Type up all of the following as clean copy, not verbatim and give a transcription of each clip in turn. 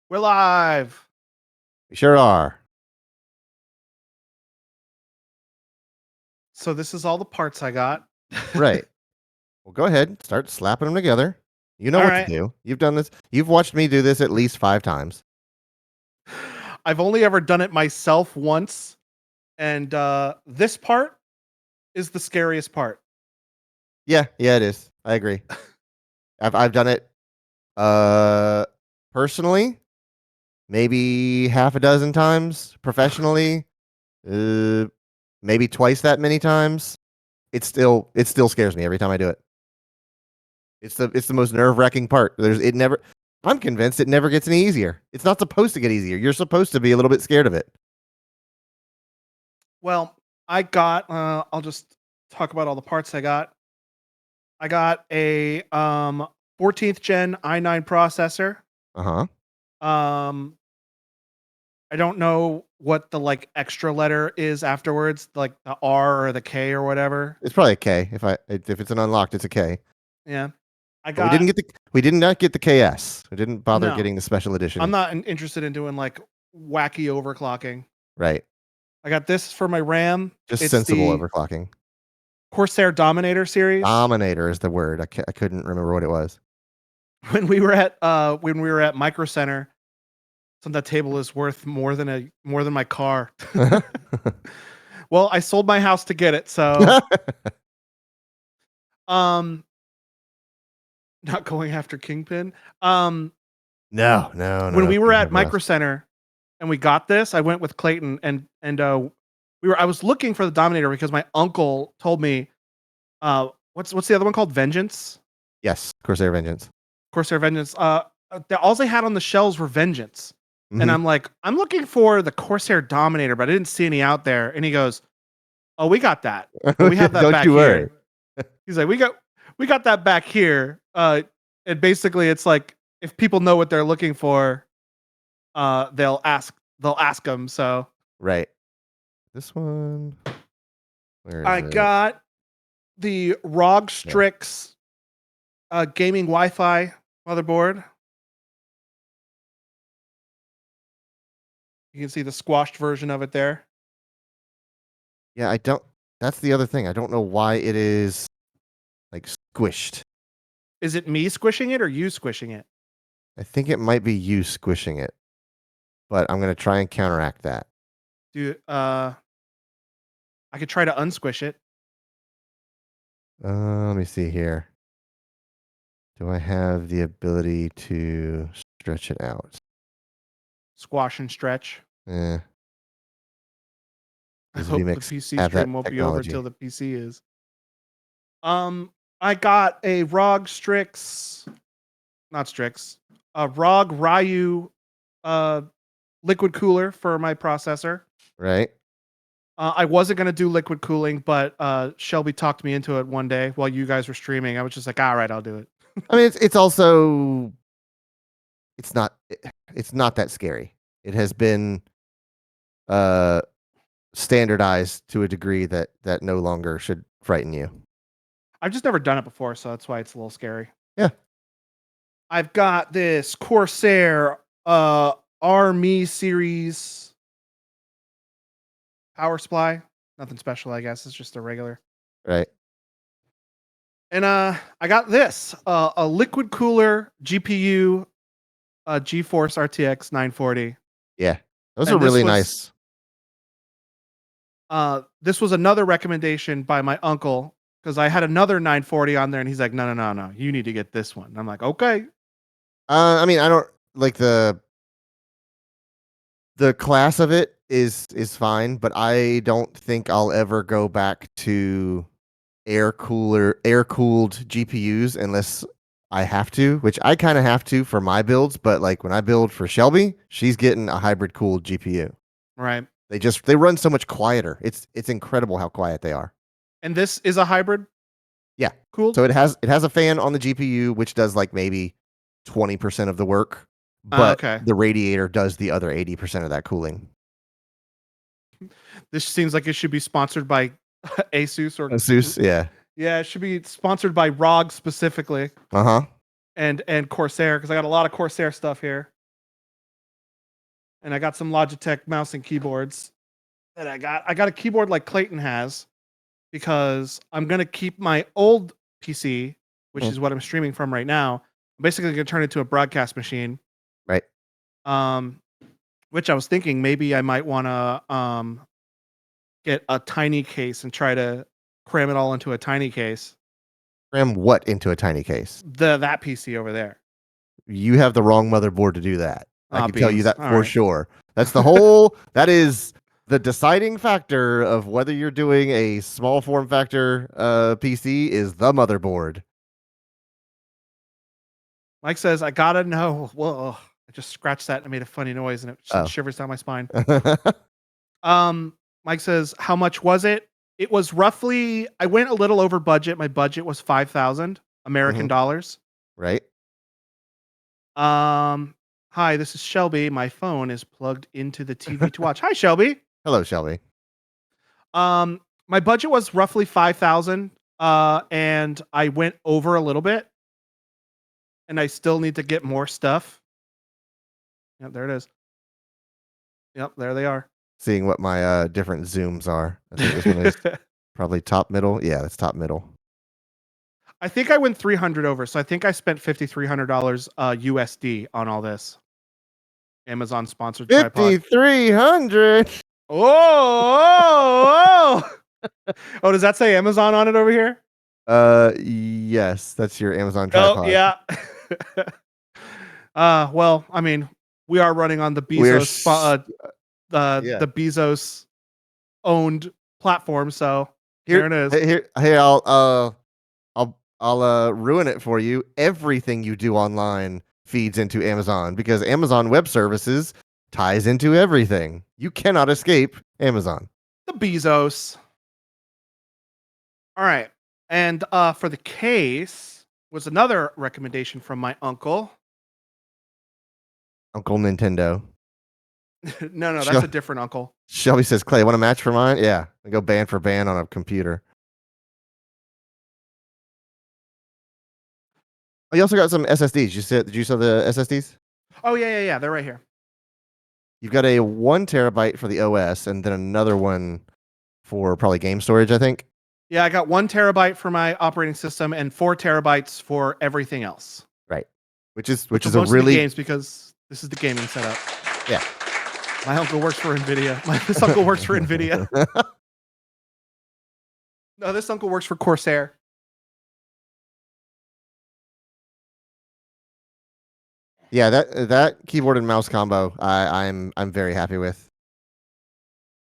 We're live. We sure are. So this is all the parts I got. Right. Well, go ahead. Start slapping them together. You know All what to right. do. You've done this. You've watched me do this at least 5 times. I've only ever done it myself once, and this part is the scariest part. Yeah, it is. I agree. I've done it personally, maybe half a dozen times. Professionally, maybe twice that many times. It still scares me every time I do it. It's the most nerve-wracking part. I'm convinced it never gets any easier. It's not supposed to get easier. You're supposed to be a little bit scared of it. Well, I got I'll just talk about all the parts I got. I got a 14th gen i9 processor. Uh-huh. Um I don't know what the like extra letter is afterwards, like the R or the K or whatever. It's probably a K. If it's an unlocked, it's a K. Yeah. I But got we did not get the KS. We didn't bother no. getting the special I'm edition. not interested in doing like wacky overclocking. Right. I got this for my RAM. Just It's sensible the overclocking. Corsair Dominator series. Dominator is the word. I couldn't remember what it was. When we were at Micro Center, some that table is worth more than my car. Well, I sold my house to get it, so um not going after Kingpin. No. When we were King at of Micro Rust. Center and we got this, I went with Clayton and I was looking for the Dominator because my uncle told me what's the other one called? Vengeance? Yes, Corsair Vengeance. Corsair Vengeance. All they had on the shelves were Vengeance. And Mm-hmm. I'm like, I'm looking for the Corsair Dominator, but I didn't see any out there. And he goes, "Oh, we got that. Well, we have that Don't back you worry. here." He's like, we got that back here. And basically, it's like if people know what they're looking for, they'll ask them. So Right. This one. Where is I it? got the ROG Yeah. Strix gaming Wi-Fi motherboard. You can see the squashed version of it there. Yeah, I don't. That's the other thing. I don't know why it is like squished. Is it me squishing it or you squishing it? I think it might be you squishing it, but I'm gonna try and counteract that. I could try to unsquish it. Let me see here. Do I have the ability to stretch it out? Squash and stretch. Eh. I Does hope the VMix PC have that stream won't be over technology? till the PC is. I got a ROG Strix, not Strix, a ROG Ryu liquid cooler for my processor. Right. I wasn't gonna do liquid cooling, but Shelby talked me into it one day while you guys were streaming. I was just like, all right, I'll do it. I mean, it's also it's not it's not that scary. It has been uh standardized to a degree that no longer should frighten you. I've just never done it before, so that's why it's a little scary. Yeah. I've got this Corsair Army series power supply. Nothing special, I guess. It's just a regular. Right. And I got this a liquid cooler GPU GeForce RTX 940. Yeah. Those are And really nice. This was another recommendation by my uncle because I had another 940 on there, and he's like, no, you need to get this one. And I'm like, okay. I mean, I don't like the class of it is fine, but I don't think I'll ever go back to air cooled GPUs unless I have to, which I kind of have to for my builds, but like when I build for Shelby, she's getting a hybrid cooled GPU. Right. They run so much quieter. It's incredible how quiet they are. And this is a hybrid? Yeah. Cool. So it has a fan on the GPU which does like maybe 20% of the work, but Okay. the radiator does the other 80% of that cooling. This seems like it should be sponsored by Asus or Asus, yeah. Yeah, it should be sponsored by ROG specifically. Uh-huh. And Corsair, because I got a lot of Corsair stuff here. and I got some Logitech mouse and keyboards that I got a keyboard like Clayton has because I'm gonna keep my old PC, which Mhm. is what I'm streaming from right now. I'm basically gonna turn it into a broadcast machine. Right. Um, which I was thinking maybe I might want to get a tiny case and try to cram it all into a tiny case. Cram what into a tiny case? That PC over there. You have the wrong motherboard to do that. I Ah, can tell you beans. that All for right. sure. That is the deciding factor of whether you're doing a small form factor PC is the motherboard. Mike says I gotta know. Whoa! I just scratched that and it made a funny noise and it sent Oh. shivers down my spine. Um, Mike says how much was it? It was roughly. I went a little over budget. My budget was 5,000 American Mhm. dollars. Right. Hi, this is Shelby. My phone is plugged into the TV to watch. Hi, Shelby. Hello, Shelby. My budget was roughly 5,000, and I went over a little bit, and I still need to get more stuff. Yep, there it is. Yep, there they are. Seeing what my different zooms are. I think this one is probably top middle. Yeah, that's top middle. I think I went 300 over, so I think I spent $5,300 USD on all this. Amazon sponsored tripod. 5,300. Oh, oh, oh! Oh, does that say Amazon on it over here? Yes, that's your Amazon Oh, tripod. yeah. Well, I mean, we are running on the We're Bezos, yeah. the Bezos owned platform, so there Here, it is. here. I'll ruin it for you. Everything you do online feeds into Amazon because Amazon Web Services ties into everything. You cannot escape Amazon. The Bezos. All right. And for the case was another recommendation from my uncle. Uncle Nintendo. No, that's a Shel- different uncle. Shelby says, "Clay, want a match for mine?" Yeah, I go band for band on a computer. Oh, you also got some SSDs. Did you sell the SSDs? Oh yeah. They're right here. You've got a 1 terabyte for the OS, and then another one for probably game storage. I think. Yeah, I got 1 terabyte for my operating system and 4 terabytes for everything else. Right. Which Which is will a mostly be really games because this is the gaming setup. yeah. My uncle works for Nvidia. This uncle works for Nvidia. No, this uncle works for Corsair. Yeah, that keyboard and mouse combo, I'm very happy with.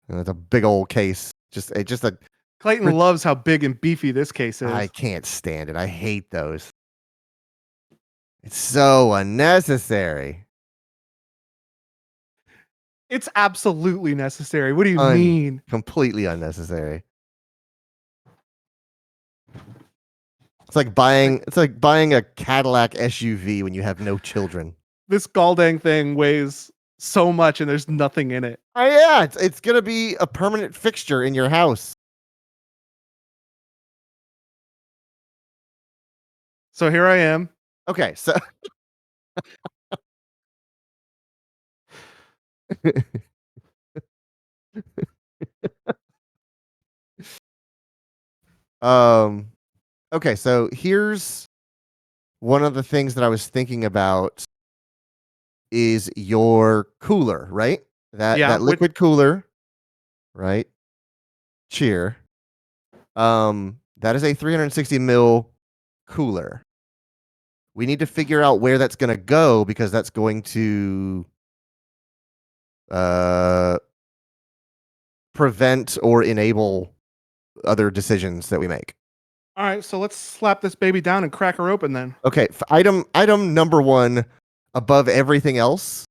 And it's a big old case. Just a Clayton loves how big and beefy this case I is. can't stand it. I hate those. It's so unnecessary. It's absolutely necessary. What do you mean? Completely unnecessary. It's like buying a Cadillac SUV when you have no children. This Galdang thing weighs so much and there's nothing in it. Oh yeah, it's gonna be a permanent fixture in your house. So here I am. Okay, so um okay, so here's one of the things that I was thinking about is your cooler, right? That Yeah, liquid cooler, right? Cheer. That is a 360 mil cooler. We need to figure out where that's going to go because that's going to uh, prevent or enable other decisions that we make. all right, so let's slap this baby down and crack her open then. Okay, item number 1 above everything else.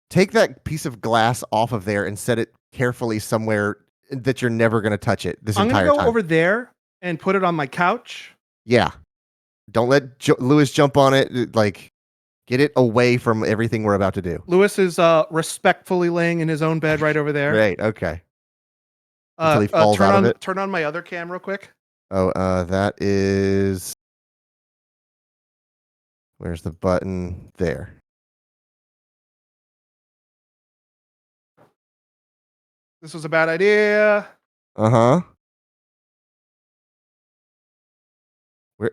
Take that piece of glass off of there and set it carefully somewhere that you're never going to touch it this I'm gonna entire go time. over there and put it on my couch. Yeah. Don't let Lewis jump on it. Like, get it away from everything we're about to do. Lewis is respectfully laying in his own bed right over there. Great. Okay. Until he falls out of it. Turn on my other cam real quick. Oh, that is. Where's the button? There. This was a bad idea. Uh-huh.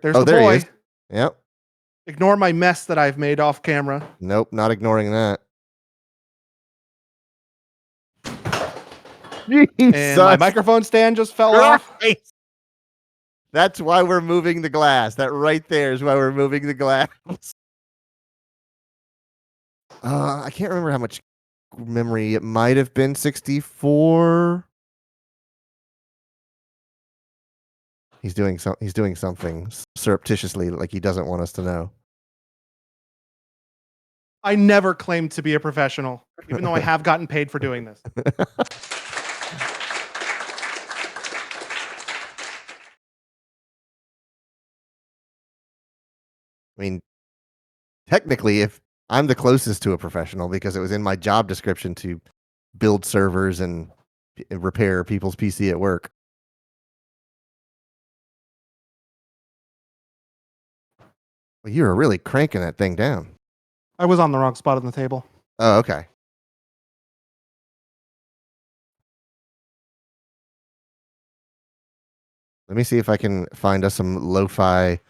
There's Oh, the there he is. boy. Yep. Ignore my mess that I've made off camera. Nope, not ignoring that. And my Jesus microphone stand just fell off. Christ. That's why we're moving the glass. That right there is why we're moving the glass. I can't remember how much memory. It might have been 64. He's doing something surreptitiously, like he doesn't want us to know. I never claimed to be a professional, even though I have gotten paid for doing this. I mean, technically, if I'm the closest to a professional because it was in my job description to build servers and repair people's PC at work. Well, you were really cranking that thing down. I was on the wrong spot on the table. Oh, okay. Let me see if I can find us some lo-fi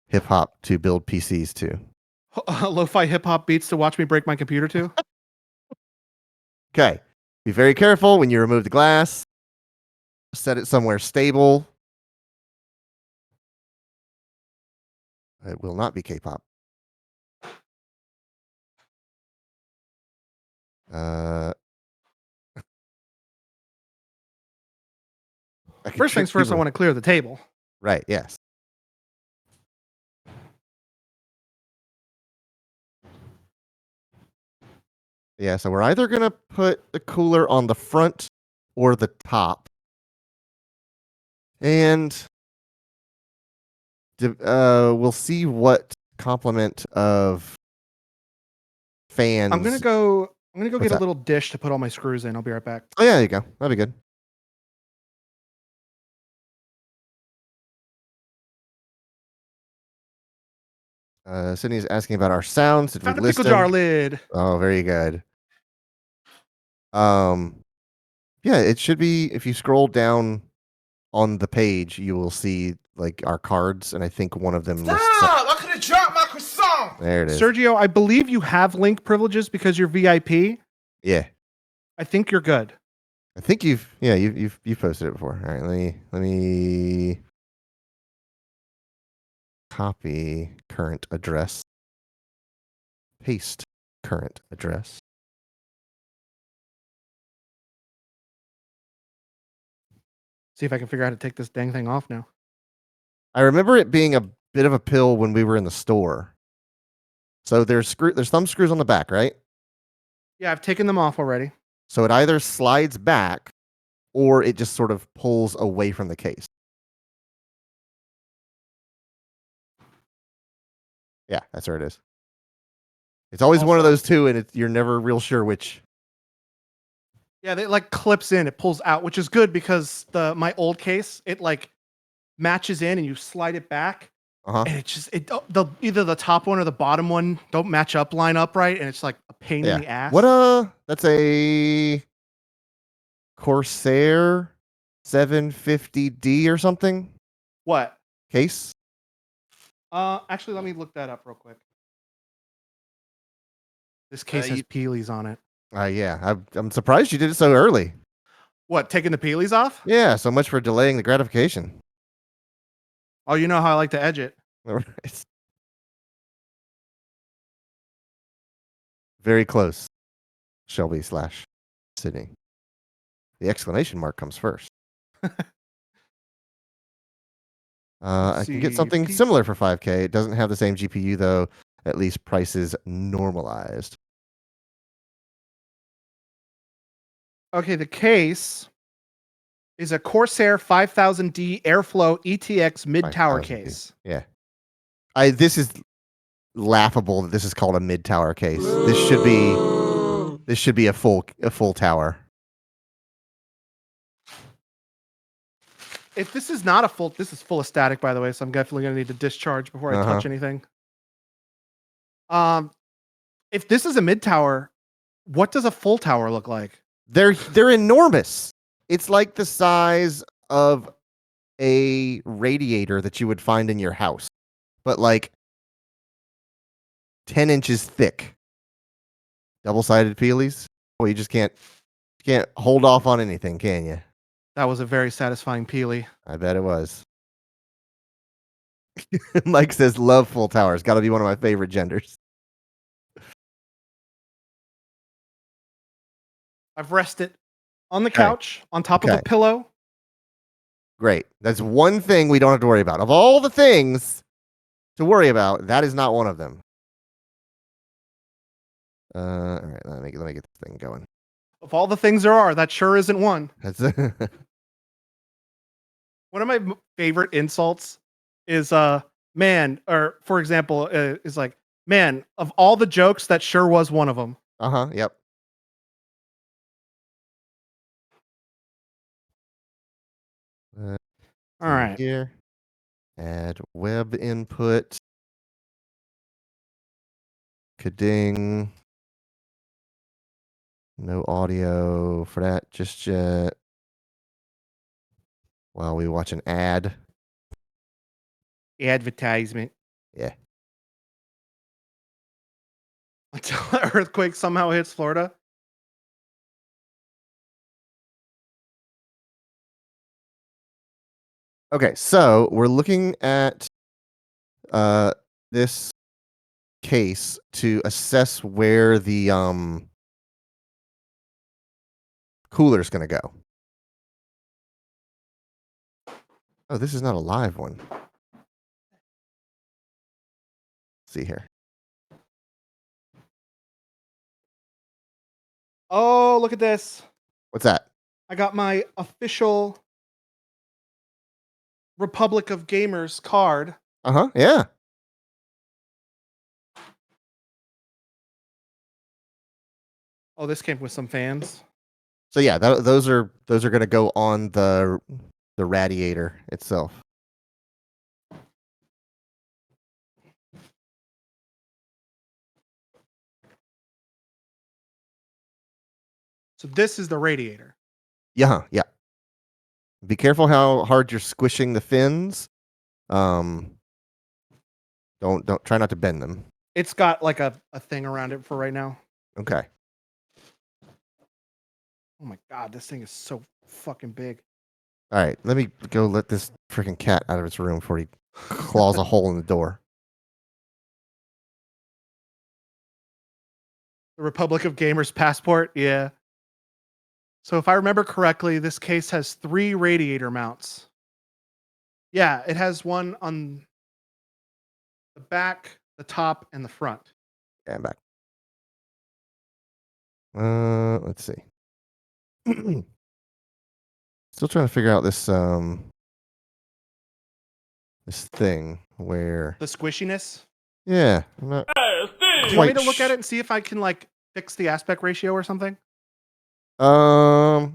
hip hop to build PCs to. Lo-fi hip hop beats to watch me break my computer to. Okay. Be very careful when you remove the glass. Set it somewhere stable. It will not be K-pop. First things first, I want to clear the table. Right, yes. Yeah, so we're either going to put the cooler on the front or the top. And we'll see what complement of fans. I'm gonna go What's get a that? little dish to put all my screws in. I'll be right back. Oh, yeah, there you go. That'd be good. Sydney's asking about our sounds. Did Found we a list pickle them? jar lid. Oh, very good. Yeah, it should be. If you scroll down on the page, you will see like our cards, and I think one of them lists. I could have dropped my croissant. There it is. Sergio, I believe you have link privileges because you're VIP. Yeah, I think you're good. I think you've posted it before. All right, let me copy current address, paste current address. See if I can figure out how to take this dang thing off now. I remember it being a bit of a pill when we were in the store. So there's thumb screws on the back, right? Yeah, I've taken them off already. So it either slides back or it just sort of pulls away from the case. Yeah, that's where it is. It's always one of those two, and you're never real sure which. Yeah, it like clips in, it pulls out, which is good because my old case, it like matches in and you slide it back. Uh-huh. And either the top one or the bottom one don't match up, line up right, and it's like a pain in the ass. That's a Corsair 750D or something What? case. Actually, let me look that up real quick. This case has peelies on it. Yeah, I'm surprised you did it so early. What, taking the peelies off? Yeah, so much for delaying the gratification. Oh, you know how I like to edge it. It's very close. Shelby / Sydney. The exclamation mark comes first. I can get something similar for 5K. It doesn't have the same GPU though. At least prices normalized. Okay, the case is a Corsair 5000D Airflow ETX mid-tower case. Yeah. This is laughable that this is called a mid-tower case. This should be a full tower. If this is not a full, this is full of static, by the way, so I'm definitely going to need to discharge before I touch anything. If this is a mid-tower, what does a full tower look like? They're enormous. It's like the size of a radiator that you would find in your house, but like 10 inches thick. Double-sided peelies. Well, you just can't hold off on anything, can you? That was a very satisfying peely. I bet it was. Mike says, "Love full towers. Got to be one of my favorite genders." I've rested on the Okay. couch on top of a Okay. pillow. Great. That's one thing we don't have to worry about. Of all the things to worry about, that is not one of them. All right. Let me get this thing going. Of all the things there are, that sure isn't one. That's One of my favorite insults is man, or for example, is like, man, of all the jokes, that sure was one of them. Yep. All right. Here. Add web input. Kading. No audio for that just yet. While we watch an ad. Advertisement. Yeah. Until the earthquake somehow hits Florida. Okay, so we're looking at this case to assess where the cooler's going to go. Oh, this is not a live one. Let's see here. Oh, look at this. What's that? I got my official Republic of Gamers card. Yeah. Oh, this came with some fans. So yeah, those are going to go on the radiator itself. So this is the radiator. Yeah. Be careful how hard you're squishing the fins. Don't try not to bend them. It's got like a thing around it for right now. Okay. Oh my god, this thing is so fucking big. All right, let me go let this freaking cat out of its room before he claws a hole in the door. The Republic of Gamers passport, yeah. So if I remember correctly, this case has 3 radiator mounts. Yeah, it has one on the back, the top, and the front. Yeah, I'm back. Let's see. Still trying to figure out this this thing where. The squishiness. Yeah, I'm not Do you want me to look at it and see if I can like fix the aspect ratio or something? Let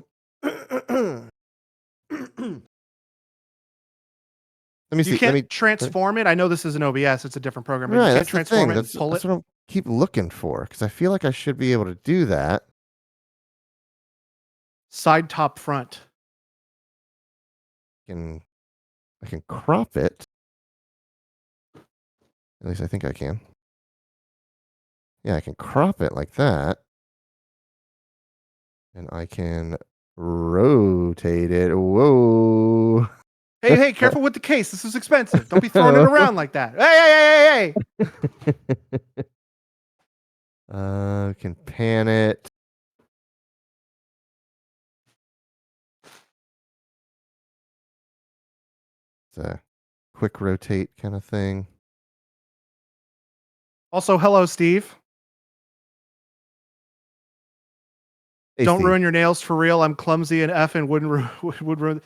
me see. You can't transform it. I know this is an OBS; it's a different program, but you can't that's transform the thing. it and pull That's it. what I keep looking for because I feel like I should be able to do that. Side, top, front. I can crop it. At least I think I can. Yeah, I can crop it like that. And I can rotate it. Whoa. Hey, careful with the case. This is expensive. Don't be throwing it around like that. Hey. Can pan it. It's a quick rotate kind of thing. Also, hello, Steve. Hey, Don't Steve. ruin your nails for real. I'm clumsy and F and would ruin.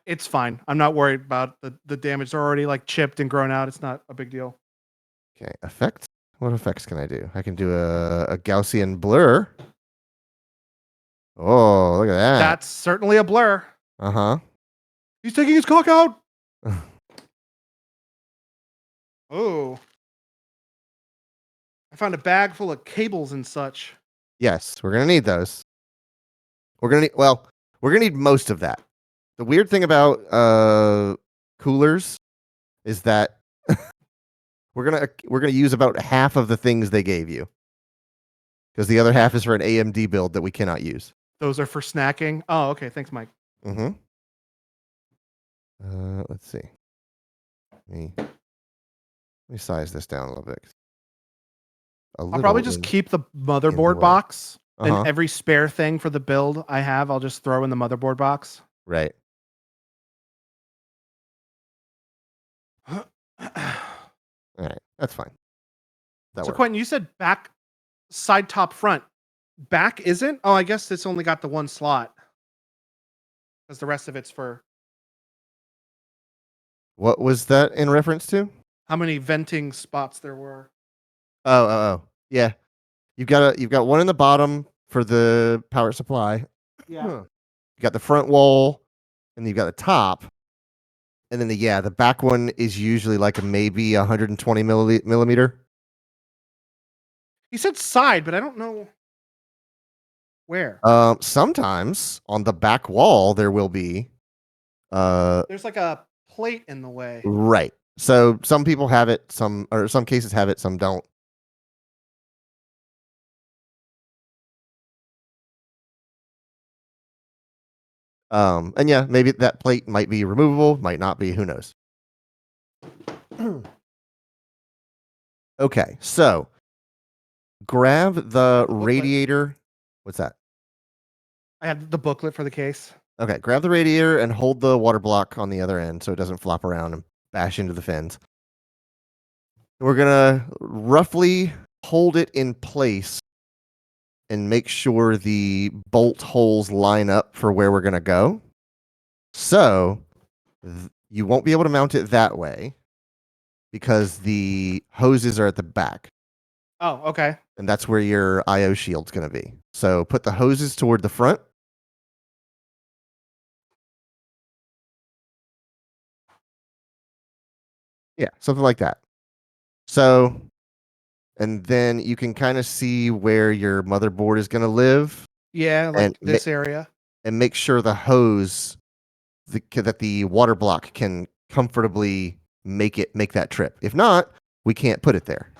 It's fine. I'm not worried about the damage. They're already like chipped and grown out. It's not a big deal. Okay, effects. What effects can I do? I can do a Gaussian blur. Oh, look at that. That's certainly a blur. Uh-huh. He's taking his cock out. Oh. I found a bag full of cables and such. Yes, we're going to need those. we're gonna need most of that. The weird thing about coolers is that we're gonna use about half of the things they gave you because the other half is for an AMD build that we cannot use. Those are for snacking. Oh, okay. Thanks, Mike. Mm-hmm. Let's see. Let me size this down a little bit. I'll probably just keep the in motherboard the way. box and Uh-huh. every spare thing for the build I have, I'll just throw in the motherboard box. Right. So All right. That's fine. That works. Quentin, you said back, side, top, front. Back isn't? Oh, I guess it's only got the one slot. Because the rest of it's for What was that in reference to? how many venting spots there were. Oh. Yeah. You've got one in the bottom for the power supply. Yeah. Huh. You got the front wall, and you've got the top, and then the back one is usually like a maybe 120 millimeter. He said side, but I don't know where. Sometimes on the back wall there will be. There's like a plate in the way. Right. So some people have it, some cases have it, some don't. And yeah, maybe that plate might be removable, might not be, who knows. Okay, so grab the radiator. What's that? I had the booklet for the case. Okay, grab the radiator and hold the water block on the other end so it doesn't flop around and bash into the fins. We're gonna roughly hold it in place and make sure the bolt holes line up for where we're gonna go. So you won't be able to mount it that way because the hoses are at the back. Oh, okay. And that's where your IO shield's gonna be. So put the hoses toward the front. Yeah, something like that. So, and then you can kind of see where your motherboard is going to live. Yeah, like and this area. And make sure the hose, that the water block can comfortably make that trip. If not, we can't put it there.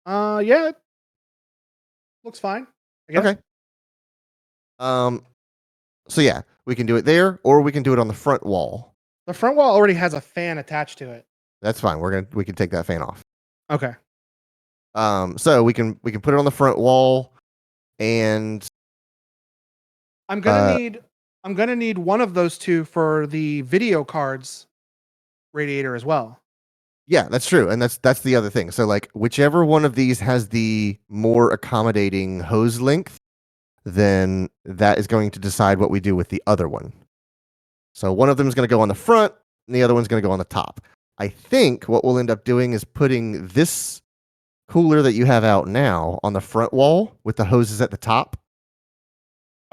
Yeah. Looks fine, I guess. Okay. So yeah, we can do it there, or we can do it on the front wall. The front wall already has a fan attached to it. That's fine. We can take that fan off. Okay. So we can put it on the front wall, and I'm gonna need one of those two for the video cards radiator as well. yeah, that's true, and that's the other thing. So like whichever one of these has the more accommodating hose length, then that is going to decide what we do with the other one. So one of them is going to go on the front, and the other one's going to go on the top. I think what we'll end up doing is putting this cooler that you have out now on the front wall with the hoses at the top.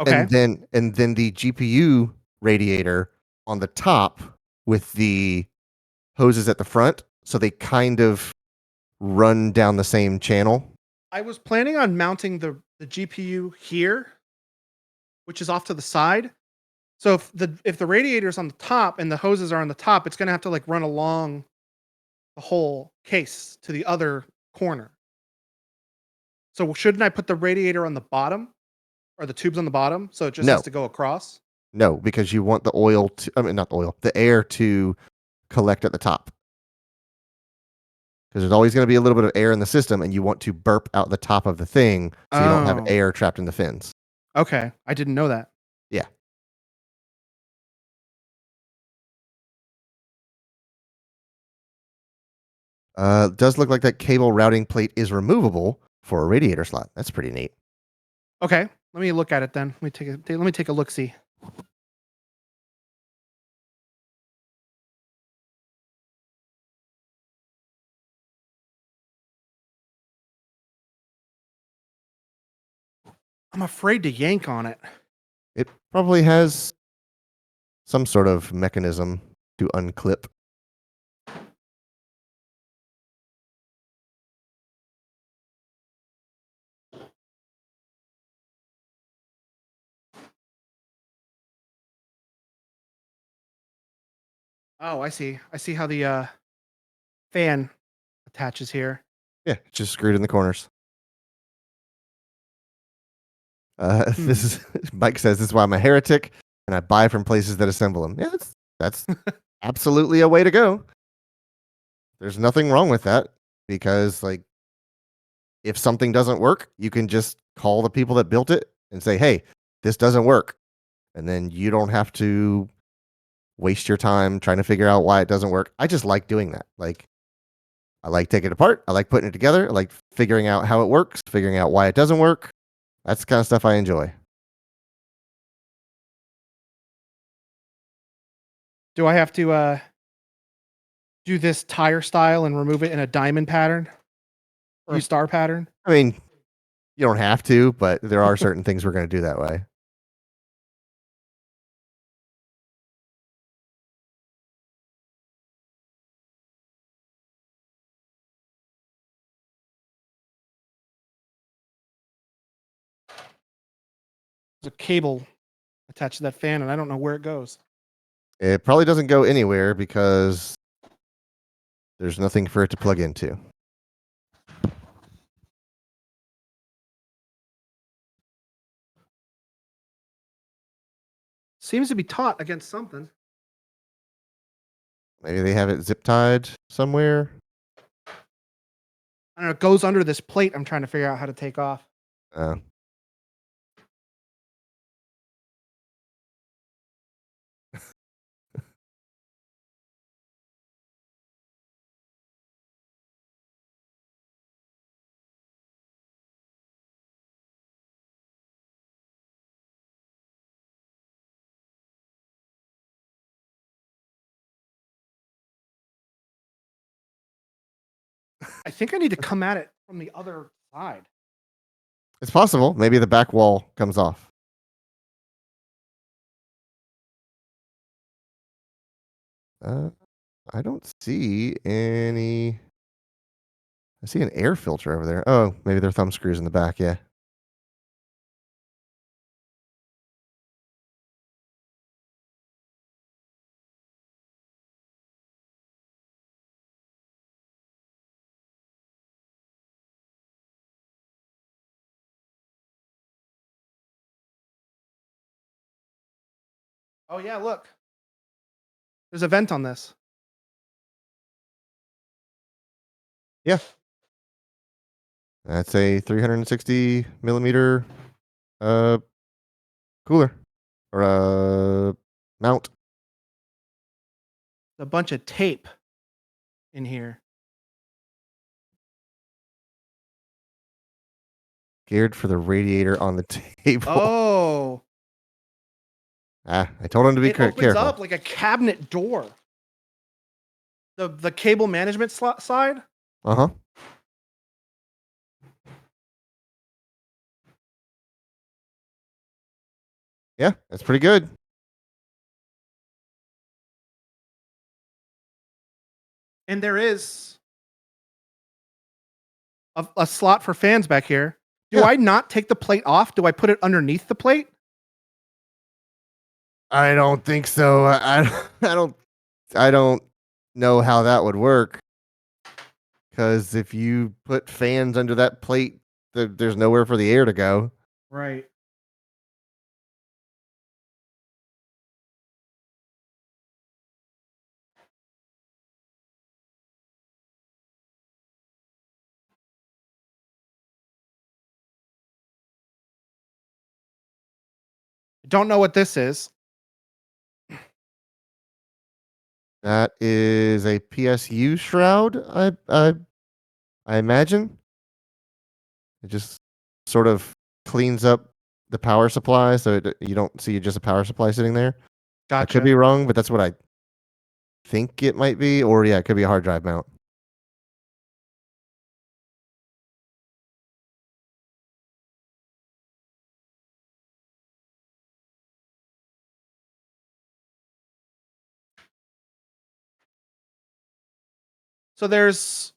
Okay. And then the GPU radiator on the top with the hoses at the front, so they kind of run down the same channel. I was planning on mounting the GPU here, which is off to the side. So if the radiator's on the top and the hoses are on the top, it's gonna have to like run along the whole case to the other corner. So shouldn't I put the radiator on the bottom or the tubes on the bottom so it just No. has to go across? No, because you want the oil to, I mean, not the oil, the air to collect at the top. Because there's always going to be a little bit of air in the system, and you want to burp out the top of the thing so you don't have Oh. air trapped in the fins. Okay. I didn't know that. Yeah. Does look like that cable routing plate is removable for a radiator slot. That's pretty neat. Okay. Let me look at it then. Let me take a look see. I'm afraid to yank on it. It probably has some sort of mechanism to unclip. Oh, I see. I see how the fan attaches here. Yeah, it's just screwed in the corners. This Hmm. is Mike says this is why I'm a heretic and I buy from places that assemble them. Yeah, that's absolutely a way to go. There's nothing wrong with that because like if something doesn't work, you can just call the people that built it and say, "Hey, this doesn't work." And then you don't have to waste your time trying to figure out why it doesn't work. I just like doing that. Like I like taking it apart. I like putting it together. I like figuring out how it works, figuring out why it doesn't work. That's the kind of stuff I enjoy. Do I have to do this tire style and remove it in a diamond pattern or a You, star pattern? I mean, you don't have to, but there are certain things we're going to do that way. There's a cable attached to that fan, and I don't know where it goes. It probably doesn't go anywhere because there's nothing for it to plug into. Seems to be taut against something. Maybe they have it zip tied somewhere. I don't know. It goes under this plate. I'm trying to figure out how to take off. Uh, I think I need to come at it from the other side. it's possible. Maybe the back wall comes off. Uh, I don't see any. I see an air filter over there. Oh, maybe they're thumb screws in the back. Yeah. Oh yeah, look. There's a vent on this. Yeah. That's a 360 millimeter uh, cooler or mount. A bunch of tape in here. Geared for the radiator on the table. Oh, I told him to be it opens careful. up like a cabinet door. The cable management side. Uh huh. Yeah, that's pretty good. And there is a slot for fans back here. Do Yeah. I not take the plate off? Do I put it underneath the plate? I don't think so. I don't know how that would work. Because if you put fans under that plate, there's nowhere for the air to go. Right. Don't know what this is. That is a PSU shroud. I imagine it just sort of cleans up the power supply, so you don't see just a power supply sitting there. I Gotcha. could be wrong, but that's what I think it might be. Or yeah, it could be a hard drive mount. So there's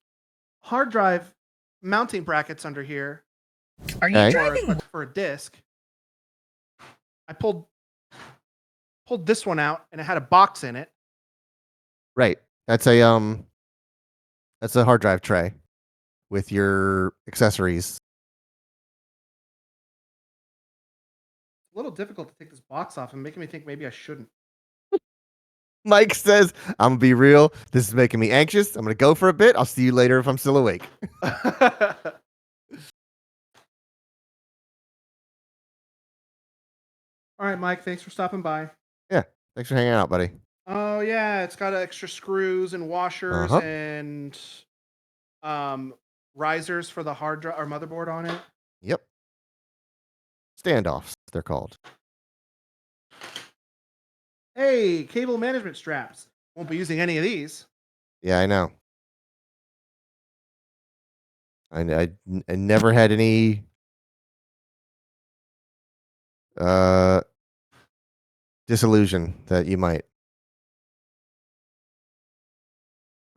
hard drive mounting brackets under here. Are you Okay. driving? For a disc. I pulled this one out and it had a box in it. Right. That's a hard drive tray with your accessories. A little difficult to take this box off and making me think maybe I shouldn't. Mike says, "I'm gonna be real. This is making me anxious. I'm gonna go for a bit. I'll see you later if I'm still awake." All right, Mike. Thanks for stopping by. Yeah. Thanks for hanging out, buddy. Oh yeah, it's got extra screws and Uh washers huh. and um risers for the hard drive or motherboard on it. Yep. Standoffs, they're called. Hey, cable management straps. Won't be using any of these. Yeah, I know. I never had any uh disillusion that you might.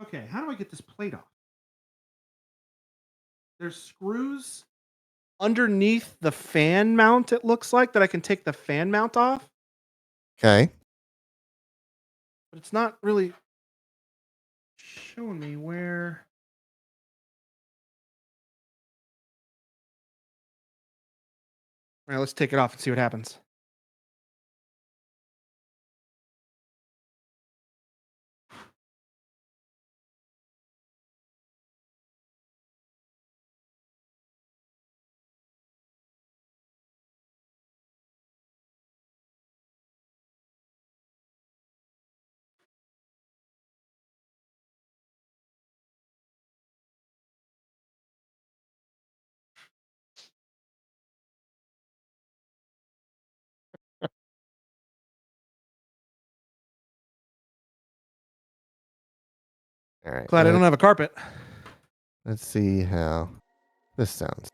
Okay, how do I get this plate off? There's screws underneath the fan mount, it looks like, that I can take the fan mount off, Okay. but it's not really showing me where. All right, let's take it off and see what happens. All right. Glad I don't have a carpet. Let's see how this sounds.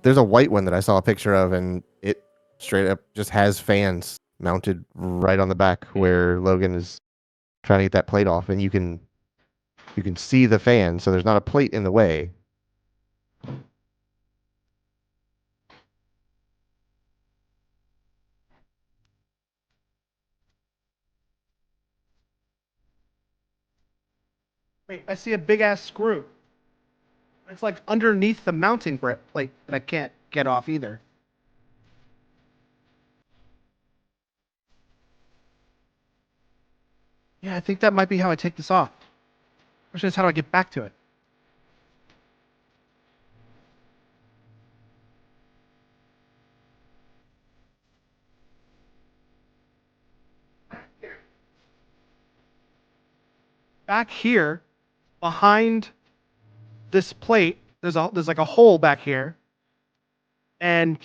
There's a white one that I saw a picture of, and it straight up just has fans mounted right on the back where Logan is trying to get that plate off, and you can see the fan, so there's not a plate in the way. Wait, I see a big ass screw. It's like underneath the mounting plate that I can't get off either. Yeah, I think that might be how I take this off. Question is, how do I get back to it? Back here, behind this plate, there's like a hole back here, and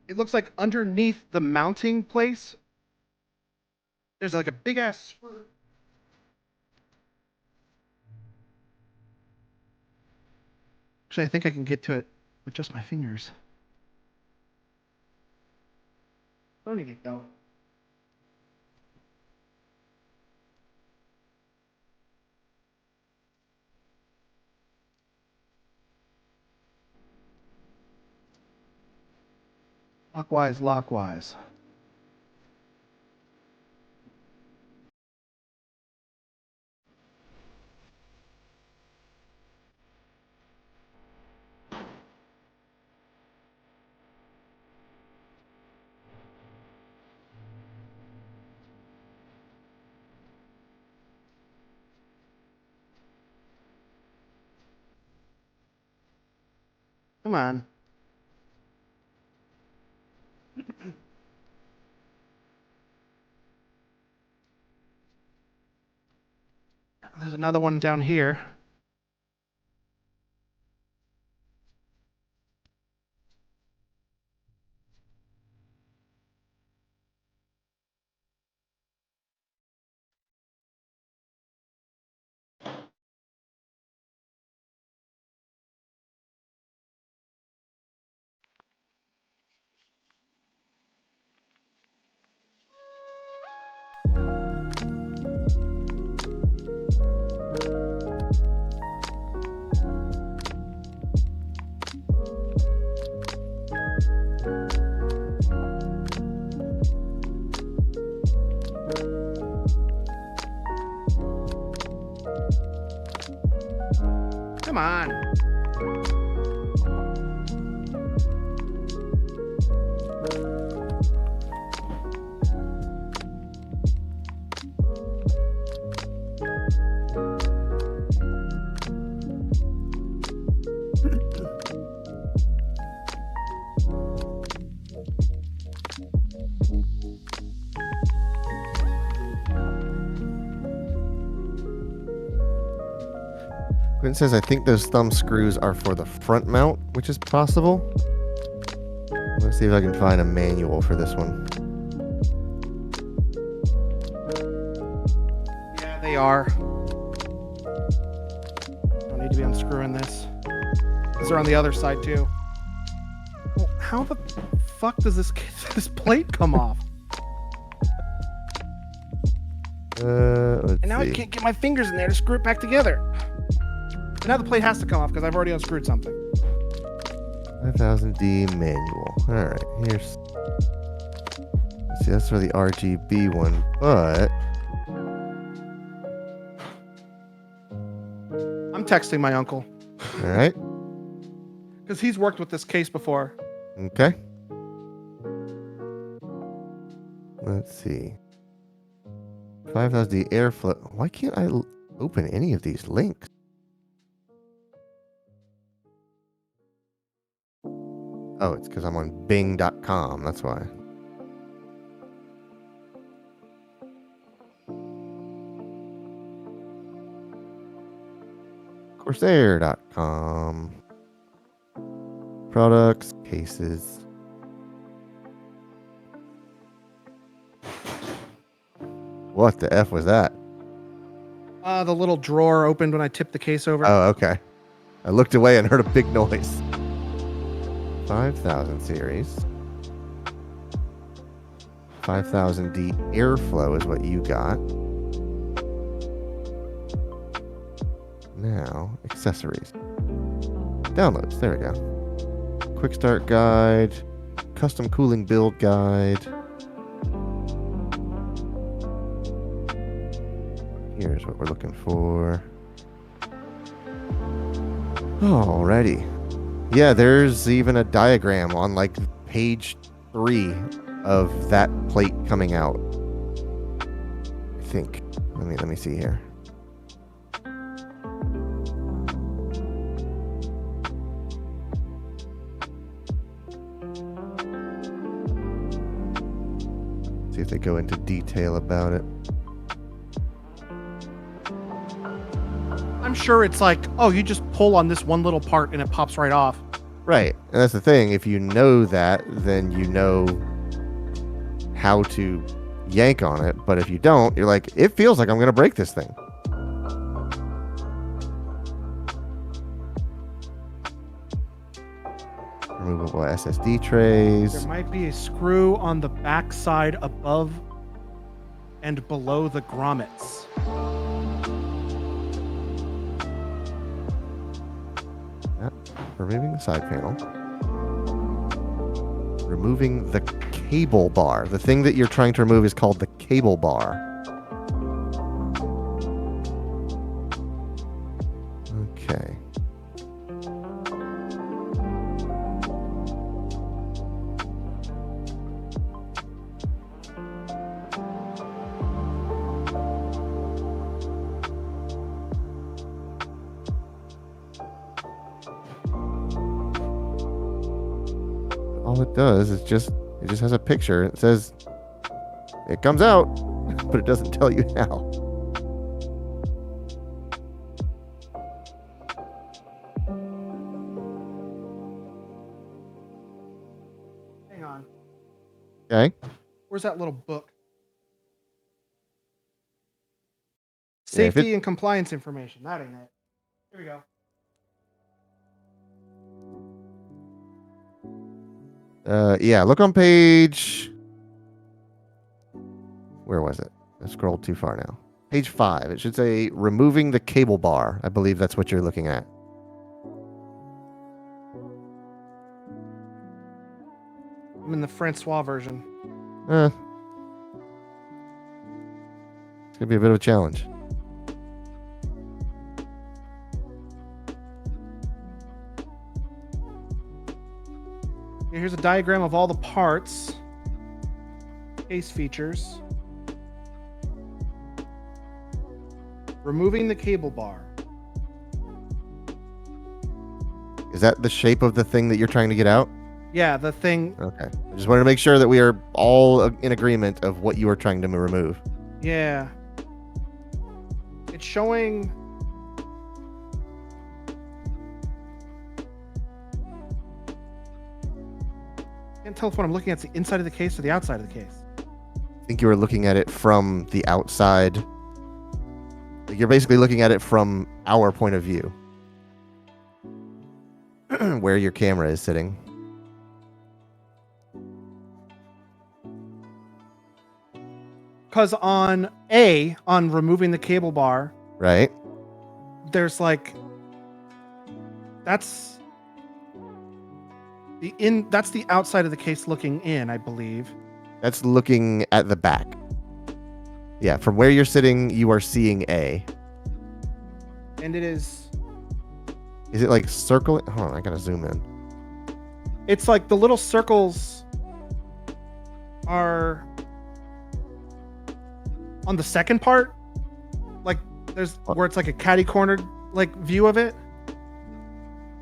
it looks like underneath the mounting place, there's like a big ass screw. Actually, I think I can get to it with just my fingers. Don't need it though. Lockwise, lockwise. Come on. There's another one down here. Come on. Quinn says, I think those thumb screws are for the front mount, which is possible. Let's see if I can find a manual for this one. Yeah, they are. Don't need to be unscrewing this. These are on the other side too. Well, how the fuck does this plate come off? Let's And now see. I can't get my fingers in there to screw it back together. And now the plate has to come off because I've already unscrewed something. 5000D manual. All right, here's. Let's see, that's for the RGB one, but I'm texting my uncle all right, because he's worked with this case before. okay. Let's see. 5000D airflow. Why can't I open any of these links? Oh, it's because I'm on Bing.com. That's why. Corsair.com. Products, cases. What the F was that? The little drawer opened when I tipped the case over. Oh, okay. I looked away and heard a big noise. 5000 series. 5000D airflow is what you got. Now, accessories. Downloads. There we go. Quick start guide. Custom cooling build guide. Here's what we're looking for. Alrighty. Yeah, there's even a diagram on like page 3 of that plate coming out. I think. Let me see here. See if they go into detail about it. I'm sure it's like, oh, you just pull on this one little part and it pops right off. Right. And that's the thing. If you know that, then you know how to yank on it. But if you don't, you're like, it feels like I'm going to break this thing. Removable SSD trays. There might be a screw on the back side above and below the grommets. Removing the side panel. Removing the cable bar. The thing that you're trying to remove is called the cable bar. Okay. All it does is it just has a picture. It says it comes out, but it doesn't tell you how. Hang on. Okay. Where's that little book? Yeah, if Safety and compliance information. That ain't it. Here we go. Yeah, look on page. Where was it? I scrolled too far now. Page 5. It should say removing the cable bar. I believe that's what you're looking at. I'm in the Francois version. It's gonna be a bit of a challenge. Here's a diagram of all the parts. Case features. Removing the cable bar. Is that the shape of the thing that you're trying to get out? Yeah, the thing. Okay. I just wanted to make sure that we are all in agreement of what you are trying to remove. Yeah. It's showing. Can't tell if what I'm looking at is the inside of the case or the outside of the case. I think you were looking at it from the outside. Like you're basically looking at it from our point of view. Where your camera is sitting. Because on removing the cable bar, Right? there's like that's the outside of the case looking in, I believe. That's looking at the back. Yeah, from where you're sitting, you are seeing A. And it is. Is it like circling? Hold on, I gotta zoom in. It's like the little circles are on the second part. Like there's where it's like a catty cornered like view of it.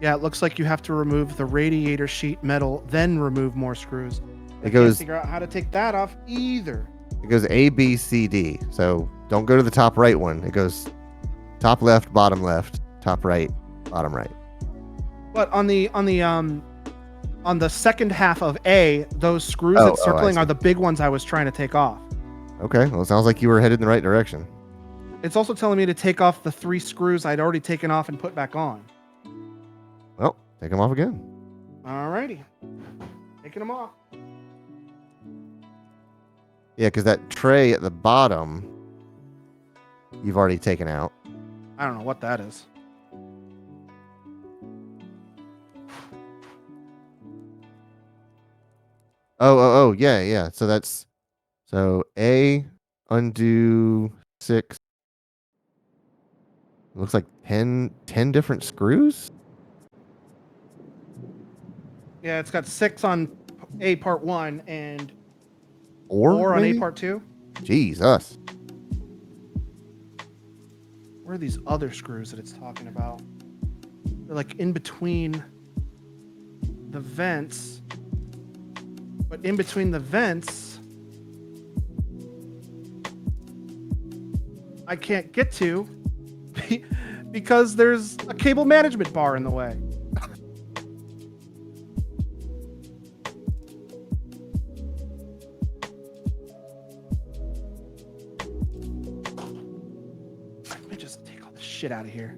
Yeah, it looks like you have to remove the radiator sheet metal, then remove more screws. I can't figure out how to take that off either. It goes A, B, C, D. So don't go to the top right one. It goes top left, top right, bottom right. But on the second half of A, those screws that's circling are the big ones I was trying to take off. Okay, well, it sounds like you were headed in the right direction. It's also telling me to take off the 3 screws I'd already taken off and put back on. Well, take them off again. Alrighty. Taking them off. Yeah, because that tray at the bottom, you've already taken out. I don't know what that is. Oh, yeah. So A, undo 6. Looks like 10 different screws? Yeah, it's got 6 on A part 1 and Or 4 on A maybe? part 2. Jesus. Where are these other screws that it's talking about? They're like in between the vents. But in between the vents, I can't get to because there's a cable management bar in the way. Let me just take all this shit out of here.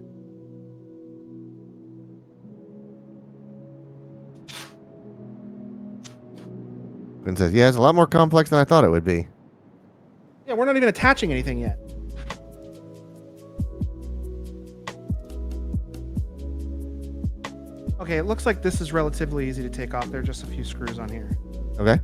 Quinn says, yeah, it's a lot more complex than I thought it would be. Yeah, we're not even attaching anything yet. Okay, it looks like this is relatively easy to take off. There are just a few screws on here. Okay.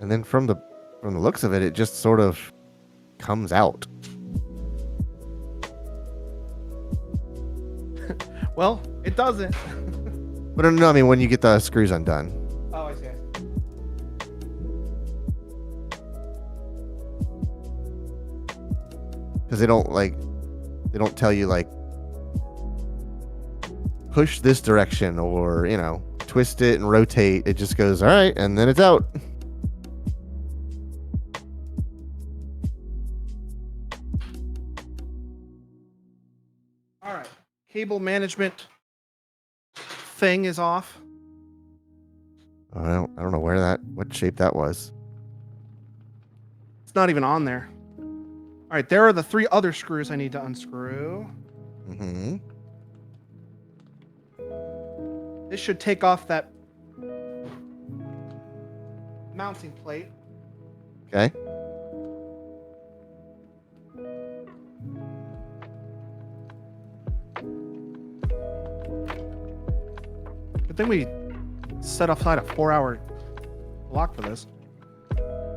And then from the looks of it, it just sort of comes out. Well, it doesn't. But no, I mean when you get the screws undone. Oh, I see. Because they don't tell you like push this direction or, twist it and rotate. It just goes, all right, and then it's out. All right. Cable management thing is off. I don't know what shape that was. It's not even on there. All right, there are the 3 other screws I need to unscrew. Mm-hmm. This should take off that mounting plate. Okay. But then we set aside a 4-hour block for this.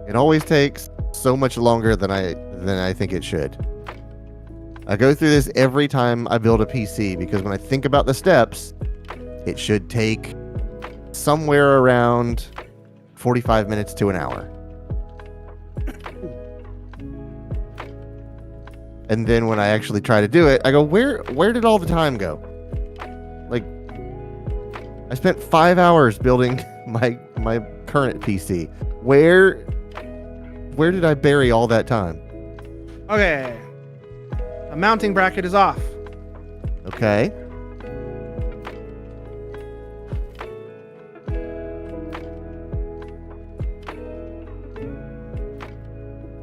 It always takes so much longer than I think it should. I go through this every time I build a PC because when I think about the steps, it should take somewhere around 45 minutes to an hour. And then when I actually try to do it, I go, where did all the time go? Like, I spent 5 hours building my current PC. Where did I bury all that time? Okay. The mounting bracket is off. Okay.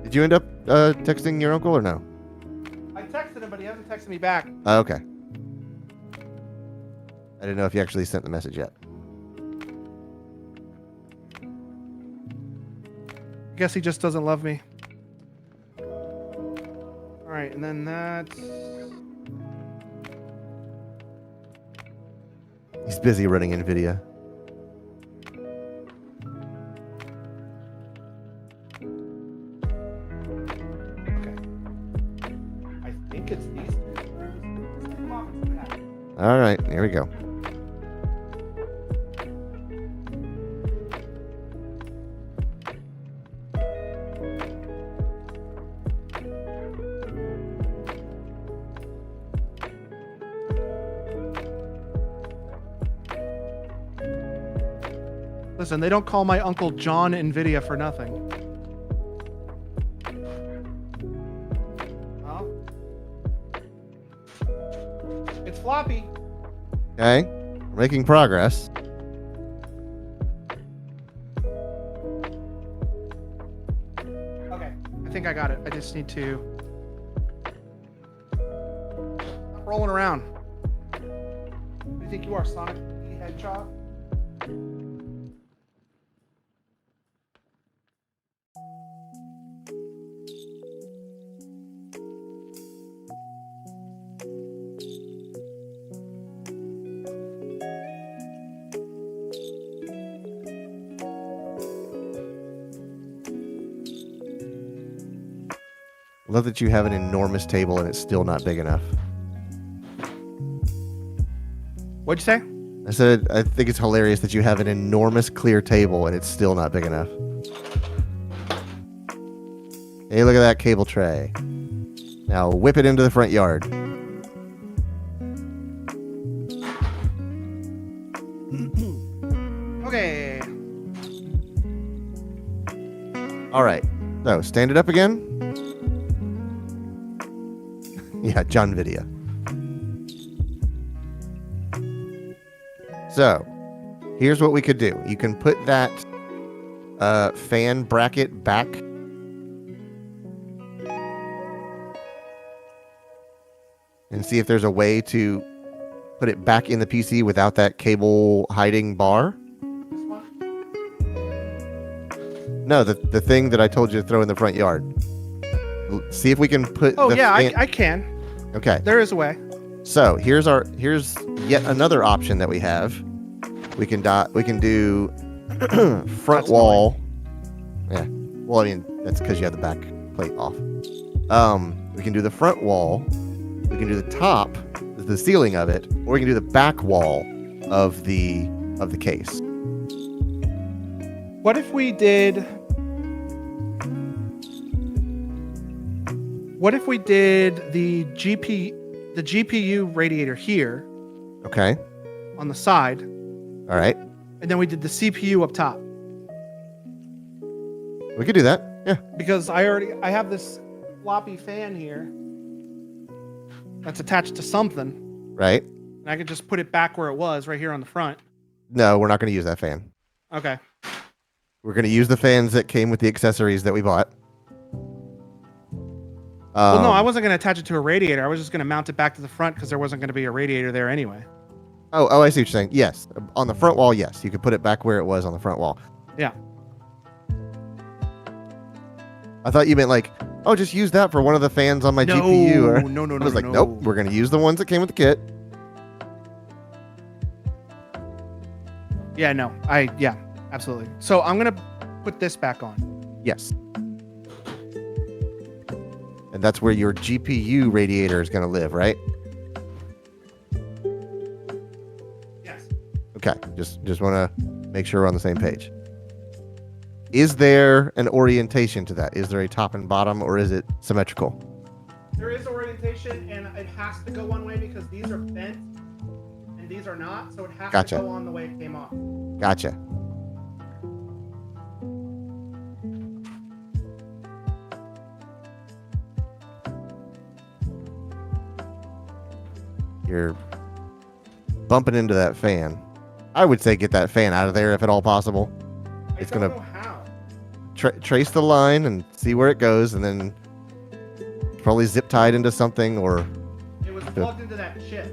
Did you end up texting your uncle or no? I texted him, but he hasn't texted me back. Okay. I didn't know if you actually sent the message yet. I guess he just doesn't love me. All right, and then that's... He's busy running NVIDIA. Okay. I think it's these 2 screws. Let's take them off and see what happens. All right, here we go. Listen, they don't call my uncle John Nvidia for nothing. Oh. It's floppy. Okay, we're making progress. Okay, I think I got it. I just need to stop rolling around. Who do you think you are, Sonic the Hedgehog? Love that you have an enormous table and it's still not big enough. What'd you say? I said, I think it's hilarious that you have an enormous clear table and it's still not big enough. Hey, look at that cable tray. Now whip it into the front yard. Okay. All right. So stand it up again. Yeah, John Video. So here's what we could do. You can put that fan bracket back. And see if there's a way to put it back in the PC without that cable hiding bar. This one? No, the thing that I told you to throw in the front yard. See if we can put. Oh the yeah, fan- I can. Okay. There is a way. So here's yet another option that we have. We can do front That's wall. Yeah. Well, I mean that's because you have the back plate off. We can do the front wall. We can do the top, the ceiling of it, or we can do the back wall of the case. What if we did? What if we did the GPU radiator here Okay. on the side, All right. and then we did the CPU up top? We could do that. Yeah. Because I have this floppy fan here that's attached to something, Right. and I could just put it back where it was, right here on the front. No, we're not going to use that fan. Okay. We're going to use the fans that came with the accessories that we bought. Well, no, I wasn't going to attach it to a radiator. I was just going to mount it back to the front because there wasn't going to be a radiator there anyway. Oh, I see what you're saying. Yes. On the front wall, yes. You could put it back where it was on the front wall. Yeah. I thought you meant like, oh, just use that for one of the fans on my No, GPU. Or, no, no, I was no, like, no. nope, we're going to use the ones that came with the kit. Yeah, no. Yeah, absolutely. So I'm going to put this back on. Yes. And that's where your GPU radiator is going to live, right? Yes. Okay. Just want to make sure we're on the same page. Is there an orientation to that? Is there a top and bottom, or is it symmetrical? There is orientation, and it has to go one way because these are bent and these are not, so it has Gotcha. to go on the way it came off. Gotcha. You're bumping into that fan. I would say get that fan out of there if at all possible. It's I don't gonna know how. trace the line and see where it goes, and then probably zip tied into something or. It was plugged into that chip.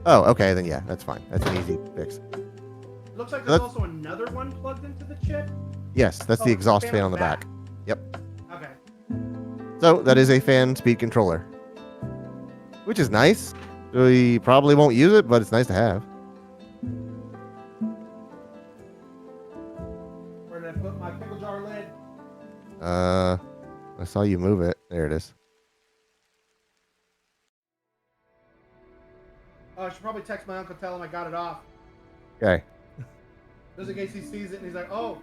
Oh, okay, then yeah, that's fine. That's an easy fix. It looks like there's also another one plugged into the chip. Yes, that's Oh, the it's exhaust fan on the back. Yep. Okay. So that is a fan speed controller, which is nice. We probably won't use it, but it's nice to have. Where did I put my pickle jar lid? I saw you move it. There it is. Oh, I should probably text my uncle, tell him I got it off. Okay. Just in case he sees it and he's like, oh.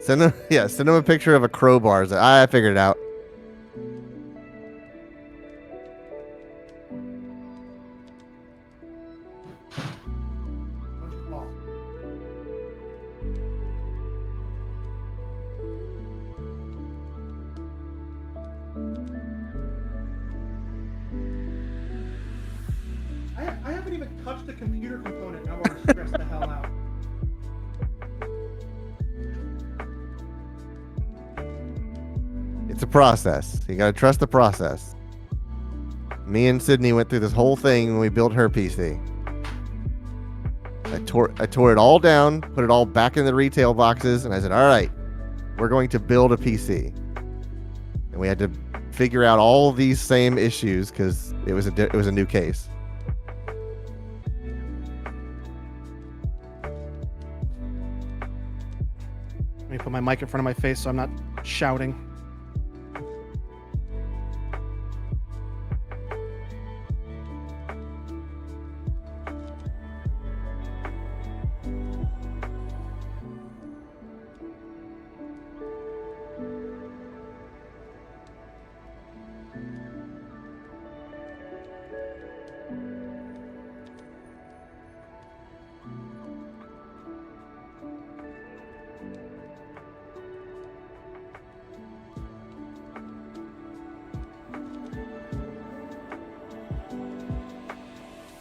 Send him a picture of a crowbar. I figured it out. Don't you fall. I haven't even touched the computer component. And I'm already stressed the hell out. It's a process. You gotta trust the process. Me and Sydney went through this whole thing when we built her PC. I tore it all down, put it all back in the retail boxes, and I said, "All right, we're going to build a PC." And we had to figure out all these same issues because it was a new case. Let me put my mic in front of my face so I'm not shouting.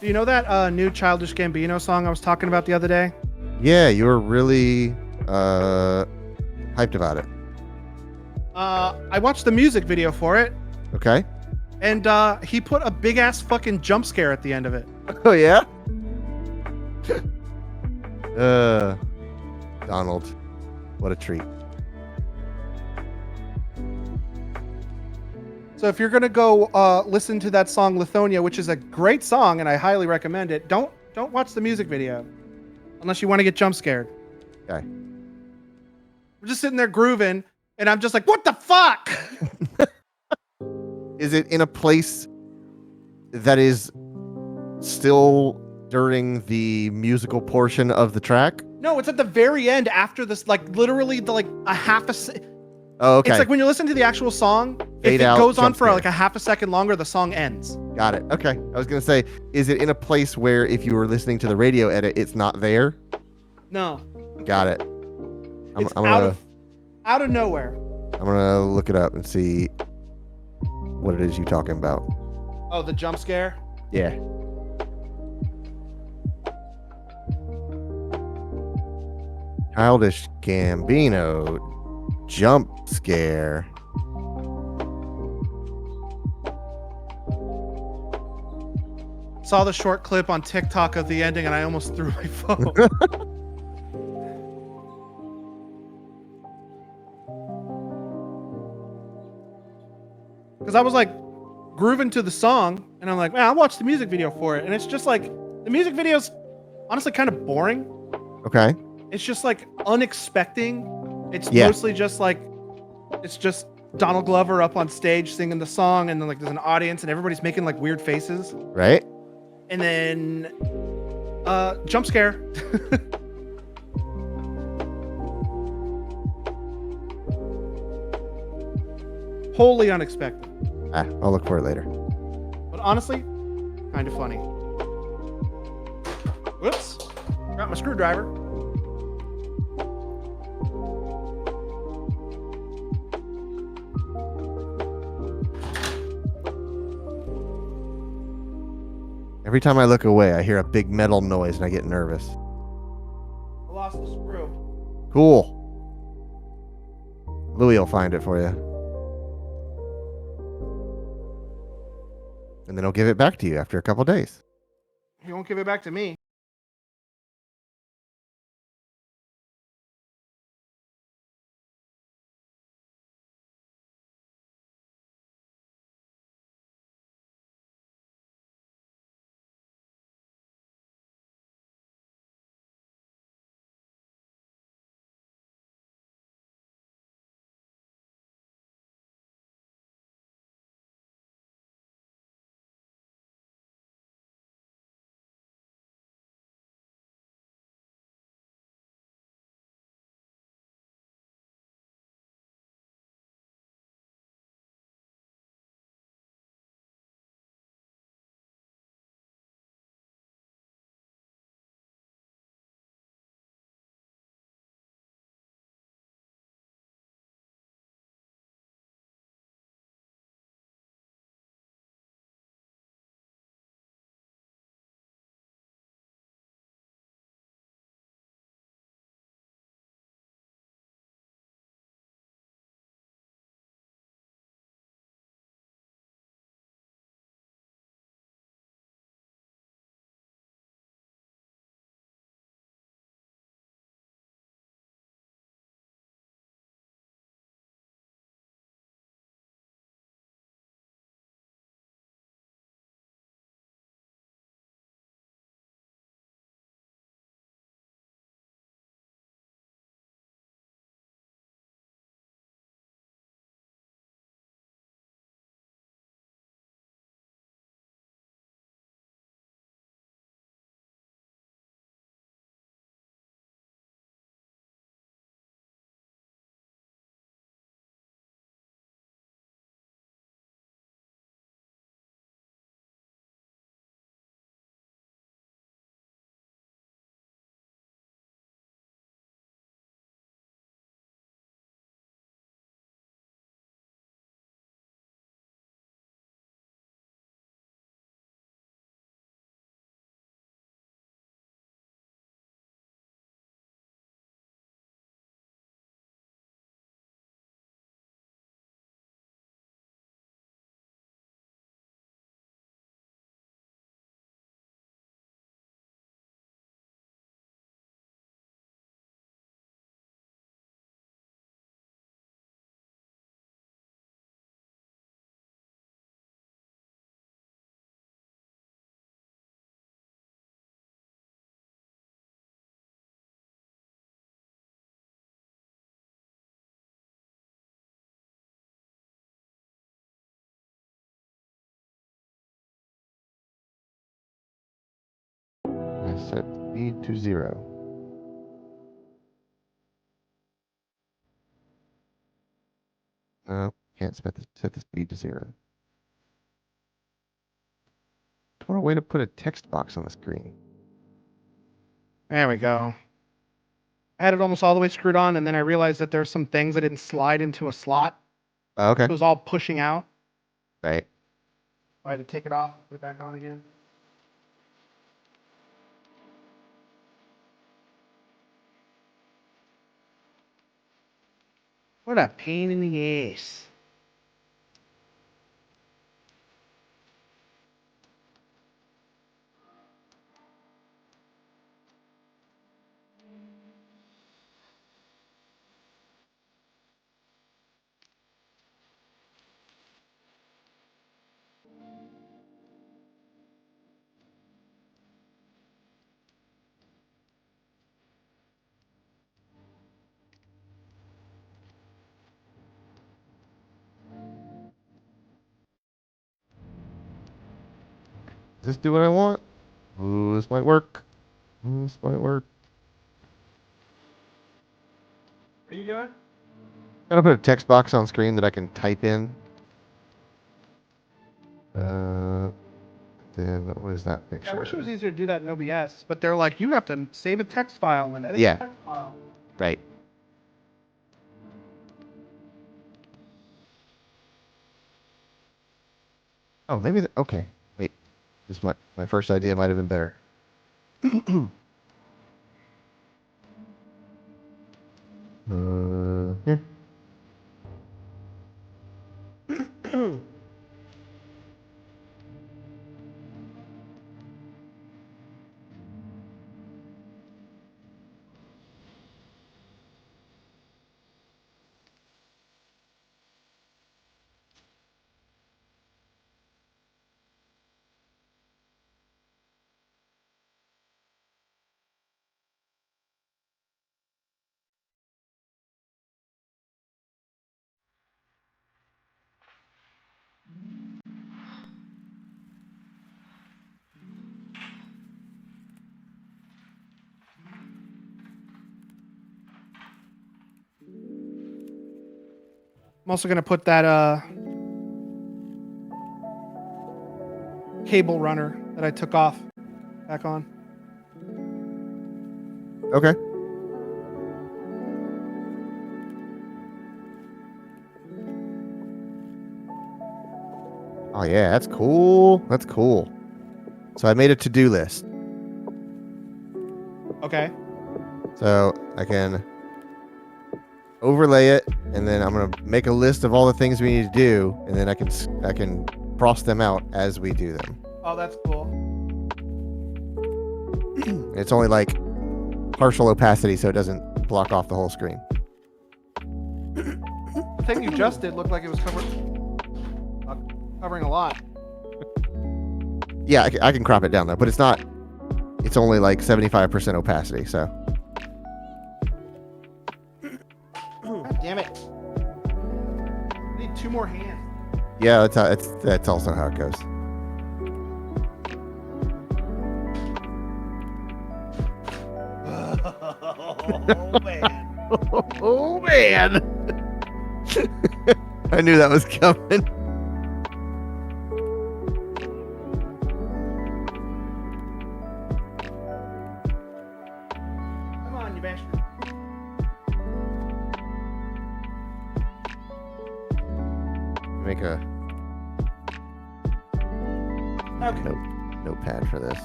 Do you know that new Childish Gambino song I was talking about the other day? Yeah, you were really hyped about it. I watched the music video for it, Okay. and he put a big ass fucking jump scare at the end of it. Oh yeah. Donald, what a treat. So if you're gonna go listen to that song Lithonia, which is a great song and I highly recommend it, don't watch the music video unless you want to get jump scared. Okay. We're just sitting there grooving, and I'm just like, what the fuck? Is it in a place that is still during the musical portion of the track? No, it's at the very end after this, like literally a half a. Oh, okay. It's like when you listen to the actual song, Fade if it out, goes on jump for scare. like a half a second longer, the song ends. Got it. Okay. I was gonna say, is it in a place where if you were listening to the radio edit, it's not there? No, Got it. it's out of nowhere. I'm gonna look it up and see what it is you're talking about. Oh, the jump scare. Yeah. Childish Gambino jump scare. Saw the short clip on TikTok of the ending, and I almost threw my phone. Because I was like grooving to the song, and I'm like, man, I'll watch the music video for it. And it's just like the music video's honestly kind of boring. Okay. It's just like unexpected. It's Yeah. mostly just like it's just Donald Glover up on stage singing the song, and then like there's an audience, and everybody's making like weird faces, Right? and then jump scare. Wholly unexpected, I'll look for it later. but honestly, kind of funny. Whoops, got my screwdriver. Every time I look away, I hear a big metal noise and I get nervous. I lost the screw. Cool. Louis will find it for you. And then he'll give it back to you after a couple days. He won't give it back to me. Set speed to 0. No, can't set the speed to 0. What a way to put a text box on the screen. There we go. I had it almost all the way screwed on, and then I realized that there's some things that didn't slide into a slot. Oh, okay. It was all pushing out. Right. I had to take it off, put it back on again. What a pain in the ass. Does this do what I want? Ooh, this might work. This might work. What are you doing? Gotta put a text box on screen that I can type in. Then what is that picture? I wish it was easier to do that in OBS, but they're like, you have to save a text file and edit Yeah. the text file. Right. Oh, maybe. Okay. Wait. This my first idea might have been better. Here. I'm also going to put that cable runner that I took off back on. Okay. Oh yeah, that's cool. That's cool. So I made a to-do list. Okay. So I can overlay it, and then I'm gonna make a list of all the things we need to do, and then I can cross them out as we do them. Oh, that's cool. And it's only like partial opacity, so it doesn't block off the whole screen. The thing you just did looked like it was covering a lot. Yeah, I can crop it down though, but it's not. It's only like 75% opacity, so. God damn it. I need 2 more hands. Yeah, that's also how it goes. Oh, man. Oh man! I knew that was coming. Come on, you bastard. Make a Okay. notepad for this.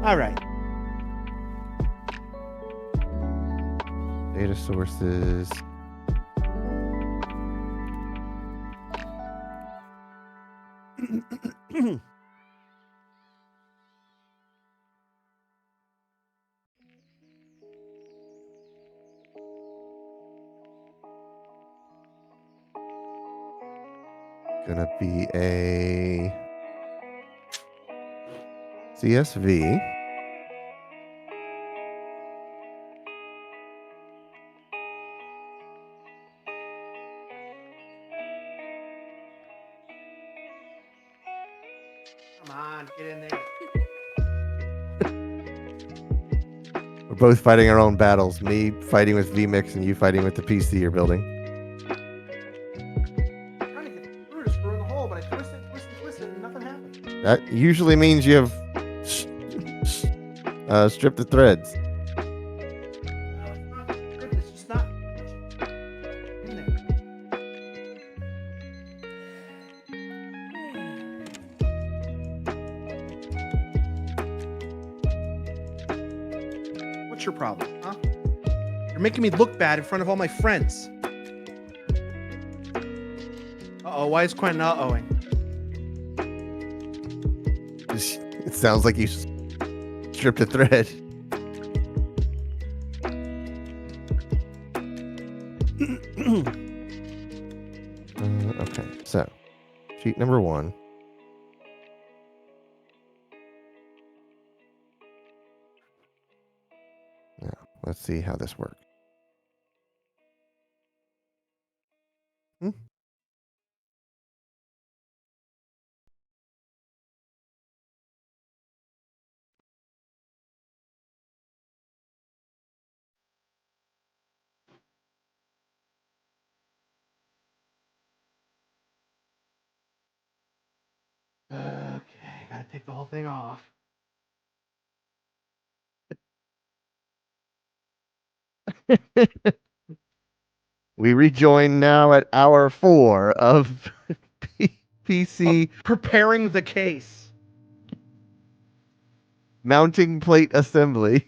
All right. Data sources. Gonna be a CSV. in there. We're both fighting our own battles. Me fighting with VMix and you fighting with the PC you're building. I'm trying to get through to screw in the hole, but I twisted, and nothing happened. That usually means you have stripped the threads. No, it's not good. It's just not in there. What's your problem, huh? You're making me look bad in front of all my friends. Uh-oh, why is Quentin uh-ohing? It sounds like you stripped a thread. Okay, so sheet number 1. Now, let's see how this works. Okay, gotta take the whole thing off. We rejoin now at hour 4 of PC Preparing the case. mounting plate assembly.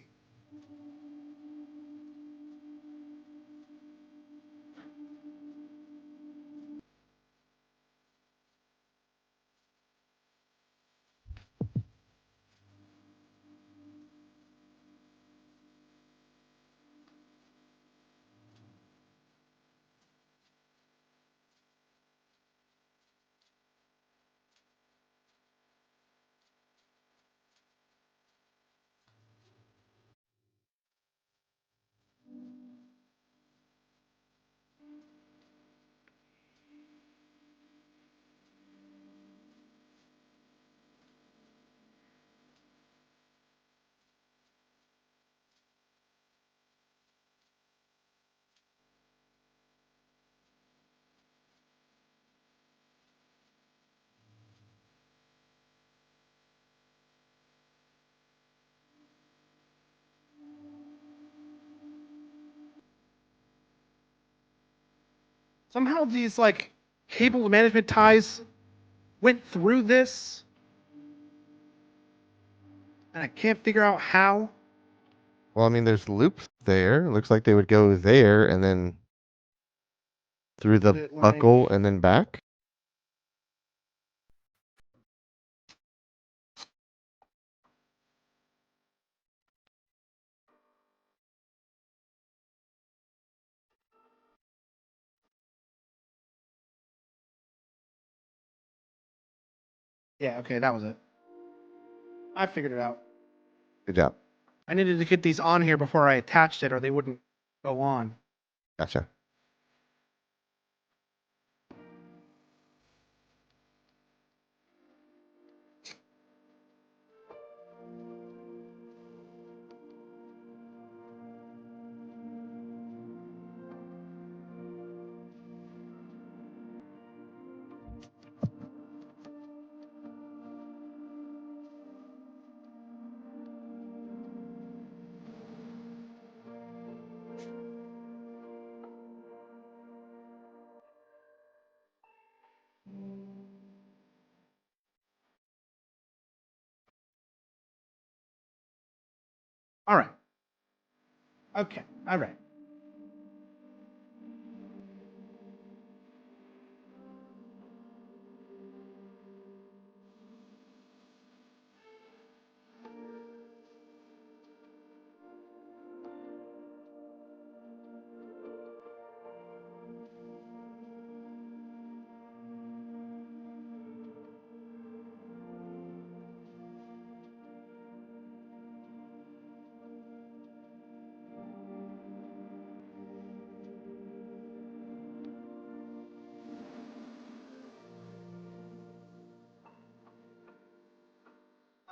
Somehow these like cable management ties went through this, and I can't figure out how. Well, I mean, there's loops there. Looks like they would go there and then through the Put it like- buckle and then back. Yeah, okay, that was it. I figured it out. Good job. I needed to get these on here before I attached it, or they wouldn't go on. Gotcha. All right. Okay. All right.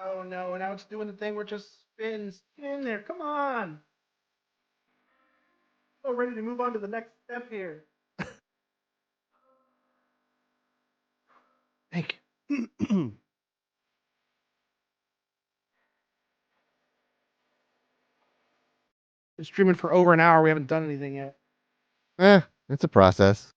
Oh no, now it's doing the thing where it just spins in there. Come on. So ready to move on to the next step here. Thank you. Been streaming for over an hour. We haven't done anything yet. It's a process.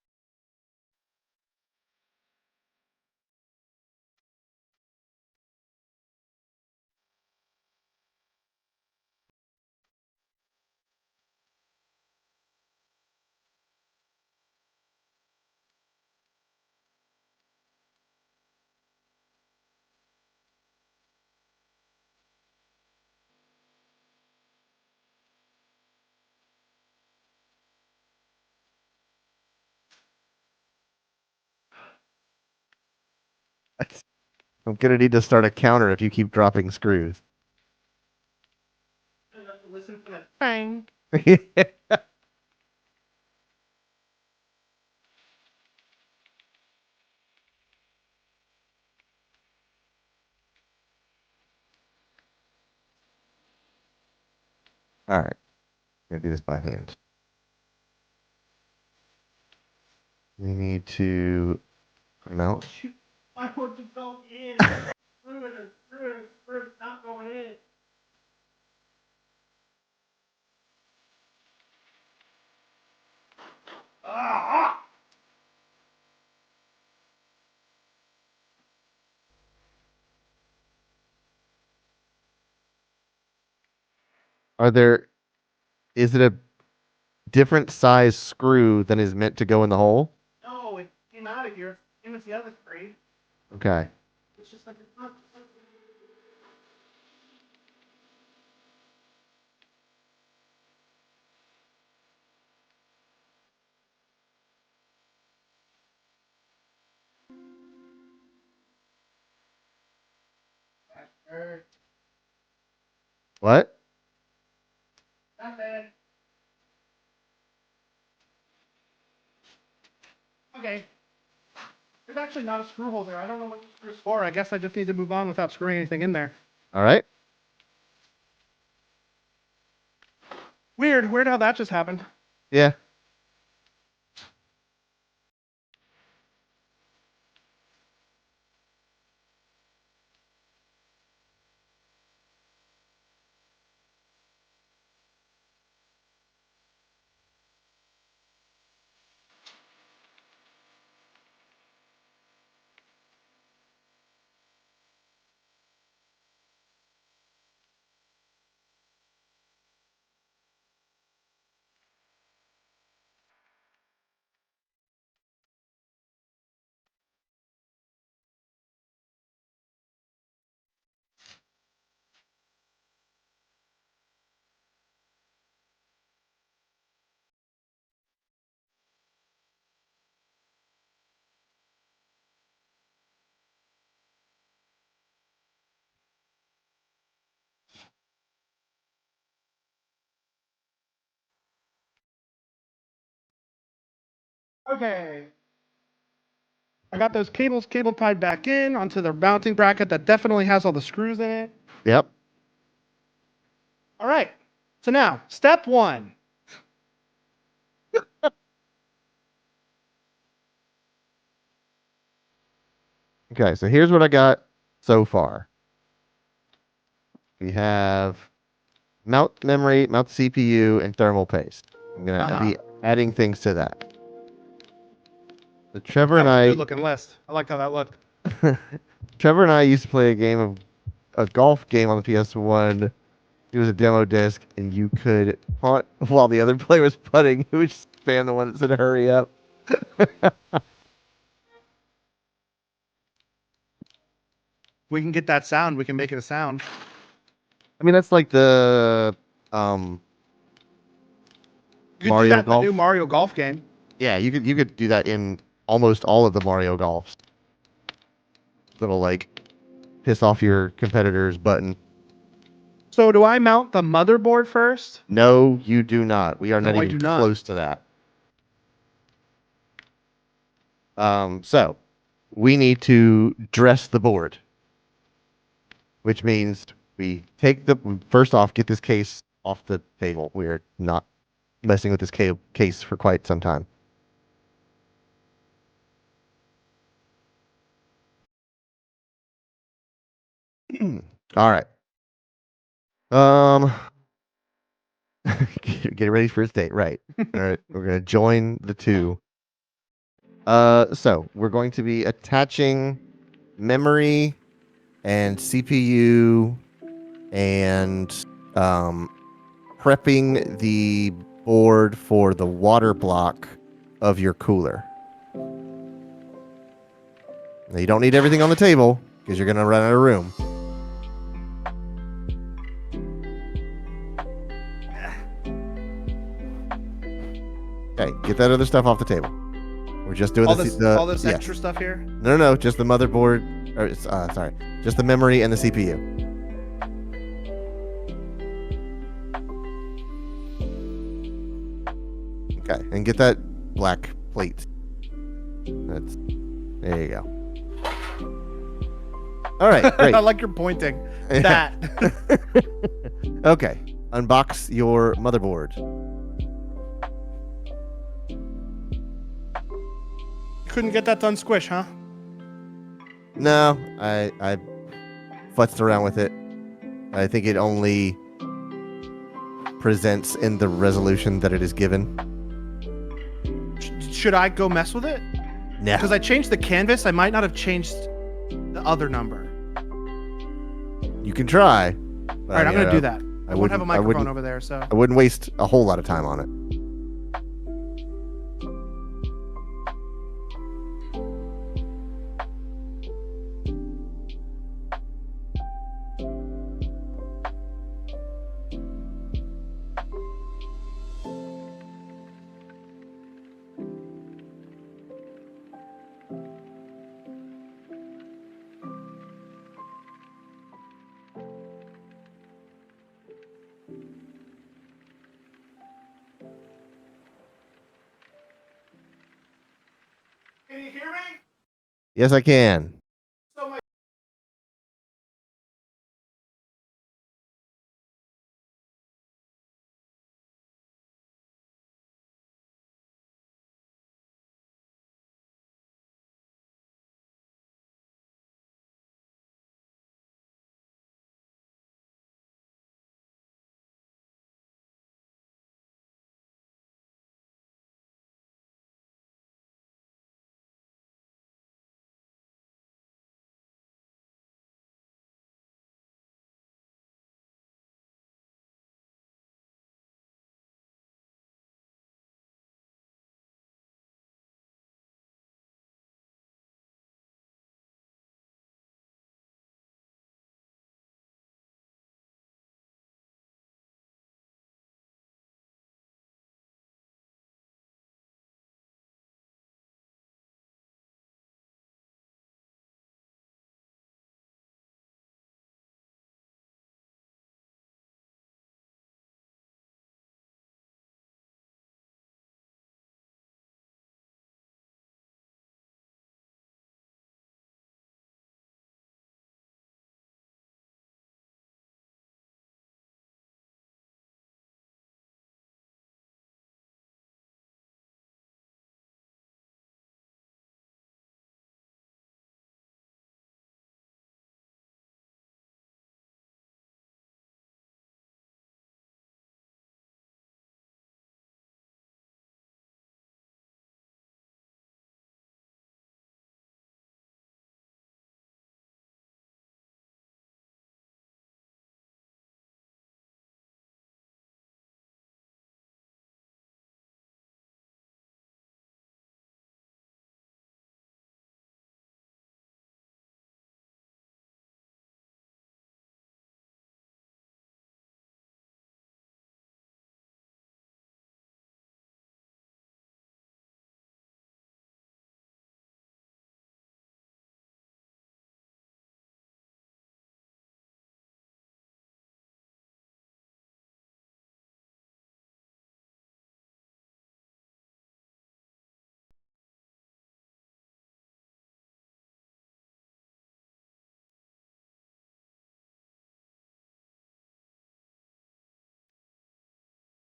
I'm gonna need to start a counter if you keep dropping screws. Listen to that bang. All right, I'm gonna do this by hand. We need to mount. I want to go in. Screw it, screw it, screw it, not going in. Ah! Are there? Is it a different size screw than is meant to go in the hole? No, it came out of here. It was the other screen. Okay. It's just like it's not. What? Not bad. Okay. There's actually not a screw hole there. I don't know what the screw's for. I guess I just need to move on without screwing anything in there. All right. Weird. Weird how that just happened. Yeah. Okay. I got those cable tied back in onto the mounting bracket that definitely has all the screws in it. Yep. All right. So now, step one. Okay. So here's what I got so far. We have mount memory, mount CPU, and thermal paste. I'm gonna be adding things to that. So Trevor That and was a I, good looking list. I like how that looked. Trevor and I used to play a golf game on the PS1. It was a demo disc, and you could punt while the other player was putting. It would just spam the one that said "hurry up." We can get that sound. We can make it a sound. I mean, that's like the You could do Mario that in the Golf. new Mario Golf game. Yeah, you could do that in almost all of the Mario Golfs. Little like piss off your competitors button. So do I mount the motherboard first? No, you do not. We are not No, I even do not. close to that. So we need to dress the board. which means we take first off, get this case off the table. We're not messing with this case for quite some time. All right. Get ready for its date. Right. All right. We're gonna join the two. So we're going to be attaching memory and CPU and prepping the board for the water block of your cooler. Now, you don't need everything on the table because you're gonna run out of room. Okay, get that other stuff off the table. We're just doing all this yes. extra stuff here. No, just the motherboard. Or sorry, just the memory and the CPU. Okay, and get that black plate. There you go. All right, great. I like your pointing. That. Okay, unbox your motherboard. Couldn't get that done squish, huh? No, I futzed around with it. I think it only presents in the resolution that it is given. Should I go mess with it? No. Because I changed the canvas, I might not have changed the other number. You can try. All right, I'm going to do that. I won't have a microphone wouldn't- over there, so. I wouldn't waste a whole lot of time on it. Can you hear me? Yes, I can. So my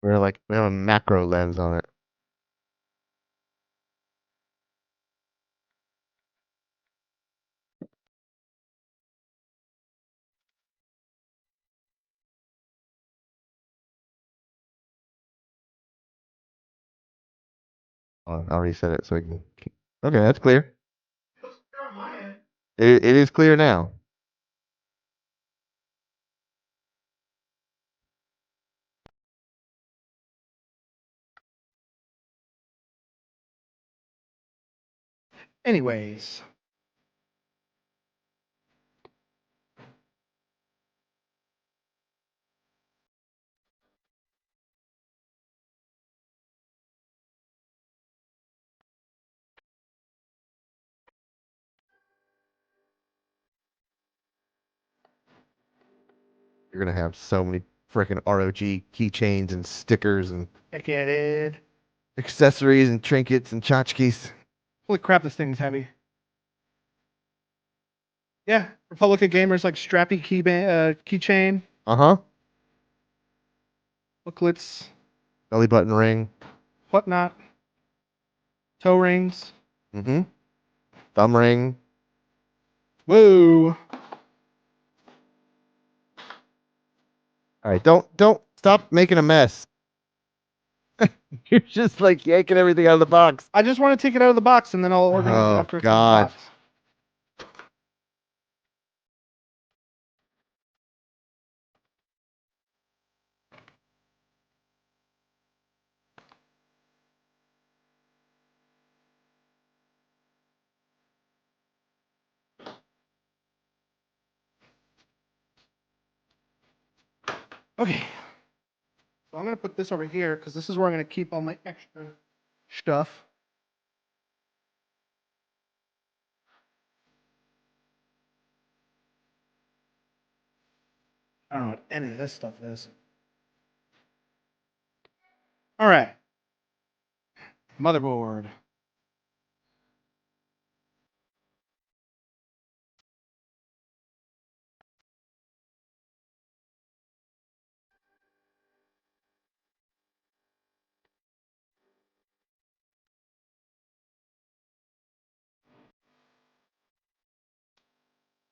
We have a macro lens on it. Oh, I already said it, so we can. Okay, that's clear. It is clear now. Anyways. You're gonna have so many freaking ROG keychains and stickers and Heck yeah, dude. accessories and trinkets and tchotchkes. Holy crap, this thing's heavy. Yeah, Republica Gamers like strappy keychain, Uh-huh. booklets, Belly button ring. whatnot, toe rings. Mm-hmm. Thumb ring. Whoa. All right, don't stop making a mess. You're just like yanking everything out of the box. I just want to take it out of the box and then I'll organize it Oh, after it's in the God. box. Okay. So I'm going to put this over here because this is where I'm going to keep all my extra stuff. I don't know what any of this stuff is. All right. Motherboard.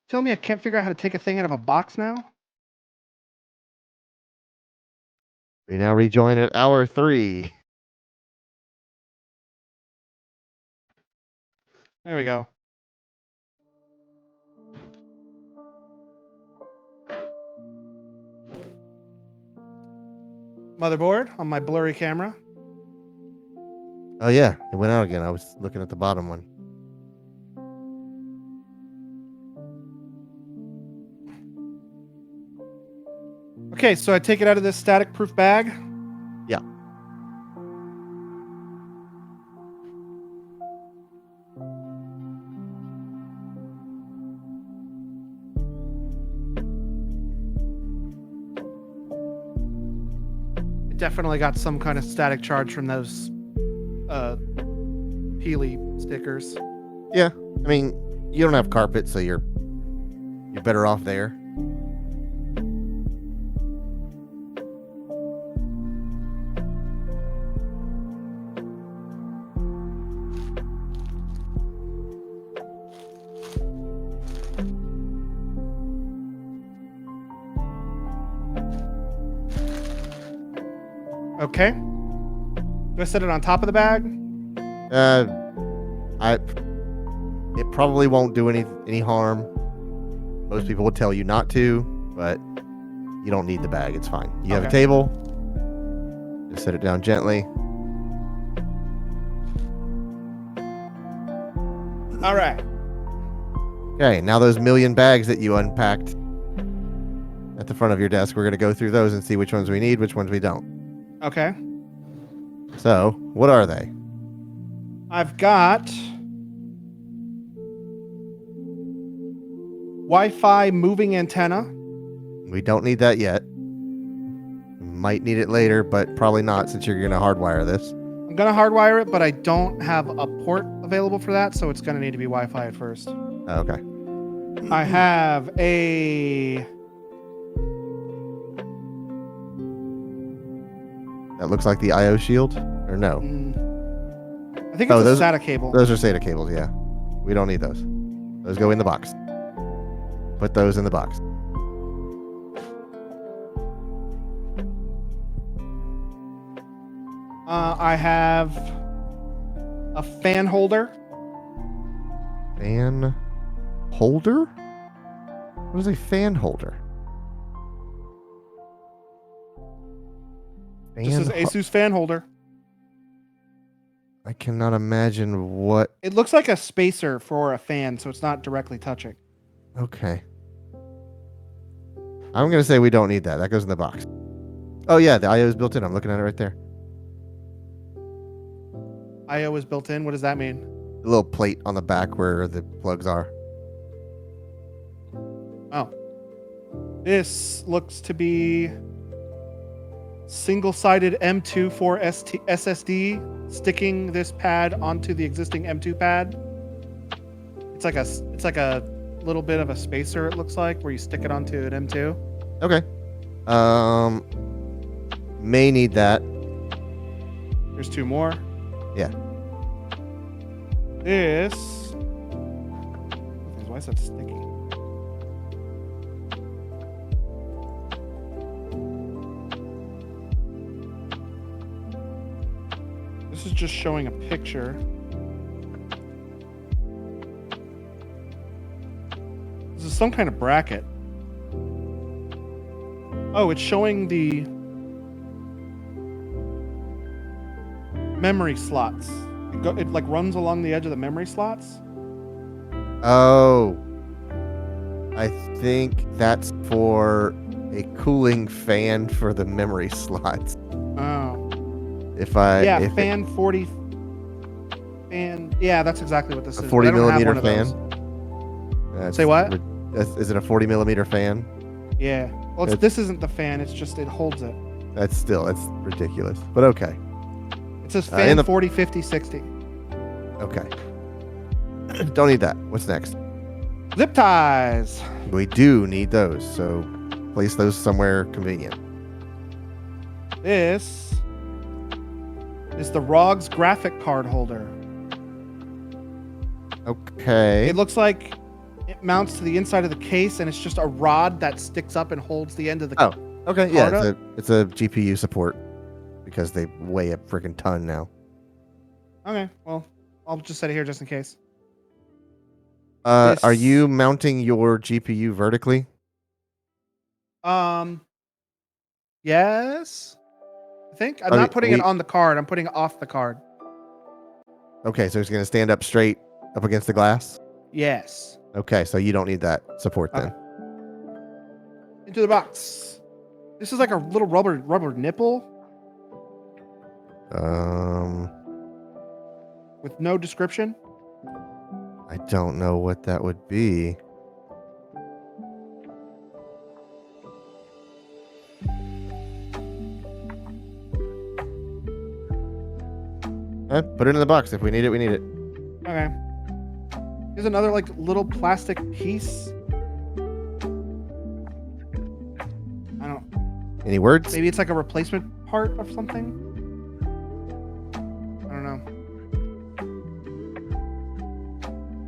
Tell me I can't figure out how to take a thing out of a box now? We now rejoin at hour 3. There we go. Motherboard on my blurry camera. Oh yeah, it went out again. I was looking at the bottom one. Okay, so I take it out of this static proof bag. Yeah. It definitely got some kind of static charge from those Peely stickers. Yeah. I mean, you don't have carpet, so you're better off there. Okay. Do I set it on top of the bag? It probably won't do any harm. Most people would tell you not to, but you don't need the bag. It's fine. You have a Okay. table. Just set it down gently. All right. Okay, now those million bags that you unpacked at the front of your desk, we're going to go through those and see which ones we need, which ones we don't. Okay. So, what are they? I've got Wi-Fi moving antenna. We don't need that yet. Might need it later, but probably not since you're going to hardwire this. I'm gonna hardwire it, but I don't have a port available for that, so it's gonna need to be Wi-Fi at first. Okay. I have a That looks like the IO shield, or no? I think it's a SATA cable. Those are SATA cables. Yeah, we don't need those. Those go in the box. Put those in the box. I have a fan holder. Fan holder? What is a fan holder? This is Asus fan holder. I cannot imagine what. It looks like a spacer for a fan, so it's not directly touching. Okay. I'm going to say we don't need that. That goes in the box. Oh, yeah, the IO is built in. I'm looking at it right there. IO is built in. What does that mean? The little plate on the back where the plugs are. Oh. This looks to be single-sided M2 for SSD, sticking this pad onto the existing M2 pad. It's like a little bit of a spacer, it looks like, where you stick it onto an M2. Okay. May need that. There's two more. Yeah. This. Why is that sticky? This is just showing a picture. This is some kind of bracket. Oh, it's showing the memory slots. It like runs along the edge of the memory slots. Oh. I think that's for a cooling fan for the memory slots. Oh. Fan 40. Fan. Yeah, that's exactly what this is. 40 millimeter fan. Say what? Is it a 40 millimeter fan? Yeah. Well, this isn't the fan. It's just it holds it. That's ridiculous. But okay. It says fan 40, 50, 60. Okay. Don't need that. What's next? Zip ties. We do need those, so place those somewhere convenient. This is the ROG's graphic card holder. Okay. It looks like it mounts to the inside of the case, and it's just a rod that sticks up and holds the end of the okay. card Yeah, up. it's a GPU support because they weigh a freaking ton now. Okay, well, I'll just set it here just in case. Are you mounting your GPU vertically? Yes. I think I'm not putting it on the card. I'm putting it off the card. Okay, so it's going to stand up straight up against the glass? Yes. Okay, so you don't need that support then. Into the box. This is like a little rubber nipple. With no description. I don't know what that would be. Put it in the box. If we need it, we need it. Okay. Here's another like little plastic piece. I don't. Any words? Maybe it's like a replacement part of something. I don't know.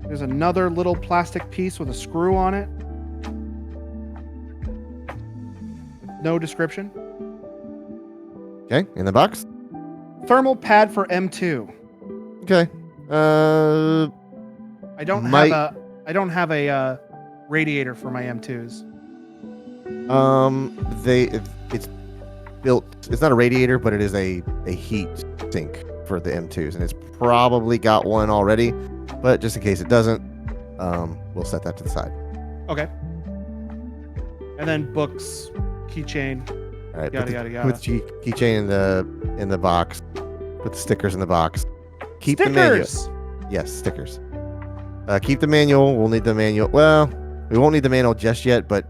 There's another little plastic piece with a screw on it. No description. Okay, in the box. Thermal pad for M2. Okay. I don't have a radiator for my M2s. It's built. It's not a radiator, but it is a heat sink for the M2s, and it's probably got one already. But just in case it doesn't, we'll set that to the side. Okay. And then books, keychain. All right. Yada yada yada. Put the keychain in the box. Put the stickers in the box. Keep stickers! The manual. Yes, stickers. Keep the manual. We'll need the manual. Well, we won't need the manual just yet, but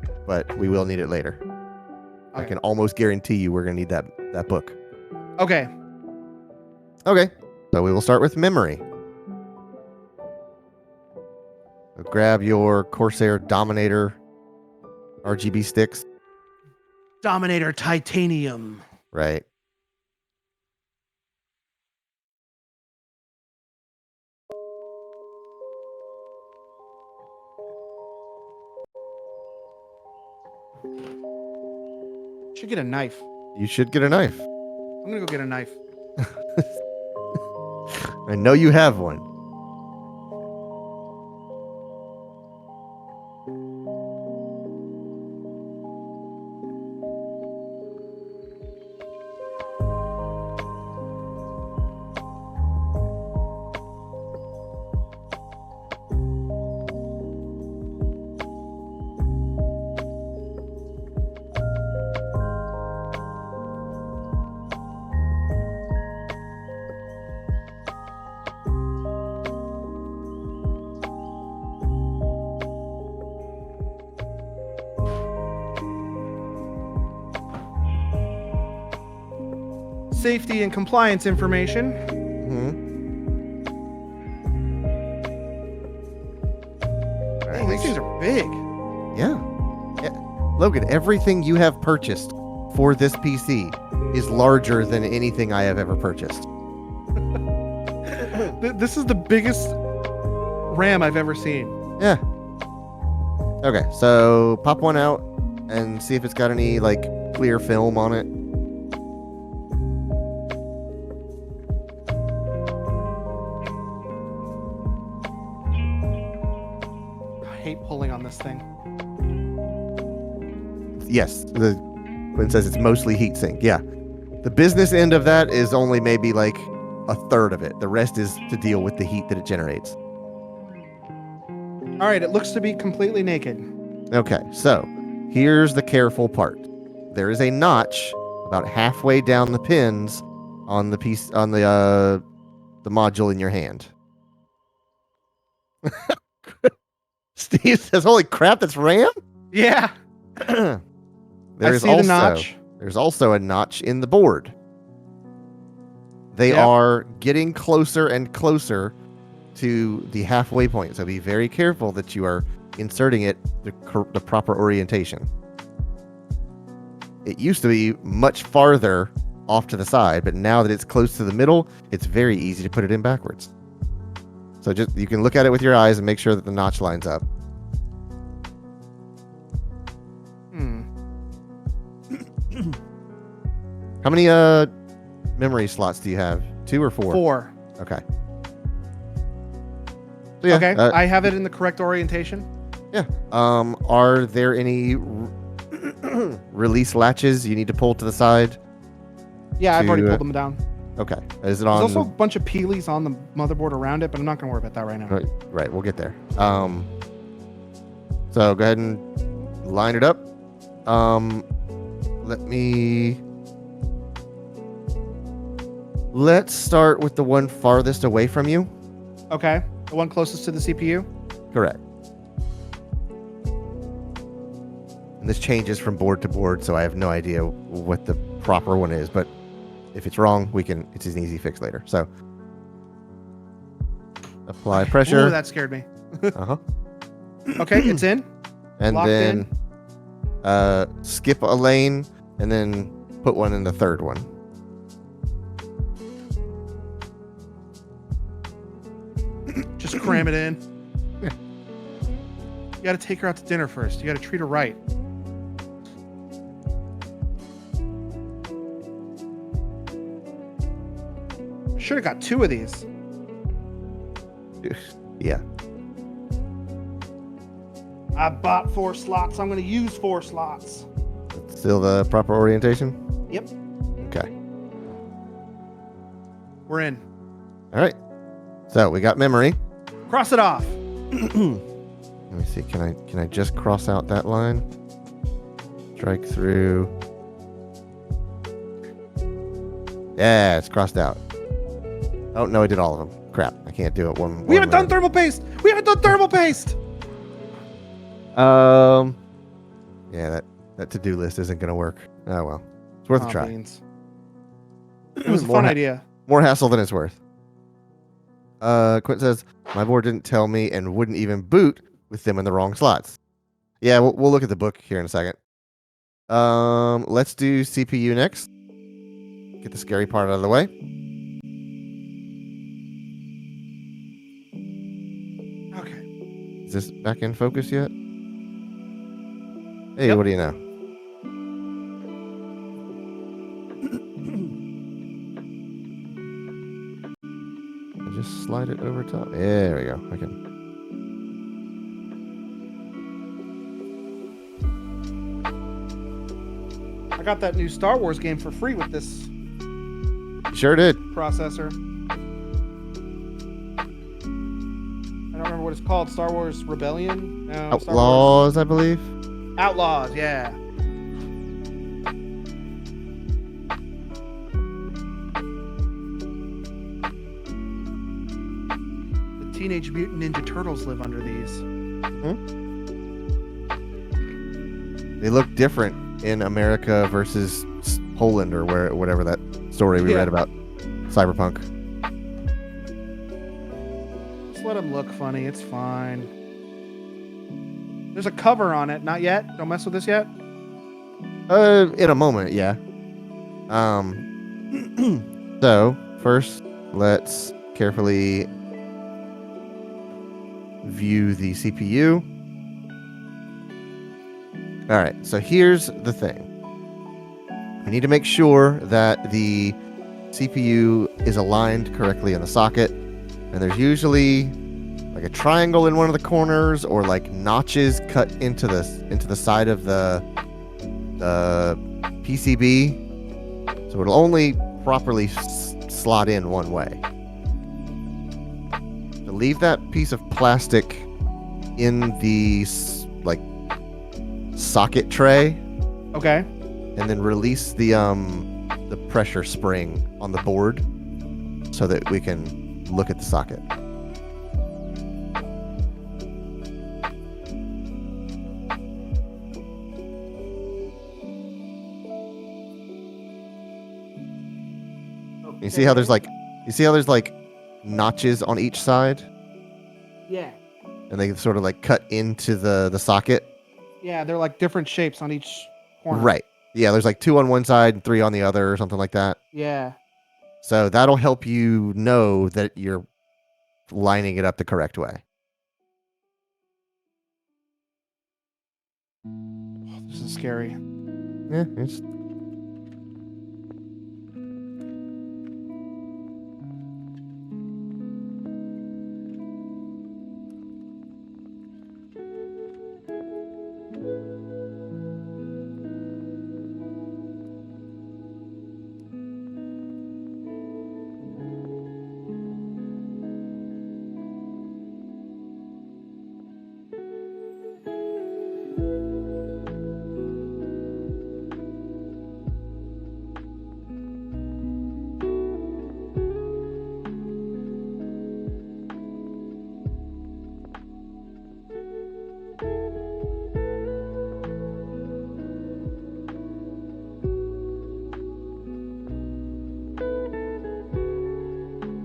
we will need it later. Okay. I can almost guarantee you we're gonna need that book. Okay. Okay. So we will start with memory. So grab your Corsair Dominator RGB sticks. Dominator Titanium. Right. Should get a knife. You should get a knife. I'm gonna go get a knife. I know you have one. Safety and compliance information. Dang, these things are big. Yeah. Logan, everything you have purchased for this PC is larger than anything I have ever purchased. This is the biggest RAM I've ever seen. Yeah. Okay, so pop one out and see if it's got any like clear film on it. I hate pulling on this thing. Yes, when it says it's mostly heatsink. Yeah. The business end of that is only maybe like a third of it. The rest is to deal with the heat that it generates. All right, it looks to be completely naked. Okay, so here's the careful part. There is a notch about halfway down the pins on the piece on the module in your hand. Steve says, "Holy crap, that's RAM!" Yeah. There's I see the notch. There's also a notch in the board. They Yep. are getting closer and closer to the halfway point, so be very careful that you are inserting it the proper orientation. It used to be much farther off to the side, but now that it's close to the middle, it's very easy to put it in backwards. So just you can look at it with your eyes and make sure that the notch lines up. How many memory slots do you have? 2 or 4? 4. Okay. So yeah, Okay, I have it in the correct orientation. Yeah. Are there any release latches you need to pull to the side? Yeah, I've already pulled them down. Okay. Is it There's on? also a bunch of peelies on the motherboard around it, but I'm not going to worry about that right now. Right, we'll get there. So go ahead and line it up. Let's start with the one farthest away from you. Okay, the one closest to the CPU. Correct. And this changes from board to board, so I have no idea what the proper one is, but if it's wrong, it's an easy fix later. So apply pressure. Ooh, that scared me. Uh-huh. Okay, it's in. And Locked then skip a lane and then put one in the third one. Just cram it in. Yeah. You got to take her out to dinner first. You got to treat her right. Should have got 2 of these. Yeah. I bought 4 slots. I'm going to use 4 slots. Still the proper orientation? Yep. Okay. We're in. All right. So we got memory. Cross it off. Let me see. Can I just cross out that line? Strike through. Yeah, it's crossed out. Oh no, I did all of them. Crap, I can't do it. We haven't done thermal paste. We haven't done thermal paste. Yeah, that to-do list isn't gonna work. Oh well, it's worth a try. Beans. It was a fun idea. More hassle than it's worth. Quint says my board didn't tell me and wouldn't even boot with them in the wrong slots. Yeah, we'll look at the book here in a second. Let's do CPU next. Get the scary part out of the way. Okay. Is this back in focus yet? Hey, Yep. What do you know? I just slide it over top. There we go. I can. I got that new Star Wars game for free with this Sure did. processor. I don't remember what it's called. Star Wars Rebellion? No, Star Wars Outlaws, I believe. Outlaws, yeah. The Teenage Mutant Ninja Turtles live under these. They look different in America versus Poland or whatever that story we read about Cyberpunk. Just let them look funny. It's fine. There's a cover on it. Not yet. Don't mess with this yet. In a moment, yeah. So first, let's carefully view the CPU. All right, so here's the thing. We need to make sure that the CPU is aligned correctly in the socket, and there's usually like a triangle in one of the corners or like notches cut into the side of the PCB, so it'll only properly slot in one way. So leave that piece of plastic in the socket tray, Okay. and then release the pressure spring on the board so that we can look at the socket. You see how there's like notches on each side, Yeah. and they sort of like cut into the socket. Yeah, they're like different shapes on each corner. Right. Yeah, there's like 2 on one side and 3 on the other or something like that. Yeah. So that'll help you know that you're lining it up the correct way. Oh, this is scary. Yeah, it's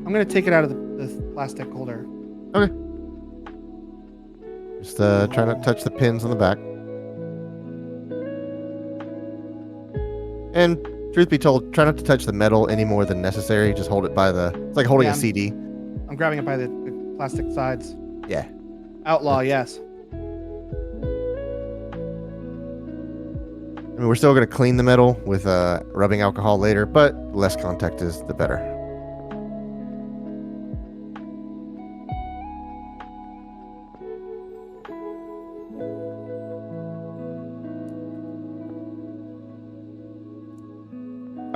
I'm going to take it out of the plastic holder. just try not to touch the pins on the back. And truth be told, try not to touch the metal any more than necessary. Just hold it by it's like holding a CD. I'm grabbing it by the plastic sides. Yeah. Outlaw, yes. I mean, we're still going to clean the metal with rubbing alcohol later, but less contact is the better.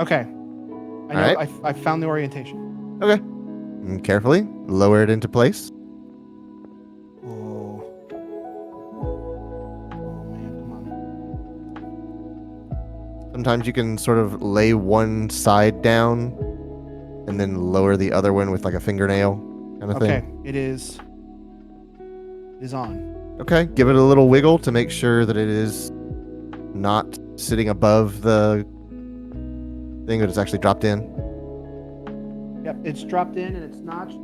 Okay. I know. Alright. I found the orientation. Okay. And carefully lower it into place. Oh. Oh man, come on. Sometimes you can sort of lay one side down and then lower the other one with like a fingernail kind of Okay, thing. it is on. Okay. Give it a little wiggle to make sure that it is not sitting above the thing, that it's actually dropped in. Yep, it's dropped in and it's notched.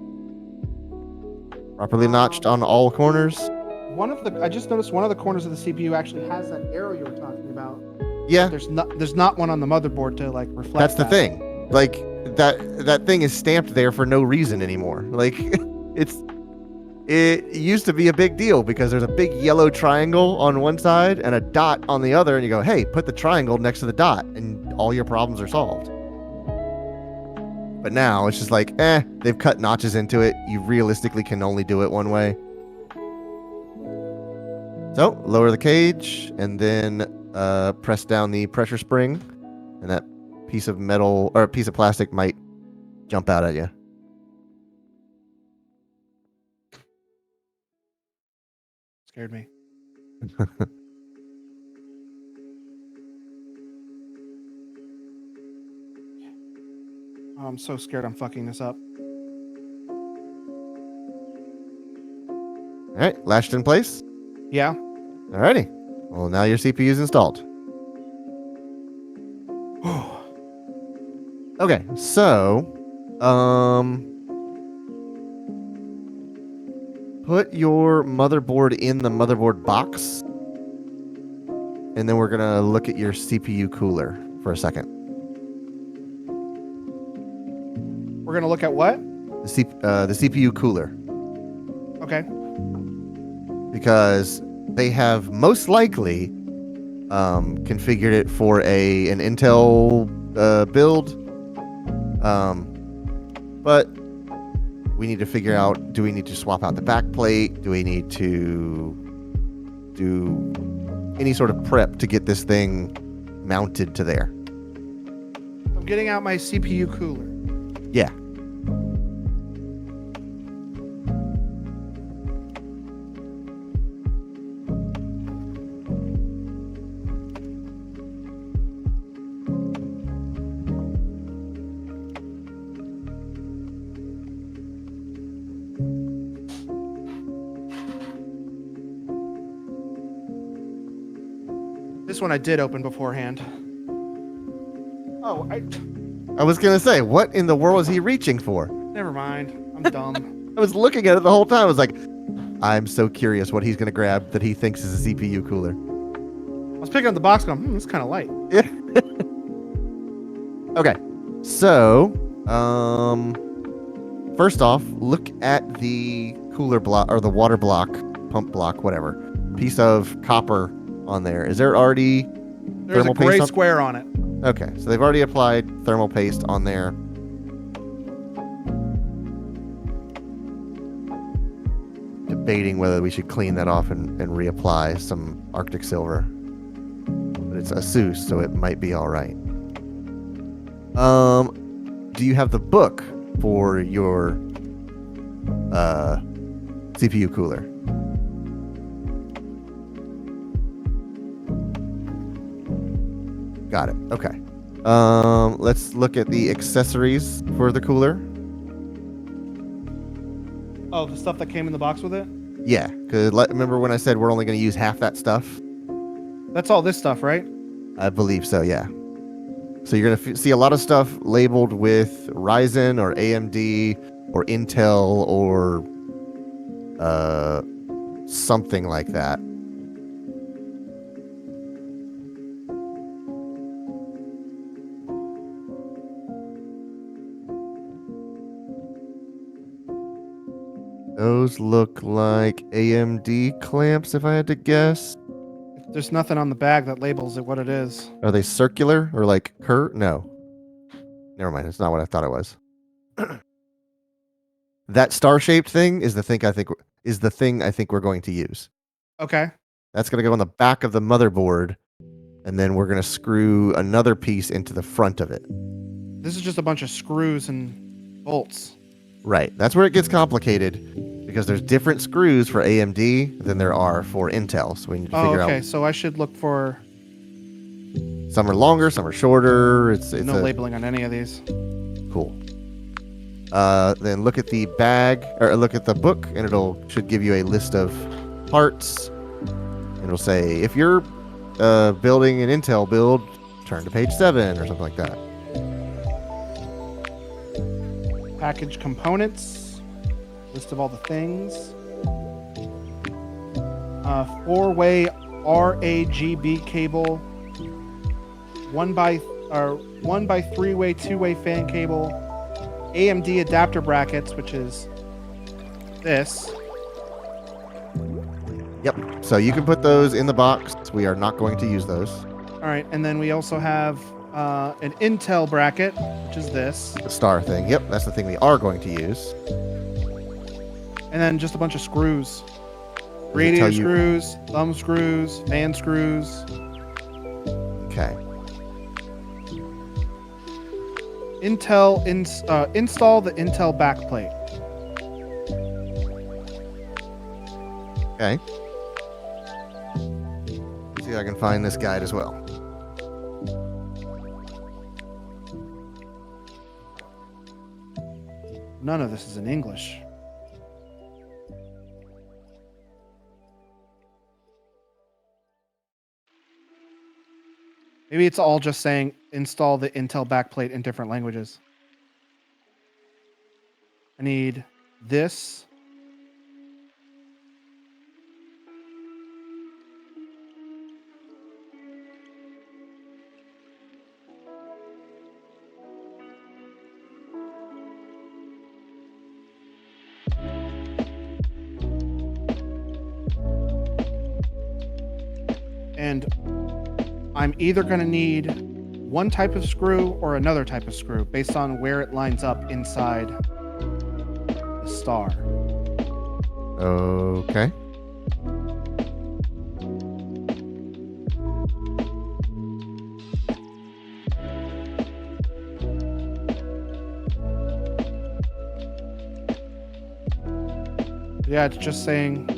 Properly notched on all corners. I just noticed one of the corners of the CPU actually has that arrow you were talking about. Yeah. There's not one on the motherboard to like reflect. That's the that. thing. Like that thing is stamped there for no reason anymore. Like it used to be a big deal because there's a big yellow triangle on one side and a dot on the other, and you go, hey, put the triangle next to the dot and all your problems are solved. But now it's just like, they've cut notches into it. You realistically can only do it one way. So lower the cage and then press down the pressure spring, and that piece of metal or piece of plastic might jump out at you. Scared me. Oh, I'm so scared I'm fucking this up. All right, latched in place. Yeah. Alrighty. Well, now your CPU is installed. Okay, so, put your motherboard in the motherboard box, and then we're gonna look at your CPU cooler for a second. We're gonna look at what? The CPU cooler, Okay. because they have most likely configured it for an Intel build, but we need to figure out, do we need to swap out the back plate? Do we need to do any sort of prep to get this thing mounted to there? I'm getting out my CPU cooler. Yeah. This one I did open beforehand. Oh, I was gonna say, what in the world is he reaching for? never mind. I'm dumb. I was looking at it the whole time. I was like, I'm so curious what he's gonna grab that he thinks is a CPU cooler. I was picking up the box going, it's kind of light. Yeah. Okay. So, first off, look at the cooler block or the water block, pump block, whatever. Piece of copper on there. Is there already There's thermal a gray paste on? square on it. Okay, so they've already applied thermal paste on there. Debating whether we should clean that off and reapply some Arctic silver. But it's a Seuss, so it might be all right. Do you have the book for your CPU cooler? Got it. Okay. Let's look at the accessories for the cooler. Oh, the stuff that came in the box with it? Yeah, because remember when I said we're only going to use half that stuff? That's all this stuff, right? I believe so, yeah. So you're going to see a lot of stuff labeled with Ryzen or AMD or Intel or something like that. Those look like AMD clamps, if I had to guess. There's nothing on the bag that labels it what it is. Are they circular or like curved? No. Never mind. It's not what I thought it was. That star-shaped thing is the thing I think we're going to use. Okay. That's going to go on the back of the motherboard, and then we're going to screw another piece into the front of it. This is just a bunch of screws and bolts. Right. That's where it gets complicated, because there's different screws for AMD than there are for Intel. So we need to figure okay. out. So I should look for Some are longer, some are shorter. It's no labeling on any of these. Cool. Then look at the bag, or look at the book, and should give you a list of parts. And it'll say, if you're building an Intel build, turn to page 7 or something like that. Package components. List of all the things. 4-way RAGB cable. 1x 3-way 2-way fan cable. AMD adapter brackets, which is this. Yep. So you can put those in the box. We are not going to use those. All right, and then we also have an Intel bracket, which is this, The star thing. Yep, that's the thing we are going to use. and then just a bunch of screws. Does it Radiator tell you- screws, thumb screws, fan screws. Okay. Install the Intel backplate. Okay. See if I can find this guide as well. None of this is in English. Maybe it's all just saying install the Intel backplate in different languages. I need this. And I'm either going to need one type of screw or another type of screw based on where it lines up inside the star. Okay. Yeah, it's just saying.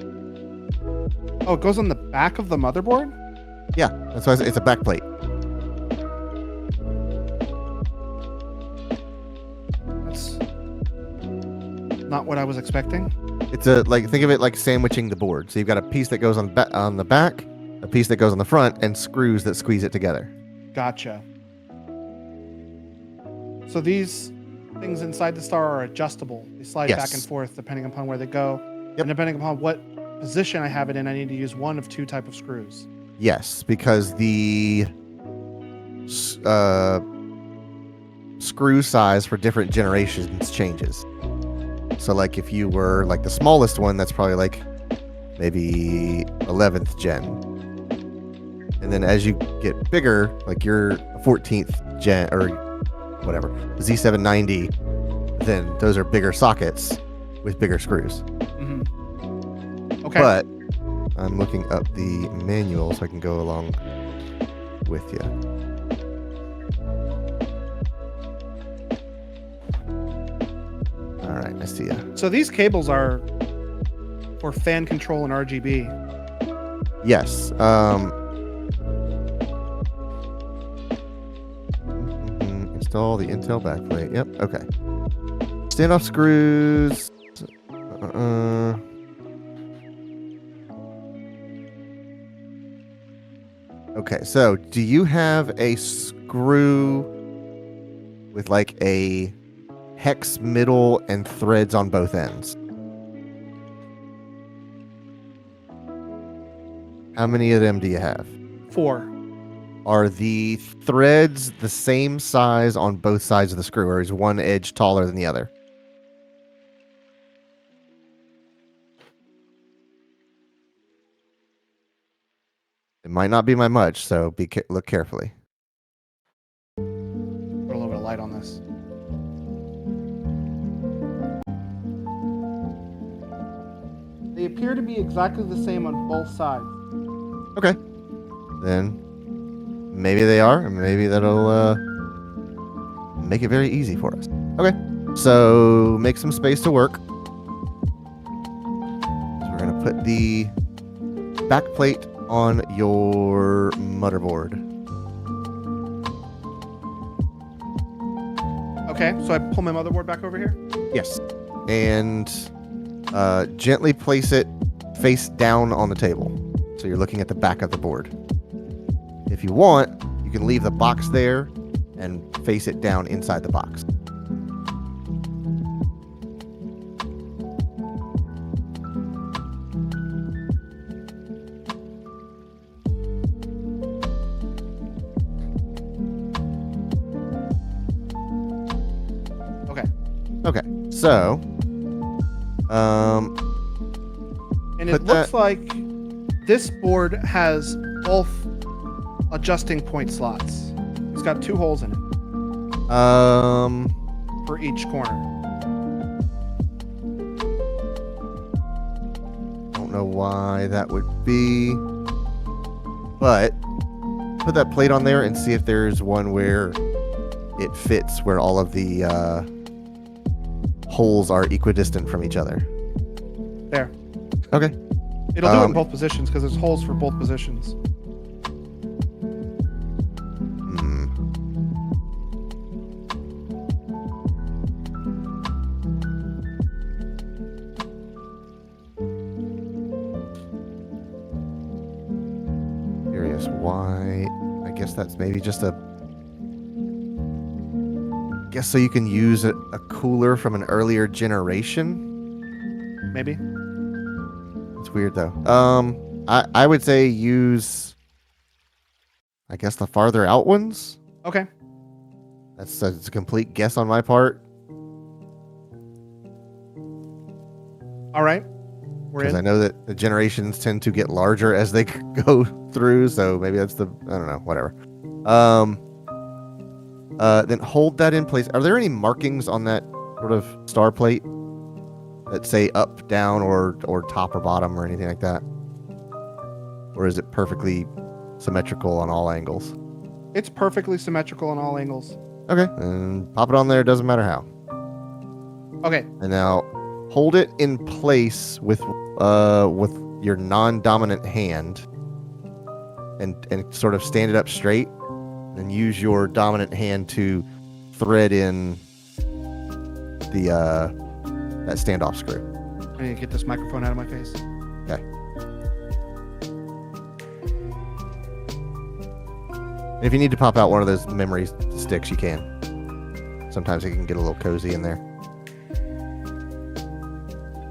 Oh, it goes on the back of the motherboard? Yeah, that's why it's a backplate. That's not what I was expecting. It's a think of it like sandwiching the board. So you've got a piece that goes on the back, a piece that goes on the front, and screws that squeeze it together. Gotcha. So these things inside the star are adjustable. They slide back and Yes. forth depending upon where they go. Yep. And depending upon what position I have it in, I need to use one of two type of screws. Yes, because the screw size for different generations changes. So like if you were like the smallest one, that's probably like maybe 11th gen. And then as you get bigger, like your 14th gen or whatever, Z790, then those are bigger sockets with bigger screws. Mm-hmm. Okay. But I'm looking up the manual so I can go along with you. All right, I see ya. So these cables are for fan control and RGB. Yes. Install the Intel backplate. Yep. Okay. Standoff screws. Okay, so do you have a screw with like a hex middle and threads on both ends? How many of them do you have? 4. Are the threads the same size on both sides of the screw, or is one edge taller than the other? It might not be by much, so look carefully. Put a little bit of light on this. They appear to be exactly the same on both sides. Okay. Then maybe they are, and maybe that'll make it very easy for us. Okay. So make some space to work. So we're gonna put the backplate on your motherboard. Okay, so I pull my motherboard back over here. Yes. And gently place it face down on the table. So you're looking at the back of the board. If you want, you can leave the box there and face it down inside the box. Okay. Okay. So, And it put looks that- like this board has both adjusting point slots. It's got 2 holes in it for each corner. Don't know why that would be, but put that plate on there and see if there's one where it fits, where all of the holes are equidistant from each other. There. Okay. It'll do it in both positions because there's holes for both positions. Curious why. I guess that's maybe just a. Guess so you can use a cooler from an earlier generation. Maybe. It's weird though. I would say use. I guess the farther out ones. Okay. That's a complete guess on my part. All right. We're Because in. I know that the generations tend to get larger as they go through, so maybe that's the I don't know, whatever. Then hold that in place. Are there any markings on that sort of star plate that say up, down, or top or bottom or anything like that? Or is it perfectly symmetrical on all angles? It's perfectly symmetrical on all angles. Okay, and pop it on there. Doesn't matter how. Okay. And now hold it in place with your non-dominant hand, and sort of stand it up straight, and use your dominant hand to thread in the that standoff screw. I need to get this microphone out of my face. Okay. And if you need to pop out one of those memory sticks, you can. Sometimes it can get a little cozy in there.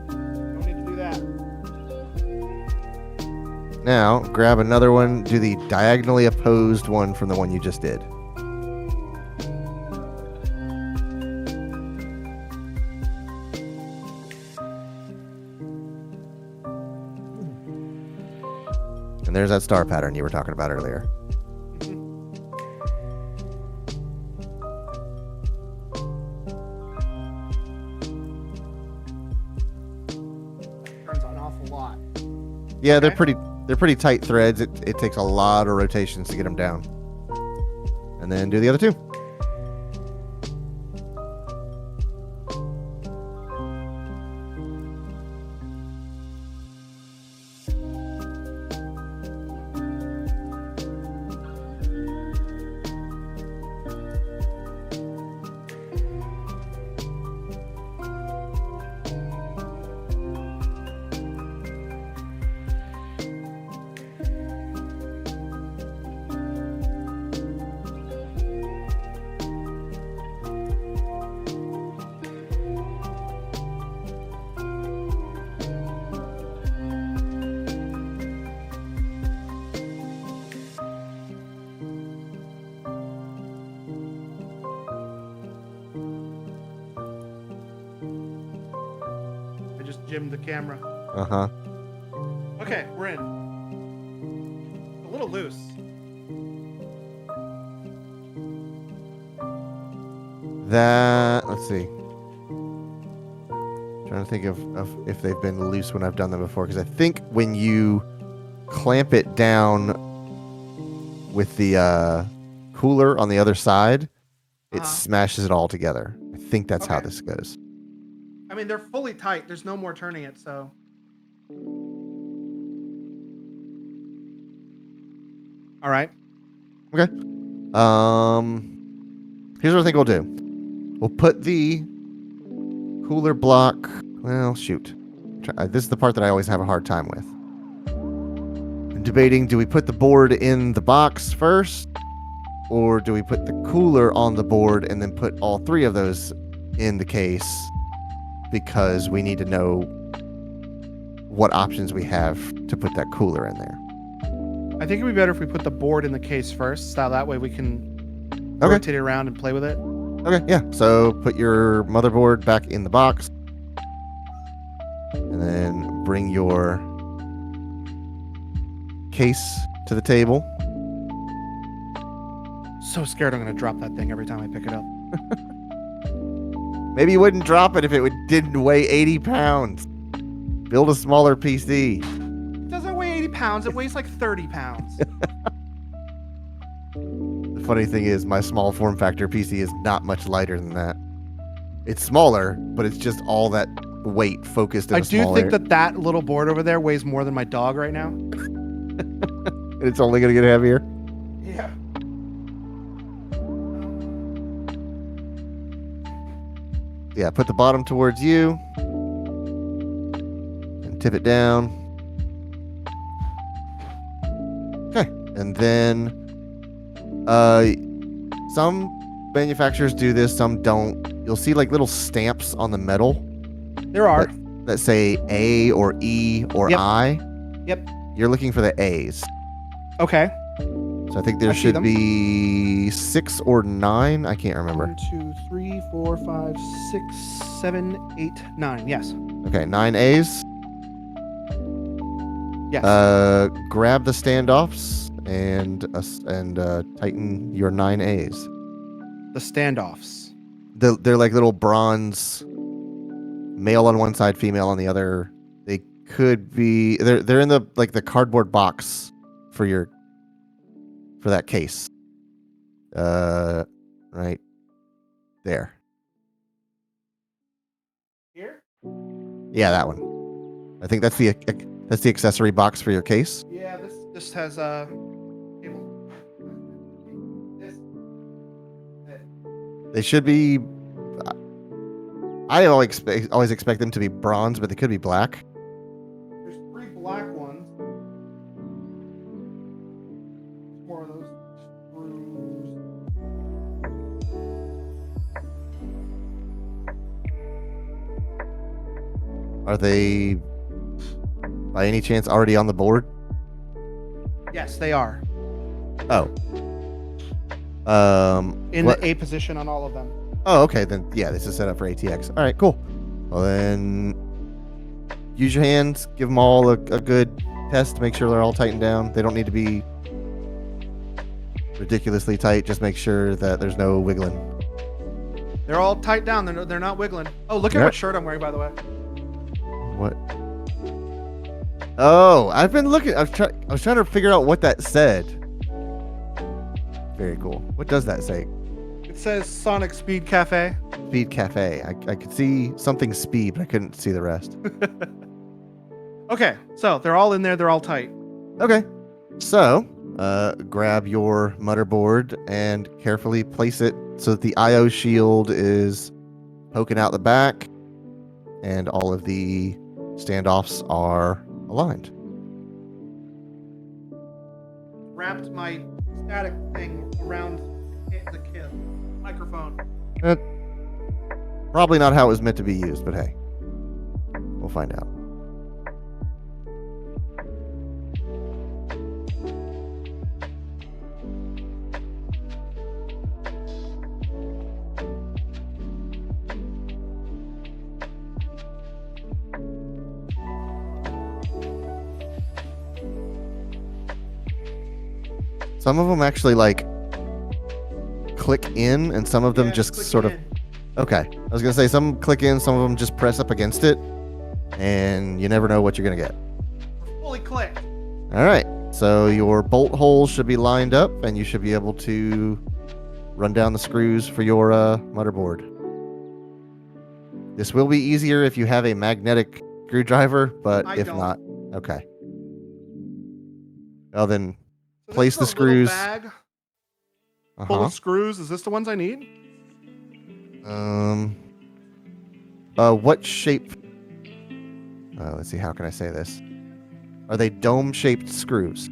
Don't need to do that. Now, grab another one. Do the diagonally opposed one from the one you just did. And there's that star pattern you were talking about earlier. Turns an awful lot. Yeah, Okay. they're pretty tight threads. It takes a lot of rotations to get them down. And then do the other two. I just jimmed the camera. Uh-huh. Okay, we're in. A little loose. Let's see. Trying to think of if they've been loose when I've done them before, because I think when you clamp it down with the cooler on the other side, it smashes it all together. I think that's how Okay. this goes. I mean, they're fully tight. There's no more turning it, so. All right. Okay. Here's what I think we'll do. We'll put the cooler block. Well, shoot. This is the part that I always have a hard time with. I'm debating, do we put the board in the box first? Or do we put the cooler on the board and then put all three of those in the case? Because we need to know what options we have to put that cooler in there. I think it'd be better if we put the board in the case first, so that way we can rotate it around and play with it. Okay, yeah. So put your motherboard back in the box. And then bring your case to the table. so scared I'm gonna drop that thing every time I pick it up. Maybe you wouldn't drop it if didn't weigh 80 pounds. Build a smaller PC. It doesn't weigh 80 pounds. It weighs like 30 pounds. The funny thing is, my small form factor PC is not much lighter than that. It's smaller, but it's just all that weight focused in I a small do think area. that little board over there weighs more than my dog right now. And it's only going to get heavier. Yeah. Yeah, put the bottom towards you. And tip it down. Okay. And then some manufacturers do this, some don't. You'll see like little stamps on the metal There are. that say A or E or Yep. I. Yep. You're looking for the A's. Okay. So I think there I see should them. be 6 or 9. I can't remember. 1, 2, 3, 4, 5, 6, 7, 8, 9. Yes. Okay, 9 A's. Yes. Grab the standoffs and tighten your 9 A's. The standoffs. They're like little bronze, male on one side, female on the other. They could be they're in the cardboard box for that case. Right there. Here? Yeah, that one. I think that's the accessory box for your case. Yeah, this just has a cable. This. They should be. I always expect them to be bronze, but they could be black. There's 3 black ones. More of those screws. Are they, by any chance, already on the board? Yes, they are. Oh. In what- the A position on all of them. Oh, okay. Then yeah, this is set up for ATX. All right, cool. Well then, use your hands. Give them all a good test. Make sure they're all tightened down. They don't need to be ridiculously tight. Just make sure that there's no wiggling. They're all tight down. They're not wiggling. Oh, look at Yep. what shirt I'm wearing, by the way. What? Oh, I've been looking. I was trying to figure out what that said. Very cool. What does that say? It says Sonic Speed Cafe. Speed Cafe. I could see something speed, but I couldn't see the rest. Okay, so they're all in there. They're all tight. Okay. So, grab your motherboard and carefully place it so that the IO shield is poking out the back and all of the standoffs are aligned. Wrapped my static thing around the kid microphone. Probably not how it was meant to be used, but hey, we'll find out. Some of them actually click in, and some of them just click sort of. in. Okay, I was gonna say some click in, some of them just press up against it, and you never know what you're gonna get. We're fully clicked. All right, so your bolt holes should be lined up, and you should be able to run down the screws for your motherboard. This will be easier if you have a magnetic screwdriver, but I if don't. not, okay. Well then, So place this the is a little screws. bag full Uh-huh. of screws. Is this the ones I need? What shape? Let's see. How can I say this? Are they dome-shaped screws?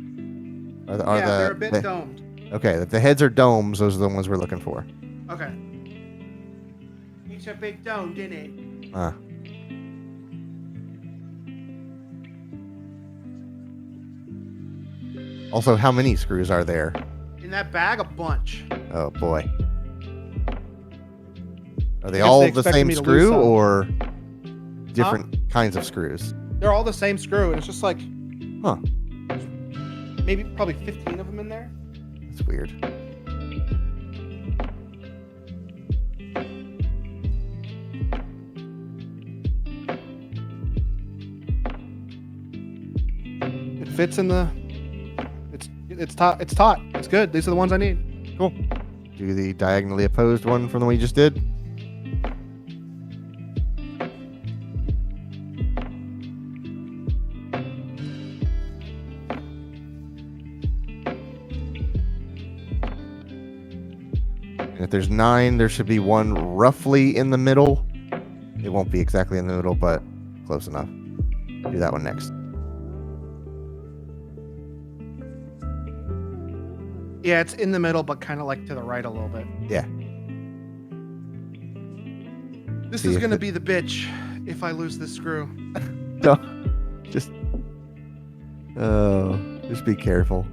Are Yeah, they're a bit domed. Okay, if the heads are domes, those are the ones we're looking for. Okay. It's a bit domed, isn't it? Ah. Also, how many screws are there? In that bag, a bunch. Oh boy. Are they guess all they the expected same me to lose screw some. or different kinds of screws? They're all the same screw, and it's just like, Huh. maybe probably 15 of them in there. That's weird. fits in the. It's taut. It's taut. It's good. These are the ones I need. Cool. Do the diagonally opposed one from the one you just did. And if there's 9, there should be one roughly in the middle. It won't be exactly in the middle, but close enough. Do that one next. Yeah, it's in the middle, but kind of like to the right a little bit. Yeah. This See is if gonna it- be the bitch if I lose this screw. No, just just be careful.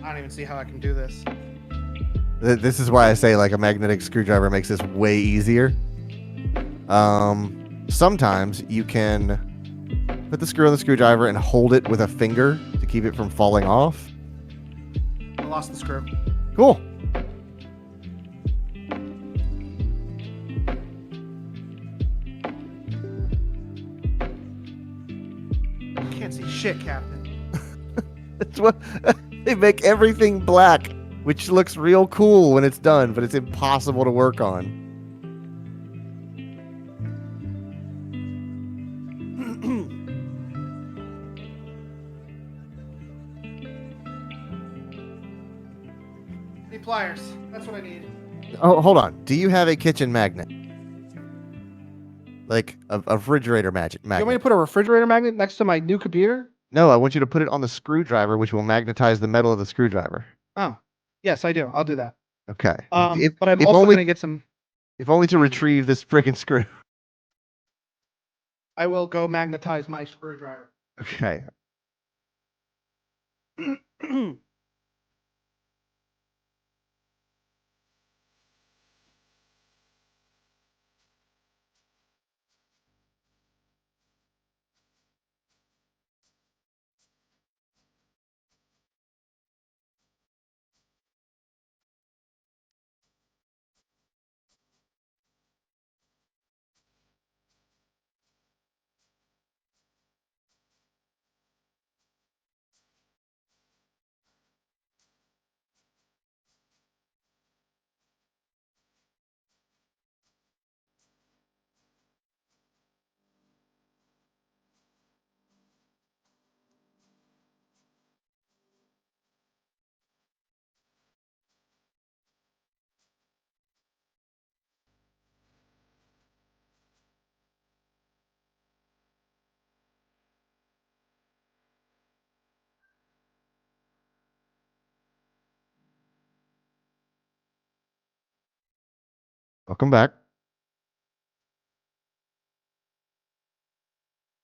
I don't even see how I can do this. This is why I say like a magnetic screwdriver makes this way easier. Sometimes you can put the screw on the screwdriver and hold it with a finger to keep it from falling off. I lost the screw. Cool. I can't see shit, Captain. That's what they make everything black, which looks real cool when it's done, but it's impossible to work on. Need pliers. That's what I need. Oh, hold on. Do you have a kitchen magnet? Like a refrigerator You want me to magnet? put a refrigerator magnet next to my new computer? No, I want you to put it on the screwdriver, which will magnetize the metal of the screwdriver. Oh, yes, I do. I'll do that. Okay. If, But I'm if also only gonna get some. if only to retrieve this freaking screw. I will go magnetize my screwdriver. Okay. Welcome back.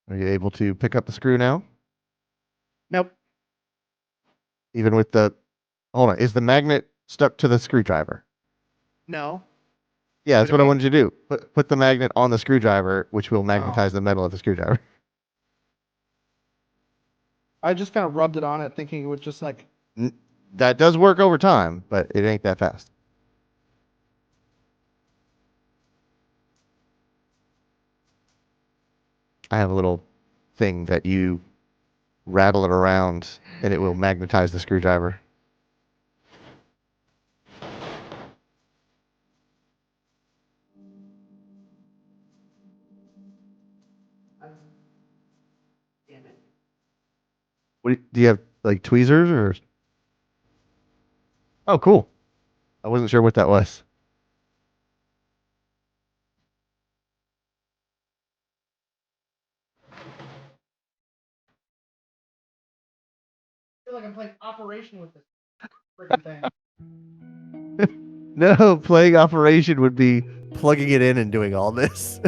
Are you able to pick up the screw now? Nope. Even with the hold on, is the magnet stuck to the screwdriver? No. Yeah, that's What what do I you wanted you to do. Put the magnet on the screwdriver, which will magnetize Oh. the metal of the screwdriver. I just kind of rubbed it on it, thinking it would just like. That does work over time, but it ain't that fast. I have a little thing that you rattle it around and it will magnetize the screwdriver. Damn it. Do you have like tweezers or? Oh, cool. I wasn't sure what that was. I feel like I'm playing Operation with this freaking thing. No, playing Operation would be plugging it in and doing all this.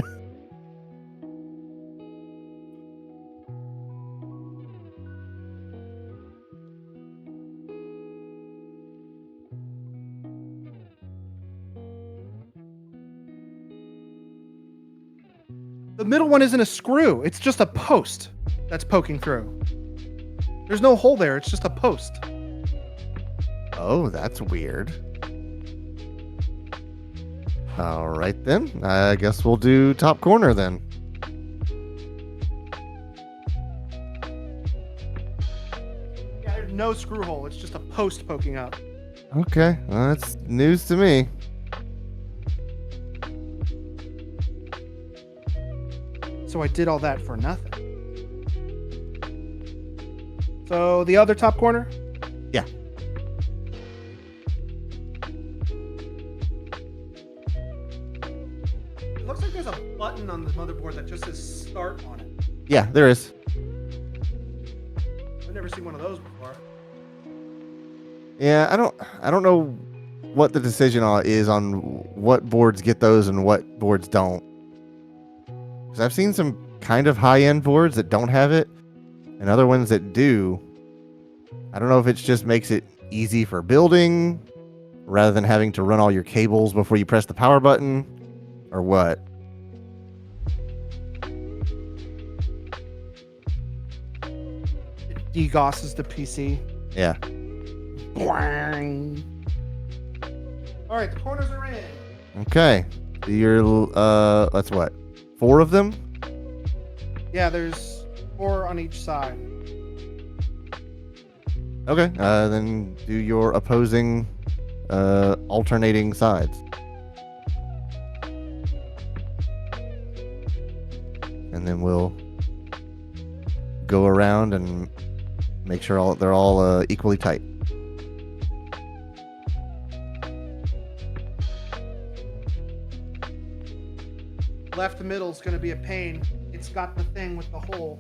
The middle one isn't a screw. It's just a post that's poking through. There's no hole there. It's just a post. Oh, that's weird. All right, then. I guess we'll do top corner then. Yeah, there's no screw hole. It's just a post poking up. Okay, well, that's news to me. So I did all that for nothing. So the other top corner? Yeah. It looks like there's a button on the motherboard that just says start on it. Yeah, there is. I've never seen one of those before. Yeah, I don't know what the decision is on what boards get those and what boards don't. Because I've seen some kind of high-end boards that don't have it, and other ones that do. I don't know if it just makes it easy for building, rather than having to run all your cables before you press the power button, or what. It degosses the PC. Yeah. Boing. All right, the corners are in. Okay. That's what? 4 of them? Yeah, there's 4 on each side. Okay. Then do your opposing, alternating sides. And then we'll go around and make sure they're all equally tight. Left middle is going to be a pain. It's got the thing with the hole.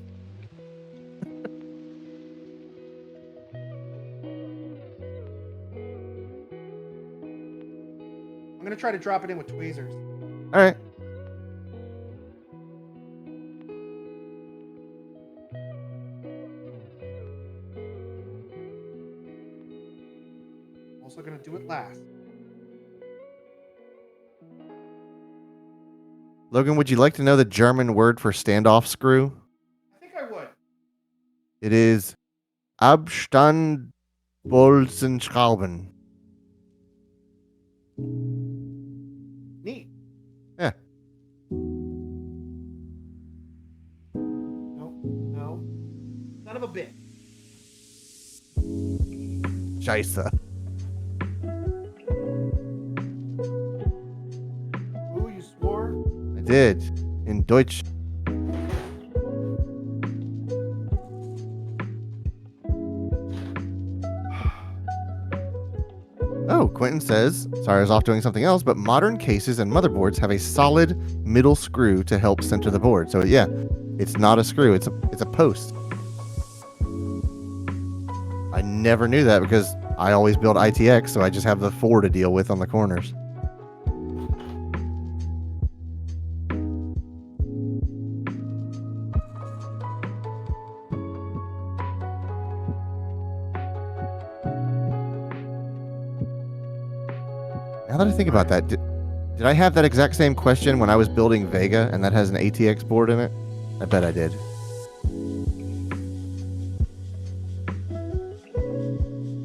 I'm going to try to drop it in with tweezers. All right. Also going to do it last. Logan, would you like to know the German word for standoff screw? I think I would. It is Abstandbolzenschrauben. Neat. Yeah. No. Son of a bitch. Scheiße. Ooh, you swore? I did. In Deutsch. Oh, Quentin says, sorry, I was off doing something else, but modern cases and motherboards have a solid middle screw to help center the board. So yeah, it's not a screw, it's a post. I never knew that because I always build ITX, so I just have the 4 to deal with on the corners. Now that I think about that, did I have that exact same question when I was building Vega and that has an ATX board in it? I bet I did.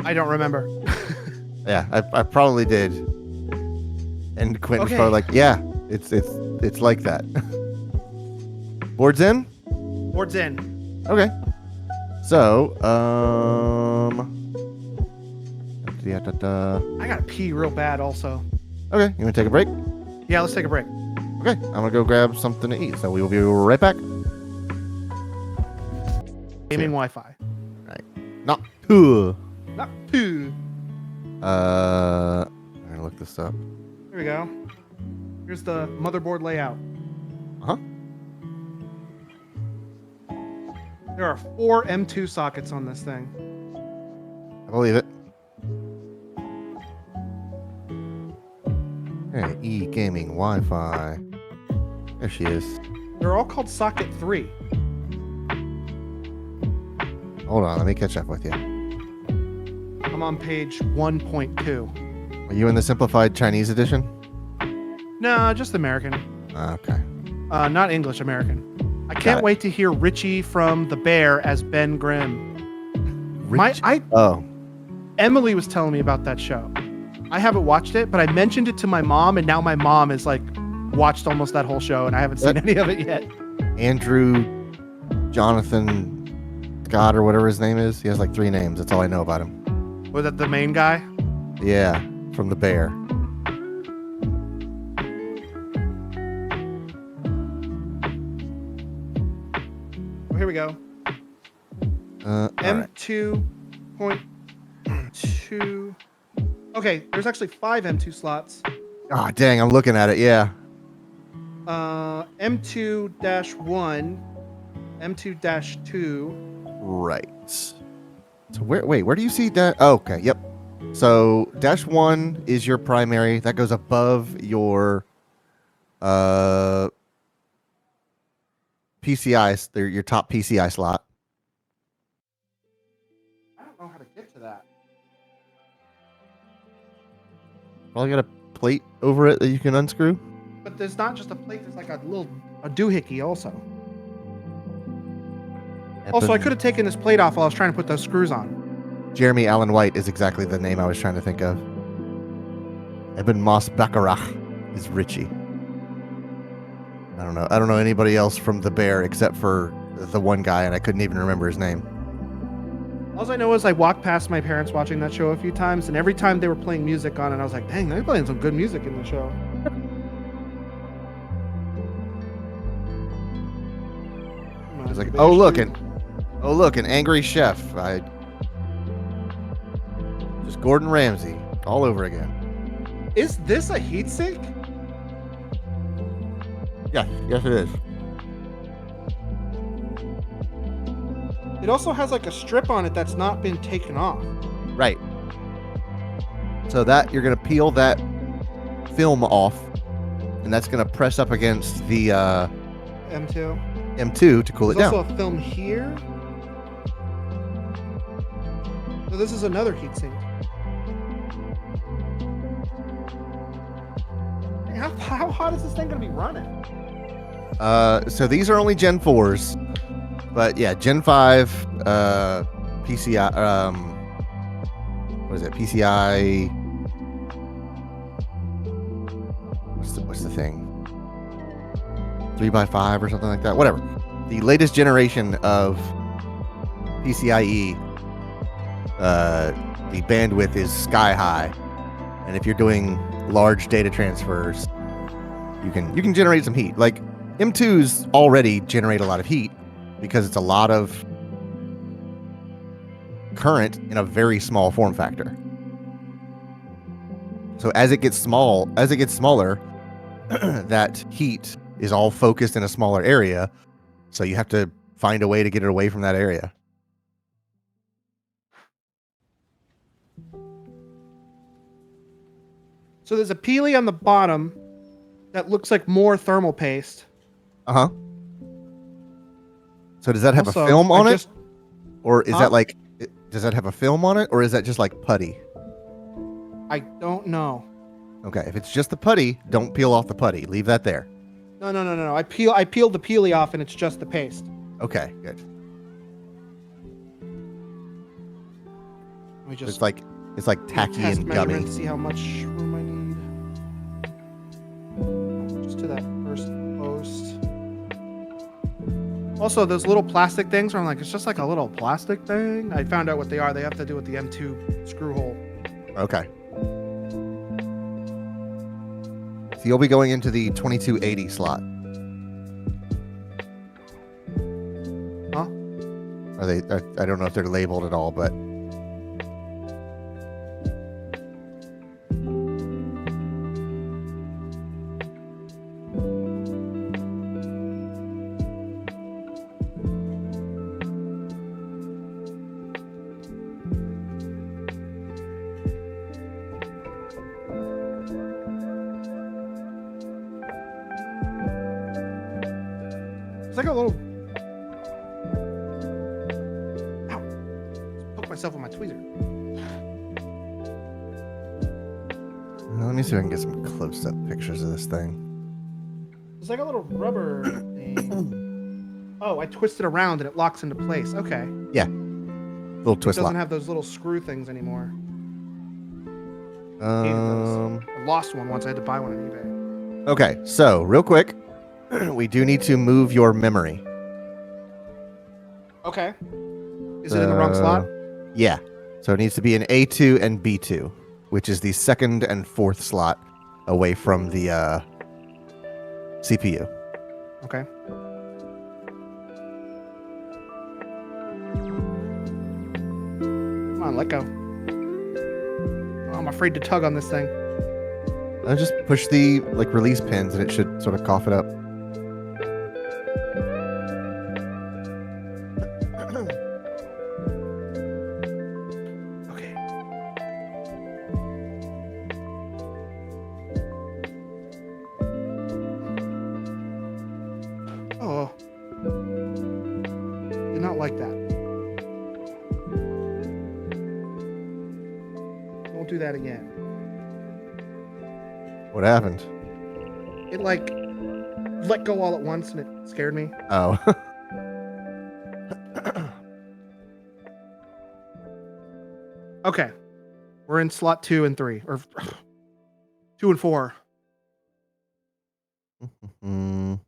I don't remember. Yeah, I probably did. And Quentin's Okay. probably like, yeah, it's like that. Boards in? Board's in. Okay. So, I gotta pee real bad also. okay, you want to take a break? Yeah, let's take a break. Okay, I'm going to go grab something to eat. So we will be right back. Gaming Wi-Fi. Not too. Not poo. I'm going to look this up. Here we go. Here's the motherboard layout. Uh-huh. There are 4 M2 sockets on this thing. I believe it. Hey, e-gaming Wi-Fi. There she is. They're all called socket 3. Hold on, let me catch up with you. I'm on page 1.2. Are you in the simplified Chinese edition? No, just American. Okay. Not English, American. I Got can't it. wait to hear Richie from The Bear as Ben Grimm. Rich- I Oh, Emily was telling me about that show. I haven't watched it, but I mentioned it to my mom, and now my mom is like watched almost that whole show, and I haven't seen any of it yet. Andrew Jonathan Scott or whatever his name is. He has like 3 names. That's all I know about him. Was that the main guy? Yeah, from The Bear. Oh, here we go. M2.2. Okay, there's actually 5 M2 slots. Ah, dang, I'm looking at it. Yeah. M2-1, M2-2. Right. So where do you see that? Oh, okay, yep. So -1 is your primary. That goes above your PCI, your top PCI slot. I don't know how to get to that. Probably got a plate over it that you can unscrew. But there's not just a plate, there's like a doohickey also. Also, I could have taken this plate off while I was trying to put those screws on. Jeremy Allen White is exactly the name I was trying to think of. Eben Moss Bacharach is Richie. I don't know anybody else from The Bear except for the one guy, and I couldn't even remember his name. All I know is I walked past my parents watching that show a few times, and every time they were playing music on it, I was like, dang, they're playing some good music in the show. I was like, oh look, an angry chef. Just Gordon Ramsay all over again. Is this a heatsink? Yeah, yes it is. It also has like a strip on it that's not been taken off. Right. So that you're gonna peel that film off, and that's gonna press up against the M2. M2 to cool it There's down. also a film here. So this is another heatsink. How hot is this thing gonna be running? So these are only Gen 4s, but yeah, Gen 5 PCI. What is it? PCI. What's the thing? 3x5 or something like that. Whatever. The latest generation of PCIe, the bandwidth is sky high, and if you're doing large data transfers, you can generate some heat. Like M2s already generate a lot of heat because it's a lot of current in a very small form factor. So as it gets smaller, that heat is all focused in a smaller area. So you have to find a way to get it away from that area. So there's a peely on the bottom that looks like more thermal paste. Uh-huh. So does that have Also, a film on I it? just- Or is Huh? that like, does that have a film on it? Or is that just like putty? I don't know. Okay, if it's just the putty, don't peel off the putty. Leave that there. No. I peeled the peely off and it's just the paste. Okay, good. Let me just It's like tacky test and measurement gummy. to see how much room I need. Just to that first post. Also, those little plastic things where I'm like, it's just like a little plastic thing. I found out what they are. They have to do with the M2 screw hole. Okay. So you'll be going into the 2280 slot. Huh? Are they? I don't know if they're labeled at all, but It's like a little. Ow! Poke myself with my tweezer. let me see if I can get some close-up pictures of this thing. It's like a little rubber thing. Oh, I twist it around and it locks into place. Okay. Yeah, little It twist doesn't lock. have those little screw things anymore. Hated those. Um. I lost one once. I had to buy one on eBay. Okay, so real quick, we do need to move your memory. Okay. Is it in the wrong slot? Yeah. So it needs to be an A2 and B2, which is the second and fourth slot away from the CPU. Okay. Come on, let go. Oh, I'm afraid to tug on this thing. Just push the release pins and it should sort of cough it up. Okay. Oh. Did not like that. Don't do that again. What happened? It let go all at once and it scared me. Oh. Okay. We're in slot 2 and 3. Or 2 and 4. Mm.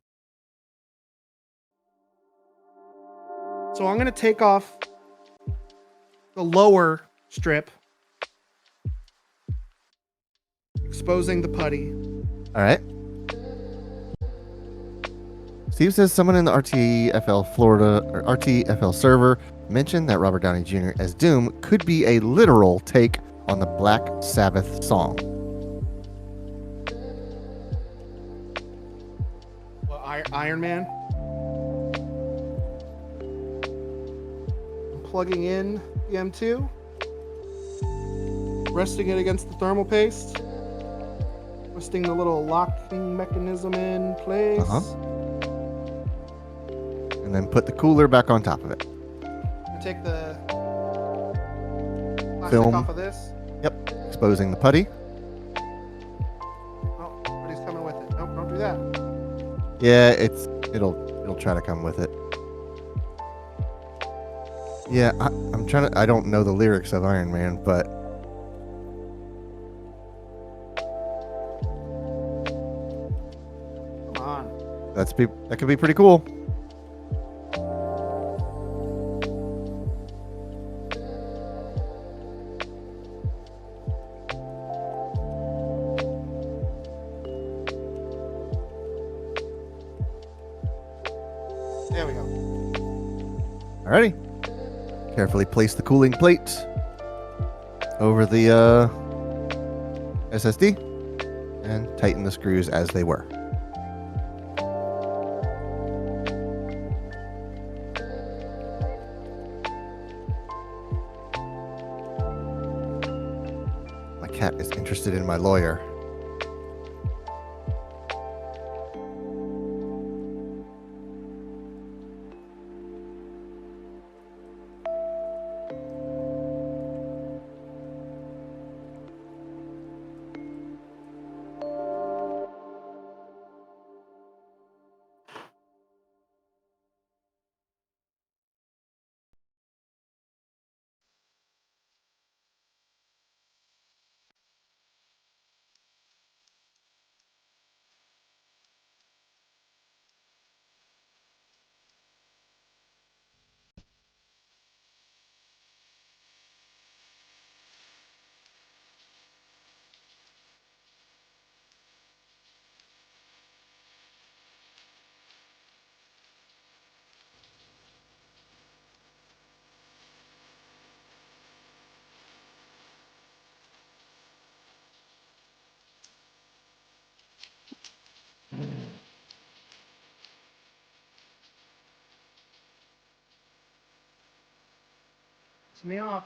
So I'm going to take off the lower strip, exposing the putty. All right. Steve says someone in the RTFL Florida or RTFL server mentioned that Robert Downey Jr. as Doom could be a literal take on the Black Sabbath song. Well, Iron Man. I'm plugging in the M2, resting it against the thermal paste, resting the little locking mechanism in place. And then put the cooler back on top of it. I take the plastic Film. off of this. Yep. Exposing the putty. Oh, putty's coming with it. Nope, don't do that. Yeah, it'll try to come with it. Yeah, I'm trying to. I don't know the lyrics of Iron Man, but Come on. that could be pretty cool. There we go. Alrighty. Carefully place the cooling plate over the SSD and tighten the screws as they were. My cat is interested in my lawyer. It's me off.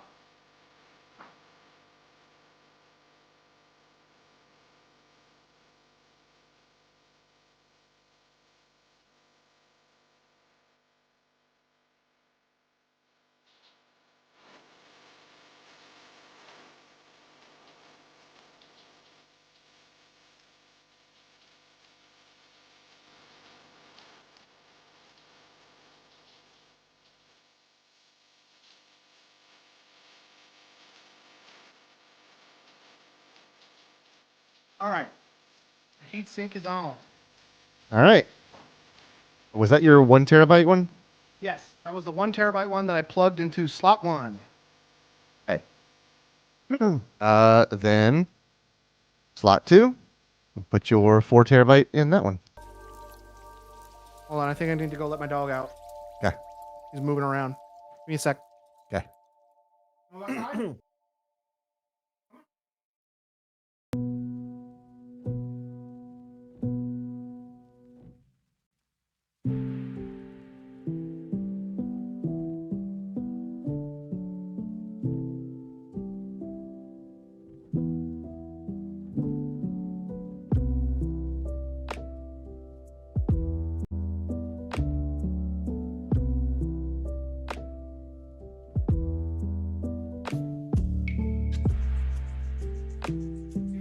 All right. Heat sink is on. All right. Was that your 1 terabyte one? Yes, that was the 1 terabyte one that I plugged into slot 1. Okay. Then slot 2. Put your 4 terabyte in that one. Hold on, I think I need to go let my dog out. Okay. He's moving around. Give me a sec. Okay.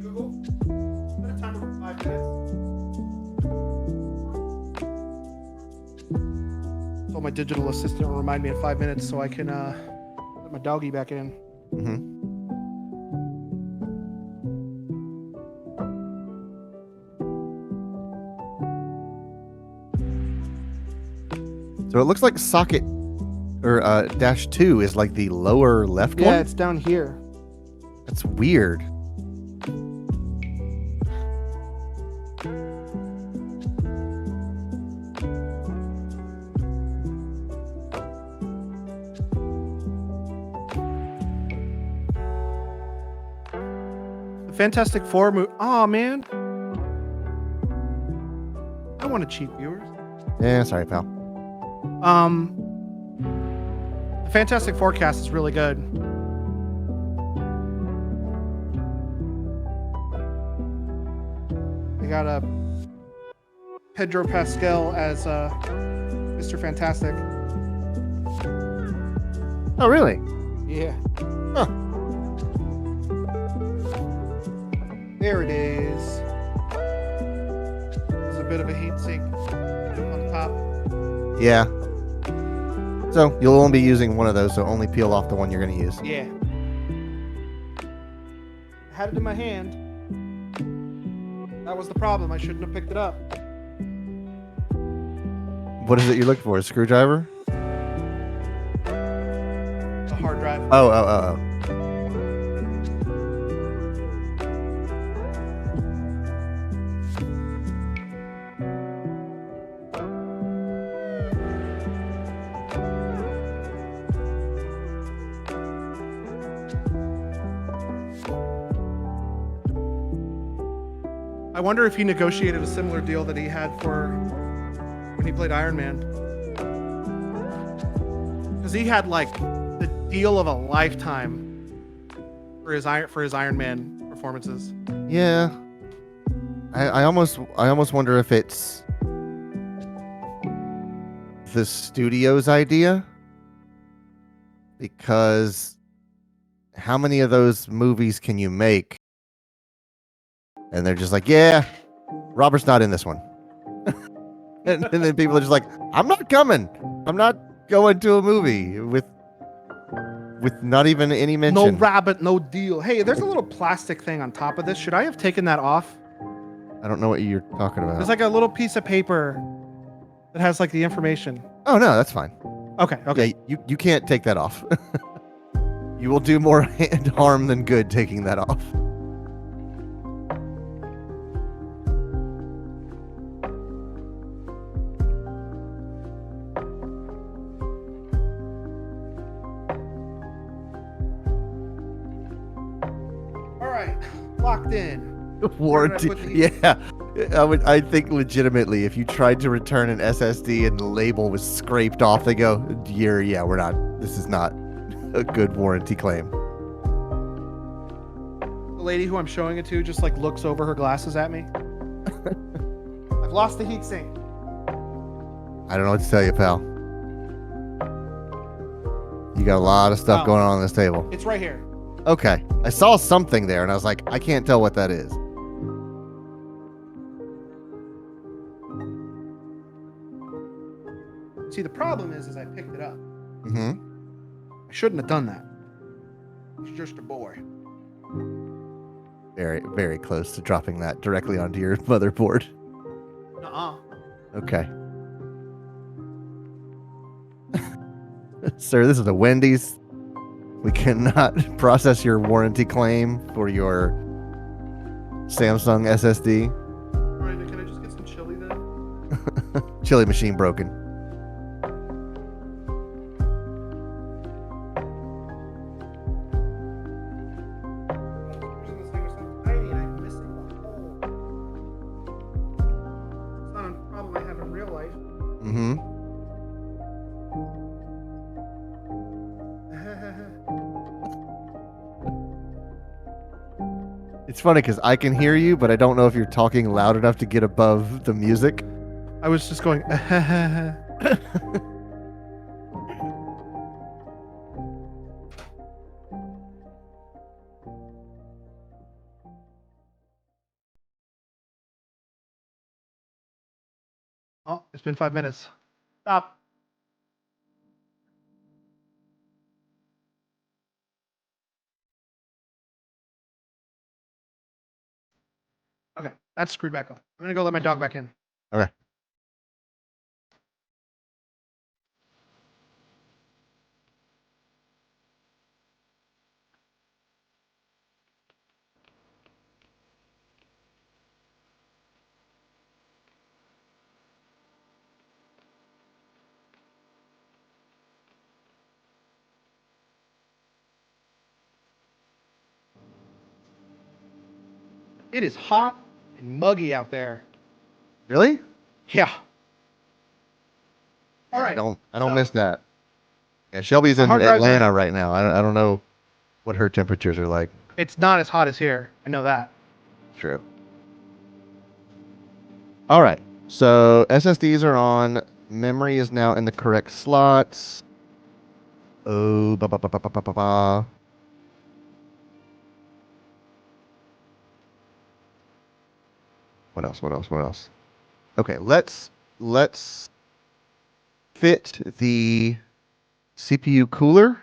Google, set a timer for 5 minutes. Told my digital assistant to remind me in 5 minutes so I can let my doggy back in. Mm-hmm. So it looks like socket or -2 is like the lower left Yeah, one. it's down here. That's weird. The Fantastic Four movie. Oh man, I want to cheat viewers. Yeah, sorry, pal. The Fantastic Forecast is really good. They got a Pedro Pascal as Mr. Fantastic. Oh, really? Yeah. Huh. There it is. There's a bit of a heat sink on the top. Yeah. So you'll only be using one of those, so only peel off the one you're going to use. Yeah. I had it in my hand. That was the problem. I shouldn't have picked it up. What is it you're looking for? A screwdriver? A hard drive. Oh. I wonder if he negotiated a similar deal that he had for when he played Iron Man. Because he had like the deal of a lifetime for his Iron Man performances. Yeah. I almost wonder if it's the studio's idea, because how many of those movies can you make? And they're just like, yeah, Robert's not in this one. and then people are just like, I'm not coming. I'm not going to a movie with not even any mention. No rabbit, no deal. Hey, there's a little plastic thing on top of this. Should I have taken that off? I don't know what you're talking about. There's like a little piece of paper that has like the information. Oh, no, that's fine. Okay. Yeah, you can't take that off. You will do more harm than good taking that off. All right. Locked in. Warranty. Where did I put Yeah. I think legitimately, if you tried to return an SSD and the label was scraped off, they go, this is not a good warranty claim. The lady who I'm showing it to just like looks over her glasses at me. I've lost the heatsink. I don't know what to tell you, pal. You got a lot of stuff going on this table. It's right here. Okay. I saw something there and I was like, I can't tell what that is. See, the problem is I picked it up. Mm-hmm. I shouldn't have done that. It's just a boy. Very, very close to dropping that directly onto your motherboard. Uh-uh. Okay. Sir, this is a Wendy's. We cannot process your warranty claim for your Samsung SSD. Right, can I just get some chili then? Chili machine broken. This thing is so tiny and I'm missing the hole. It's not a problem I have in real life. Mm-hmm. It's funny because I can hear you, but I don't know if you're talking loud enough to get above the music. I was just going. Oh, it's been 5 minutes. Stop. Okay, that's screwed back on. I'm gonna go let my dog back in. Okay. It is hot and muggy out there. Really? Yeah. All I right. don't so- miss that. Yeah, Shelby's My in hard drives are- Atlanta right now. I don't know what her temperatures are like. It's not as hot as here. I know that. True. All right. So SSDs are on. Memory is now in the correct slots. Oh, ba ba ba ba ba ba ba ba. What else? What else? What else? Okay, let's fit the CPU cooler,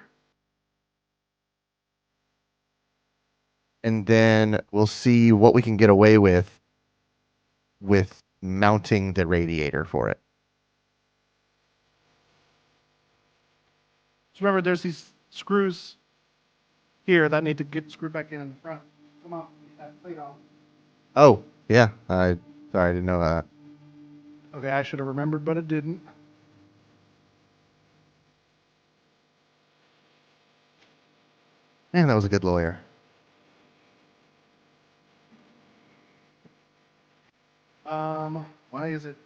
and then we'll see what we can get away with mounting the radiator for it. Just remember, there's these screws here that need to get screwed back in the front. Come on, get that plate off. Oh, yeah. Sorry, I didn't know that. Okay, I should have remembered, but it didn't. Man, that was a good lawyer. Why is it?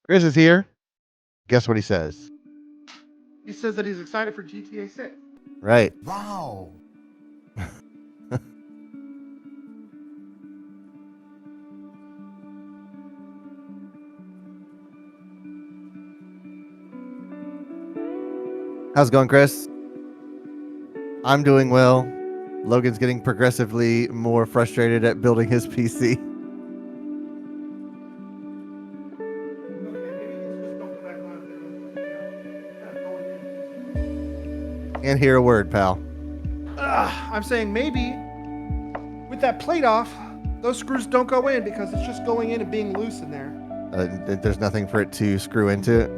Chris is here. Guess what he says? He says that he's excited for GTA 6. Right. Wow. How's it going, Chris? I'm doing well. Logan's getting progressively more frustrated at building his PC. Can't hear a word, pal. I'm saying maybe with that plate off, those screws don't go in because it's just going in and being loose in there. There's nothing for it to screw into it.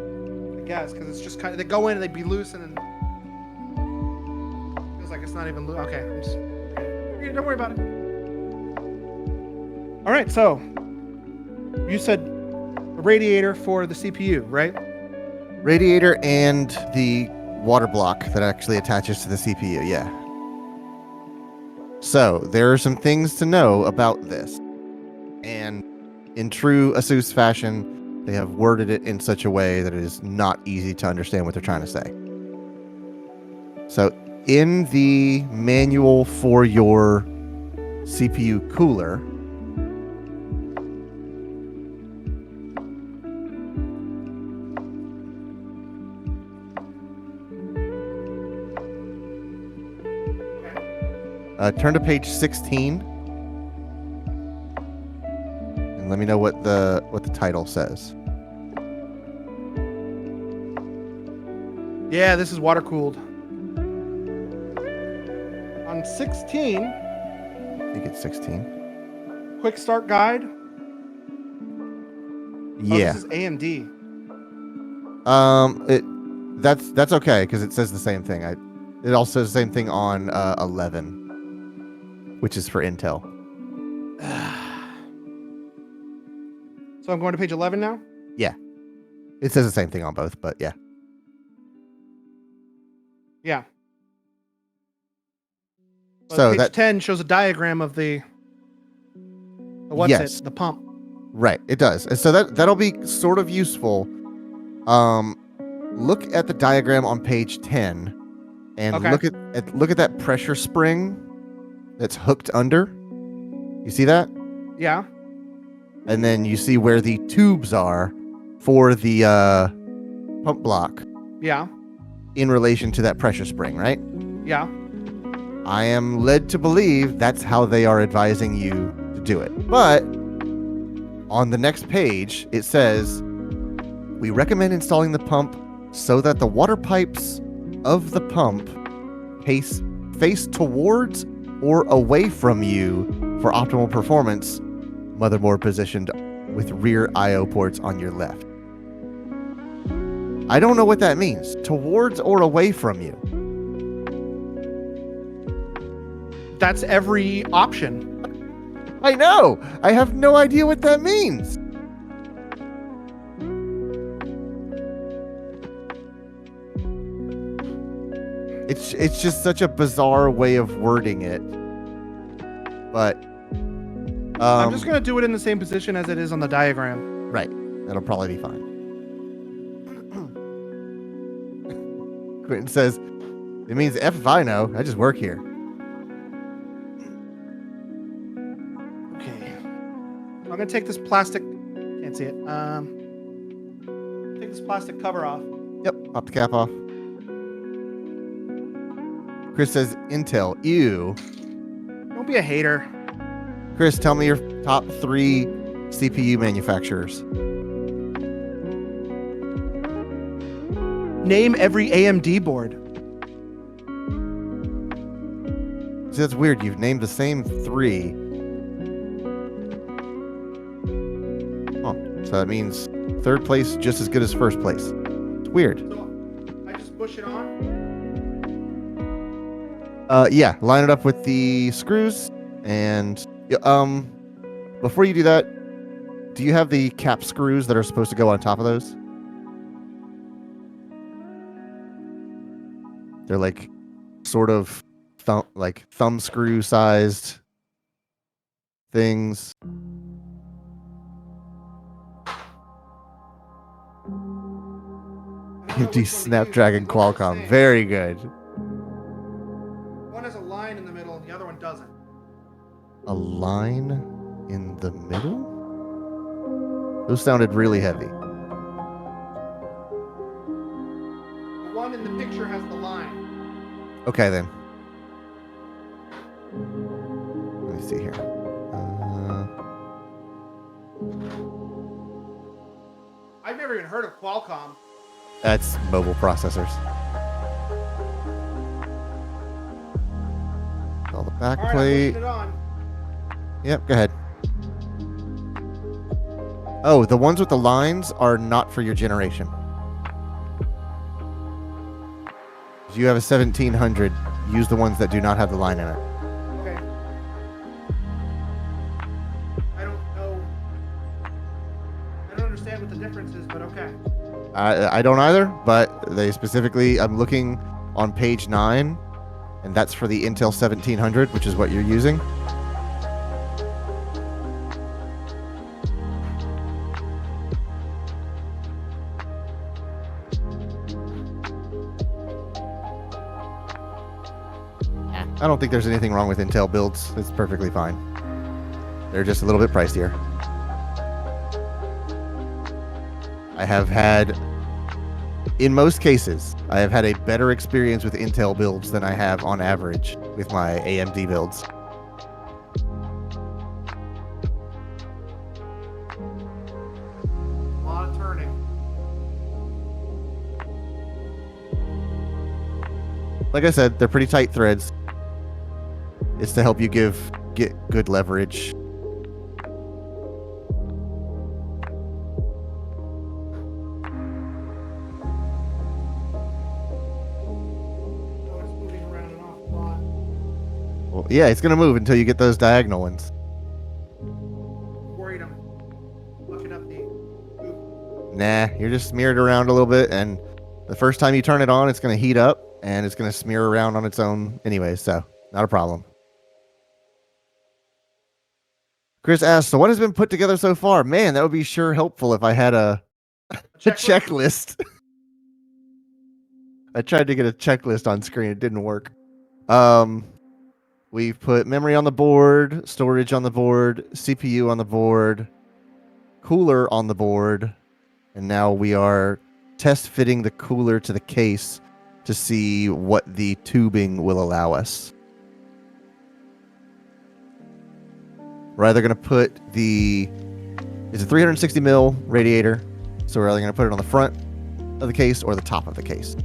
I guess because it's just kind of they go in and they be loose and then feels like it's not even loose. Okay, don't worry about it. All right, so you said a radiator for the CPU, right? Radiator and the water block that actually attaches to the CPU, yeah. So, there are some things to know about this. And in true Asus fashion, they have worded it in such a way that it is not easy to understand what they're trying to say. So, in the manual for your CPU cooler, turn to page 16 and let me know what the title says. Yeah, this is water cooled. On 16, I think it's 16. quick start guide. Yeah. Oh, this is AMD. That's okay because it says the same thing. It also says the same thing on 11, which is for Intel. So I'm going to page 11 now? Yeah. It says the same thing on both, but yeah. Yeah. But So page 10 shows a diagram of the what's Yes. it? The pump. Right, it does. And so that'll be sort of useful. Look at the diagram on page 10 and Okay. look at that pressure spring that's hooked under. You see that? Yeah. And then you see where the tubes are for the pump block Yeah. in relation to that pressure spring, right? Yeah. I am led to believe that's how they are advising you to do it. But on the next page, it says, we recommend installing the pump so that the water pipes of the pump face towards or away from you for optimal performance, motherboard positioned with rear I/O ports on your left. I don't know what that means. Towards or away from you. That's every option. I know. I have no idea what that means. It's just such a bizarre way of wording it. But I'm just going to do it in the same position as it is on the diagram. right. That'll probably be fine. Quentin says, it means F if I know. I just work here. Okay. I'm going to take this plastic. Can't see it. Take this plastic cover off. Yep. Pop the cap off. Chris says, Intel. Ew. Don't be a hater. Chris, tell me your top 3 CPU manufacturers. Name every AMD board. See, that's weird. You've named the same 3. Oh, so that means third place just as good as first place. It's weird. So I just push it on. Yeah, line it up with the screws and before you do that, do you have the cap screws that are supposed to go on top of those? They're like sort of thumb screw sized things. AMD Snapdragon Qualcomm. Very good. One has a line in the middle and the other one doesn't. A line in the middle? Those sounded really heavy. The one in the picture has the line. Okay, then. Let me see here. I've never even heard of Qualcomm. That's mobile processors. All the back All right, I'm plate. pushing it on. Yep, go ahead. Oh, the ones with the lines are not for your generation. If you have a 1700, use the ones that do not have the line in it. Okay. I don't know. I don't understand what the difference is, but okay. I don't either, but they specifically, I'm looking on page 9, and that's for the Intel 1700, which is what you're using. I don't think there's anything wrong with Intel builds. It's perfectly fine. They're just a little bit pricier. I have had, in most cases, I have had a better experience with Intel builds than I have on average with my AMD builds. A lot of turning. Like I said, they're pretty tight threads. It's to help you get good leverage. Oh, it's moving around an awful lot. Well, yeah, it's gonna move until you get those diagonal ones. Worried I'm fucking up the oop. Nah, you're just smeared around a little bit, and the first time you turn it on, it's gonna heat up, and it's gonna smear around on its own anyway, so not a problem. Chris asks, so what has been put together so far? Man, that would be sure helpful if I had a checklist. I tried to get a checklist on screen. It didn't work. We've put memory on the board, storage on the board, CPU on the board, cooler on the board, and now we are test fitting the cooler to the case to see what the tubing will allow us. We're either going to put it's a 360 mil radiator, so we're either going to put it on the front of the case or the top of the case.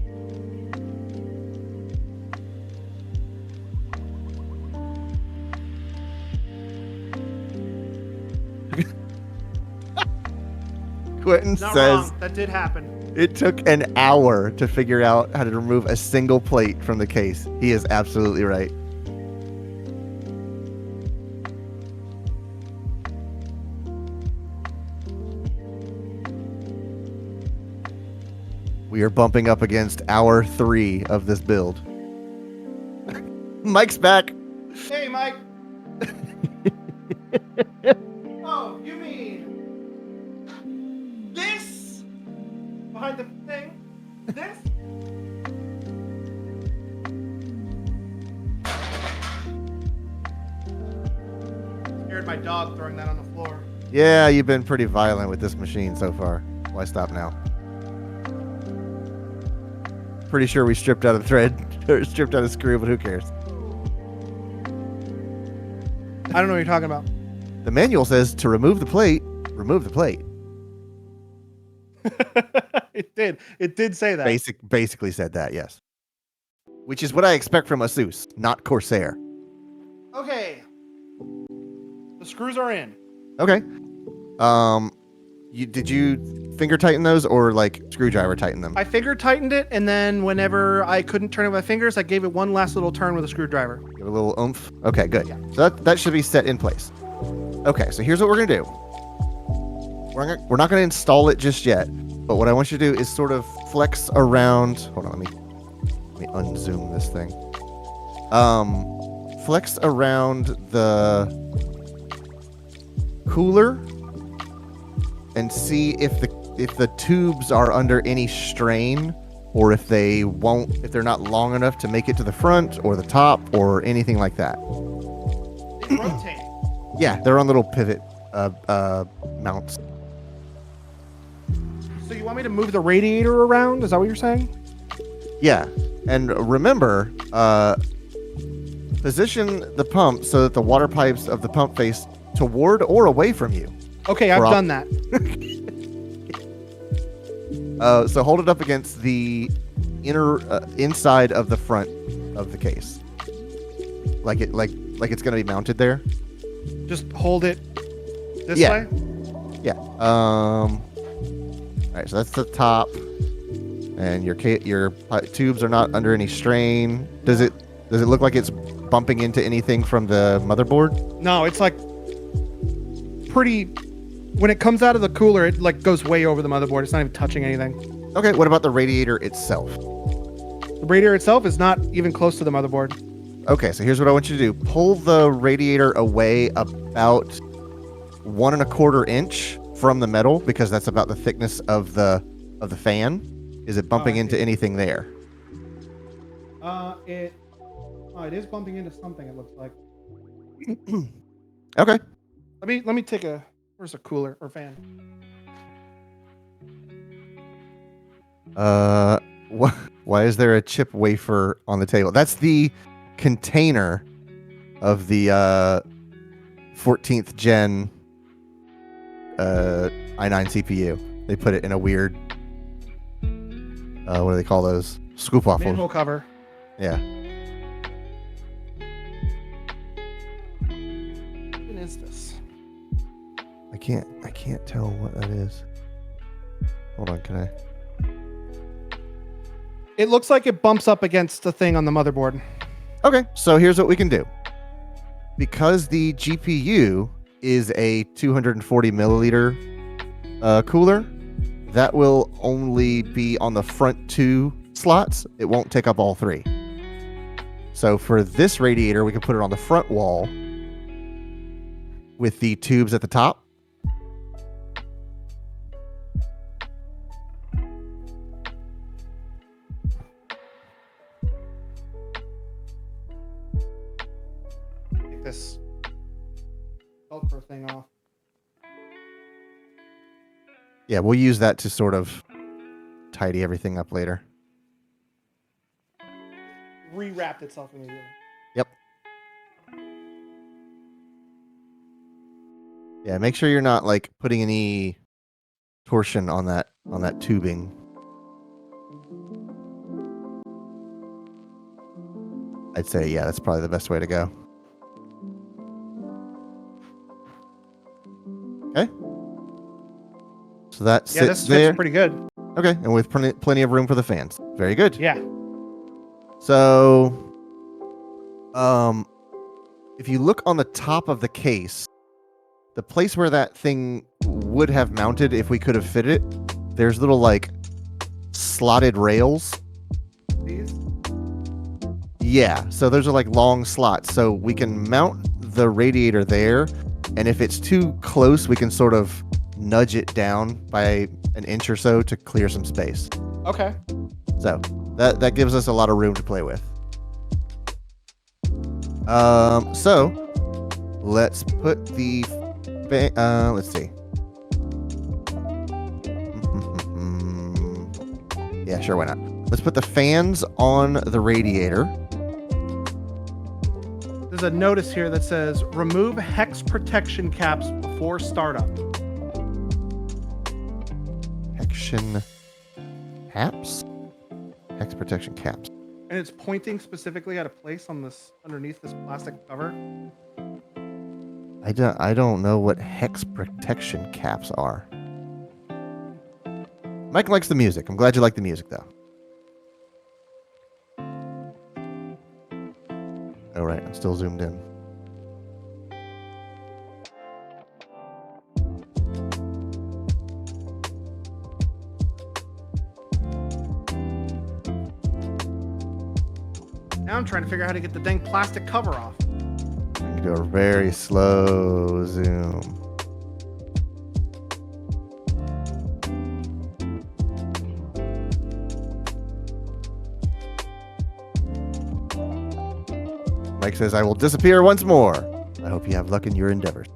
Quentin Not says wrong. That did happen. it took an hour to figure out how to remove a single plate from the case. He is absolutely right. We are bumping up against hour 3 of this build. Mike's back. Hey, Mike. Oh, you mean this? Behind the thing? This? Scared my dog throwing that on the floor. Yeah, you've been pretty violent with this machine so far. Why stop now? Pretty sure we stripped out a thread or stripped out a screw, but who cares? I don't know what you're talking about. The manual says to remove the plate, remove the plate. It did. It did say that. Basically said that, yes. Which is what I expect from Asus, not Corsair. Okay. The screws are in. Okay. Did you finger tighten those or like screwdriver tighten them? I finger tightened it, and then whenever I couldn't turn it with my fingers, I gave it one last little turn with a screwdriver. Give a little oomph. Okay, good. Yeah. So that should be set in place. Okay, so here's what we're gonna do. We're not gonna install it just yet, but what I want you to do is sort of flex around. Hold on, let me unzoom this thing. Flex around the cooler and see if the tubes are under any strain, or if they're not long enough to make it to the front or the top or anything like that. They rotate. Yeah, they're on little pivot mounts. So you want me to move the radiator around? Is that what you're saying? Yeah, and remember, position the pump so that the water pipes of the pump face toward or away from you. Okay, I've done that. So hold it up against the inside of the front of the case, like it's gonna be mounted there. Just hold it this Yeah. way. Yeah. All right, so that's the top, and your tubes are not under any strain. Does it look like it's bumping into anything from the motherboard? No, it's like pretty. When it comes out of the cooler, it like goes way over the motherboard. It's not even touching anything. Okay, what about the radiator itself? The radiator itself is not even close to the motherboard. Okay, so here's what I want you to do. Pull the radiator away about 1.25 inch from the metal, because that's about the thickness of the fan. Is it bumping I into see. anything there? It is bumping into something, it looks like. Okay. Let me take a, where's a cooler or fan? Why is there a chip wafer on the table? That's the container of the 14th gen i9 CPU. They put it in a weird, what do they call those? Scoop off. Manhole cover. Yeah. What is this? I can't tell what that is. Hold on, can I? It looks like it bumps up against the thing on the motherboard. Okay, so here's what we can do. Because the GPU is a 240 milliliter cooler, that will only be on the front 2 slots. It won't take up all 3. So for this radiator, we can put it on the front wall with the tubes at the top. Take this Velcro thing off. Yeah, we'll use that to sort of tidy everything up later. Rewrapped itself immediately. Yep. Yeah, make sure you're not like putting any torsion on that tubing. I'd say, yeah, that's probably the best way to go. Okay. So that Yeah, this sits there. fits pretty good. Okay, and with plenty of room for the fans. Very good. Yeah. So, if you look on the top of the case, the place where that thing would have mounted if we could have fit it, there's little like slotted rails. These? Yeah, so those are like long slots. So we can mount the radiator there, and if it's too close, we can sort of nudge it down by an inch or so to clear some space. Okay. So that gives us a lot of room to play with. So let's put the let's see. Yeah, sure, why not? Let's put the fans on the radiator. There's a notice here that says remove hex protection caps before startup. Protection caps? Hex protection caps. And it's pointing specifically at a place on this underneath this plastic cover. I don't know what hex protection caps are. Mike likes the music. I'm glad you like the music, though. All right, I'm still zoomed in. Now I'm trying to figure out how to get the dang plastic cover off. I can do a very slow zoom. Mike says, I will disappear once more. I hope you have luck in your endeavors.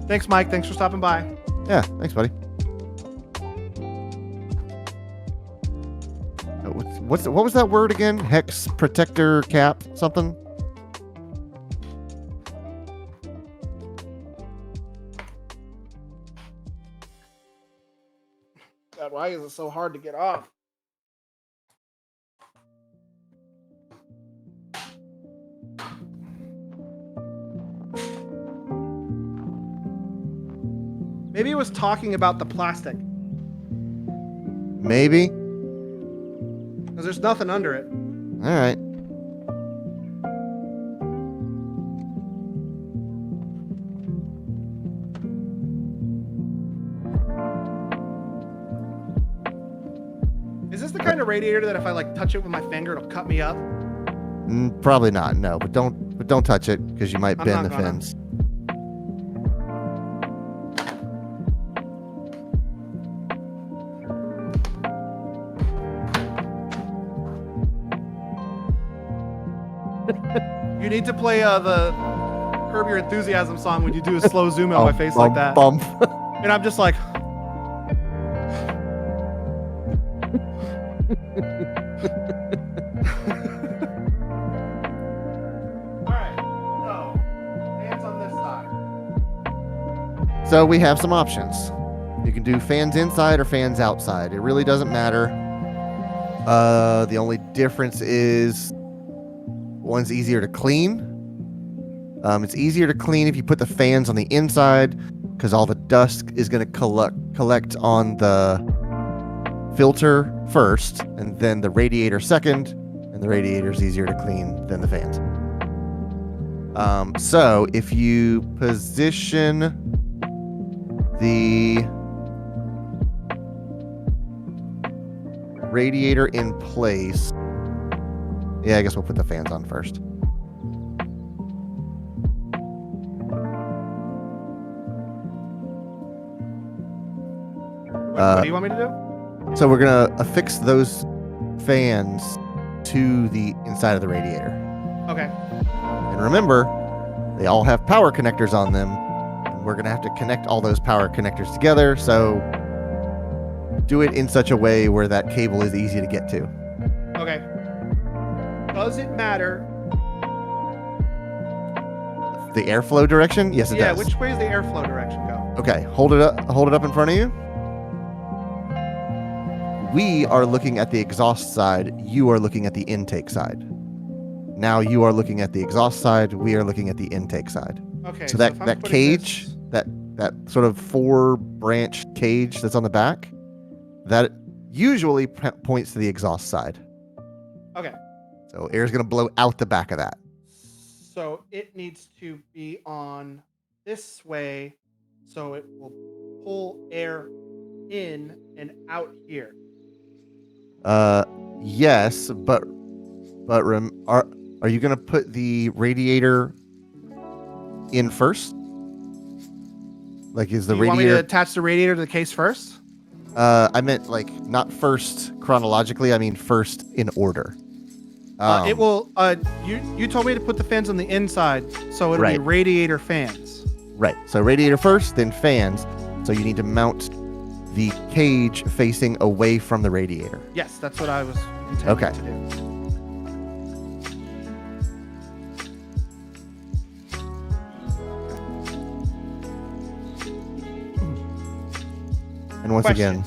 Thanks, Mike. Thanks for stopping by. Yeah, thanks, buddy. What was that word again? Hex protector cap something? God, why is it so hard to get off? Maybe it was talking about the plastic. Maybe. Because there's nothing under it. All right. kind of radiator that if I like touch it with my finger, it'll cut me up? Probably not. No, but don't touch it because you might I'm bend not the gonna. fins. You need to play the Curb Your Enthusiasm song when you do a slow zoom on my face like that. Bump. And I'm just like, alright, so hands on this side. So we have some options. You can do fans inside or fans outside. It really doesn't matter. The only difference is one's easier to clean. It's easier to clean if you put the fans on the inside because all the dust is going to collect on the filter first and then the radiator second, and the radiator is easier to clean than the fans. So if you position the radiator in place, yeah, I guess we'll put the fans on first. What do you want me to do? So we're gonna affix those fans to the inside of the radiator. Okay. And remember, they all have power connectors on them. And we're gonna have to connect all those power connectors together. So do it in such a way where that cable is easy to get to. Okay. Does it matter? The airflow direction? Yes, it Yeah, does. which way does the airflow direction go? Okay, hold it up in front of you. We are looking at the exhaust side. You are looking at the intake side. Now you are looking at the exhaust side. We are looking at the intake side. Okay. So if I'm that putting cage, this- that sort of 4-branch cage that's on the back, that usually points to the exhaust side. Okay. So air's gonna blow out the back of that. So it needs to be on this way, so it will pull air in and out here. Yes, but are you gonna put the radiator in first? Like, is the Do you want me to radiator? attach the radiator to the case first? I meant like not first chronologically. I mean first in order. It will. You told me to put the fans on the inside, so it'll be Right. radiator fans. Right. So radiator first, then fans. So you need to mount the cage facing away from the radiator. Yes, that's what I was intending Okay. to do. And once Question. again,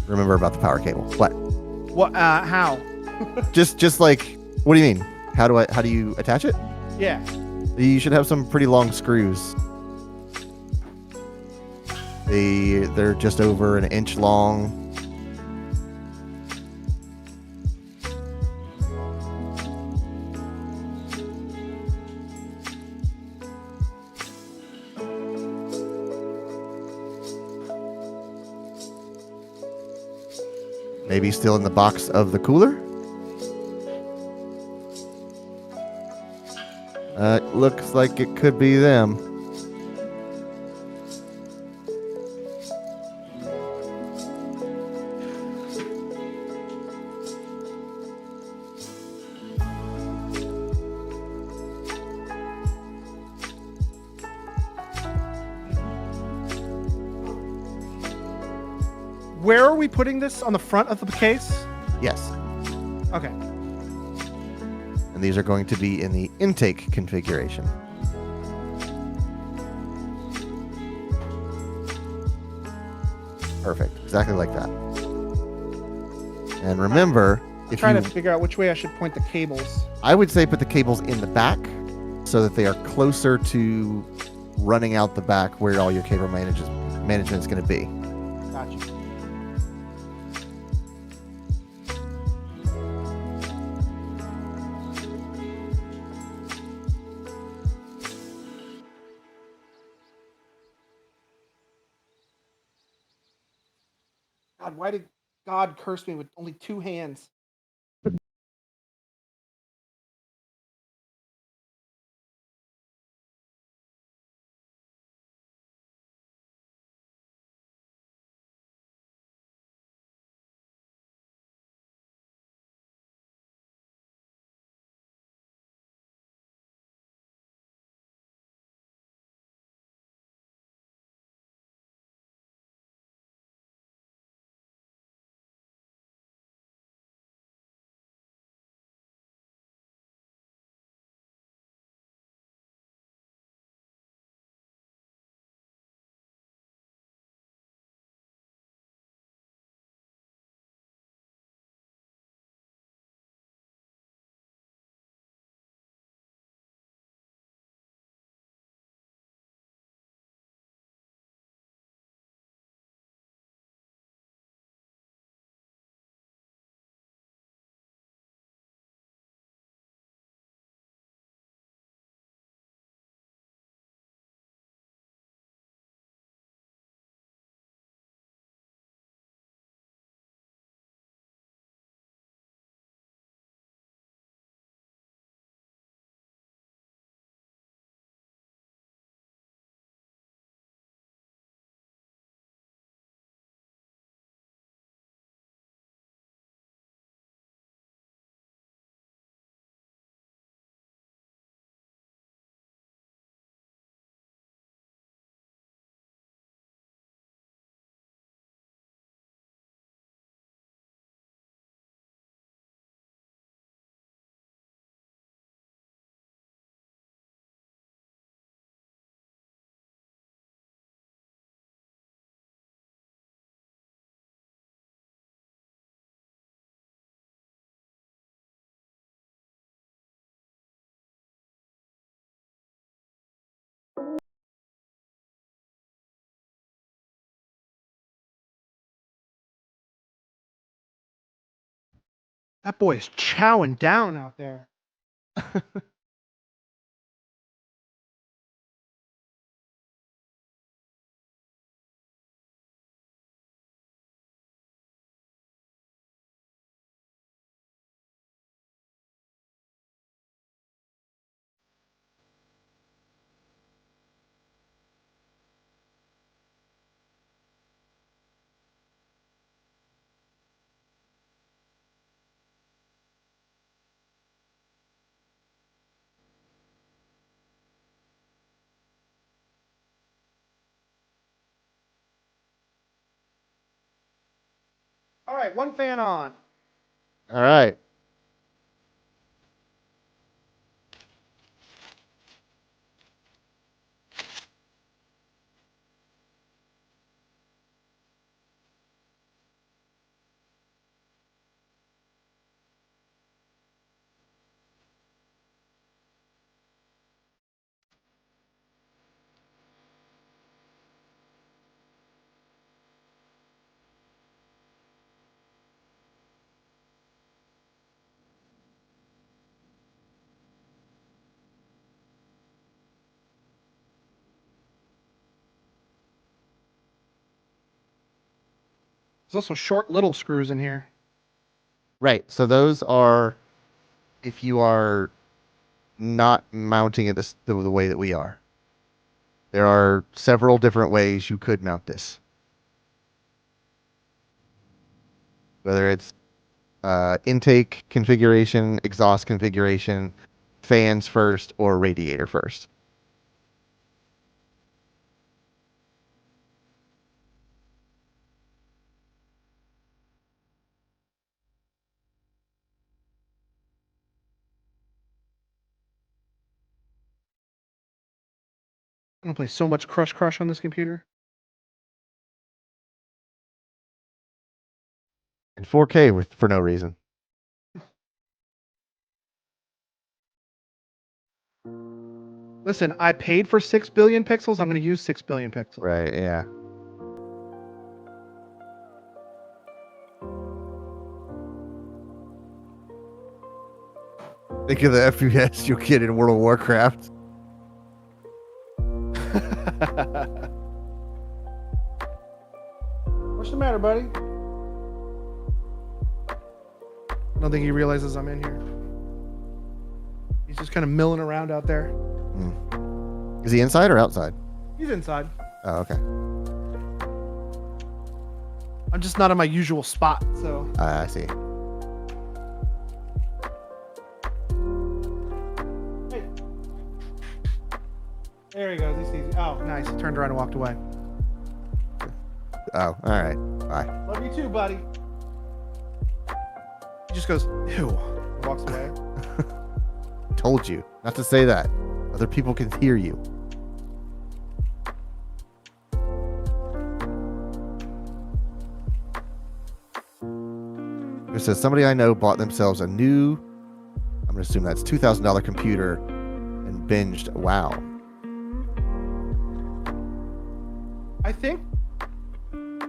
remember about the power cable. What? What? How? Just like, what do you mean? How do you attach it? Yeah. You should have some pretty long screws. They're just over an inch long. Maybe still in the box of the cooler. Looks like it could be them. Where are we putting this? On the front of the case? Yes. Okay. And these are going to be in the intake configuration. Perfect. Exactly like that. And remember, if Trying you, to figure out which way I should point the cables. I would say put the cables in the back so that they are closer to running out the back where all your cable management is going to be. Gotcha. God, why did God cursed me with only 2 hands. That boy is chowing down out there. All right, one fan on. All right. There's also short little screws in here. Right. So those are if you are not mounting it the way that we are. There are several different ways you could mount this. Whether it's intake configuration, exhaust configuration, fans first, or radiator first. I'm gonna play so much Crush Crush on this computer. And 4K for no reason. Listen, I paid for 6 billion pixels. I'm gonna use 6 billion pixels. Right, yeah. Think of the FPS you'll get in World of Warcraft. What's the matter, buddy? I don't think he realizes I'm in here. He's just kind of milling around out there. Is he inside or outside? He's inside. Oh, okay. I'm just not in my usual spot, so. I see. Hey. There he goes. He sees you. Oh, nice. He turned around and walked away. Oh, all right. Bye. Love you too, buddy. He just goes, ew, and walks away. Told you not to say that. Other people can hear you. It says somebody I know bought themselves a new, I'm going to assume that's $2,000 computer and binged WoW. I think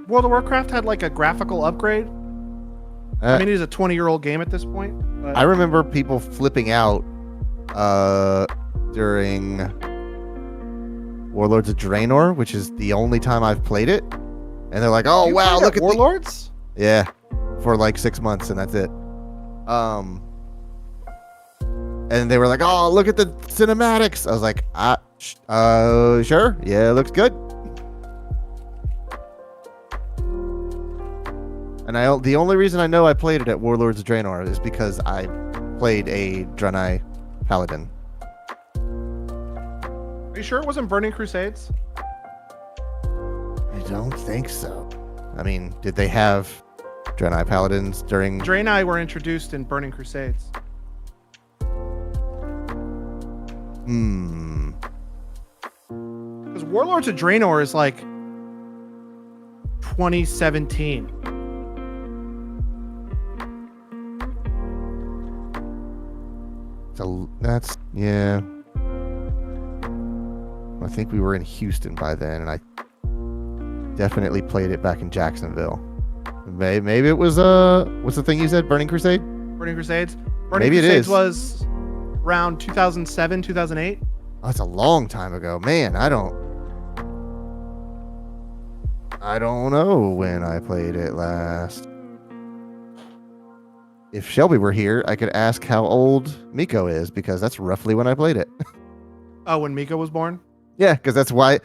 World of Warcraft had like a graphical upgrade. I mean, it is a 20-year-old game at this point. But I remember people flipping out during Warlords of Draenor, which is the only time I've played it. And they're like, oh, You wow, played look at Warlords? Yeah, for like 6 months, and that's it. And they were like, oh, look at the cinematics. I was like, sure. Yeah, it looks good. And the only reason I know I played it at Warlords of Draenor is because I played a Draenei Paladin. Are you sure it wasn't Burning Crusades? I don't think so. I mean, did they have Draenei Paladins during... Draenei were introduced in Burning Crusades. Because Warlords of Draenor is like 2017. So that's... Yeah. I think we were in Houston by then, and I definitely played it back in Jacksonville. Maybe it was what's the thing you said? Burning Crusade? Burning Crusades? Burning Maybe Crusades it is. was around 2007, 2008. Oh, that's a long time ago. Man, I don't know when I played it last. If Shelby were here, I could ask how old Miko is, because that's roughly when I played it. Oh, when Miko was born? Yeah, because that's why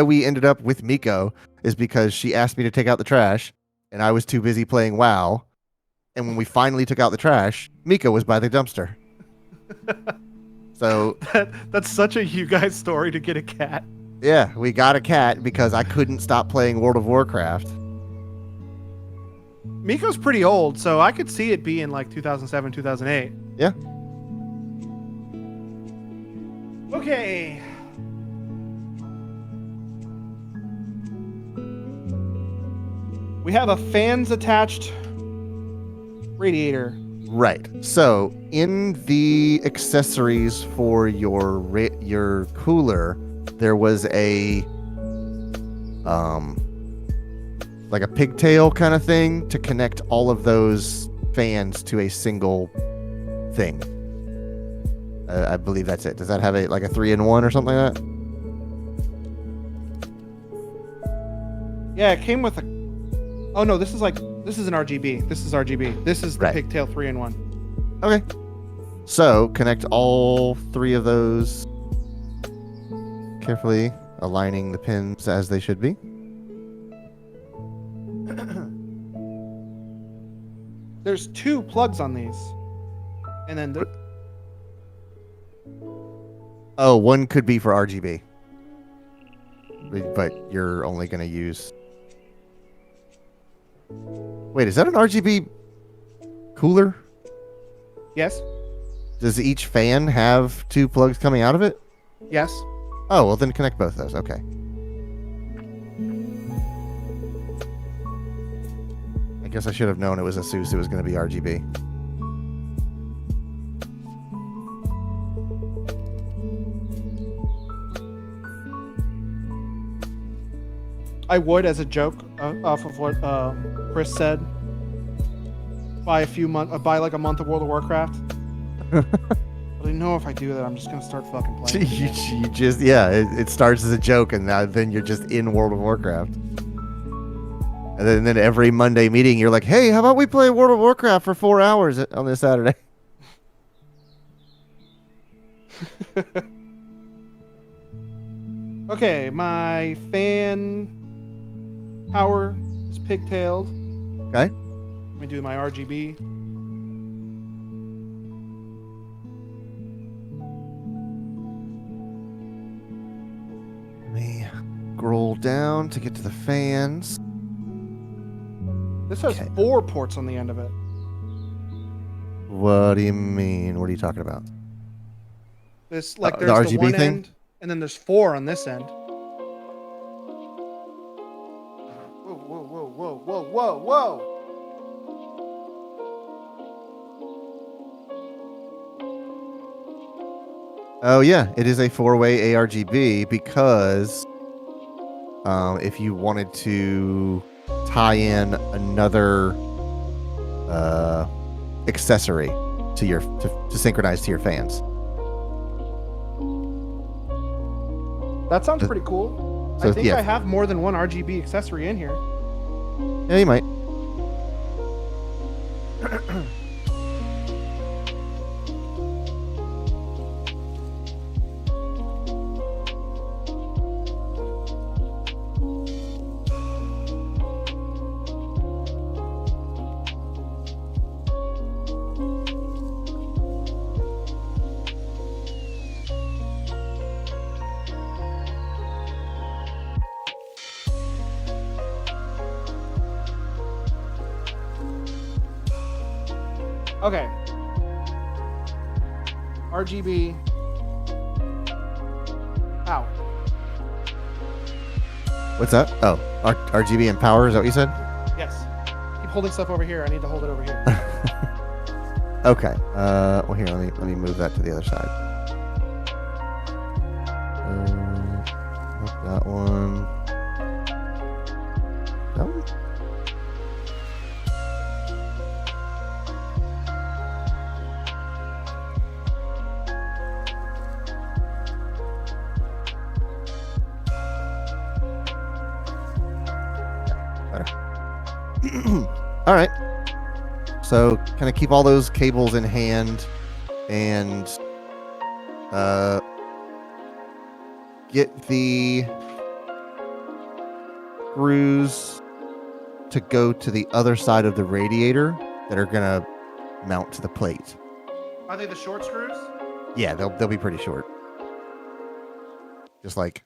we ended up with Miko, is because she asked me to take out the trash, and I was too busy playing WoW. And when we finally took out the trash, Miko was by the dumpster. So That's such a you guys story to get a cat. yeah, we got a cat because I couldn't stop playing World of Warcraft. Miko's pretty old, so I could see it being like 2007, 2008. Yeah. Okay. We have a fans attached radiator. Right. So in the accessories for your cooler, there was a like a pigtail kind of thing to connect all of those fans to a single thing. I believe that's it. Does that have a 3-in-1 or something like that? Yeah, it came with a... Oh, no, this is an RGB. This is RGB. This is the Right. pigtail 3-in-1. Okay. So connect all 3 of those, carefully aligning the pins as they should be. There's 2 plugs on these. And then... Oh, one could be for RGB. But you're only going to use... Wait, is that an RGB cooler? Yes? Does each fan have 2 plugs coming out of it? Yes? Oh, well then connect both those. Okay. I guess I should have known it was ASUS. It was going to be RGB. I would, as a joke, off of what Chris said, buy like a month of World of Warcraft. But I know if I do that, I'm just gonna start fucking playing. you just, yeah, it starts as a joke, and then you're just in World of Warcraft. And then every Monday meeting, you're like, hey, how about we play World of Warcraft for 4 hours on this Saturday? Okay, my fan power is pigtailed. Okay. Let me do my RGB. Let me scroll down to get to the fans. This has Okay. 4 ports on the end of it. What do you mean? What are you talking about? This like The there's the RGB one thing? end, and then there's 4 on this end. Whoa, whoa, whoa, whoa, whoa, whoa, whoa! Oh yeah, it is a 4-way ARGB because if you wanted to tie in another accessory to your to synchronize to your fans. That sounds pretty cool. So I think yeah, I have more than one RGB accessory in here. yeah, you might. Okay. RGB. Ow. What's that? Oh, RGB and power. Is that what you said? Yes. Keep holding stuff over here. I need to hold it over here. Okay. Well, here, let me move that to the other side. Not that one. That one? Better. All right. So kind of keep all those cables in hand and get the screws to go to the other side of the radiator that are gonna mount to the plate. Are they the short screws? Yeah, they'll be pretty short, just like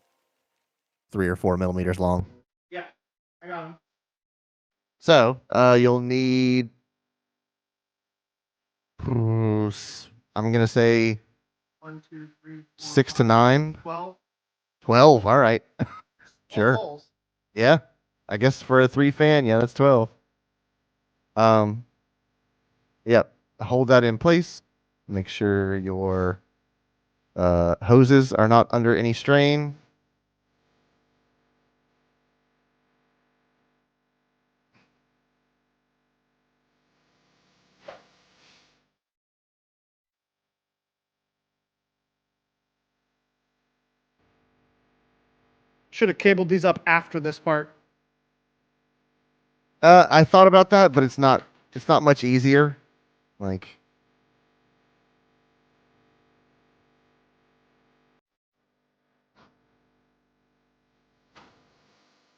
3 or 4 millimeters long. Yeah. I got them. So you'll need, I'm gonna say 1, 2, 3, 4, 6 to 5, 9. 12. 12. All right. Sure. Holes. Yeah. I guess for a 3 fan, yeah, that's 12. Um. Yep. Hold that in place. Make sure your hoses are not under any strain. Should have cabled these up after this part. I thought about that, but it's not. It's not much easier. Like.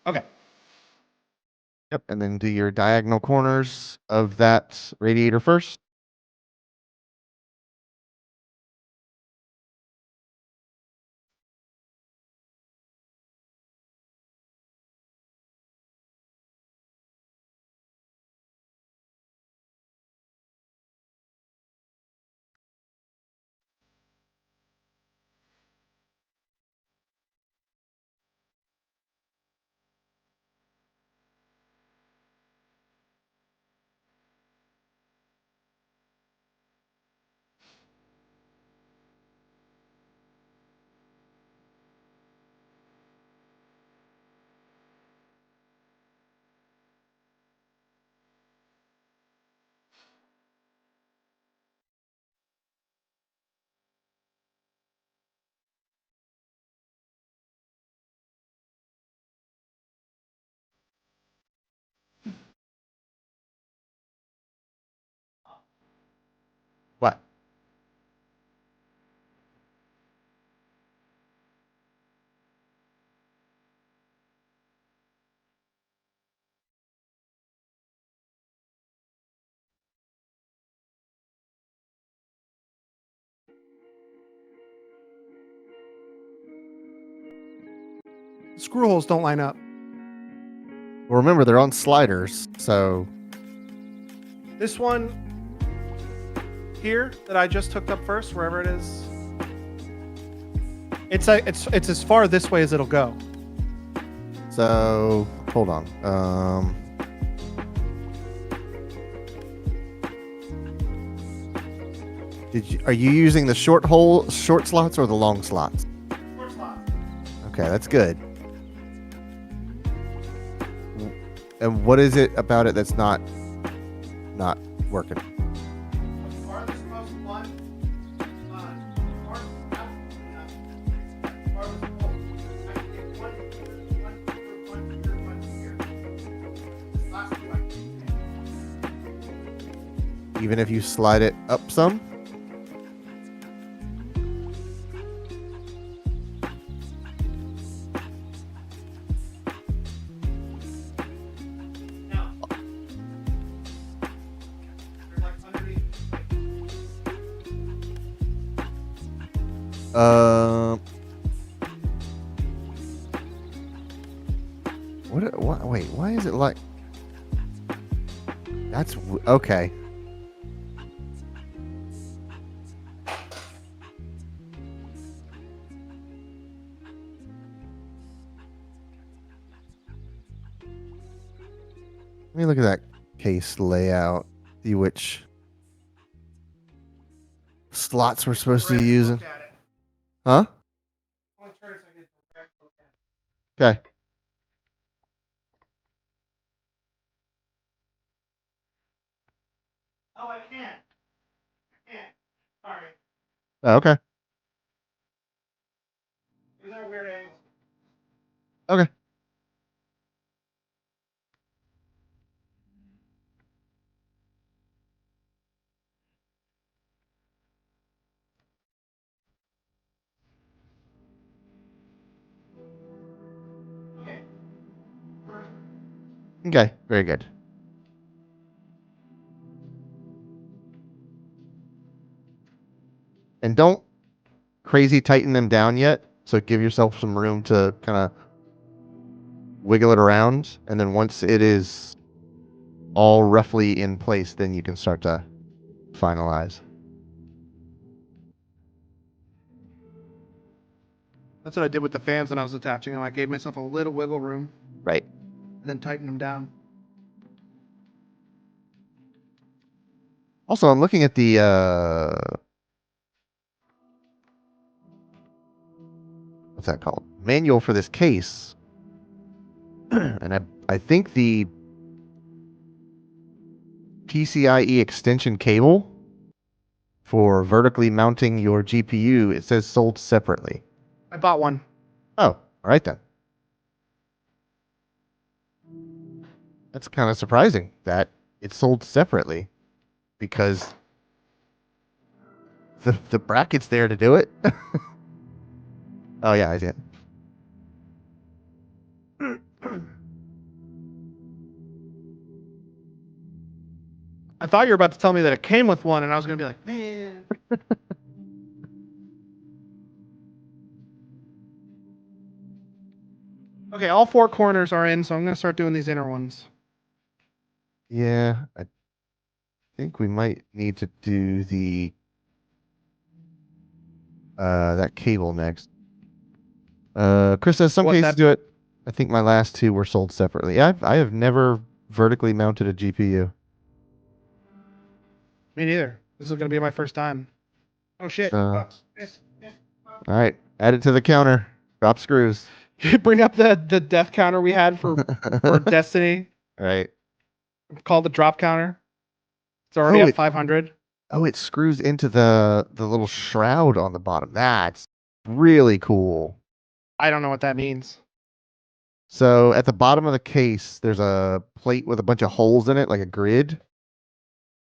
Okay. Yep. And then do your diagonal corners of that radiator first. Screw holes don't line up. Well, remember they're on sliders, so This one here that I just hooked up first, wherever it is, it's as far this way as it'll go. hold on. Are you using the short slots or the long slots? Short slot. Okay, that's good. And what is it about it that's not working? Farthest most one, farthest out, farthest pole. I can get one here. This last two I can Even if you slide it up some? now. They're like underneath. What? Wait, why is it like? Okay. Let me look at that case layout. See which slots we're supposed to be using. Look at it. Huh? Only turn so I get the direct look at it. Okay. Oh, I can't. Sorry. Oh, okay. These are weird angles. Okay. Okay. Okay. Very good. And don't crazy tighten them down yet. So give yourself some room to kind of wiggle it around. And then once it is all roughly in place, then you can start to finalize. That's what I did with the fans when I was attaching them. I gave myself a little wiggle room Right. and then tightened them down. Also, I'm looking at the what's that called? Manual for this case. And I think the PCIe extension cable for vertically mounting your GPU, it says sold separately. I bought one. Oh, all right then. That's kind of surprising that it's sold separately because the bracket's there to do it. Oh yeah, I see it. I thought you were about to tell me that it came with one, and I was going to be like, man. Okay, all four corners are in, so I'm going to start doing these inner ones. Yeah, I think we might need to do the that cable next. Chris says some What, cases that- do it. I think my last two were sold separately. I have never vertically mounted a GPU. Me neither. This is going to be my first time. Oh, shit. All right, add it to the counter. Drop screws. Bring up the death counter we had for Destiny, Right. called the drop counter. It's already Oh, at 500. Oh, it screws into the little shroud on the bottom. That's really cool. I don't know what that means. So at the bottom of the case, there's a plate with a bunch of holes in it, like a grid.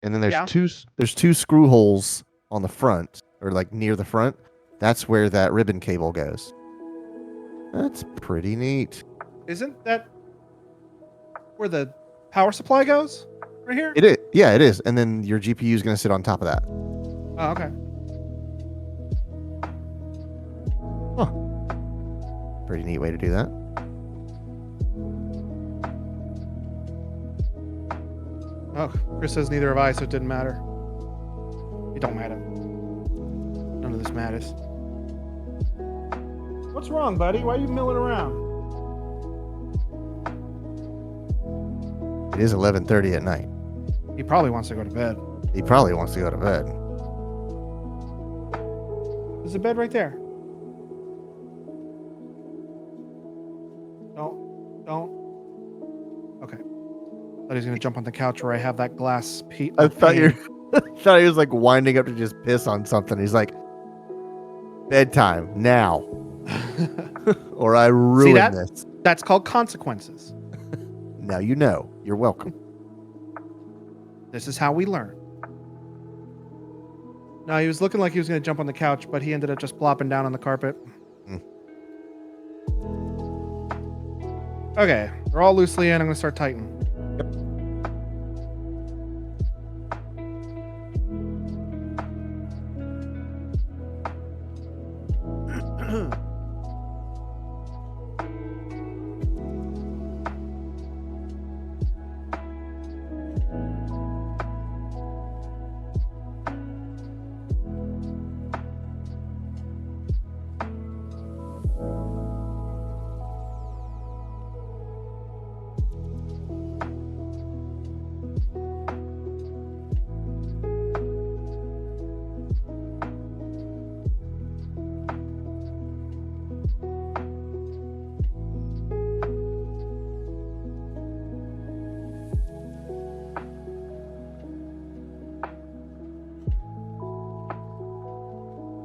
And then there's Yeah. two screw holes on the front, or like near the front. That's where that ribbon cable goes. That's pretty neat. Isn't that where the power supply goes? Right here? It is. Yeah, it is. And then your GPU is going to sit on top of that. Oh, okay. Pretty neat way to do that. Oh, Chris says neither have I, so it didn't matter. It don't matter. None of this matters. What's wrong, buddy? Why are you milling around? It is 11:30 at night. He probably wants to go to bed. He probably wants to go to bed. There's a bed right there. Don't. Okay. Thought he was gonna jump on the couch where I have that glass I thought you thought he was like winding up to just piss on something. He's like, bedtime now, or I ruin that? this. That's called consequences. Now you know. You're welcome. This is how we learn. No, he was looking like he was going to jump on the couch, but he ended up just plopping down on the carpet. Okay, they're all loosely in. I'm going to start tightening.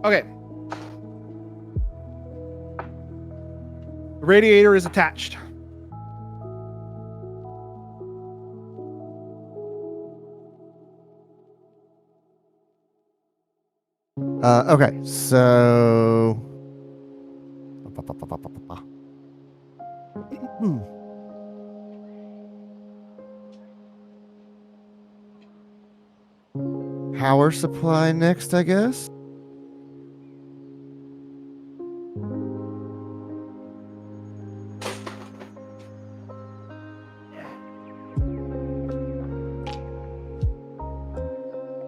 Okay. The radiator is attached. Okay, so power supply next, I guess.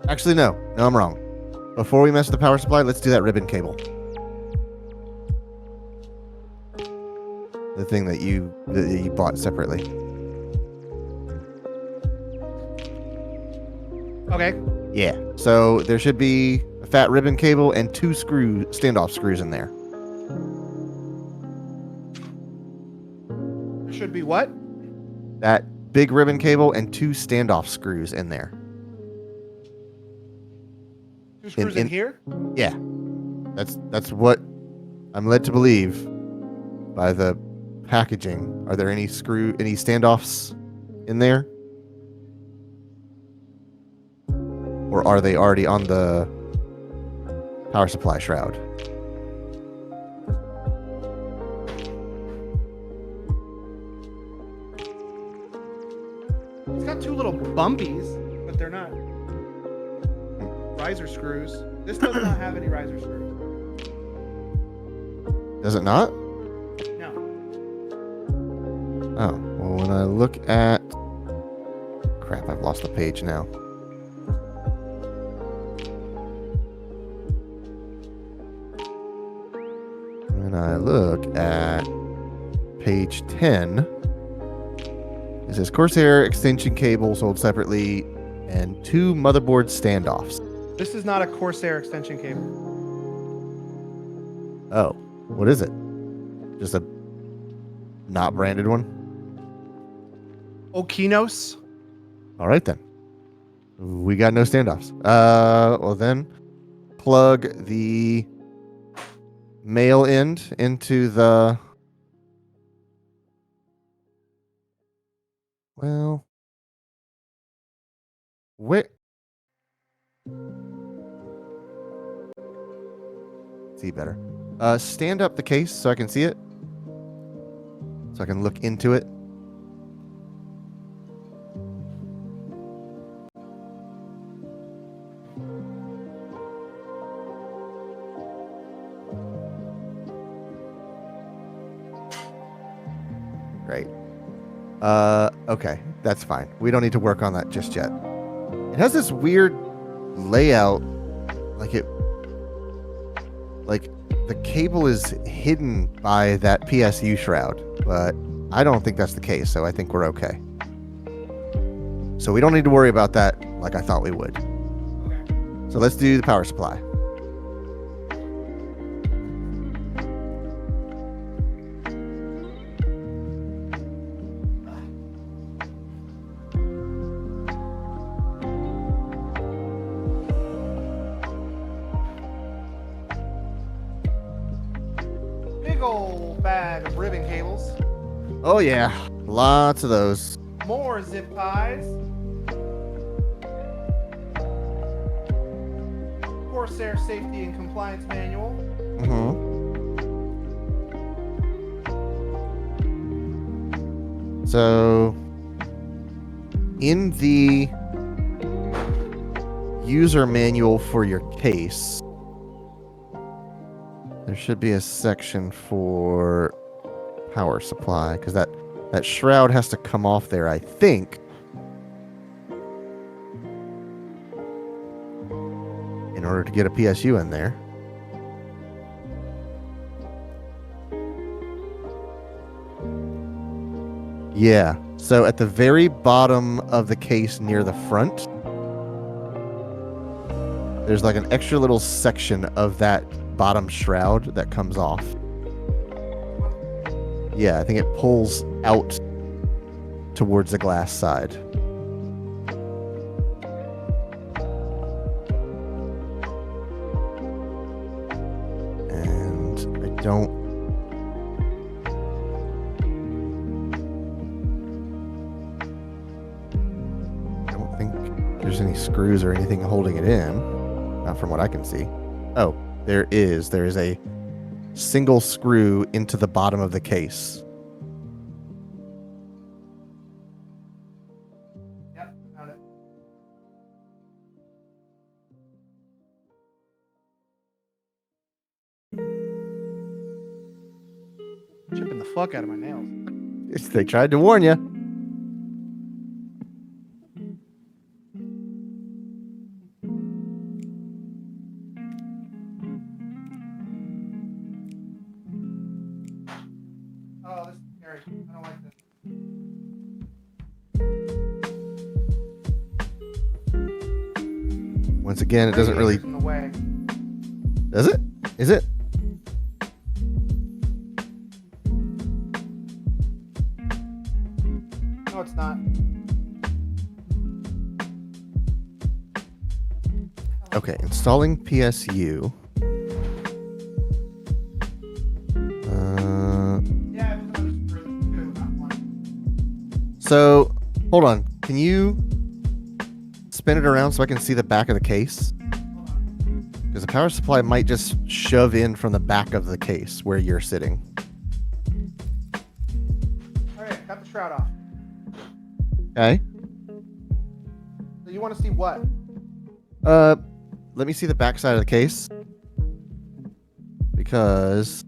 Actually, no, I'm wrong. Before we mess with the power supply, let's do that ribbon cable. The thing that you bought separately. Okay. Yeah. So there should be a fat ribbon cable and 2 standoff screws in there. There should be what? That big ribbon cable and 2 standoff screws in there. 2 screws in here? Yeah. That's what I'm led to believe by the packaging. Are there any standoffs in there? Or are they already on the power supply shroud? It's got 2 little bumpies, but they're not riser screws. This does not have any riser screws. Does it not? No. Oh, well, when I look at... Crap, I've lost the page now. When I look at page 10, it says Corsair extension cable sold separately and 2 motherboard standoffs. This is not a Corsair extension cable. Oh, what is it? Just a not branded one? Okinos? All right, then. We got no standoffs. Well, then plug the male end into the... Well... Where... See better. Stand up the case so I can see it. So I can look into it. Great. Okay. That's fine. We don't need to work on that just yet. It has this weird layout, like the cable is hidden by that PSU shroud, but I don't think that's the case, so I think we're okay. So we don't need to worry about that like I thought we would. Okay. So let's do the power supply. Big old bag of ribbon cables. Oh yeah, lots of those. More zip ties. Corsair Safety and Compliance Manual. So, in the user manual for your case, there should be a section for power supply, because that shroud has to come off there, I think, in order to get a PSU in there. Yeah, so at the very bottom of the case near the front, there's like an extra little section of that bottom shroud that comes off. Yeah, I think it pulls out towards the glass side. And I don't think there's any screws or anything holding it in. Not from what I can see. Oh, there is. There is a single screw into the bottom of the case. Yep, found it. Chipping the fuck out of my nails. They tried to warn you. Oh, this is scary. I don't like this. Once again, it doesn't really... In the way. Does it? Is it? No, it's not. Okay, installing PSU. Yeah, it was another screw too, not one. So, hold on. Can you spin it around so I can see the back of the case? Hold on. Because the power supply might just shove in from the back of the case where you're sitting. Alright, got the shroud off. Okay. So you want to see what? Let me see the back side of the case. Because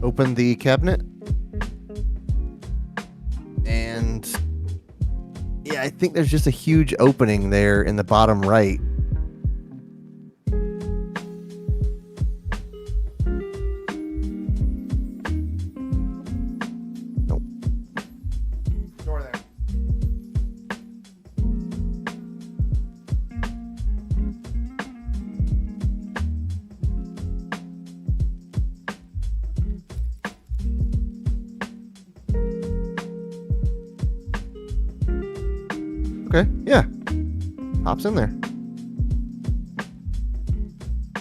open the cabinet. And yeah, I think there's just a huge opening there in the bottom right. Nope. Door there. Okay, yeah. Pops in there.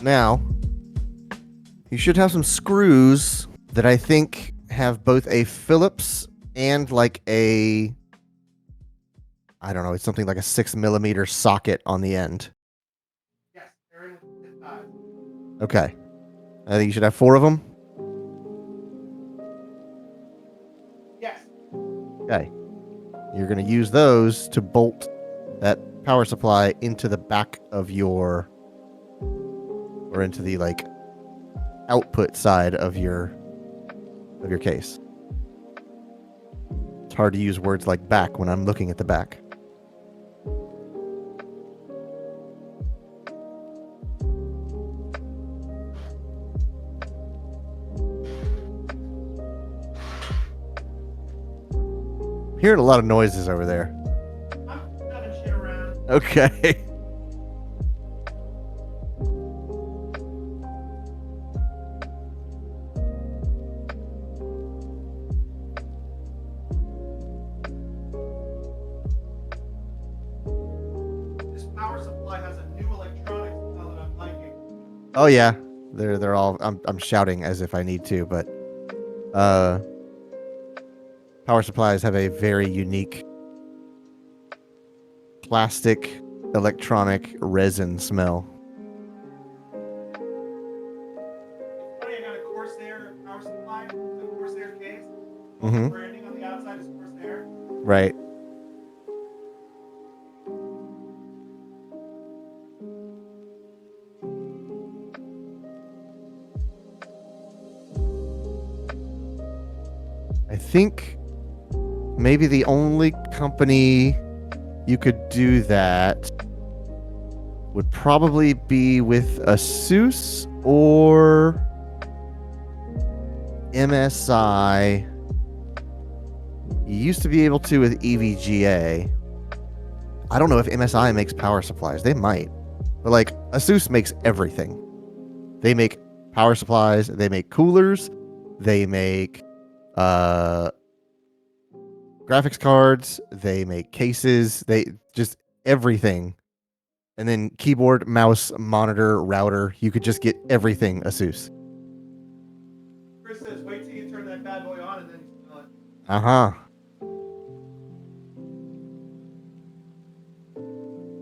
Now, you should have some screws that I think have both a Phillips and like a, I don't know, it's something like a 6mm socket on the end. Yes, they're in with zip ties. Okay. I think you should have 4 of them. Yes. Okay. You're going to use those to bolt that power supply into the back of your, or into the like output side of your case. hard to use words like back when I'm looking at the back. Hearing a lot of noises over there. I'm shoving shit around. Okay. This power supply has a new electronics smell that I'm liking. Oh yeah. They're all I'm shouting as if I need to, but power supplies have a very unique plastic electronic resin smell. It's funny, I got a Corsair power supply, a Corsair case. Mhm. The branding on the outside is Corsair. Right. I think maybe the only company you could do that would probably be with Asus or MSI. You used to be able to with EVGA. I don't know if MSI makes power supplies. They might. But like Asus makes everything. They make power supplies, they make coolers, they make graphics cards, they make cases, they just everything. And then keyboard, mouse, monitor, router, you could just get everything Asus. Chris says, wait till you turn that bad boy on and then you smell it. Uh-huh.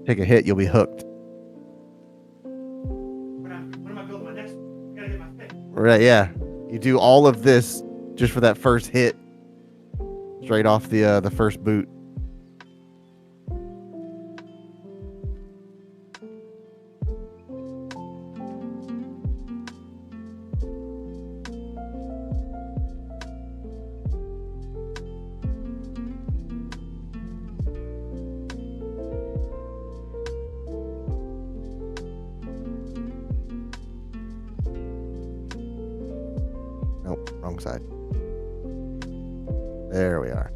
Take a hit, you'll be hooked. When am I building my next one? I gotta get my fix. Right, yeah. You do all of this just for that first hit. Straight off the first boot. Nope, wrong side. There we are.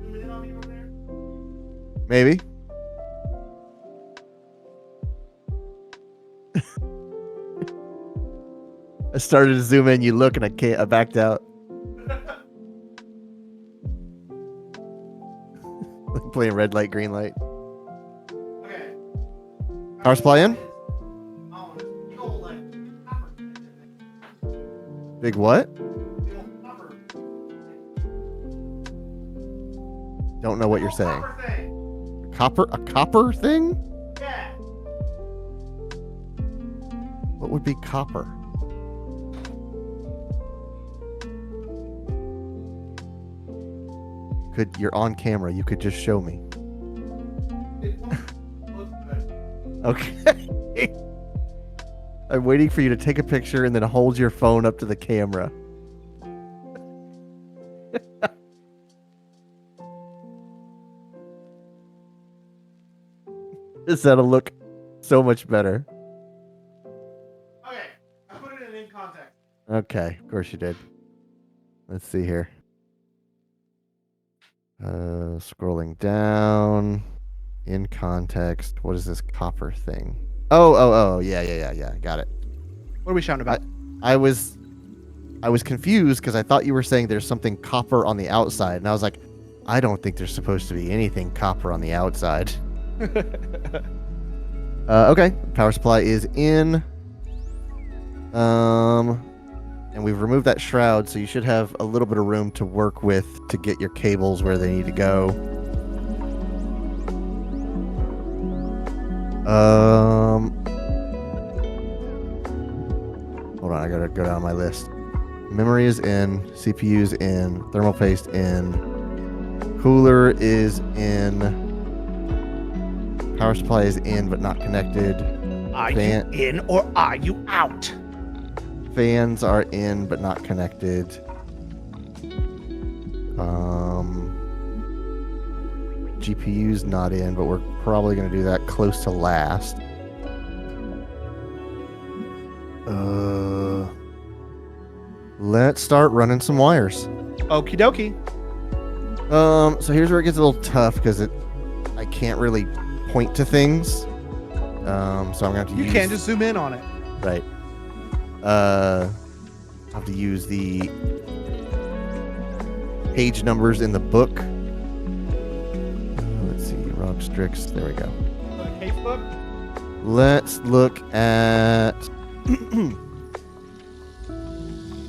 Zooming in on me over there. Maybe. I started to zoom in, you look, and I backed out. Like playing red light, green light. Okay. Power supply in? Oh, this big old, like, copper thing. Big what? Big old copper. Don't know what you're saying. Copper thing. A copper thing? Yeah. What would be copper? You're on camera, you could just show me. It won't look good. Okay. I'm waiting for you to take a picture and then hold your phone up to the camera. That'll look so much better. Okay. I put it in context. Okay, of course you did. Let's see here. Scrolling down. In context. What is this copper thing? Oh, yeah. Got it. What are we shouting about? I was confused because I thought you were saying there's something copper on the outside, and I was like, I don't think there's supposed to be anything copper on the outside. Okay, power supply is in. And we've removed that shroud, so you should have a little bit of room to work with to get your cables where they need to go. Hold on, I gotta go down my list. Memory is in, CPU's in, thermal paste in, cooler is in, power supply is in but not connected. Are Fan- you in or are you out? fans are in but not connected. GPU's not in, but we're probably going to do that close to last. Let's start running some wires. Okie dokie. So here's where it gets a little tough because I can't really point to things. So I'm gonna have to use. You can't just zoom in on it. Right. I have to use the page numbers in the book. Let's see, Rob Strix. There we go. Case book. Let's look at.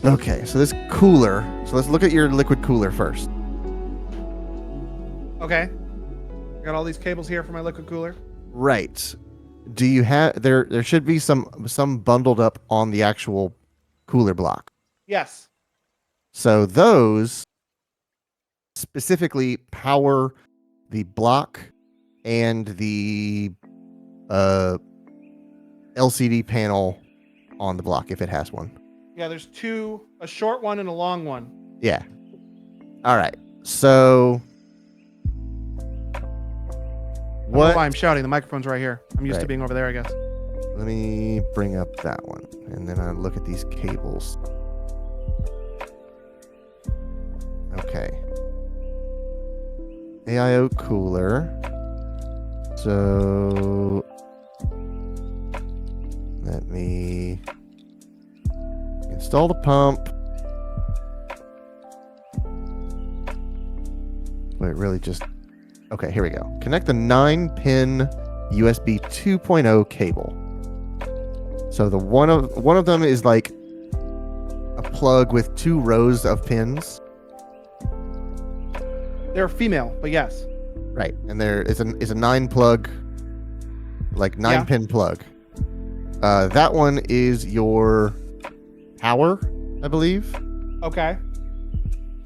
Okay, so this cooler. So let's look at your liquid cooler first. Okay. I got all these cables here for my liquid cooler. Right. Do you have there should be some bundled up on the actual cooler block. Yes. So those specifically power the block and the LCD panel on the block if it has one. Yeah, there's two, a short one and a long one. Yeah. All right. So I don't know what? why I'm shouting? The microphone's right here. I'm used to Right. being over there, I guess. Let me bring up that one, and then I look at these cables. Okay. AIO cooler. So let me install the pump. Wait, really just... Okay, here we go. Connect the 9-pin USB 2.0 cable. So the one of them is like a plug with 2 rows of pins. They're female, but yes. Right, and there is a 9 plug, like 9-pin plug. That one is your power, I believe. Okay. I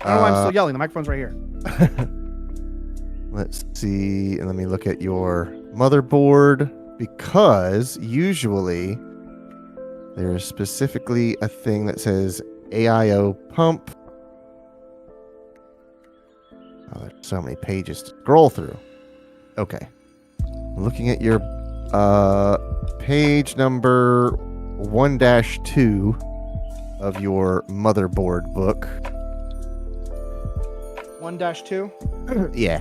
don't know why I'm still yelling. The microphone's right here. Let's see, and let me look at your motherboard, because usually there's specifically a thing that says AIO pump. Oh, there's so many pages to scroll through. Okay. Looking at your page number 1-2 of your motherboard book. 1-2. Yeah.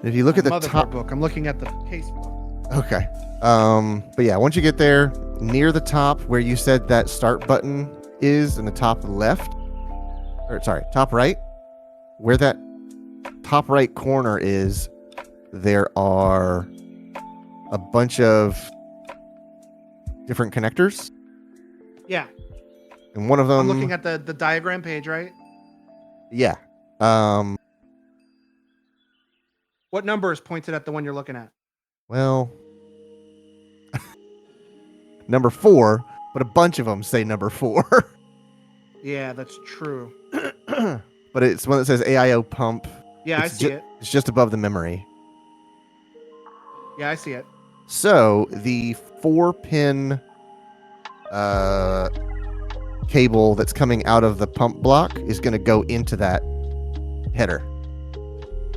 If you look at the Motherboard top book. I'm looking at the case book. Okay. But yeah, once you get there, near the top where you said that start button is in the top left, or sorry, top right, where that top right corner is, there are a bunch of different connectors. Yeah. And one of them... I'm looking at the diagram page, right? Yeah. What number is pointed at the one you're looking at? Well... number 4, but a bunch of them say number 4. Yeah, that's true. But it's one that says AIO pump. Yeah, It's I see it. It's just above the memory. Yeah, I see it. So the 4-pin cable that's coming out of the pump block is going to go into that header.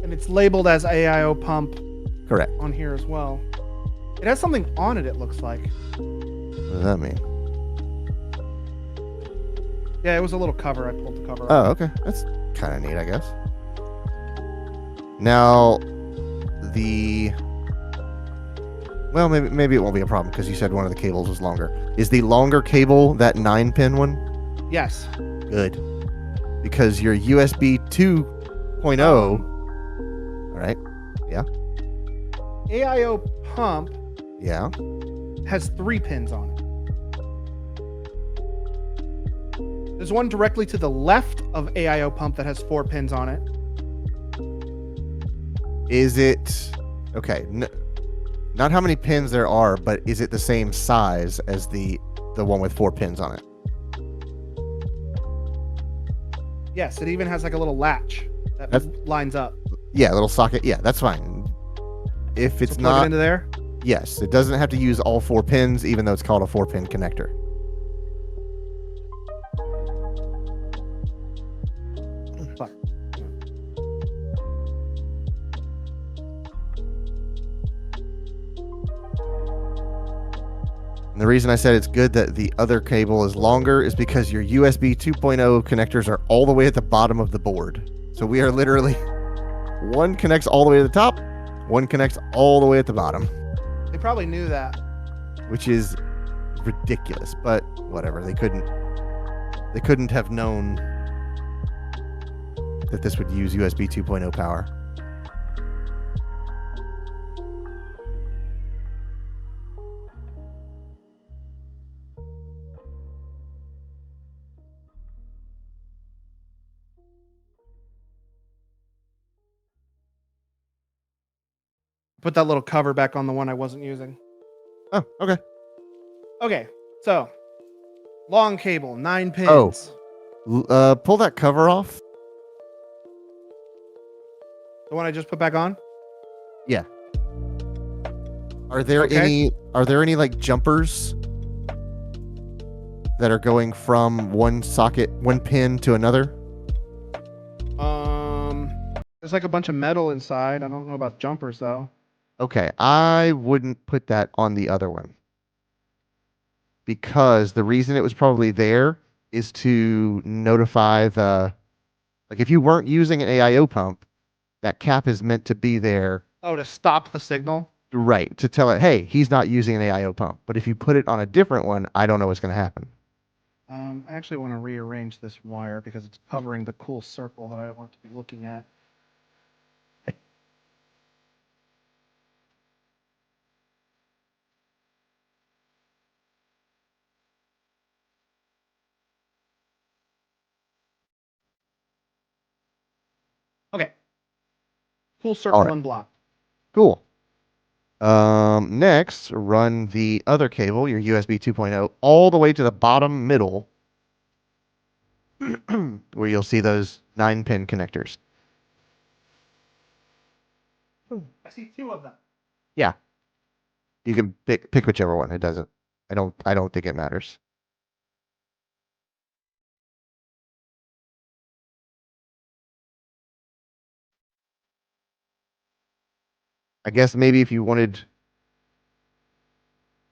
And it's labeled as AIO pump Correct. on here as well. It has something on it, it looks like. What does that mean? Yeah, it was a little cover. I pulled the cover Oh, off. okay. That's kind of neat, I guess. Now, well, maybe it won't be a problem because you said one of the cables was longer. Is the longer cable that 9-pin one? Yes. Good. Because your USB 2.0... All right. Yeah. AIO pump Yeah. has 3 pins on it. There's one directly to the left of AIO pump that has 4 pins on it. Is it... Okay. Not how many pins there are, but is it the same size as the one with 4 pins on it? Yes, it even has like a little latch that lines up. Yeah, little socket. Yeah, that's fine. If it's So plug it not... into there. Yes, it doesn't have to use all 4 pins, even though it's called a 4-pin connector. Fuck. And the reason I said it's good that the other cable is longer is because your USB 2.0 connectors are all the way at the bottom of the board. So we are literally, one connects all the way to the top, one connects all the way at the bottom, They probably knew that. which is ridiculous, but whatever. They couldn't have known that this would use USB 2.0 power. Put that little cover back on the one I wasn't using. Oh, okay. Okay, so long cable, 9 pins. Pull that cover off. The one I just put back on. Yeah. Are there Okay. any like jumpers that are going from one pin to another? There's like a bunch of metal inside. I don't know about jumpers though. Okay, I wouldn't put that on the other one. Because the reason it was probably there is to notify like if you weren't using an AIO pump, that cap is meant to be there, Oh, to stop the signal. right, to tell it, hey, he's not using an AIO pump. But if you put it on a different one, I don't know what's going to happen. I actually want to rearrange this wire because it's covering the cool circle that I want to be looking at. Okay. Cool circle All right. unblocked. Cool. Next, run the other cable, your USB 2.0, all the way to the bottom middle, where you'll see those 9-pin connectors. I see 2 of them. Yeah. You can pick whichever one. It doesn't. I don't think it matters. I guess maybe if you wanted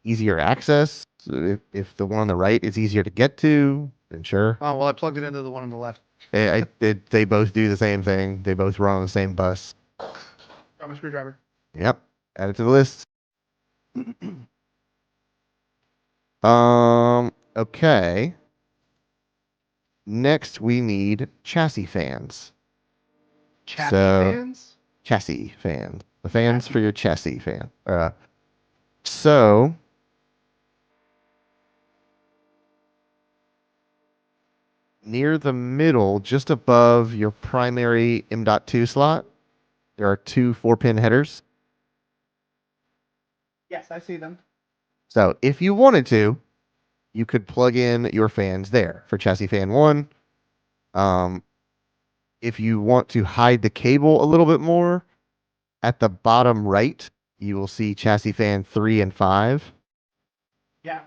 easier access, if the one on the right is easier to get to, then sure. Oh, well, I plugged it into the one on the left. They both do the same thing. They both run on the same bus. Got my screwdriver. Yep. Add it to the list. Okay. Next, we need chassis fans. Chassis So- fans? Chassis fans. The fans for your chassis fan. So near the middle, just above your primary M.2 slot, there are 2 4-pin headers. Yes, I see them. So if you wanted to, you could plug in your fans there for chassis fan 1. If you want to hide the cable a little bit more, at the bottom right, you will see chassis fan 3 and 5. Yeah.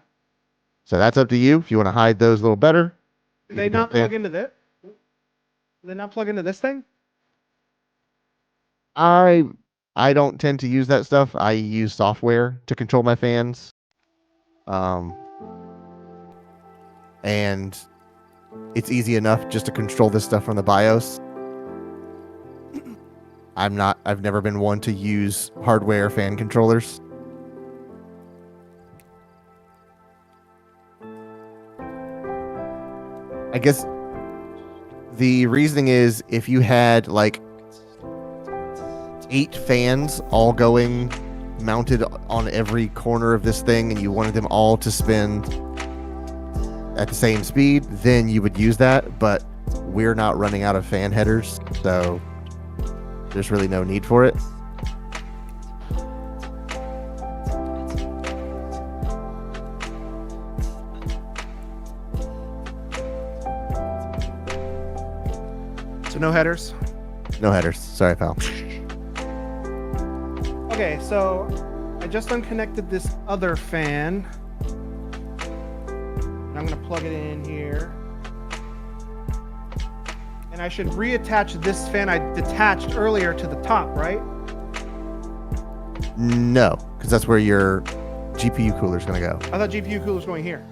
So that's up to you if you want to hide those a little better. Do they not plug into this? Do they not plug into this thing? I don't tend to use that stuff. I use software to control my fans. And it's easy enough just to control this stuff from the BIOS. I've never been one to use hardware fan controllers. I guess the reasoning is if you had like 8 fans all going mounted on every corner of this thing and you wanted them all to spin at the same speed, then you would use that, but we're not running out of fan headers, so there's really no need for it. So no headers? No headers. Sorry, pal. Okay, so I just unconnected this other fan. And I'm going to plug it in here. And I should reattach this fan I detached earlier to the top, right? No, because that's where your GPU cooler is going to go. I thought GPU cooler was going here.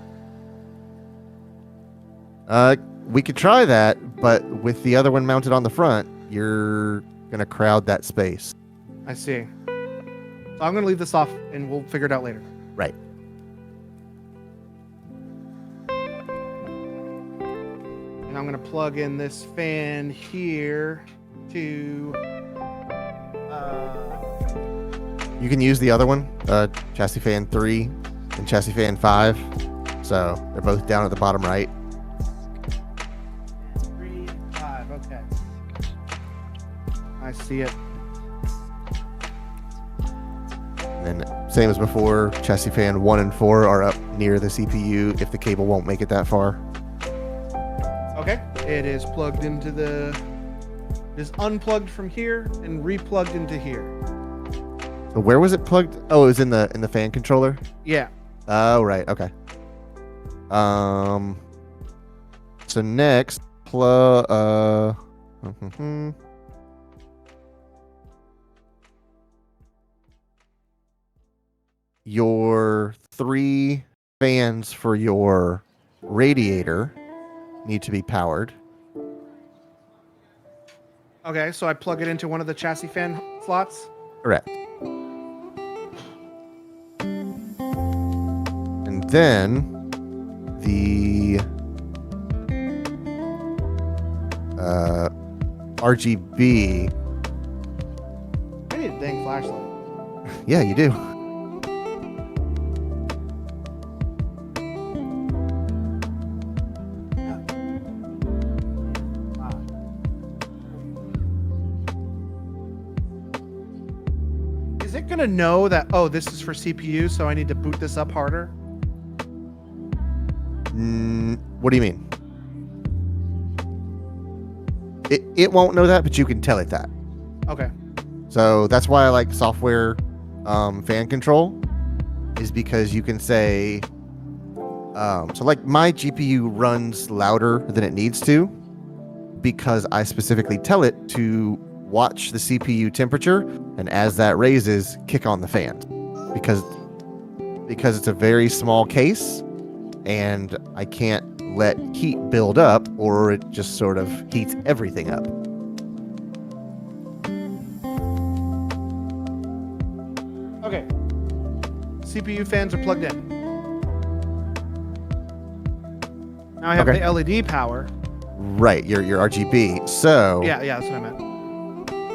We could try that, but with the other one mounted on the front, you're going to crowd that space. I see. So I'm going to leave this off and we'll figure it out later. Right. And I'm going to plug in this fan here to... You can use the other one, chassis fan 3 and chassis fan 5. So they're both down at the bottom right. 3 and 5, okay. I see it. And then same as before, chassis fan 1 and 4 are up near the CPU if the cable won't make it that far. Okay, it is plugged into the... It is unplugged from here and replugged into here. So where was it plugged? Oh, it was in the fan controller? Yeah. Oh, right. Okay. So next, your 3 fans for your radiator need to be powered. Okay, so I plug it into one of the chassis fan slots? Correct. And then the RGB. I need a dang flashlight. Yeah, you do. Is it gonna know that, oh, this is for CPU, so I need to boot this up harder? What do you mean? It won't know that, but you can tell it that. Okay. So that's why I like software fan control, is because you can say, so like my GPU runs louder than it needs to because I specifically tell it to watch the CPU temperature, and as that raises, kick on the fan because it's a very small case and I can't let heat build up or it just sort of heats everything up. Okay. CPU fans are plugged in. Now I have Okay. the LED power. Right, your RGB. So Yeah, that's what I meant.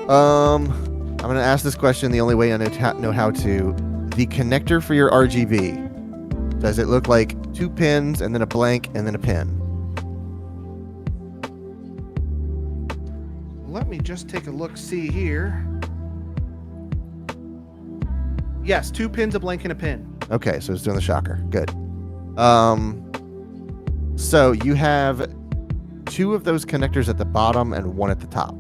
I'm gonna ask this question the only way I know how to. The connector for your RGB, does it look like 2 pins and then a blank and then a pin? Let me just take a look, see here. Yes, 2 pins, a blank, and a pin. Okay, so it's doing the shocker. Good. So you have 2 of those connectors at the bottom and 1 at the top.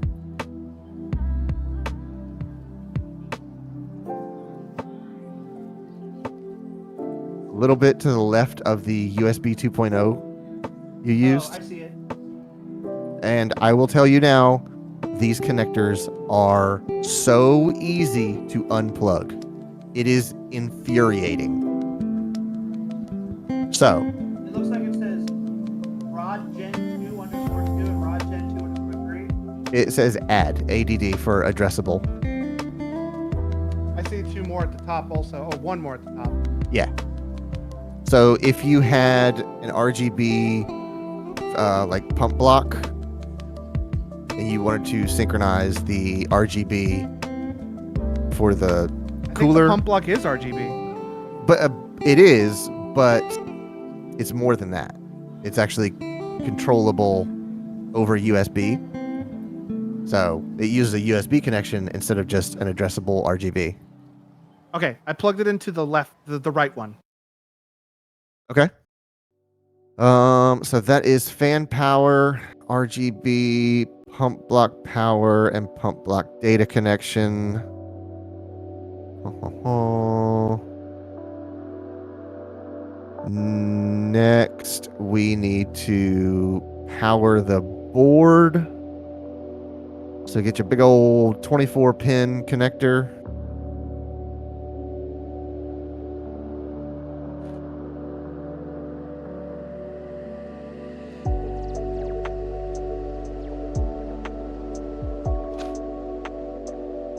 A little bit to the left of the USB 2.0 you used. Oh, I see it. And I will tell you now, these connectors are so easy to unplug. It is infuriating. So, It looks like it says rod gen 2 underscore 2 and rod gen 2 underscore 3. it says ADD for addressable. I see 2 more at the top also. Oh, 1 more at the top. Yeah. So if you had an RGB like pump block and you wanted to synchronize the RGB for the I think cooler, the pump block is RGB. but it is, but it's more than that. It's actually controllable over USB. So it uses a USB connection instead of just an addressable RGB. Okay, I plugged it into the left, the right one. Okay. So that is fan power, RGB, pump block power, and pump block data connection. Next, we need to power the board. So get your big old 24 pin connector.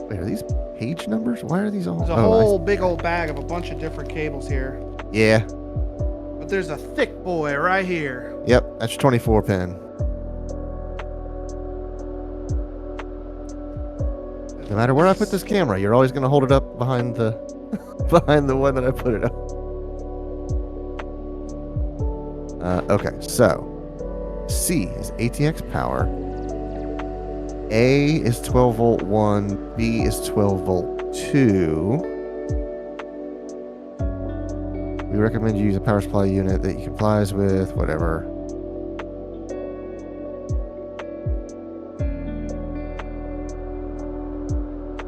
Wait, are these page numbers? Why are these all? There's a whole big old bag of a bunch of different cables here. Yeah. But there's a thick boy right here. Yep, that's your 24 pin. No matter where I put this camera, you're always going to hold it up behind the behind the one that I put it up. Okay, so C is ATX power. A is 12 volt 1. B is 12 volt 2. We recommend you use a power supply unit that complies with whatever.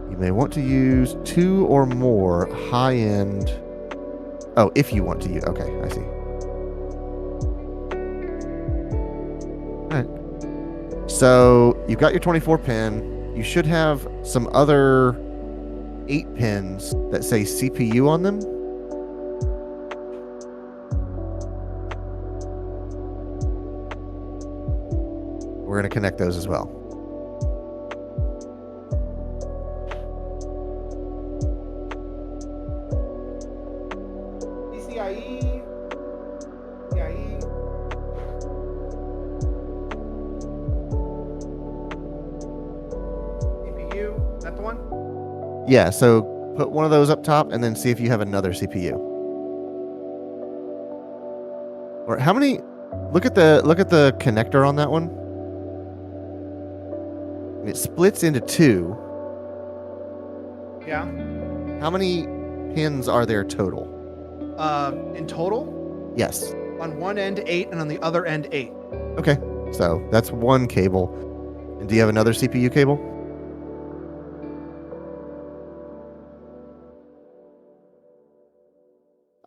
You may want to use 2 or more high-end. Oh, if you want to use. Okay, I see. All right. So you've got your 24 pin. You should have some other 8 pins that say CPU on them. We're going to connect those as well. PCIe. PCIe. CPU. Is that the one? Yeah, so put one of those up top and then see if you have another CPU. Or how many? Look at the connector on that one. It splits into 2. Yeah. How many pins are there total? In total, Yes. on one end 8 and on the other end 8. Okay. So that's one cable. And do you have another CPU cable?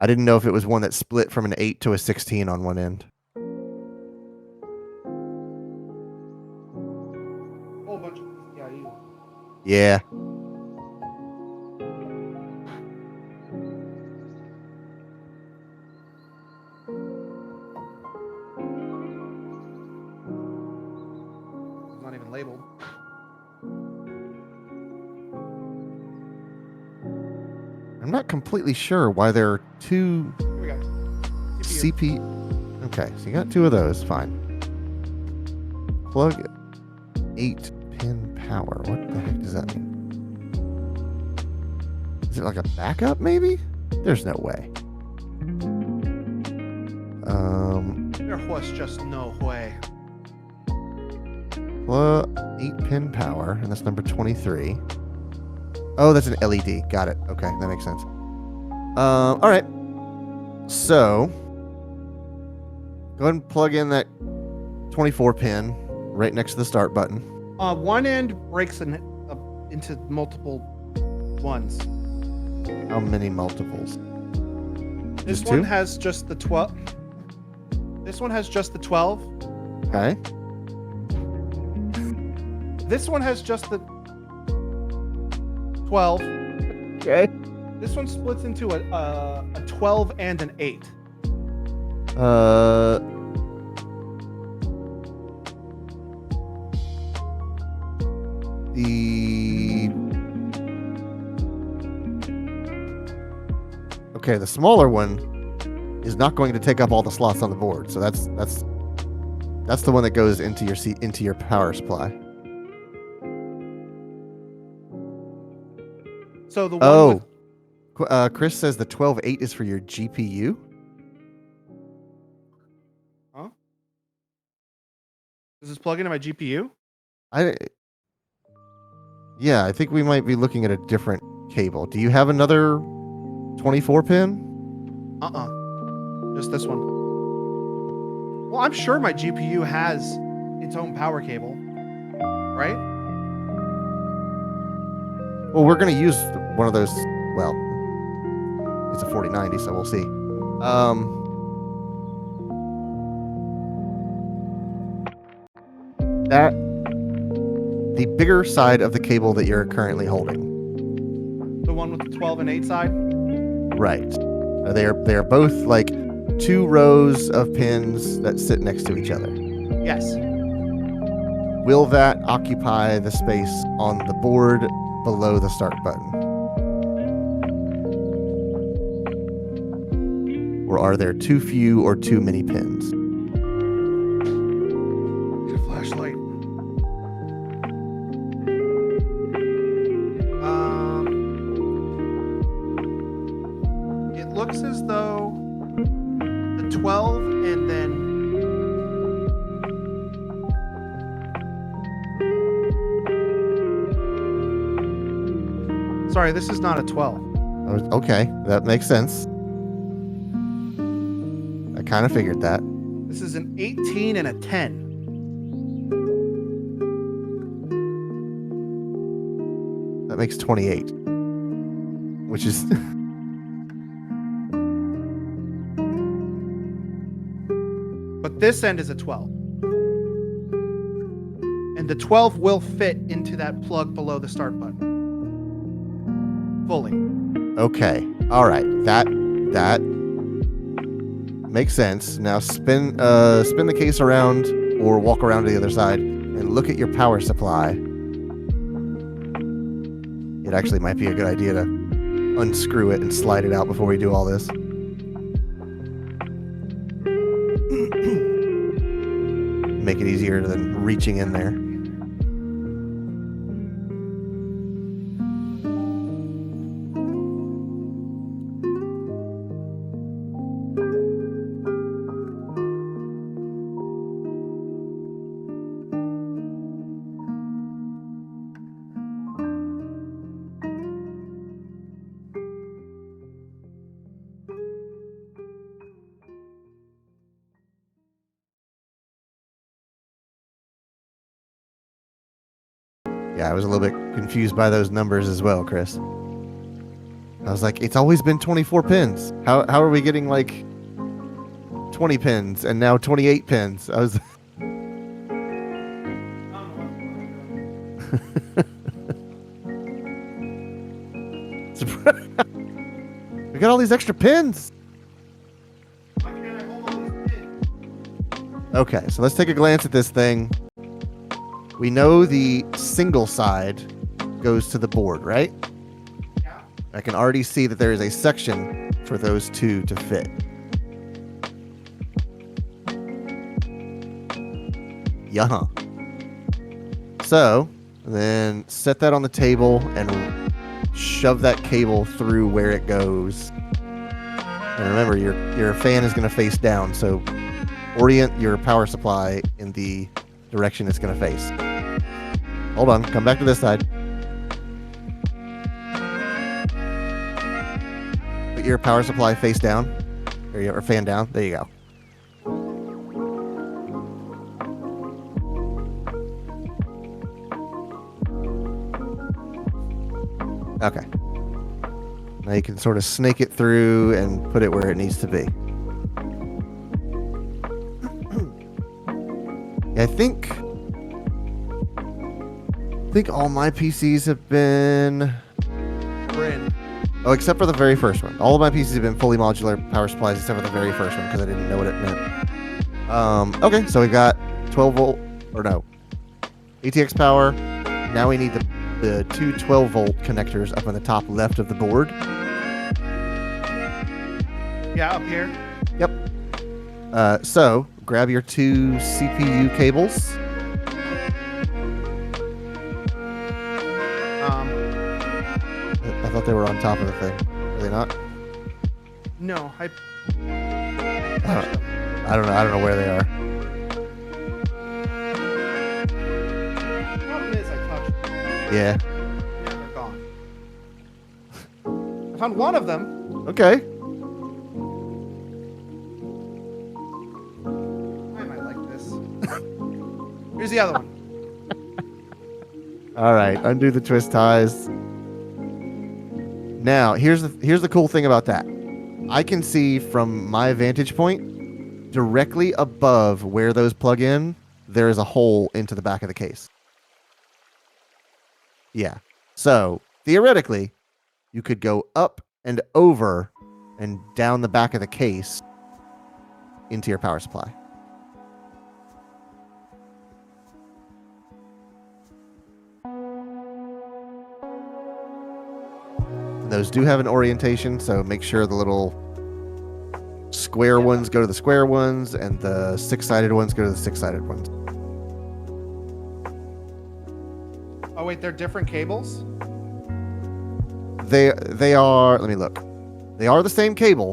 I didn't know if it was one that split from an 8 to a 16 on one end. Whole bunch of PCIe. Yeah. It's not even labeled. I'm not completely sure why there are 2 Here we go. CPU. CPU. Okay, so you got 2 of those. Fine. Plug 8 pin power. What the heck does that mean? Is it like a backup, maybe? There's no way. There was just no way. Plug 8 pin power, and that's number 23. Oh, that's an LED. Got it. Okay, that makes sense. All right. So, go ahead and plug in that 24 pin right next to the start button. One end breaks into multiple ones. How many multiples? This Just one 2? has just the 12. This one has just the 12. Okay. This one has just the 12. Okay. This one splits into a 12 and an 8. Okay, the smaller one is not going to take up all the slots on the board. So that's the one that goes into your power supply. So the one Oh. with, Chris says the 12.8 is for your GPU. huh? Does this plug into my GPU? Yeah, I think we might be looking at a different cable. Do you have another 24 pin? Just this one. Well, I'm sure my GPU has its own power cable, right? Well, we're going to use one of those. Well, it's a 4090, so we'll see. That the bigger side of the cable that you're currently holding. The one with the 12 and 8 side? Right. They are both like 2 rows of pins that sit next to each other. Yes. Will that occupy the space on the board below the start button? Or are there too few or too many pins? Get a flashlight. It looks as though the 12 and then sorry, this is not a 12. Okay, that makes sense. I kind of figured that. This is an 18 and a 10. That makes 28. Which is But this end is a 12. And the 12 will fit into that plug below the start button. Fully. okay. All right. That makes sense. Now spin the case around or walk around to the other side and look at your power supply. It actually might be a good idea to unscrew it and slide it out before we do all this. Make it easier than reaching in there. Yeah, I was a little bit confused by those numbers as well, Chris. I was like, it's always been 24 pins. How are we getting like 20 pins and now 28 pins? I was we got all these extra pins. Okay, so let's take a glance at this thing. We know the single side goes to the board, right? Yeah. I can already see that there is a section for those two to fit. Yeah. So, then set that on the table and shove that cable through where it goes. And remember, your fan is going to face down, so orient your power supply in the direction it's going to face. Hold on, come back to this side. Put your power supply face down, or fan down. There you go. Okay. Now you can sort of snake it through and put it where it needs to be. I think all my PCs have been... Oh, except for the very first one. All of my PCs have been fully modular power supplies except for the very first one because I didn't know what it meant. Okay, so we got 12 volt, or no, ATX power. Now we need the two 12 volt connectors up on the top left of the board. Yeah, up here. Yep. So grab your two CPU cables. I thought they were on top of the thing. Are they not? No, I touched them. I don't know where they are. The problem is I touched them. Yeah. Now they're gone. I found one of them. Okay. Why am I like this? Here's the other one. All right. Undo the twist ties. Now, here's the cool thing about that. I can see from my vantage point directly above where those plug in there is a hole into the back of the case. Yeah. So theoretically, you could go up and over and down the back of the case into your power supply. And those do have an orientation, so make sure the little square ones go to the square ones and the six-sided ones go to the six-sided ones. Oh wait, they're different cables? They are, let me look. They are the same cable,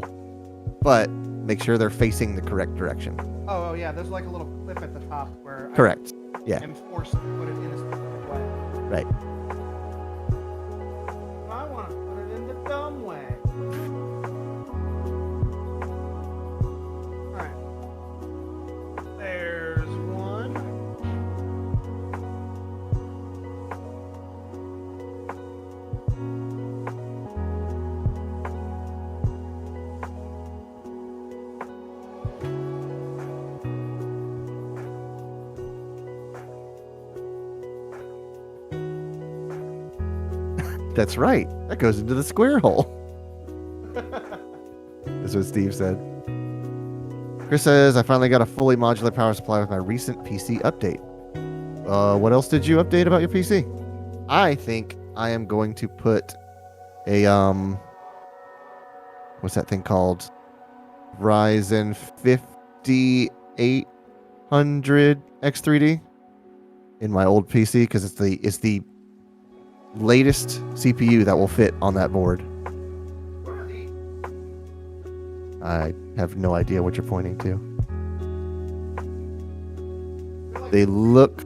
but make sure they're facing the correct direction. Oh yeah, there's like a little clip at the top where Correct. Yeah. I'm forced to put it in a specific way. Right. I want to put it in the dumb way. Alright. There's one. That's right. That goes into the square hole. That's what Steve said. Chris says, I finally got a fully modular power supply with my recent PC update. What else did you update about your PC? I think I am going to put a, what's that thing called? Ryzen 5800 X3D in my old PC because it's the latest CPU that will fit on that board. What are these? I have no idea what you're pointing to. They're like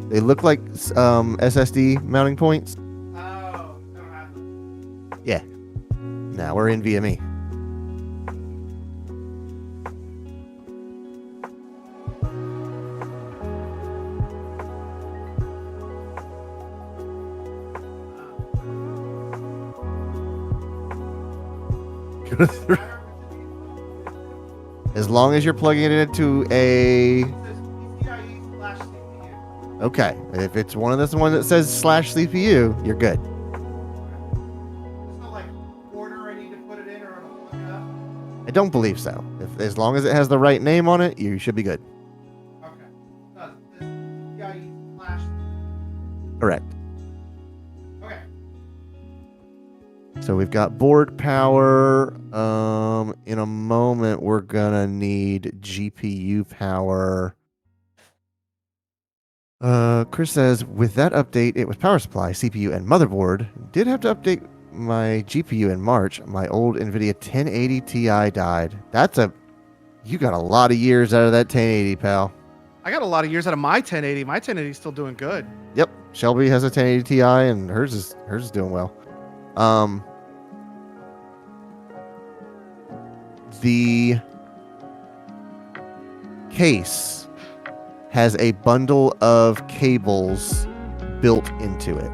They look like SSD mounting points. oh, I don't have them. Yeah. Now we're in VME. As long as you're plugging it into a... It says PCIe/CPU. Okay. If it's one of this one that says /CPU, you're good. There's no like order I need to put it in or I'm gonna plug it up. I don't believe so. As long as it has the right name on it, you should be good. Okay. No, this PCIe/. Correct. Okay. So we've got board power. In a moment, we're gonna need GPU power. Chris says, with that update, it was power supply, CPU, and motherboard. Did have to update my GPU in March. My old NVIDIA 1080 Ti died. You got a lot of years out of that 1080, pal. I got a lot of years out of my 1080. My 1080 is still doing good. Yep, Shelby has a 1080 Ti, and hers is doing well. The case has a bundle of cables built into it.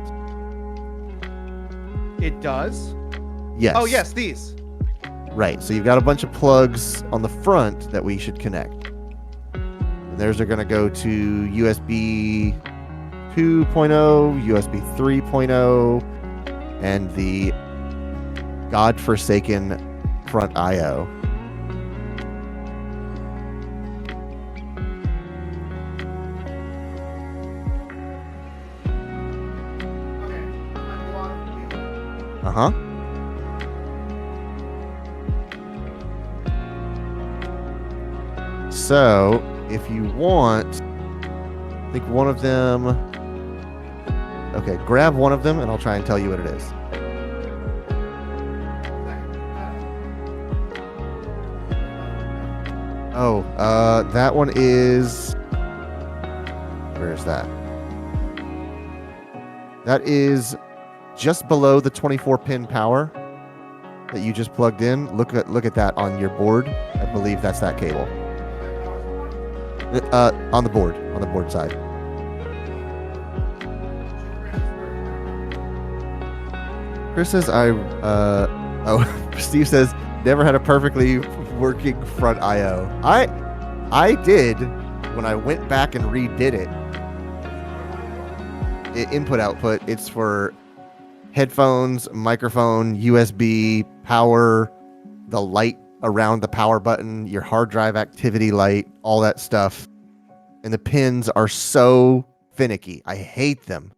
It does? Yes. Oh, yes, these. Right. So you've got a bunch of plugs on the front that we should connect. And theirs are going to go to USB 2.0, USB 3.0, and the godforsaken front I/O. Okay. I'm go on with the cable. Uh-huh. So, if you want, I think one of them... Okay, grab one of them, and I'll try and tell you what it is. Oh, that one is... Where is that? That is just below the 24-pin power that you just plugged in. Look at that on your board. I believe that's that cable. On the board side. Chris says Steve says never had a perfectly working front I/O. I did when I went back and redid it, input output, it's for headphones, microphone, USB, power, the light around the power button, your hard drive activity light, all that stuff. And the pins are so finicky. I hate them.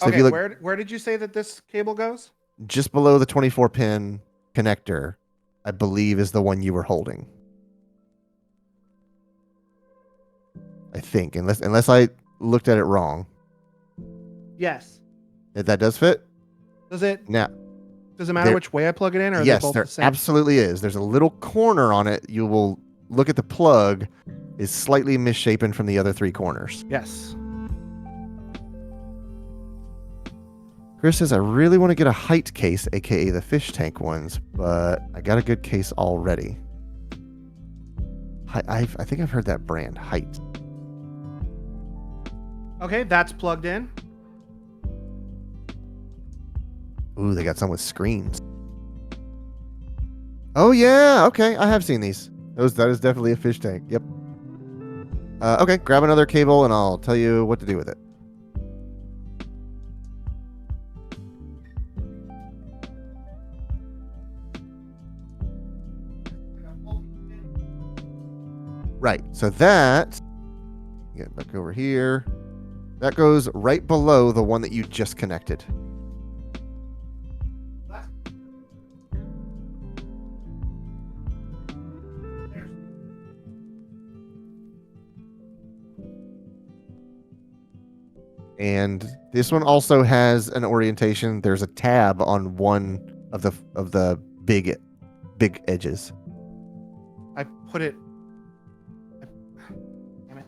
So if Okay, you look where did you say that this cable goes? just below the 24 pin connector, I believe is the one you were holding. I think, unless I looked at it wrong. Yes. That does fit? Does it Now, matter there- which way I plug it in, or are they yes, both there the same? absolutely is. There's a little corner on it. You will look at the plug is slightly misshapen from the other three corners. Yes. Chris says, I really want to get a height case, aka the fish tank ones, but I got a good case already. I think I've heard that brand, Height. Okay, that's plugged in. Ooh, they got some with screens. Oh yeah, okay, I have seen these. That is definitely a fish tank. Yep. Okay, grab another cable and I'll tell you what to do with it. Right, so that, get back over here. That goes right below the one that you just connected. And this one also has an orientation. There's a tab on one of the big edges. I put it. Damn it.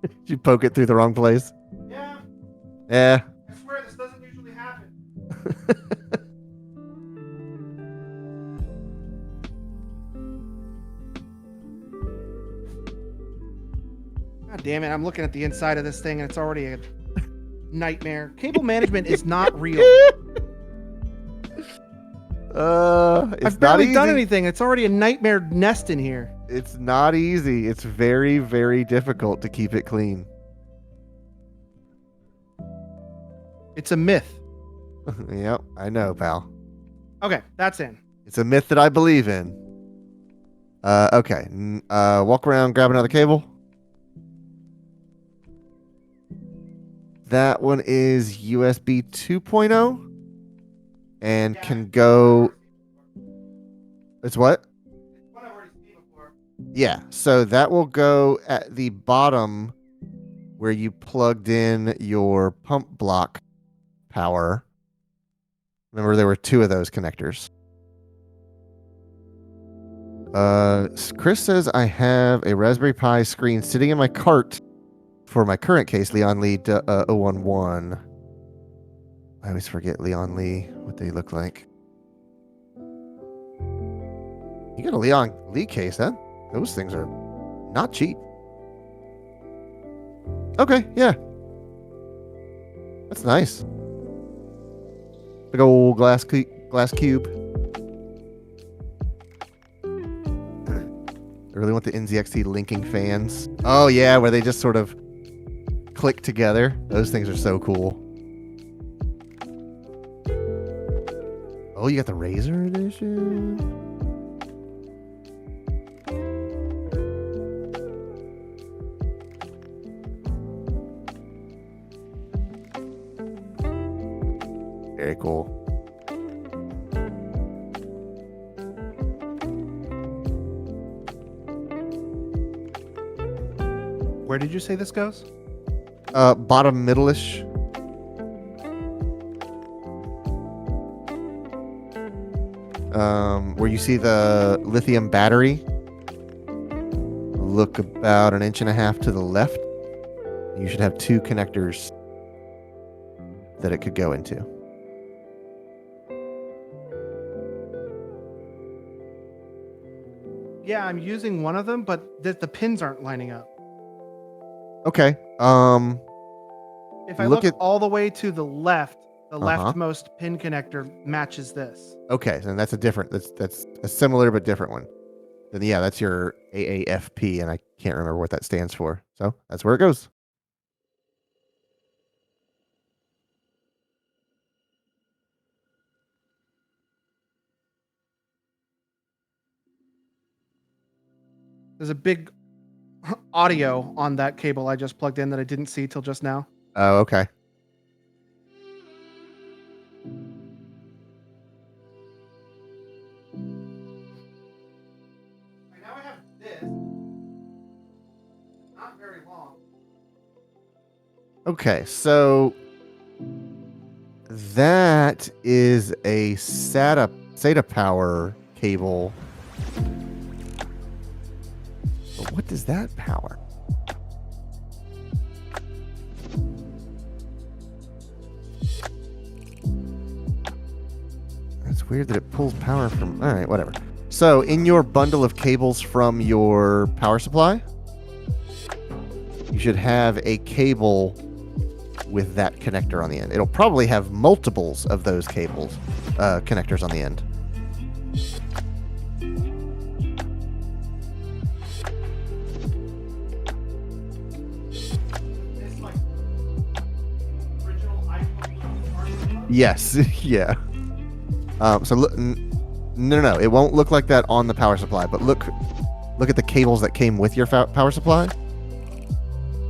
Did you poke it through the wrong place? Yeah. Yeah. I swear this doesn't usually happen. God damn it! I'm looking at the inside of this thing, and it's already a nightmare. Cable management is not real. I've I've barely done anything. It's already a nightmare nest in here. It's not easy. It's very, very difficult to keep it clean. It's a myth. Yep, I know, pal. Okay, that's in. It's a myth that I believe in. Okay. Walk around, grab another cable. That one is USB 2.0 and can go. It's what? Yeah, so that will go at the bottom where you plugged in your pump block power. Remember, there were two of those connectors. Chris says I have a Raspberry Pi screen sitting in my cart for my current case, Leon Lee 011. I always forget Leon Lee, what they look like. You got a Leon Lee case, huh? Those things are not cheap. Okay, yeah. That's nice. Big old glass cube. I really want the NZXT linking fans. Oh yeah, where they just sort of click together. Those things are so cool. Oh, you got the Razer edition? Very cool. Where did you say this goes? Bottom middle-ish. Where you see the lithium battery. Look about 1.5 inches to the left. You should have two connectors that it could go into. Yeah, I'm using one of them, but the pins aren't lining up. Okay. If I Look look at- all the way to the left, the Uh-huh. leftmost pin connector matches this. Okay, then that's a different. That's a similar but different one. then yeah, that's your AAFP, and I can't remember what that stands for. So that's where it goes. There's a big audio on that cable I just plugged in that I didn't see till just now. Oh, okay. Now I have this. Not very long. Okay, so that is a SATA power cable. But what does that power? That's weird that it pulls power from... All right, whatever. So in your bundle of cables from your power supply, you should have a cable with that connector on the end. It'll probably have multiples of those cables, connectors on the end. It's like original iPhone. Yes, yeah. So look, no, it won't look like that on the power supply. But look at the cables that came with your power supply,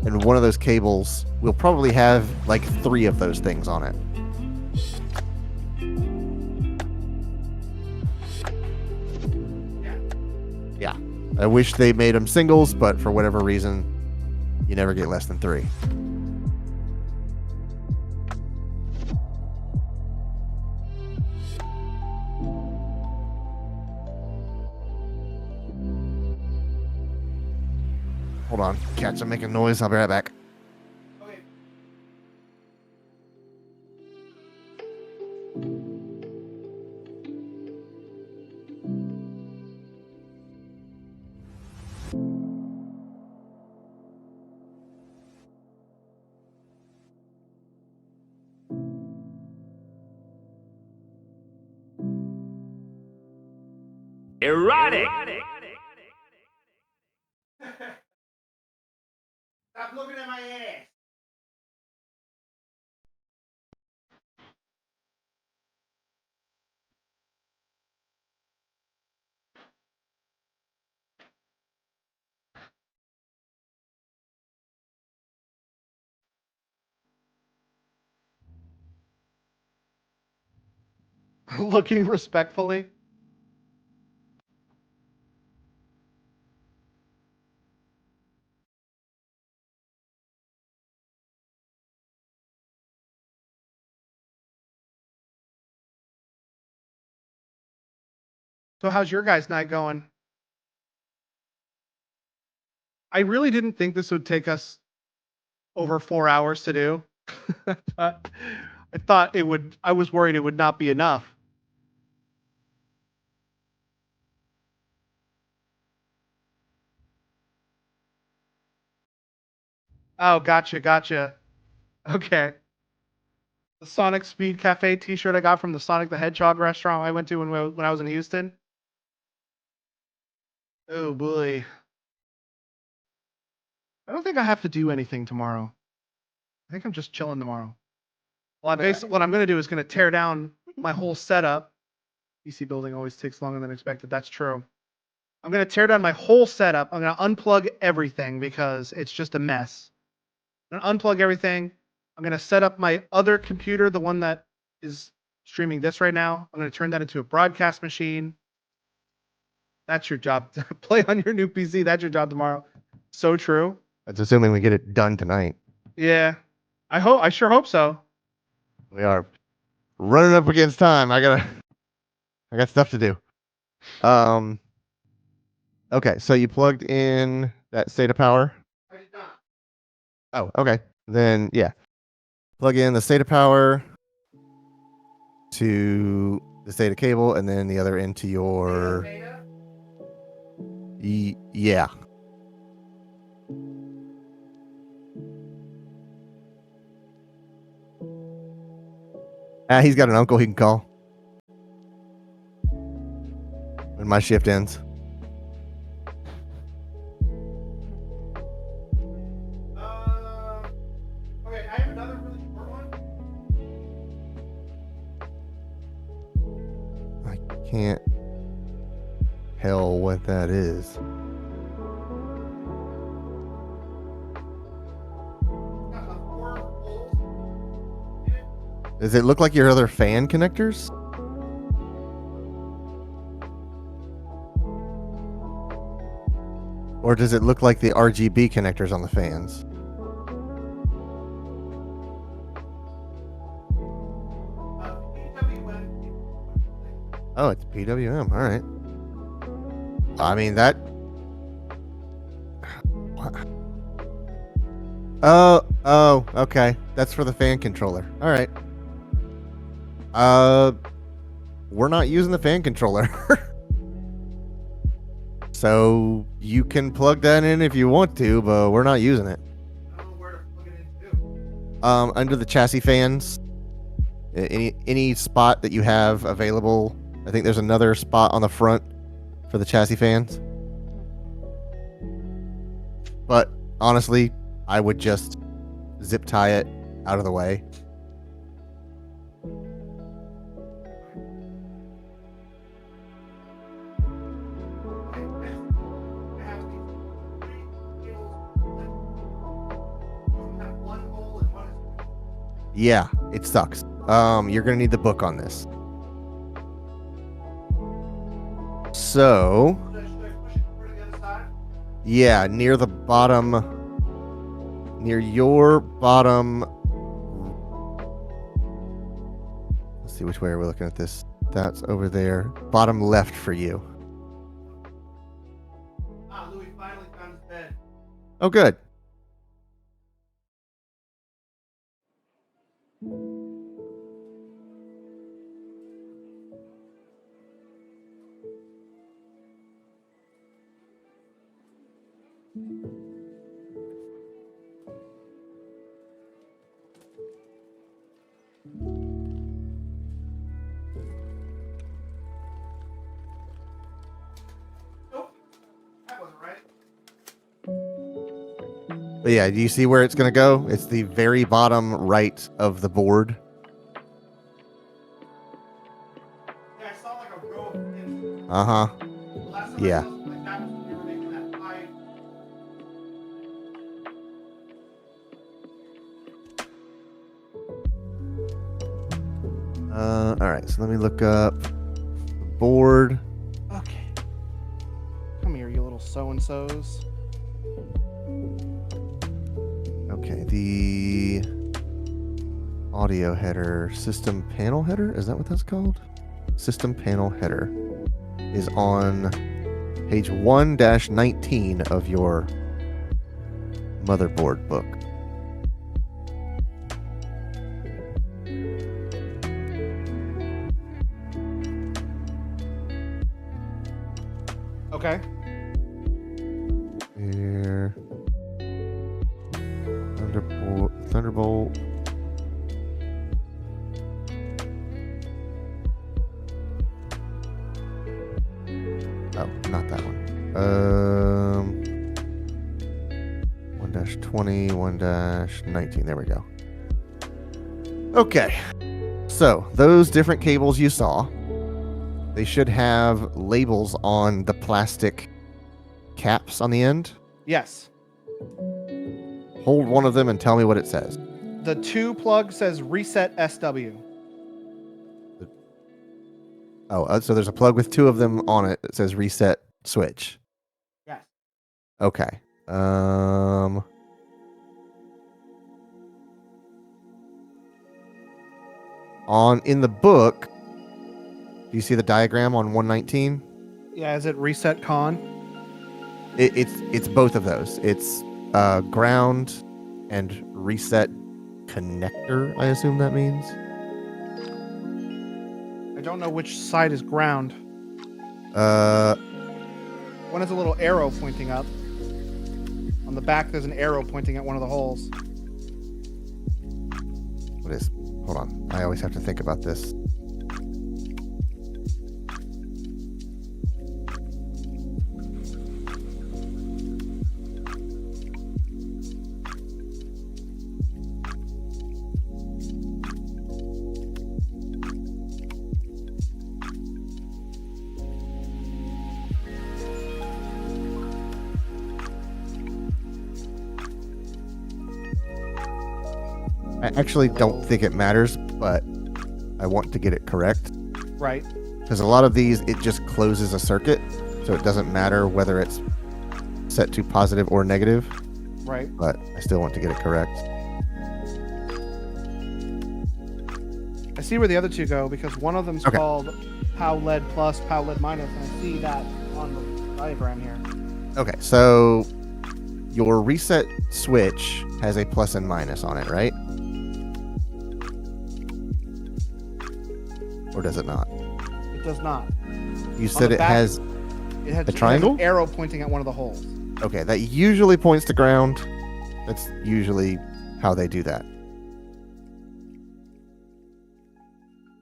and one of those cables will probably have like 3 of those things on it. Yeah, I wish they made them singles, but for whatever reason, you never get less than 3. Hold on, cats are making noise. I'll be right back. Okay. Erotic. Stop looking at my ass. Looking respectfully. So how's your guys' night going? I really didn't think this would take us over 4 hours to do. I thought it would. I was worried it would not be enough. Oh, gotcha. Okay. The Sonic Speed Cafe T-shirt I got from the Sonic the Hedgehog restaurant I went to when I was in Houston. Oh boy. I don't think I have to do anything tomorrow. I think I'm just chilling tomorrow. Well, what I'm going to do is going to tear down my whole setup. PC building always takes longer than expected. That's true. I'm going to tear down my whole setup. I'm going to unplug everything because it's just a mess. I'm going to unplug everything. I'm going to set up my other computer, the one that is streaming this right now. I'm going to turn that into a broadcast machine. That's your job. Play on your new PC. That's your job tomorrow. So true. That's assuming we get it done tonight. Yeah. I sure hope so. We are running up against time. I got stuff to do. Okay, so you plugged in that SATA power? I did not. Oh, okay. Then yeah. Plug in the SATA power to the SATA cable and then the other into your yeah. He's got an uncle he can call when my shift ends. can't tell what that is. Does it look like your other fan connectors? Or does it look like the RGB connectors on the fans? Oh, it's PWM. All right. I mean, that... Oh, okay. That's for the fan controller. All right. We're not using the fan controller. So you can plug that in if you want to, but we're not using it. I don't know where to plug it into. Under the chassis fans, any spot that you have available. I think there's another spot on the front for the chassis fans. But honestly, I would just zip tie it out of the way. Yeah, it sucks. You're gonna need the book on this. So, yeah, near the bottom, near your bottom. Let's see, which way are we looking at this? That's over there, bottom left for you. Louis finally found his bed. Oh, good. Nope, that wasn't right. But yeah, do you see where it's gonna go? It's the very bottom right of the board. Yeah, I saw like a row of pins. Uh-huh. The last time Yeah. I saw something like that was when we were making that pie. All right, so let me look up the board. Okay. Come here, you little so-and-sos. Okay, the audio header, system panel header, is that what that's called? System panel header is on page 1-19 of your motherboard book. Okay. Here. Thunderbolt. Oh, not that one. 1-20, 1-19. There we go. Okay. So, those different cables you saw, they should have labels on the plastic caps on the end. Yes. Hold one of them and tell me what it says. The 2 plug says reset SW. Oh, so there's a plug with 2 of them on it that says reset switch. Yes. Okay. In the book, do you see the diagram on 119? Yeah, is it reset con? It's both of those. It's ground and reset connector, I assume that means. I don't know which side is ground. One has a little arrow pointing up. On the back, there's an arrow pointing at one of the holes. What is... Hold on. I always have to think about this. I actually don't think it matters, but I want to get it correct. Right. Because a lot of these, it just closes a circuit, so it doesn't matter whether it's set to positive or negative. Right. But I still want to get it correct. I see where the other two go because one of them's called POW lead plus, POW lead minus, and I see that on the diagram here. Okay, so your reset switch has a plus and minus on it, right? Or does it not? It does not. You said it has a triangle? An arrow pointing at one of the holes. Okay, that usually points to ground. That's usually how they do that.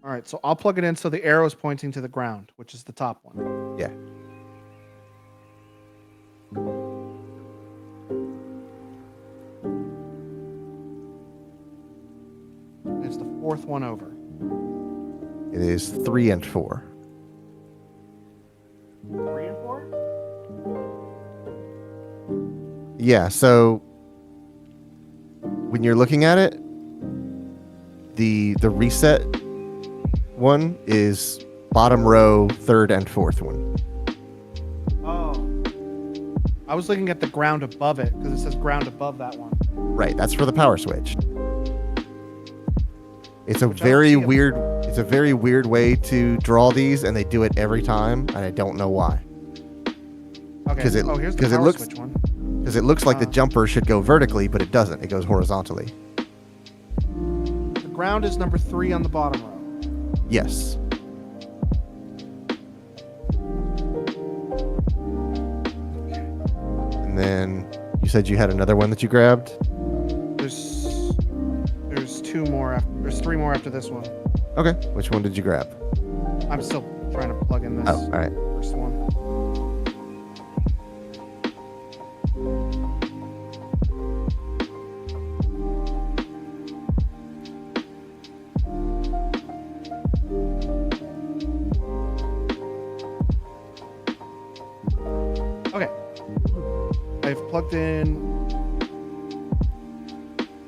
All right, so I'll plug it in so the arrow is pointing to the ground, which is the top one. Yeah. It's the fourth one over. It is 3 and 4. 3 and 4? Yeah, so when you're looking at it, the reset one is bottom row, third and fourth one. Oh. I was looking at the ground above it because it says ground above that one. Right, that's for the power switch. It's a very weird way to draw these, and they do it every time, and I don't know why. Okay. Here's the power switch one. Because it looks like the jumper should go vertically, but it doesn't. It goes horizontally. The ground is number 3 on the bottom row. Yes. And then you said you had another one that you grabbed? There's 2 more. There's 3 more after this one. Okay. Which one did you grab? I'm still trying to plug in this Oh, all right. first one. Okay. I've plugged in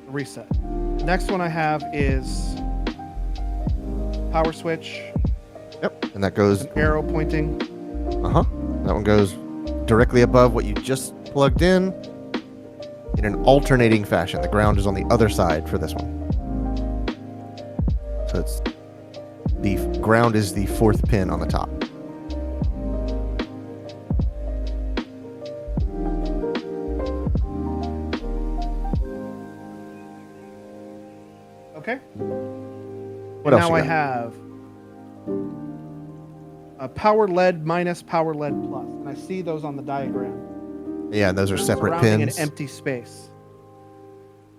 the reset. The next one I have is power switch. Yep. And that goes... An arrow pointing. Uh-huh. That one goes directly above what you just plugged in an alternating fashion. The ground is on the other side for this one. So it's... The ground is the 4th pin on the top. Okay. What else now you I got? have a power lead minus, power lead plus, and I see those on the diagram. Yeah, and those are separate Surrounding pins. an empty space.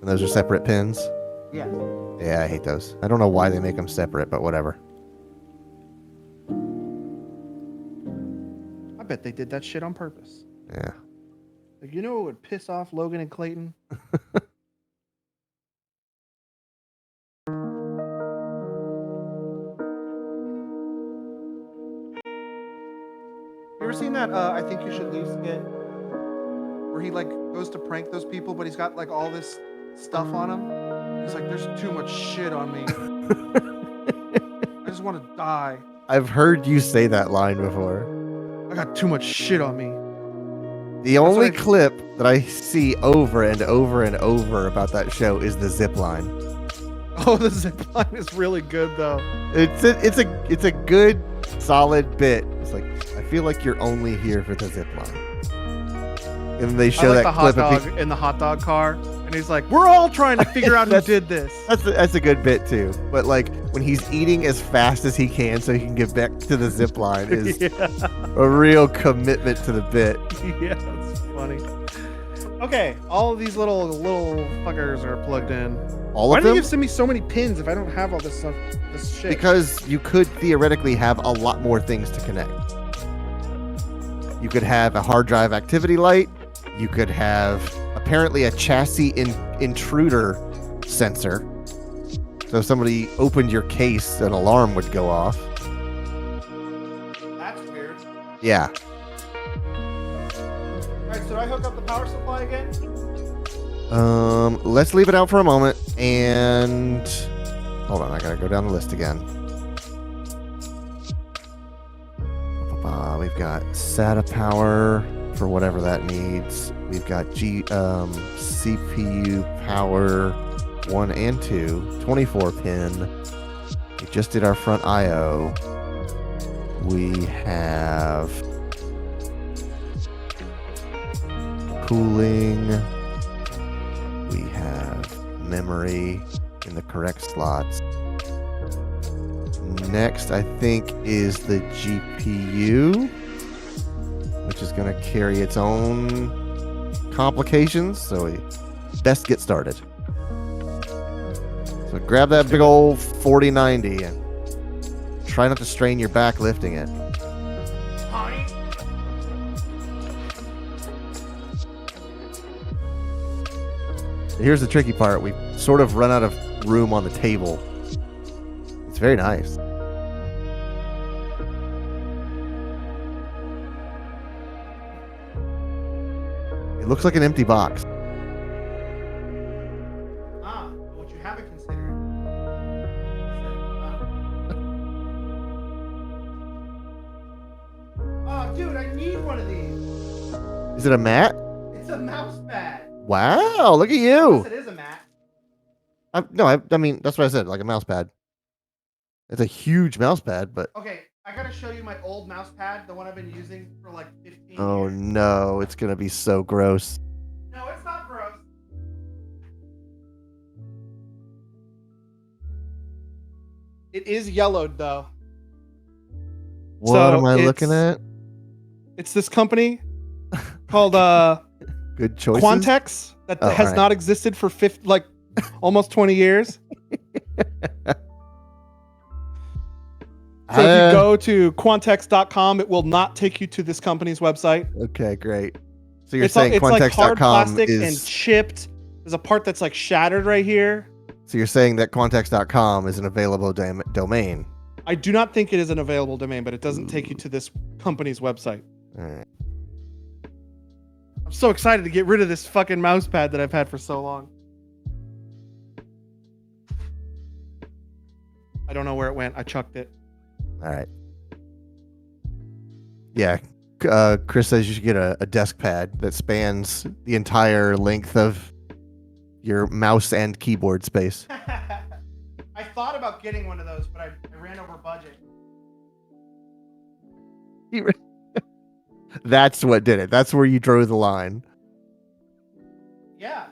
And those are separate pins. Yeah. Yeah, I hate those. I don't know why they make them separate, but whatever. I bet they did that shit on purpose. Yeah. Like, you know what would piss off Logan and Clayton? You ever seen that I Think You Should Leave skit? Where he like goes to prank those people, but he's got like all this stuff on him. He's like, there's too much shit on me. I just want to die. I've heard you say that line before. I got too much shit on me. The only clip that I see over and over and over about that show is the zip line. Oh, the zip line is really good though. It's a good solid bit. It's like, I feel like you're only here for the zip line. And they show I like that the hot clip dog in the hot dog car, and he's like, "We're all trying to figure out who did this." That's a good bit too. But like when he's eating as fast as he can so he can get back to the zip line is a real commitment to the bit. Yeah, that's funny. Okay, all of these little fuckers are plugged in. All Why of do them? you send me so many pins if I don't have all this stuff? This shit. Because you could theoretically have a lot more things to connect. You could have a hard drive activity light. You could have apparently a chassis intruder sensor. So if somebody opened your case, an alarm would go off. That's weird. Yeah. All right, so do I hook up the power supply again? Let's leave it out for a moment and hold on. I gotta go down the list again. We've got SATA power for whatever that needs. We've got CPU power 1 and 2, 24 pin. We just did our front I/O. We have cooling. We have memory in the correct slots. Next, I think, is the GPU, which is going to carry its own complications, so we best get started. So grab that big old 4090 and try not to strain your back lifting it. Here's the tricky part. We've sort of run out of room on the table. It's very nice. It looks like an empty box. What you haven't considered. Oh, dude, I need one of these. Is it a mat? It's a mouse pad. Wow, look at you. Yes, it is a mat. I mean, that's what I said, like a mouse pad. It's a huge mouse pad, but... Okay, I gotta show you my old mouse pad, the one I've been using for like 15 Oh years. no, it's gonna be so gross. No, it's not gross. It is yellowed though. What So am I looking it's- at? It's this company called Good choices. Quantex that Oh, has alright. not existed for almost 20 years. So if you go to Quantex.com, it will not take you to this company's website. Okay, great. So you're It's saying like hard Quantex.com plastic and is... chipped. There's a part that's like shattered right here. So you're saying that Quantex.com is an available domain. I do not think it is an available domain, but it doesn't take you to this company's website. All right. I'm so excited to get rid of this fucking mouse pad that I've had for so long. I don't know where it went. I chucked it. All right. Yeah. Chris says you should get a desk pad that spans the entire length of your mouse and keyboard space. I thought about getting one of those, but I ran over budget. That's what did it. That's where you drew the line. Yeah.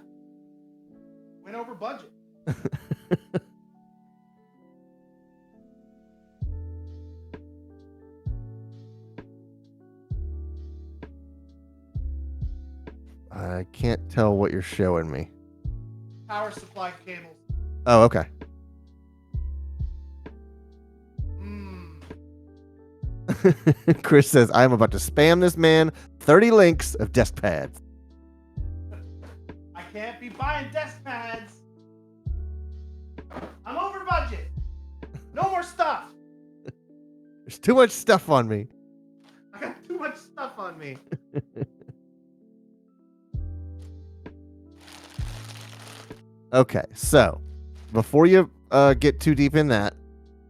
Went over budget. I can't tell what you're showing me. Power supply cables. Oh, okay. Chris says, I'm about to spam this man 30 links of desk pads. I can't be buying desk pads. I'm over budget. No more stuff. There's too much stuff on me. I got too much stuff on me. Okay, so before you get too deep in that,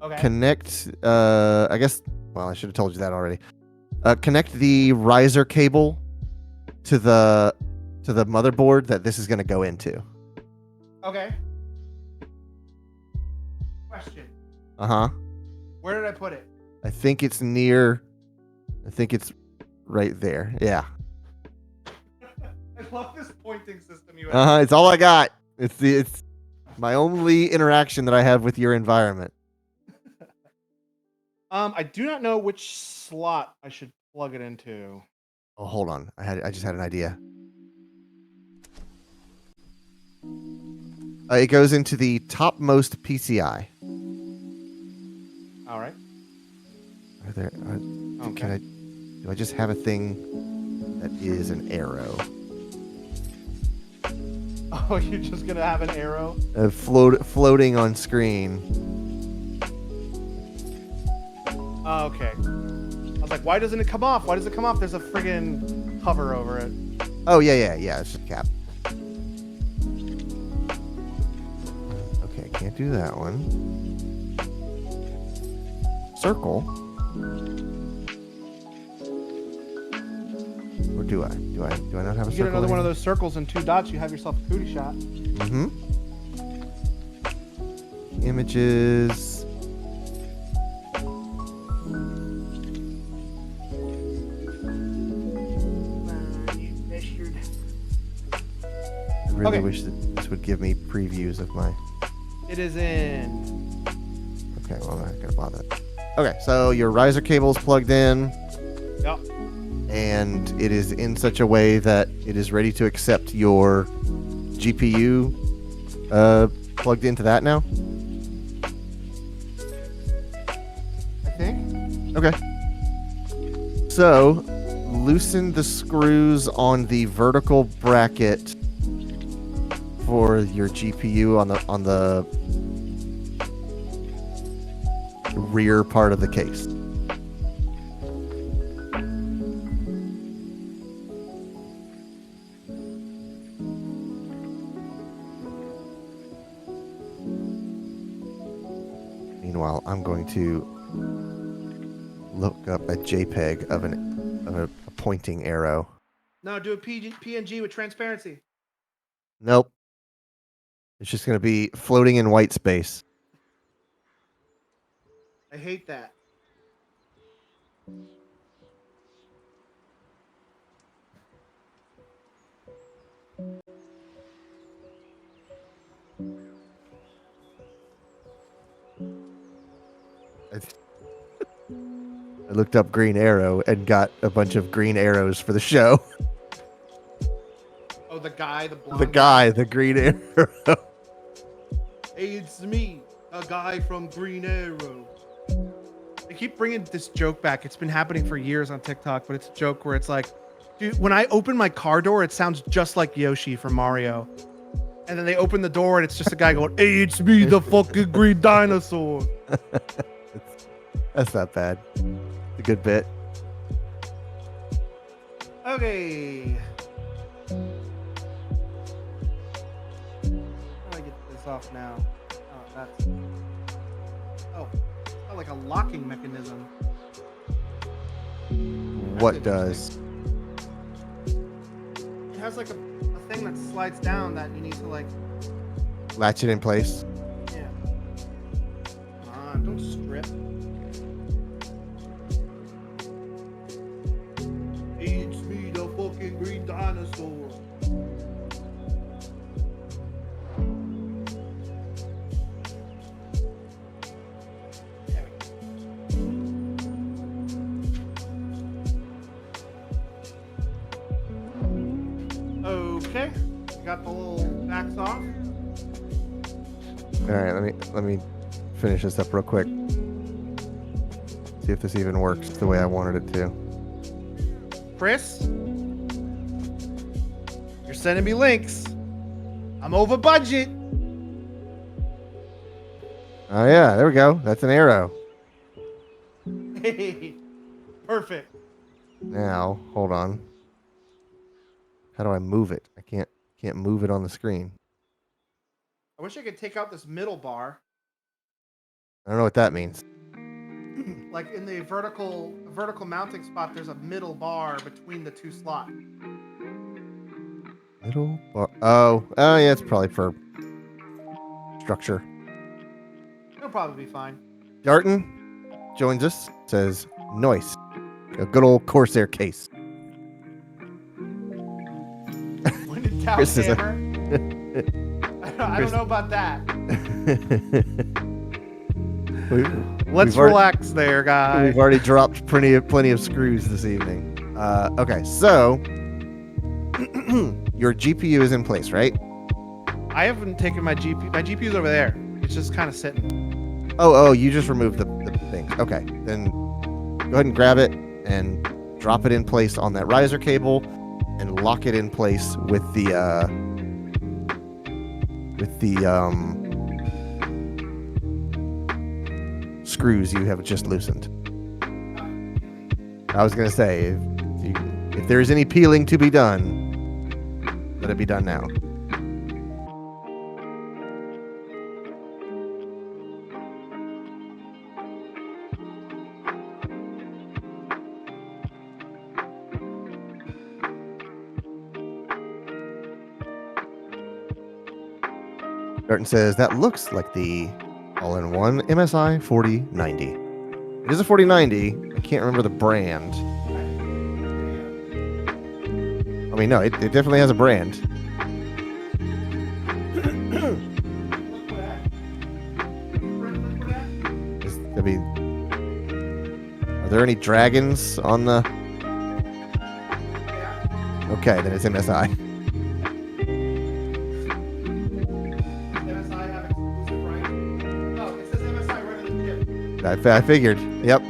Okay. connect, I guess, well, I should have told you that already. Connect the riser cable to the motherboard that this is going to go into. Okay. Question. Uh-huh. Where did I put it? I think it's right there. Yeah. I love this pointing system you have. Uh-huh. It's all I got. It's my only interaction that I have with your environment. I do not know which slot I should plug it into. Oh, hold on. I just had an idea. It goes into the topmost PCI. All right. Are there? Okay. Do I just have a thing that is an arrow? Oh, you're just gonna have an arrow? Floating on screen. Oh, okay. I was like, why doesn't it come off? Why does it come off? There's a friggin' hover over it. Oh yeah. It's just a cap. Can't do that one. Circle. Or do I? Do I not have a You circle? get another one of anymore? those circles and 2 dots, you have yourself a cootie shot. Mm-hmm. Images. You bastard. I really wish that this would give me previews of my. It is in. Okay, well, I'm not gonna bother. Okay, so your riser cable is plugged in, Yep. and it is in such a way that it is ready to accept your GPU plugged into that now. I think. Okay. So, loosen the screws on the vertical bracket for your GPU on the rear part of the case. Meanwhile, I'm going to look up a JPEG of a pointing arrow. No, do a PNG with transparency. Nope. It's just going to be floating in white space. I hate that. I looked up Green Arrow and got a bunch of green arrows for the show. Oh, the guy, the blonde. The Green Arrow. Hey, it's me, a guy from Green Arrow. They keep bringing this joke back. It's been happening for years on TikTok, but it's a joke where it's like, dude, when I open my car door, it sounds just like Yoshi from Mario. And then they open the door and it's just a guy going, hey, it's me, the fucking green dinosaur. That's not bad. It's a good bit. Okay. How do I get this off now? Oh, that's. Oh, it's got like a locking mechanism. What does? It has like a thing that slides down that you need to like. Latch it in place. Yeah. Come on, don't strip. It's me, the fucking green dinosaur. There we go. Okay, got the little backs off. All right, let me finish this up real quick. See if this even works the way I wanted it to. Chris, you're sending me links. I'm over budget. Oh yeah, there we go. That's an arrow. Hey, perfect. Now, hold on. How do I move it? I can't move it on the screen. I wish I could take out this middle bar. I don't know what that means. Like in the vertical mounting spot, there's a middle bar between the 2 slots. Middle bar. Oh yeah, it's probably for structure. It'll probably be fine. Darton joins us. Says nice. A good old Corsair case. When in town, Chris is a- hammer. I don't know about that. Let's We've already- relax there, guys. We've already dropped plenty of screws this evening. Okay, so your GPU is in place, right? I haven't taken my GPU. My GPU's over there. It's just kind of sitting. Oh, you just removed the things. Okay, then go ahead and grab it and drop it in place on that riser cable, and lock it in place with the screws you have just loosened. I was gonna say, if there is any peeling to be done, let it be done now. Darton says that looks like the all-in-one MSI 4090. It is a 4090. I can't remember the brand. I mean, no, it definitely has a brand. I mean, are there any dragons on the? Okay, then it's MSI. MSI have exclusive rights. Oh, it says MSI right on the chip. I figured. Yep.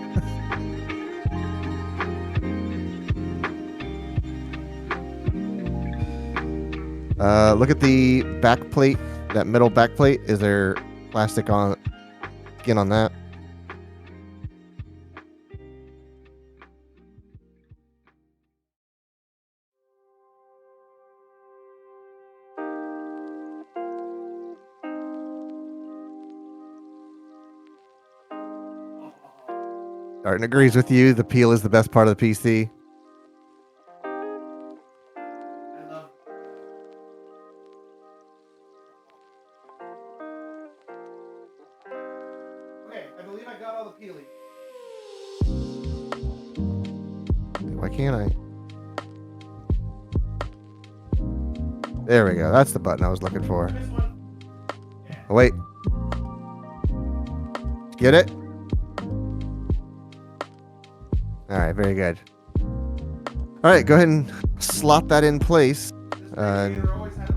Look at the back plate. That metal back plate. Is there plastic on skin on that? Darton agrees with you. The peel is the best part of the PC. I love. Okay, I believe I got all the peeling. Why can't I? There we go. That's the button I was looking for. This one. Oh, wait. Get it? All right, very good. All right, go ahead and slot that in place. This radiator already has the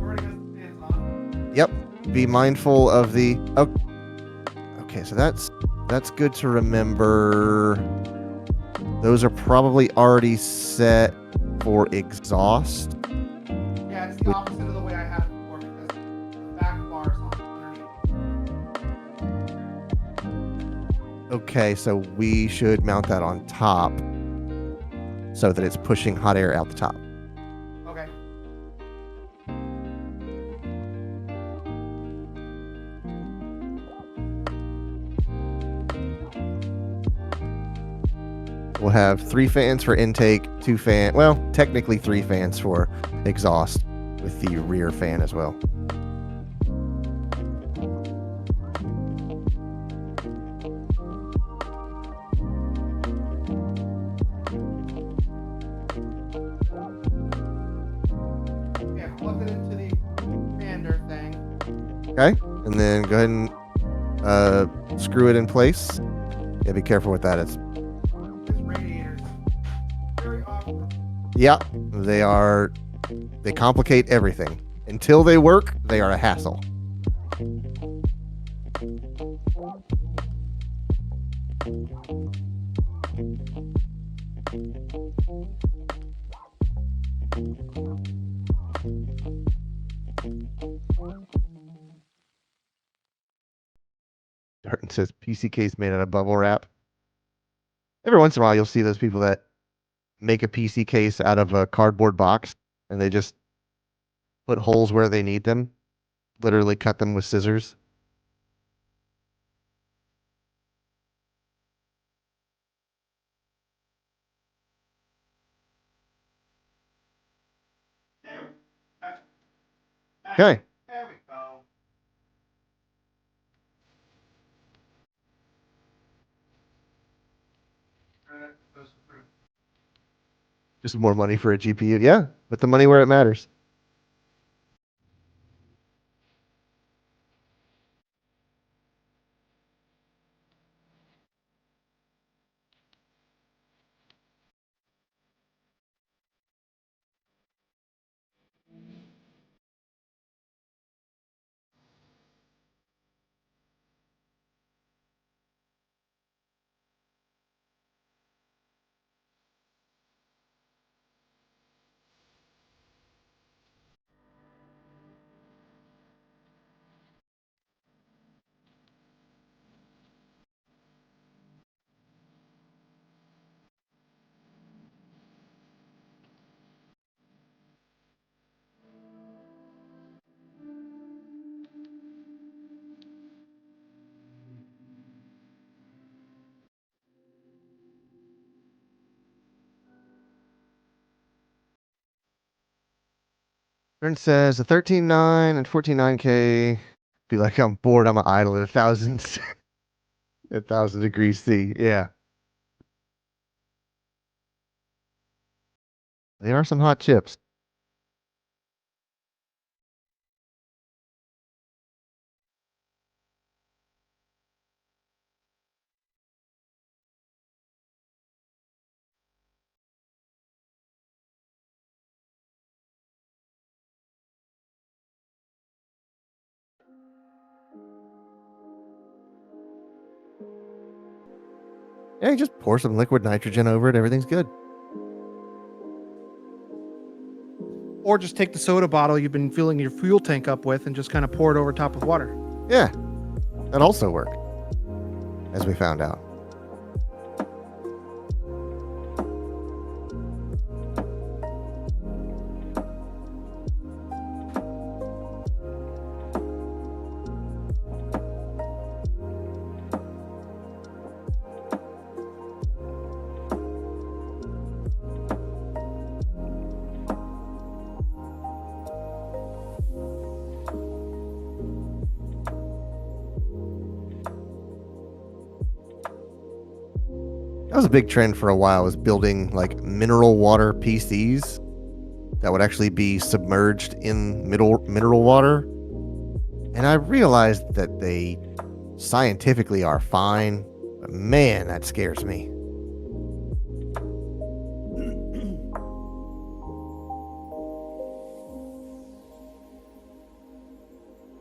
fans on. Yep. Be mindful of the. Oh, okay, so that's good to remember. Those are probably already set for exhaust. Yeah, it's the opposite of the way I had it before because the back bar is on underneath. Okay, so we should mount that on top so that it's pushing hot air out the top. Okay. We'll have 3 fans for intake, 2 technically 3 fans for exhaust with the rear fan as well. Yeah, plug it into the expander thing. Okay, and then go ahead and screw it in place. Yeah, be careful with that. This radiator's very awkward. Yeah, they are. They complicate everything. Until they work, they are a hassle. Darton says PC case made out of bubble wrap. Every once in a while, you'll see those people that make a PC case out of a cardboard box and they just put holes where they need them, literally cut them with scissors. Okay. There we go. Just more money for a GPU. Yeah, put the money where it matters. Turn says a 13.9 and 14.9K Feel like I'm bored. I'm an idle at 1,000 degrees C. Yeah. They are some hot chips. Yeah, you just pour some liquid nitrogen over it. Everything's good. Or just take the soda bottle you've been filling your fuel tank up with and just kind of pour it over top of water. Yeah, that also worked, as we found out. That was a big trend for a while, was building like mineral water PCs that would actually be submerged in mineral water. And I realized that they scientifically are fine, but man, that scares me.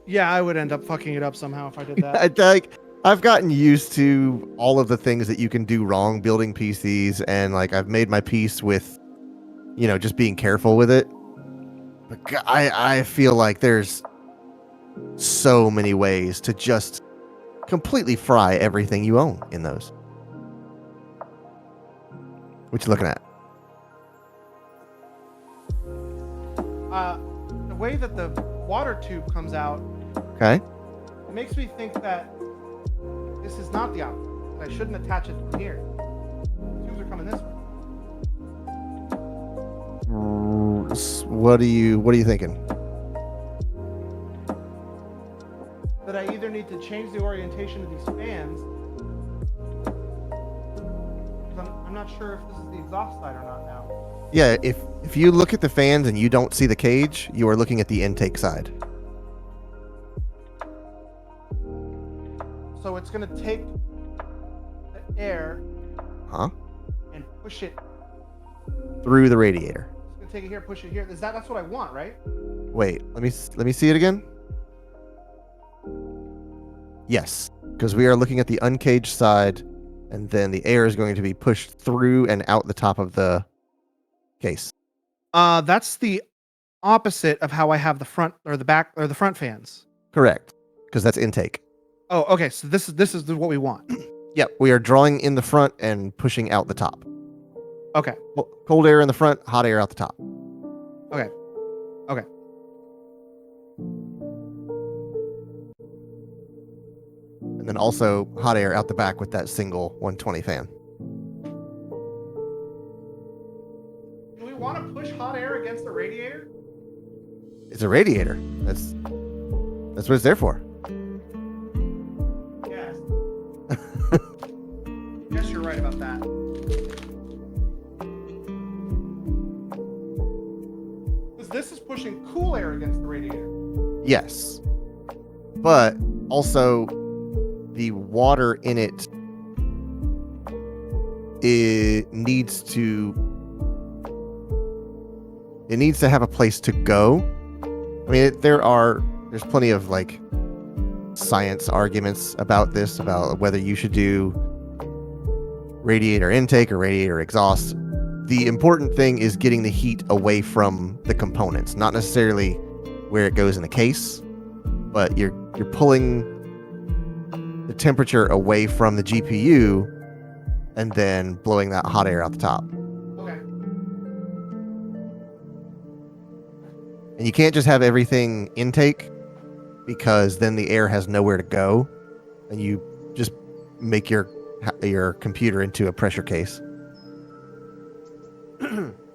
Yeah, I would end up fucking it up somehow if I did that. I've gotten used to all of the things that you can do wrong building PCs, and like I've made my peace with, just being careful with it. But I feel like there's so many ways to just completely fry everything you own in those. What you looking at? The way that the water tube comes out, Okay. it makes me think that this is not the outlet. That I shouldn't attach it from here. Tubes are coming this way. What are you thinking? That I either need to change the orientation of these fans. I'm not sure if this is the exhaust side or not now. Yeah, if you look at the fans and you don't see the cage, you are looking at the intake side. So it's gonna take the air and push it Through the radiator. It's gonna take it here, push it here. That's what I want, right? Wait, let me see it again. Yes, because we are looking at the uncaged side, and then the air is going to be pushed through and out the top of the case. That's the opposite of how I have the front or the back or the front fans. Correct, because that's intake. Oh, okay. So this is what we want. Yep, we are drawing in the front and pushing out the top. Okay. Cold air in the front, hot air out the top. Okay. Okay. And then also hot air out the back with that single 120 fan. Do we want to push hot air against the radiator? It's a radiator. That's what it's there for. Yes. Guess you're right about that. Because this is pushing cool air against the radiator. Yes. But also the water in it needs to have a place to go. I mean, there's plenty of like science arguments about this, about whether you should do radiator intake or radiator exhaust. The important thing is getting the heat away from the components, not necessarily where it goes in the case, but you're pulling the temperature away from the GPU and then blowing that hot air out the top. Okay. And you can't just have everything intake, because then the air has nowhere to go and you just make your computer into a pressure case.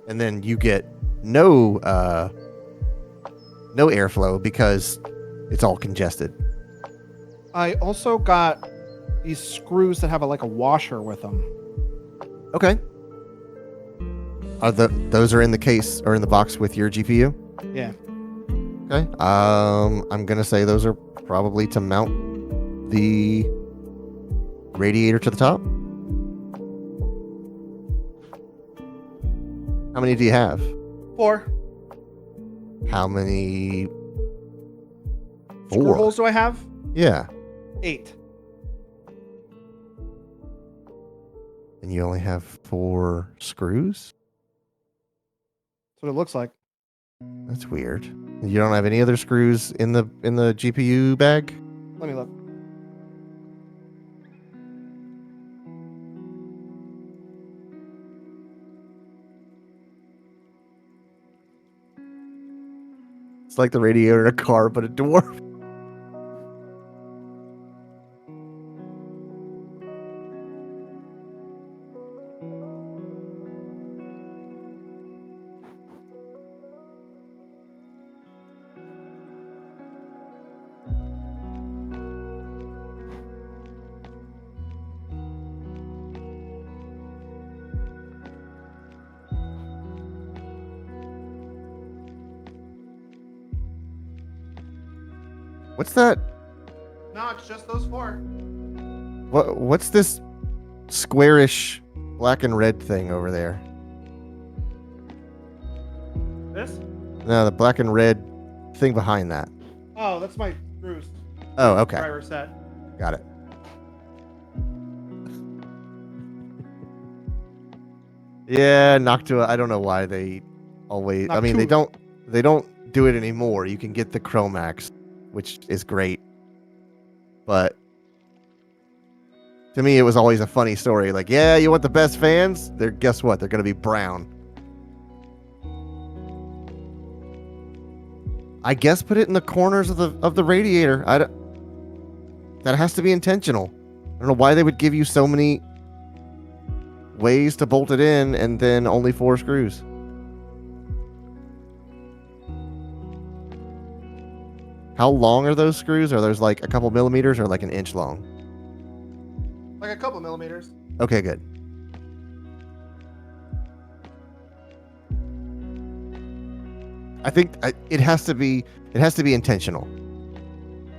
And then you get no airflow because it's all congested. I also got these screws that have like a washer with them. Okay. Those are in the case or in the box with your GPU? Yeah. Okay. I'm gonna say those are probably to mount the radiator to the top. How many do you have? 4. How many? Screw 4. holes do I have? Yeah. 8. And you only have 4 screws? That's what it looks like. That's weird. You don't have any other screws in the GPU bag? Let me look. It's like the radiator in a car, but a dwarf. What's that? No, it's just those 4. What's this squarish black and red thing over there? This? No, the black and red thing behind that. Oh, that's my screws. Oh, okay. Driver set. Got it. Yeah, Noctua. I don't know why they always. I mean, they don't do it anymore. You can get the Chromax, which is great. But to me, it was always a funny story. Like, yeah, you want the best fans? Guess what? They're going to be brown. I guess put it in the corners of the radiator. That has to be intentional. I don't know why they would give you so many ways to bolt it in and then only 4 screws. How long are those screws? Are those like a couple millimeters or like an inch long? Like a couple millimeters. Okay, good. I think it has to be intentional.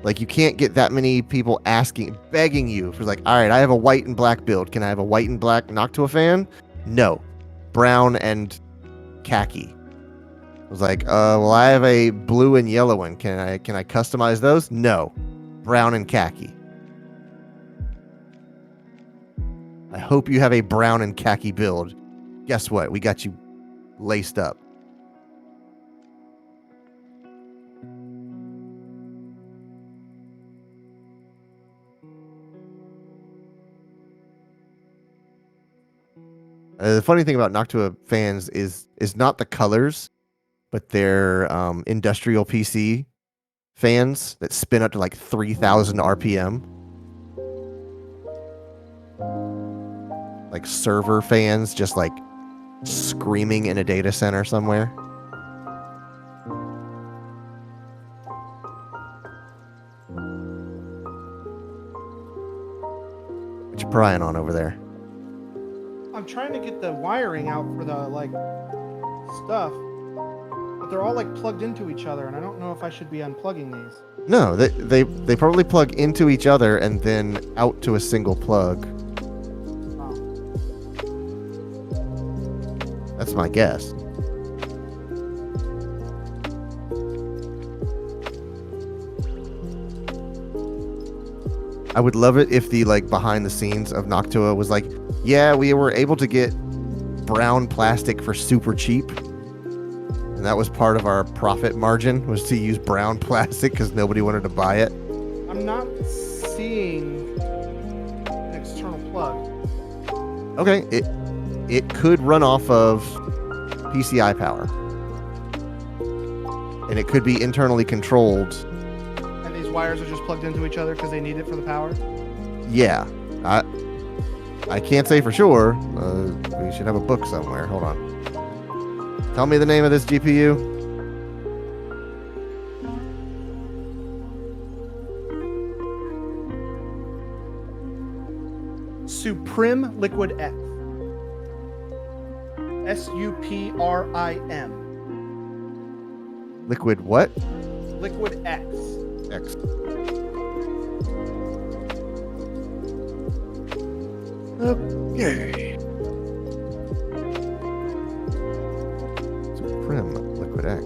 Like, you can't get that many people begging you for, like, all right, I have a white and black build. Can I have a white and black Noctua fan? No. Brown and khaki. I was like, well, I have a blue and yellow one. Can I customize those? No. Brown and khaki. I hope you have a brown and khaki build. Guess what? We got you laced up. The funny thing about Noctua fans is not the colors, but they're industrial PC fans that spin up to like 3,000 RPM. Like server fans just like screaming in a data center somewhere. What you prying on over there? I'm trying to get the wiring out for the like stuff, but they're all like plugged into each other, and I don't know if I should be unplugging these. No, they probably plug into each other and then out to a single plug. Oh. That's my guess. I would love it if the like behind the scenes of Noctua was like, yeah, we were able to get brown plastic for super cheap. And that was part of our profit margin, was to use brown plastic because nobody wanted to buy it. I'm not seeing an external plug. Okay, it could run off of PCI power. And it could be internally controlled. And these wires are just plugged into each other because they need it for the power? Yeah. I can't say for sure. We should have a book somewhere. Hold on. Tell me the name of this GPU. Suprim Liquid X. SUPRIM. Liquid what? Liquid X. X. Okay. Supreme Liquid X.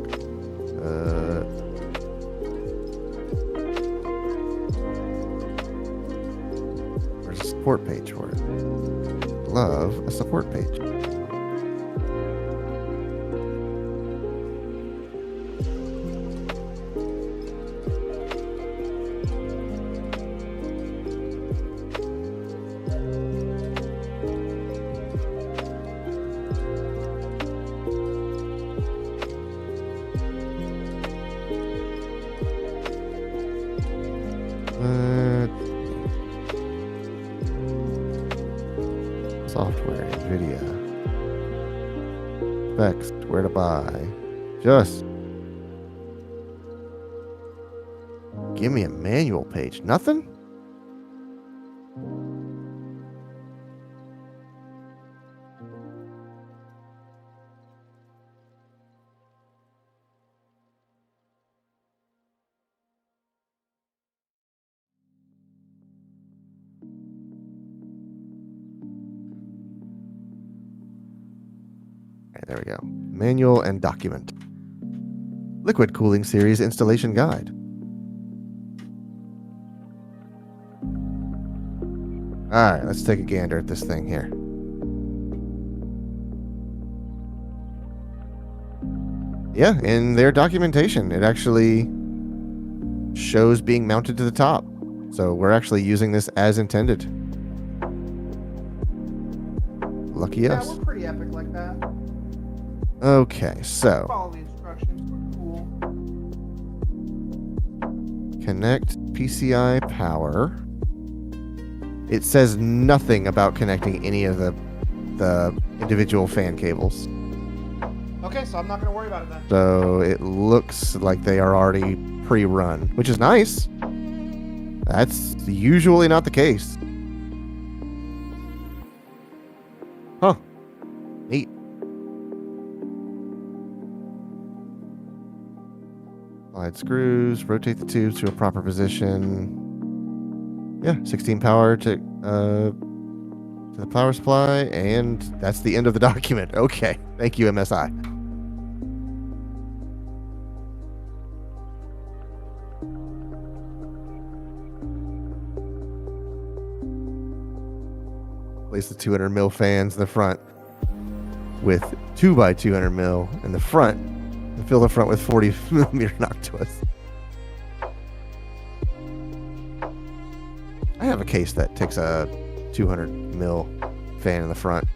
Where's a support page for it? Love a support page. Software, NVIDIA. Specs, where to buy. Just give me a manual page. Nothing? Okay, there we go. Manual and document. Liquid Cooling Series Installation Guide. Alright, let's take a gander at this thing here. Yeah, in their documentation, it actually shows being mounted to the top. So we're actually using this as intended. Lucky Yeah, us. we're pretty epic like that. Okay, so Follow the instructions. We're cool. connect PCI power. It says nothing about connecting any of the individual fan cables. Okay, so I'm not going to worry about it then. So it looks like they are already pre-run, which is nice. That's usually not the case. Huh. Neat. Slide screws, rotate the tubes to a proper position. Yeah, 16 power to the power supply, and that's the end of the document. Okay, thank you, MSI. Place the 200 mil fans in the front with 2x 200 mil in the front, and fill the front with 40 millimeter Noctuas. I have a case that takes a 200 mil fan in the front.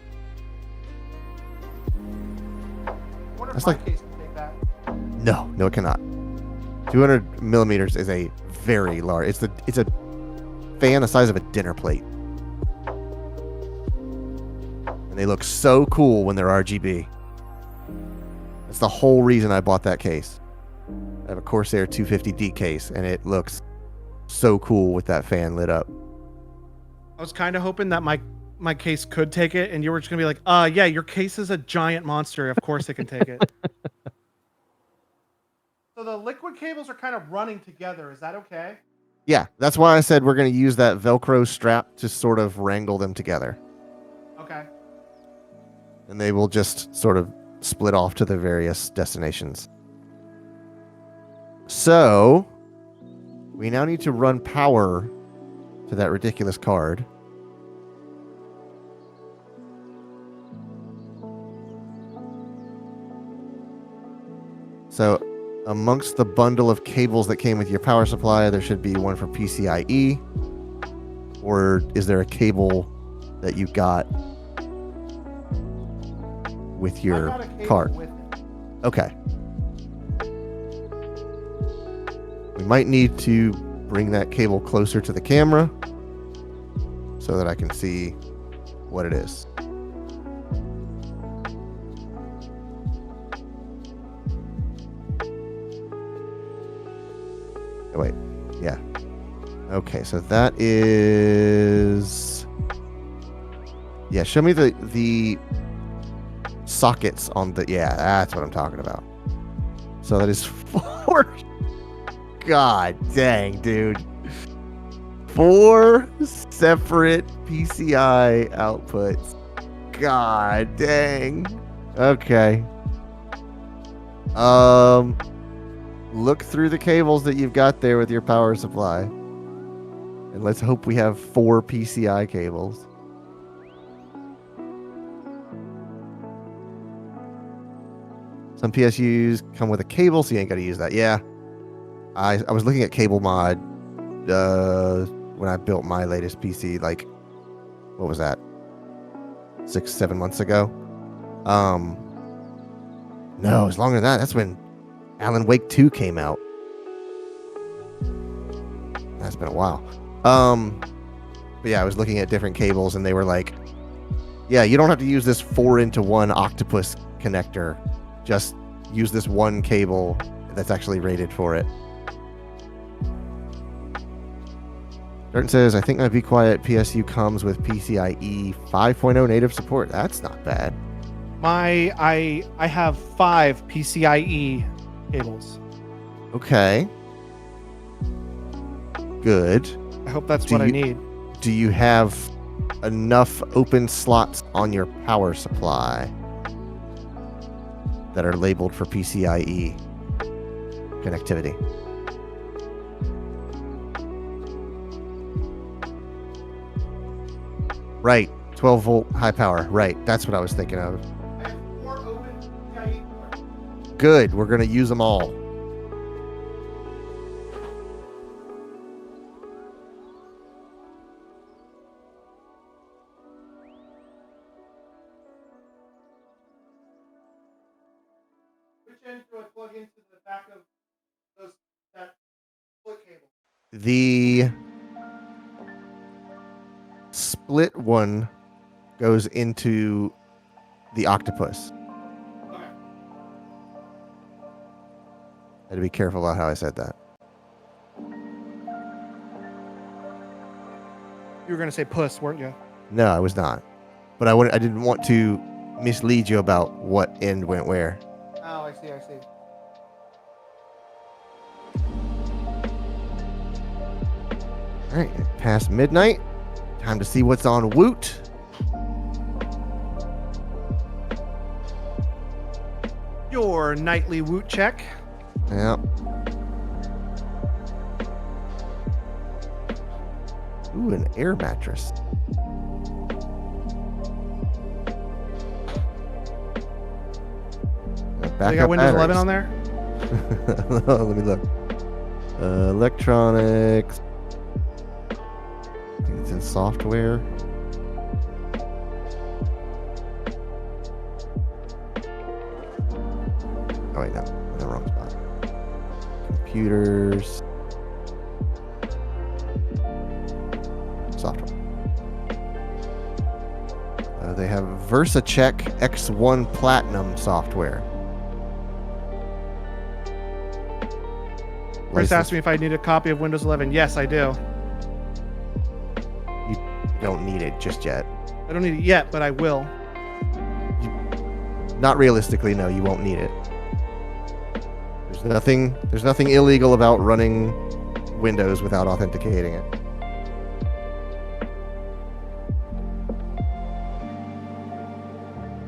I wonder That's if my like- case can take that. No, it cannot. 200 millimeters is a very large. It's a fan the size of a dinner plate, and they look so cool when they're RGB. That's the whole reason I bought that case. I have a Corsair 250D case, and it looks so cool with that fan lit up. I was kind of hoping that my case could take it, and you were just gonna be like, yeah, your case is a giant monster. Of course it can take it. So the liquid cables are kind of running together. Is that okay? Yeah, that's why I said we're going to use that Velcro strap to sort of wrangle them together. Okay. And they will just sort of split off to their various destinations. So, we now need to run power to that ridiculous card. So, amongst the bundle of cables that came with your power supply, there should be one for PCIe. Or is there a cable that you got with I your got a cable card? with it. Okay. We might need to bring that cable closer to the camera so that I can see what it is. Oh, wait. Yeah. Okay, so that is Yeah, show me the sockets on the. Yeah, that's what I'm talking about. So that is 4. God dang, dude. 4 separate PCI outputs. God dang. Okay. Look through the cables that you've got there with your power supply. And let's hope we have 4 PCI cables. Some PSUs come with a cable, so you ain't got to use that. Yeah. I was looking at cable mod when I built my latest PC, like, what was that? 6-7 months ago. No, it's longer than that. That's when Alan Wake 2 came out. That's been a while. But yeah, I was looking at different cables and they were like, yeah, you don't have to use this 4-into-1 octopus connector. Just use this one cable that's actually rated for it. Darton says, I think my Be Quiet PSU comes with PCIe 5.0 native support. That's not bad. I have 5 PCIe cables. Okay. Good. I hope that's what I need. Do you have enough open slots on your power supply that are labeled for PCIe connectivity? Right. 12 volt high power. Right. That's what I was thinking of. I have 4 open PCIe ports. Good. We're going to use them all. Which end do I plug into the back of that split cable? The split one goes into the octopus. Okay. I had to be careful about how I said that. You were gonna say puss, weren't you? No, I was not. But I didn't want to mislead you about what end went where. Oh, I see. All right, past midnight. Time to see what's on Woot. Your nightly Woot check. Yep. Ooh, an air mattress. They got Windows 11 on there? Let me look. Electronics. I think it's in software. Oh wait, no, I'm in the wrong spot. Computers. Software. They have VersaCheck X1 Platinum software. Chris asked me if I need a copy of Windows 11. Yes, I do. You don't need it just yet. I don't need it yet, but I will. Not realistically, no, you won't need it. There's nothing illegal about running Windows without authenticating it.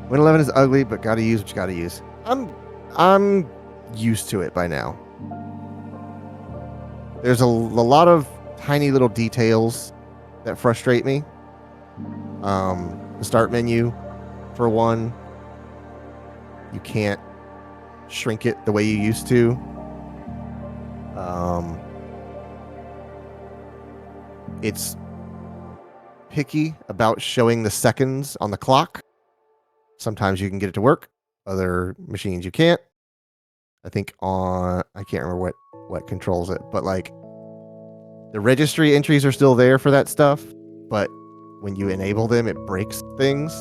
Win 11 is ugly, but gotta use what you gotta use. I'm used to it by now. There's a lot of tiny little details that frustrate me. The start menu, for one, you can't shrink it the way you used to. It's picky about showing the seconds on the clock. Sometimes you can get it to work. Other machines you can't. I think I can't remember what controls it, but like the registry entries are still there for that stuff, but when you enable them, it breaks things.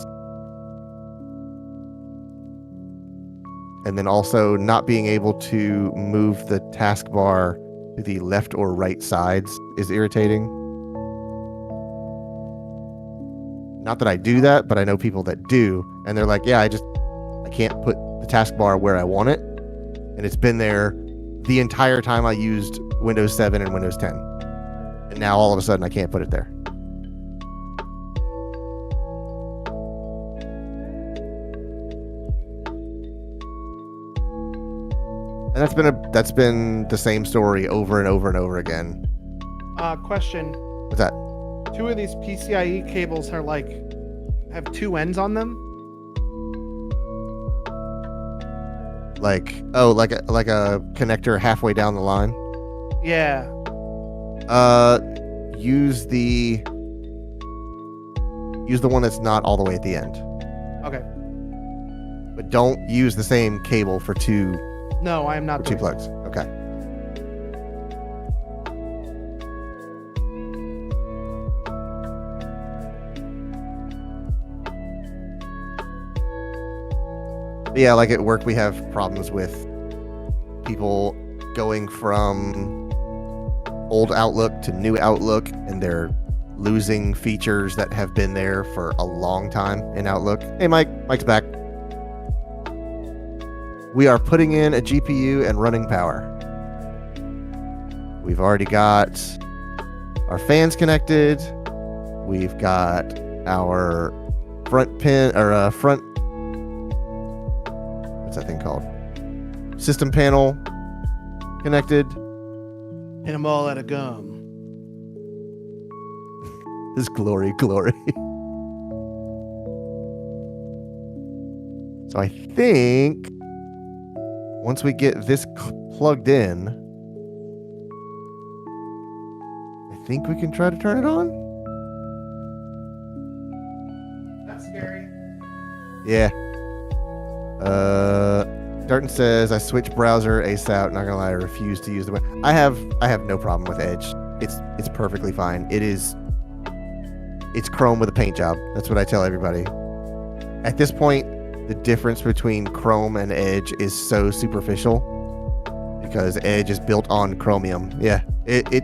And then also not being able to move the taskbar to the left or right sides is irritating. Not that I do that, but I know people that do, and they're like, yeah, I can't put the taskbar where I want it, and it's been there the entire time I used Windows 7 and Windows 10, and now all of a sudden I can't put it there. And that's been the same story over and over and over again. Question. What's that? 2 of these PCIe cables are have 2 ends on them. Like a connector halfway down the line. Yeah. Use the one that's not all the way at the end. Okay. But don't use the same cable for two No, I am not. for two plugs. Okay. But yeah, like at work, we have problems with people going from old Outlook to new Outlook, and they're losing features that have been there for a long time in Outlook. Hey, Mike's back. We are putting in a GPU and running power. We've already got our fans connected. We've got our front pin or front. What's that thing called? System panel connected. And I'm all out of gum. This glory. So I think once we get this plugged in, I think we can try to turn it on. That's scary. Yeah. Darton says I switched browser ASAP. Not gonna lie, I refuse to use the web. I have no problem with Edge. It's perfectly fine. It's Chrome with a paint job. That's what I tell everybody. At this point, the difference between Chrome and Edge is so superficial because Edge is built on Chromium. Yeah, it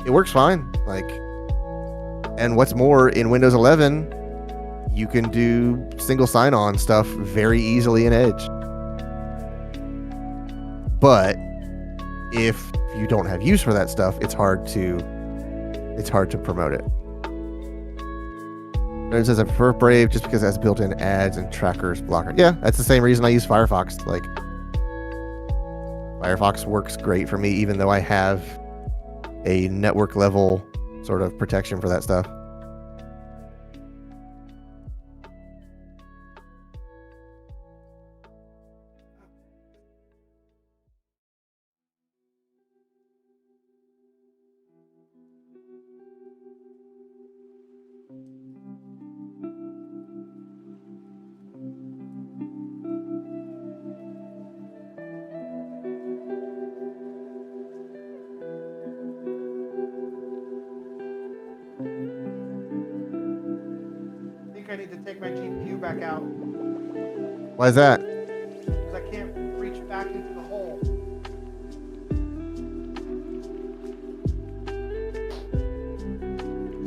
works fine. Like, and what's more, in Windows 11, you can do single sign-on stuff very easily in Edge. But if you don't have use for that stuff, it's hard to promote it. It says I prefer Brave just because it has built-in ads and trackers blocker. Yeah, that's the same reason I use Firefox. Like, Firefox works great for me, even though I have a network level sort of protection for that stuff. I think I need to take my GPU back out Why is that? because I can't reach back into the hole.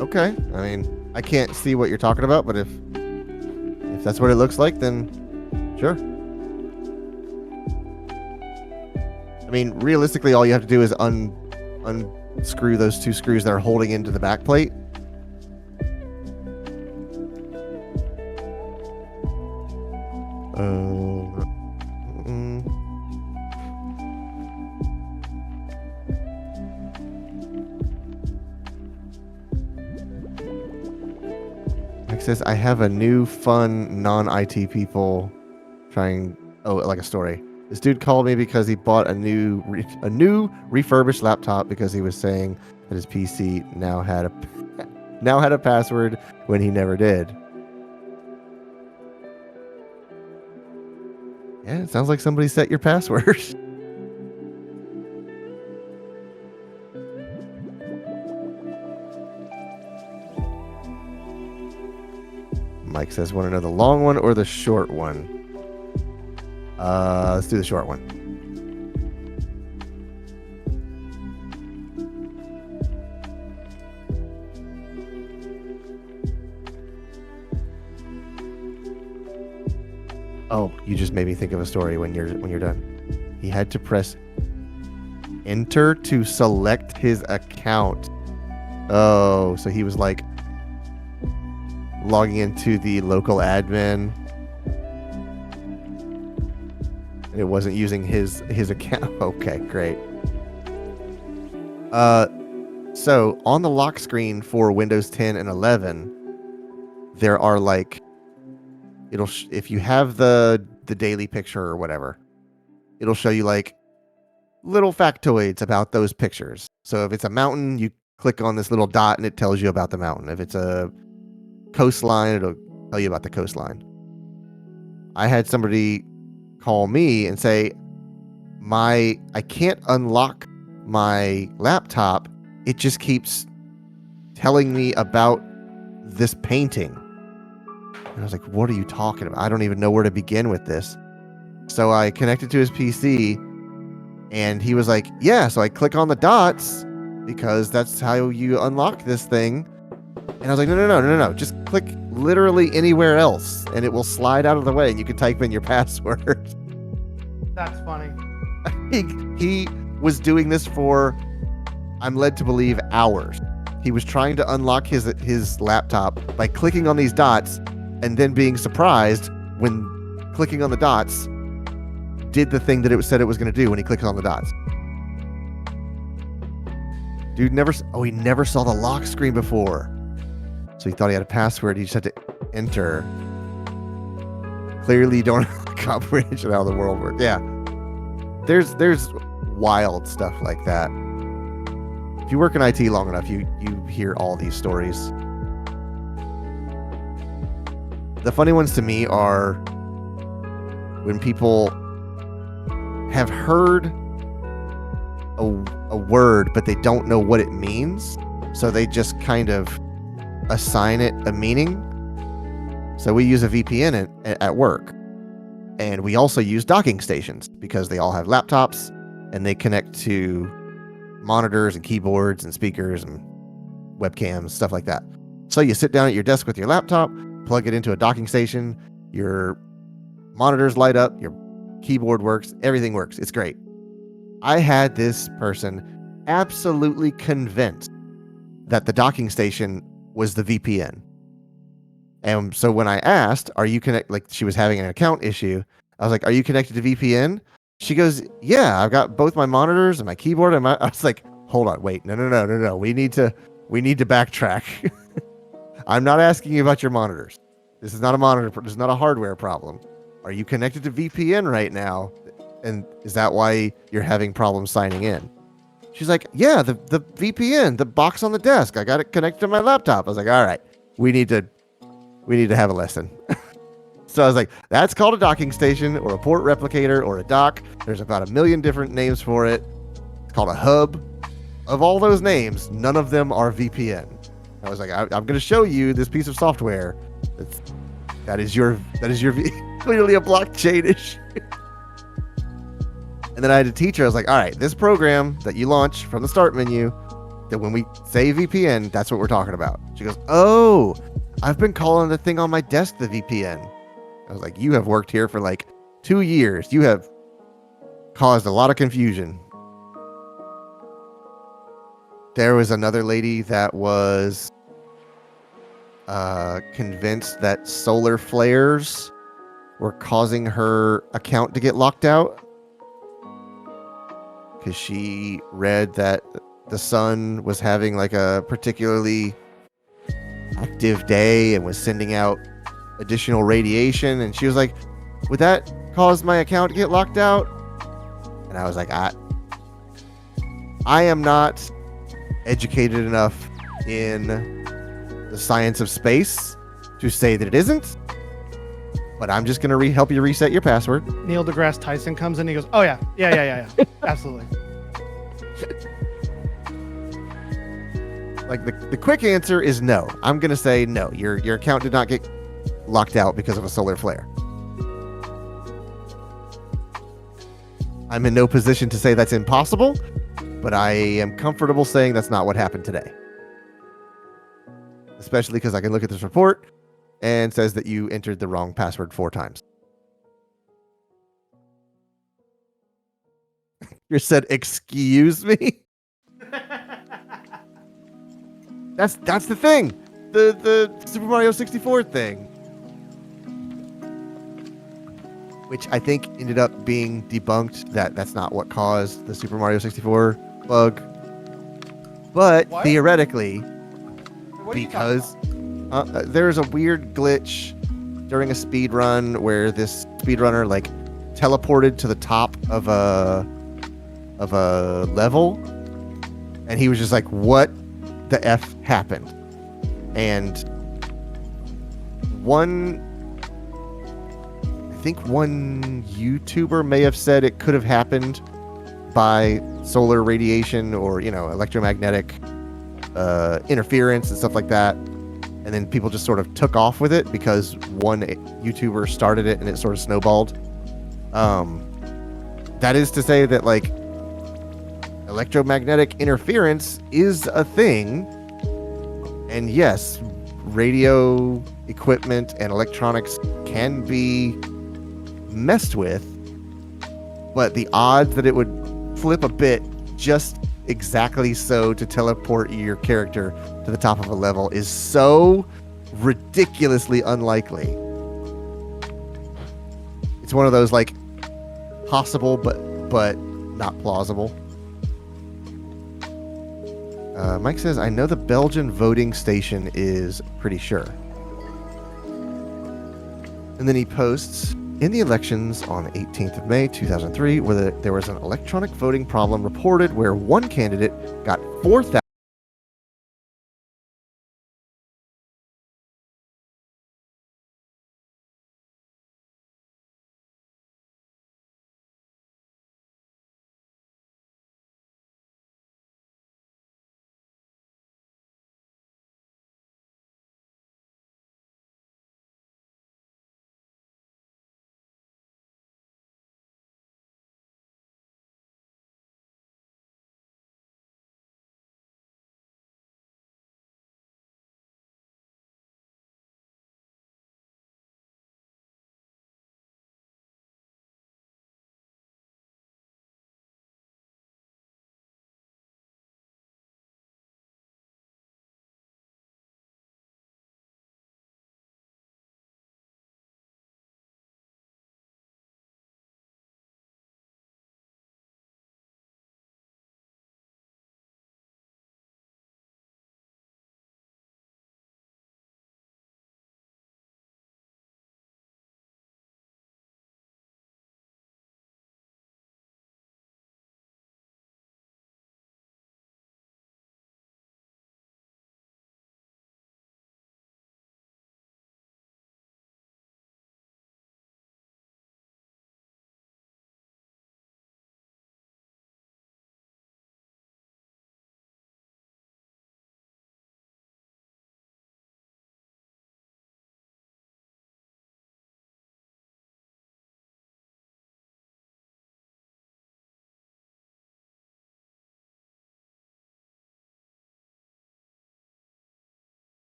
Okay. I mean, I can't see what you're talking about, but if that's what it looks like, then sure. I mean, realistically, all you have to do is unscrew those 2 screws that are holding into the back plate. Mike says, I have a new fun non-IT people trying. Oh, like a story. This dude called me because he bought a new refurbished laptop because he was saying that his PC now had a password when he never did. Yeah, it sounds like somebody set your password. Mike says, want to know the long one or the short one? Let's do the short one. Oh, you just made me think of a story when you're done. He had to press enter to select his account. Oh, so he was like logging into the local admin. And it wasn't using his account. Okay, great. So on the lock screen for Windows 10 and 11, there are like if you have the daily picture or whatever, it'll show you like little factoids about those pictures. So if it's a mountain, you click on this little dot and it tells you about the mountain. If it's a coastline, it'll tell you about the coastline. I had somebody call me and say, I can't unlock my laptop. It just keeps telling me about this painting. And I was like, what are you talking about? I don't even know where to begin with this. So I connected to his PC and he was like, yeah. So I click on the dots because that's how you unlock this thing. And I was like, no. Just click literally anywhere else and it will slide out of the way and you can type in your password. That's funny. He was doing this for, I'm led to believe, hours. He was trying to unlock his laptop by clicking on these dots and then being surprised when clicking on the dots did the thing that it said it was going to do when he clicked on the dots. Dude he never saw the lock screen before. So he thought he had a password. He just had to enter. Clearly you don't have comprehension of how the world works. Yeah. There's wild stuff like that. If you work in IT long enough, you hear all these stories. The funny ones to me are when people have heard a word, but they don't know what it means. So they just kind of assign it a meaning. So we use a VPN at work. And we also use docking stations because they all have laptops and they connect to monitors and keyboards and speakers and webcams, stuff like that. So you sit down at your desk with your laptop, plug it into a docking station, your monitors light up, your keyboard works, everything works. It's great. I had this person absolutely convinced that the docking station was the VPN. And so when I asked, are you connected? Like she was having an account issue. I was like, are you connected to VPN? She goes, yeah, I've got both my monitors and my keyboard. And I was like, hold on, wait, no. We need to backtrack. I'm not asking you about your monitors. This is not a monitor. This is not a hardware problem. Are you connected to VPN right now? And is that why you're having problems signing in? She's like, yeah, the VPN, the box on the desk. I got it connected to my laptop. I was like, all right, we need to have a lesson. So I was like, that's called a docking station or a port replicator or a dock. There's about 1 million different names for it. It's called a hub. Of all those names, none of them are VPN. I was like, I'm going to show you this piece of software. That is your clearly a blockchain issue. And then I had to teach her. I was like, all right, this program that you launch from the start menu, that when we say VPN, that's what we're talking about. She goes, oh, I've been calling the thing on my desk the VPN. I was like, you have worked here for like 2 years. You have caused a lot of confusion. There was another lady that was convinced that solar flares were causing her account to get locked out because she read that the sun was having like a particularly active day and was sending out additional radiation, and she was like, would that cause my account to get locked out? And I was like, I am not educated enough in the science of space to say that it isn't, but I'm just going to help you reset your password. Neil deGrasse Tyson comes in and he goes, oh yeah. Absolutely. Like the quick answer is no. I'm going to say no. Your account did not get locked out because of a solar flare. I'm in no position to say that's impossible, but I am comfortable saying that's not what happened today. Especially because I can look at this report and says that you entered the wrong password 4 times. You said, "Excuse me." That's the thing. The Super Mario 64 thing, which I think ended up being debunked. That's not what caused the Super Mario 64 bug. But What? theoretically, What are you talking because about? there's a weird glitch during a speed run where this speedrunner like teleported to the top of a level, and he was just like, "What the f happened?" And I think one YouTuber may have said it could have happened by solar radiation or electromagnetic interference and stuff like that. And then people just sort of took off with it because one YouTuber started it and it sort of snowballed. That is to say that like electromagnetic interference is a thing, and yes, radio equipment and electronics can be messed with, but the odds that it would flip a bit just exactly so to teleport your character to the top of a level is so ridiculously unlikely. It's one of those like possible but not plausible. Mike says, "I know the Belgian voting station is pretty sure." And then he posts, "In the elections on 18th of May 2003, where there was an electronic voting problem reported where one candidate got 4,000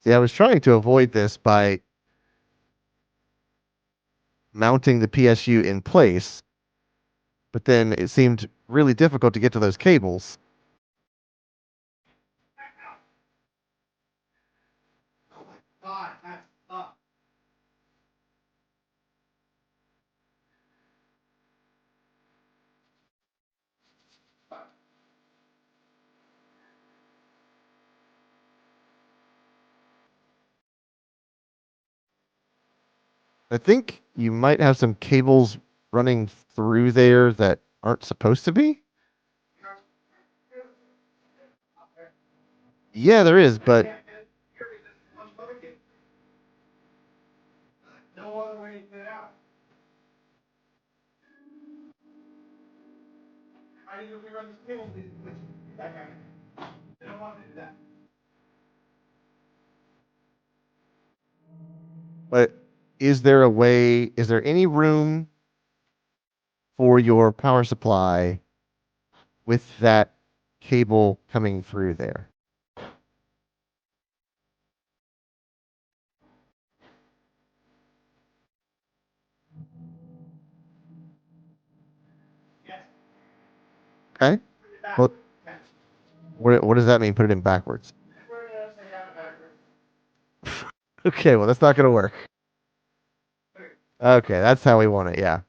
See, I was trying to avoid this by mounting the PSU in place, but then it seemed really difficult to get to those cables. I think you might have some cables running through there that aren't supposed to be. Yeah, there is, but but is there a way? Is there any room for your power supply with that cable coming through there? Okay. Well, what does that mean? Put it in backwards. Okay, well, that's not going to work. Okay, that's how we want it, yeah.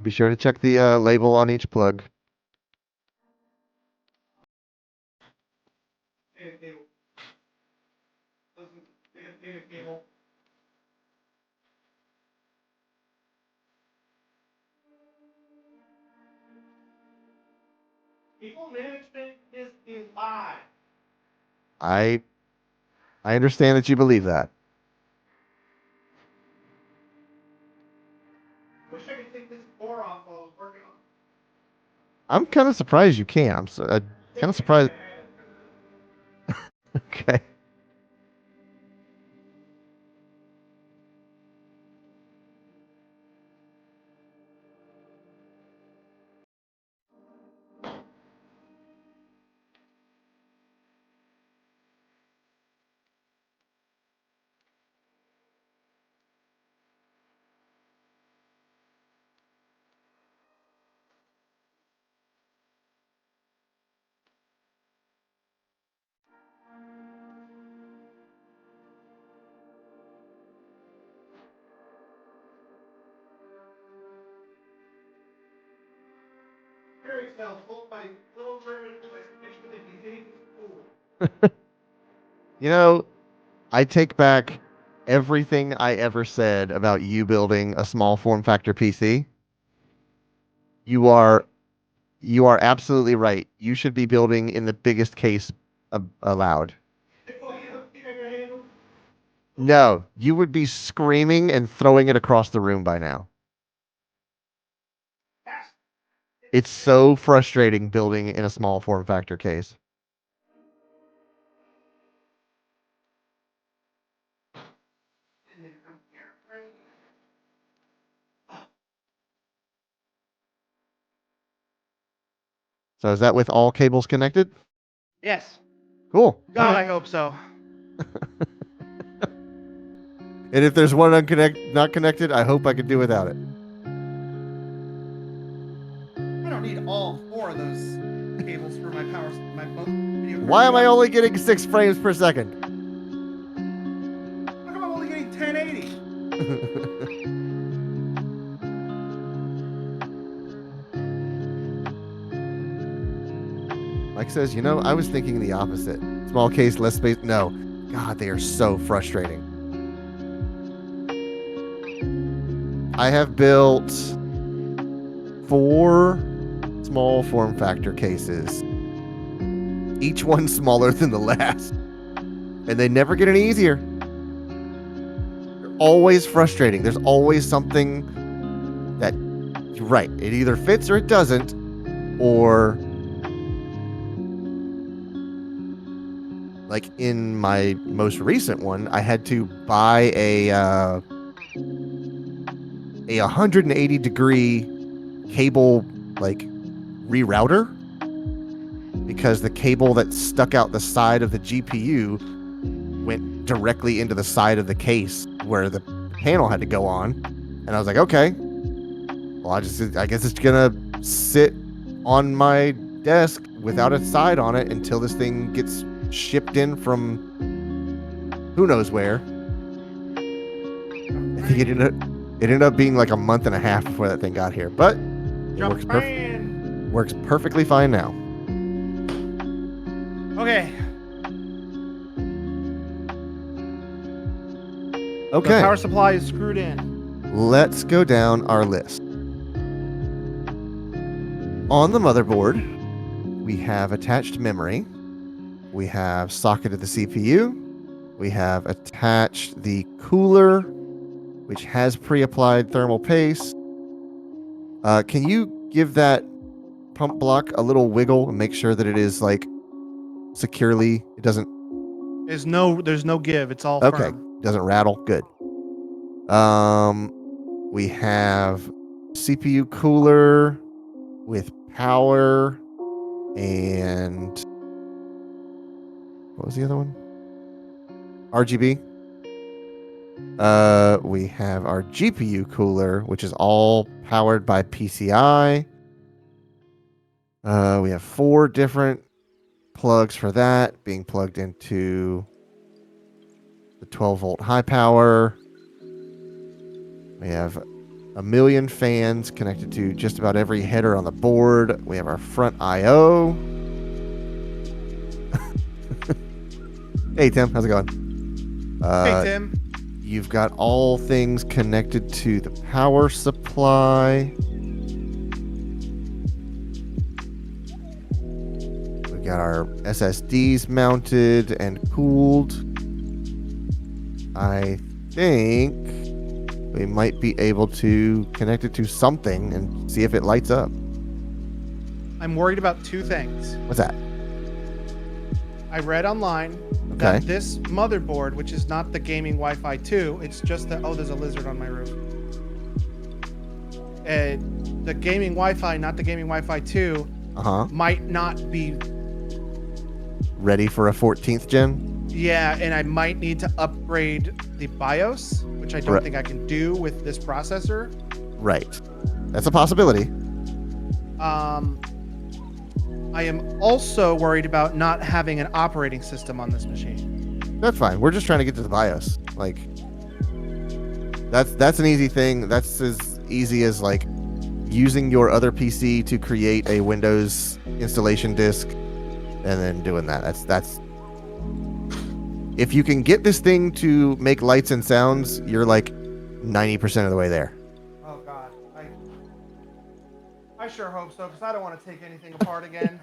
Be sure to check the label on each plug. People management is a lie. I understand that you believe that. Wish I could take this core off while I was working on I'm kind of surprised you can. I'm kind of surprised. Okay. fairy tales told by little German boys picture the behaving fool. You know, I take back everything I ever said about you building a small form factor PC. You are absolutely right. You should be building in the biggest case allowed. No, you would be screaming and throwing it across the room by now. It's so frustrating building in a small form factor case. So is that with all cables connected? Yes. Cool. God, All right. I hope so. And if there's one not connected, I hope I can do without it. I don't need all 4 of those cables for my video card. Why am I only getting 6 frames per second? How come I'm only getting 1080? Mike says, I was thinking the opposite. Small case, less space. No. God, they are so frustrating. I have built 4 small form factor cases, each one smaller than the last. And they never get any easier. They're always frustrating. There's always something that, you're right, it either fits or it doesn't, or like in my most recent one, I had to buy a 180-degree cable like rerouter because the cable that stuck out the side of the GPU went directly into the side of the case where the panel had to go on. And I was like, okay, well, I guess it's gonna sit on my desk without a side on it until this thing gets shipped in from who knows where. I think it ended up being like a month and a half before that thing got here, but it works perfectly fine now. Okay. Okay. The power supply is screwed in. Let's go down our list. On the motherboard, we have attached memory. We have socketed the CPU. We have attached the cooler, which has pre-applied thermal paste. Can you give that pump block a little wiggle and make sure that it is like securely? It doesn't. There's no give. It's all Okay. firm. Doesn't rattle. Good. We have CPU cooler with power and what was the other one? RGB. We have our GPU cooler, which is all powered by PCI. We have 4 different plugs for that being plugged into the 12-volt high power. We have a million fans connected to just about every header on the board. We have our front I/O. Hey Tim, how's it going? Hey Tim. You've got all things connected to the power supply. We got our SSDs mounted and cooled. I think we might be able to connect it to something and see if it lights up. I'm worried about 2 things. What's that? I read online Okay. that this motherboard, which is not the gaming Wi-Fi 2, it's just the there's a lizard on my roof. The gaming Wi-Fi, not the gaming Wi-Fi 2, might not be ready for a 14th gen. Yeah, and I might need to upgrade the BIOS, which I don't think I can do with this processor. Right. That's a possibility. I am also worried about not having an operating system on this machine. That's fine. We're just trying to get to the BIOS. Like, that's an easy thing. That's as easy as like using your other PC to create a Windows installation disk and then doing that. That's if you can get this thing to make lights and sounds, you're like 90% of the way there. Oh God, I sure hope so, because I don't want to take anything apart again.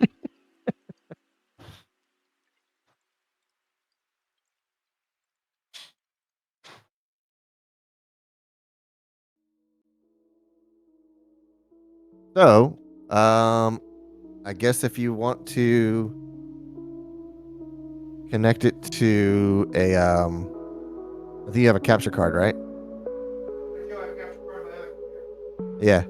So, I guess if you want to connect it to a, I think you have a capture card, right? Yeah.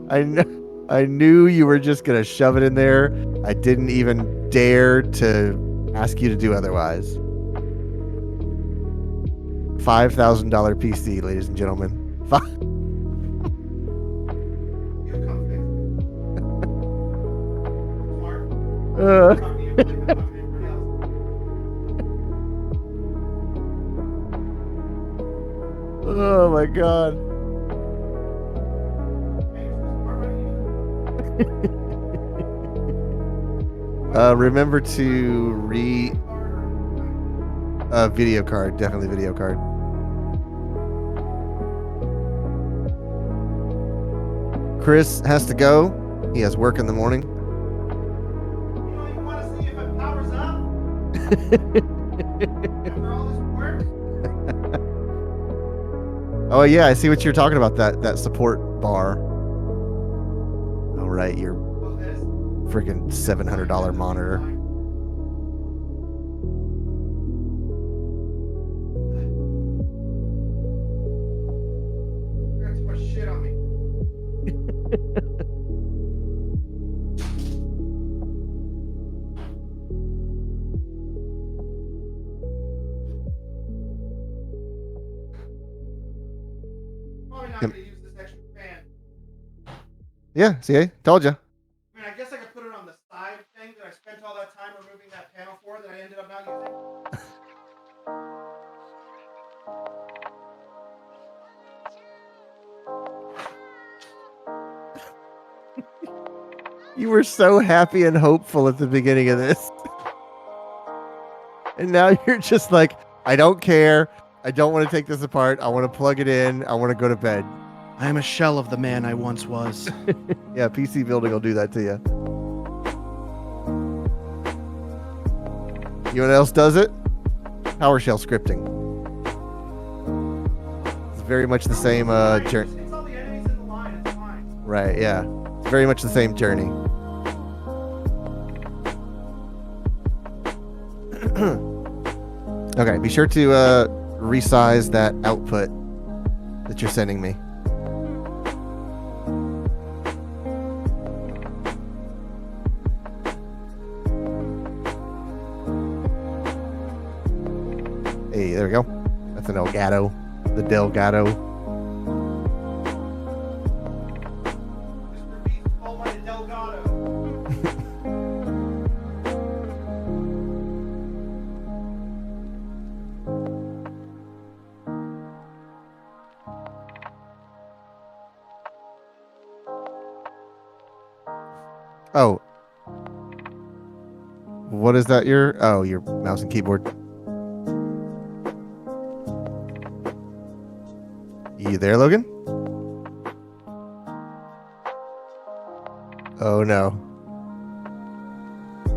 I knew you were just gonna shove it in there. I didn't even dare to ask you to do otherwise. $5,000 PC, ladies and gentlemen. Oh my God. Remember to video card, definitely video card. Chris has to go. He has work in the morning. You don't even want to see if it powers up? After all this work? Oh yeah, I see what you're talking about. That support bar. right? Your freaking $700 monitor. Too much shit on me. Probably not Yep. gonna use this extra fan. Yeah, see, told you. I mean, I guess I could put it on the side thing that I spent all that time removing that panel for that I ended up not using. You were so happy and hopeful at the beginning of this. And now you're just like, I don't care. I don't want to take this apart. I want to plug it in. I want to go to bed. I am a shell of the man I once was. Yeah, PC building will do that to you. You know what else does it? PowerShell scripting. It's very much the same journey. It's all the enemies in the line. It's fine. Right, yeah. It's very much the same journey. Okay, be sure to resize that output that you're sending me. Hey, there we go. That's an Elgato. The Delgado. Just repeat all my Delgado. Oh. What is that? Your mouse and keyboard. You there, Logan? Oh no.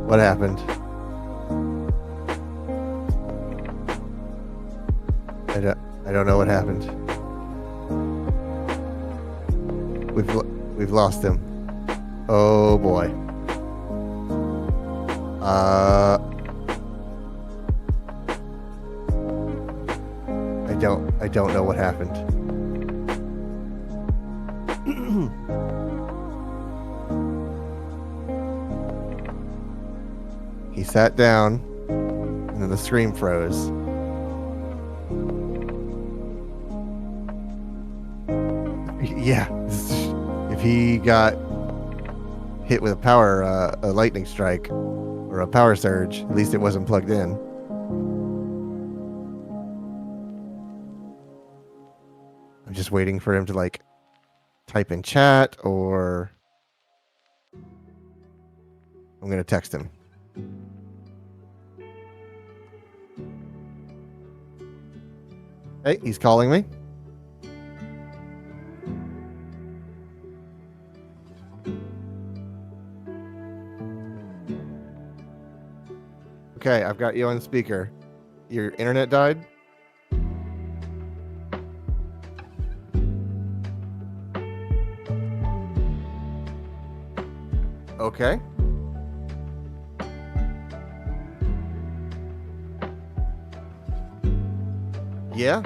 What happened? I don't know what happened. We've lost him. Oh boy. I don't know what happened. He sat down and then the screen froze. Yeah. If he got hit with a lightning strike or a power surge, at least it wasn't plugged in. I'm just waiting for him to like type in chat, or I'm gonna text him. Hey, he's calling me. Okay, I've got you on speaker. Your internet died? Okay. Yeah,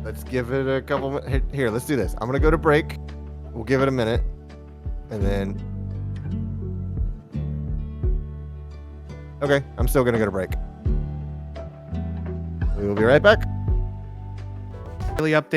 let's give it a couple minutes. Here, let's do this. I'm going to go to break. We'll give it a minute. And then... Okay, I'm still going to go to break. We will be right back. Daily update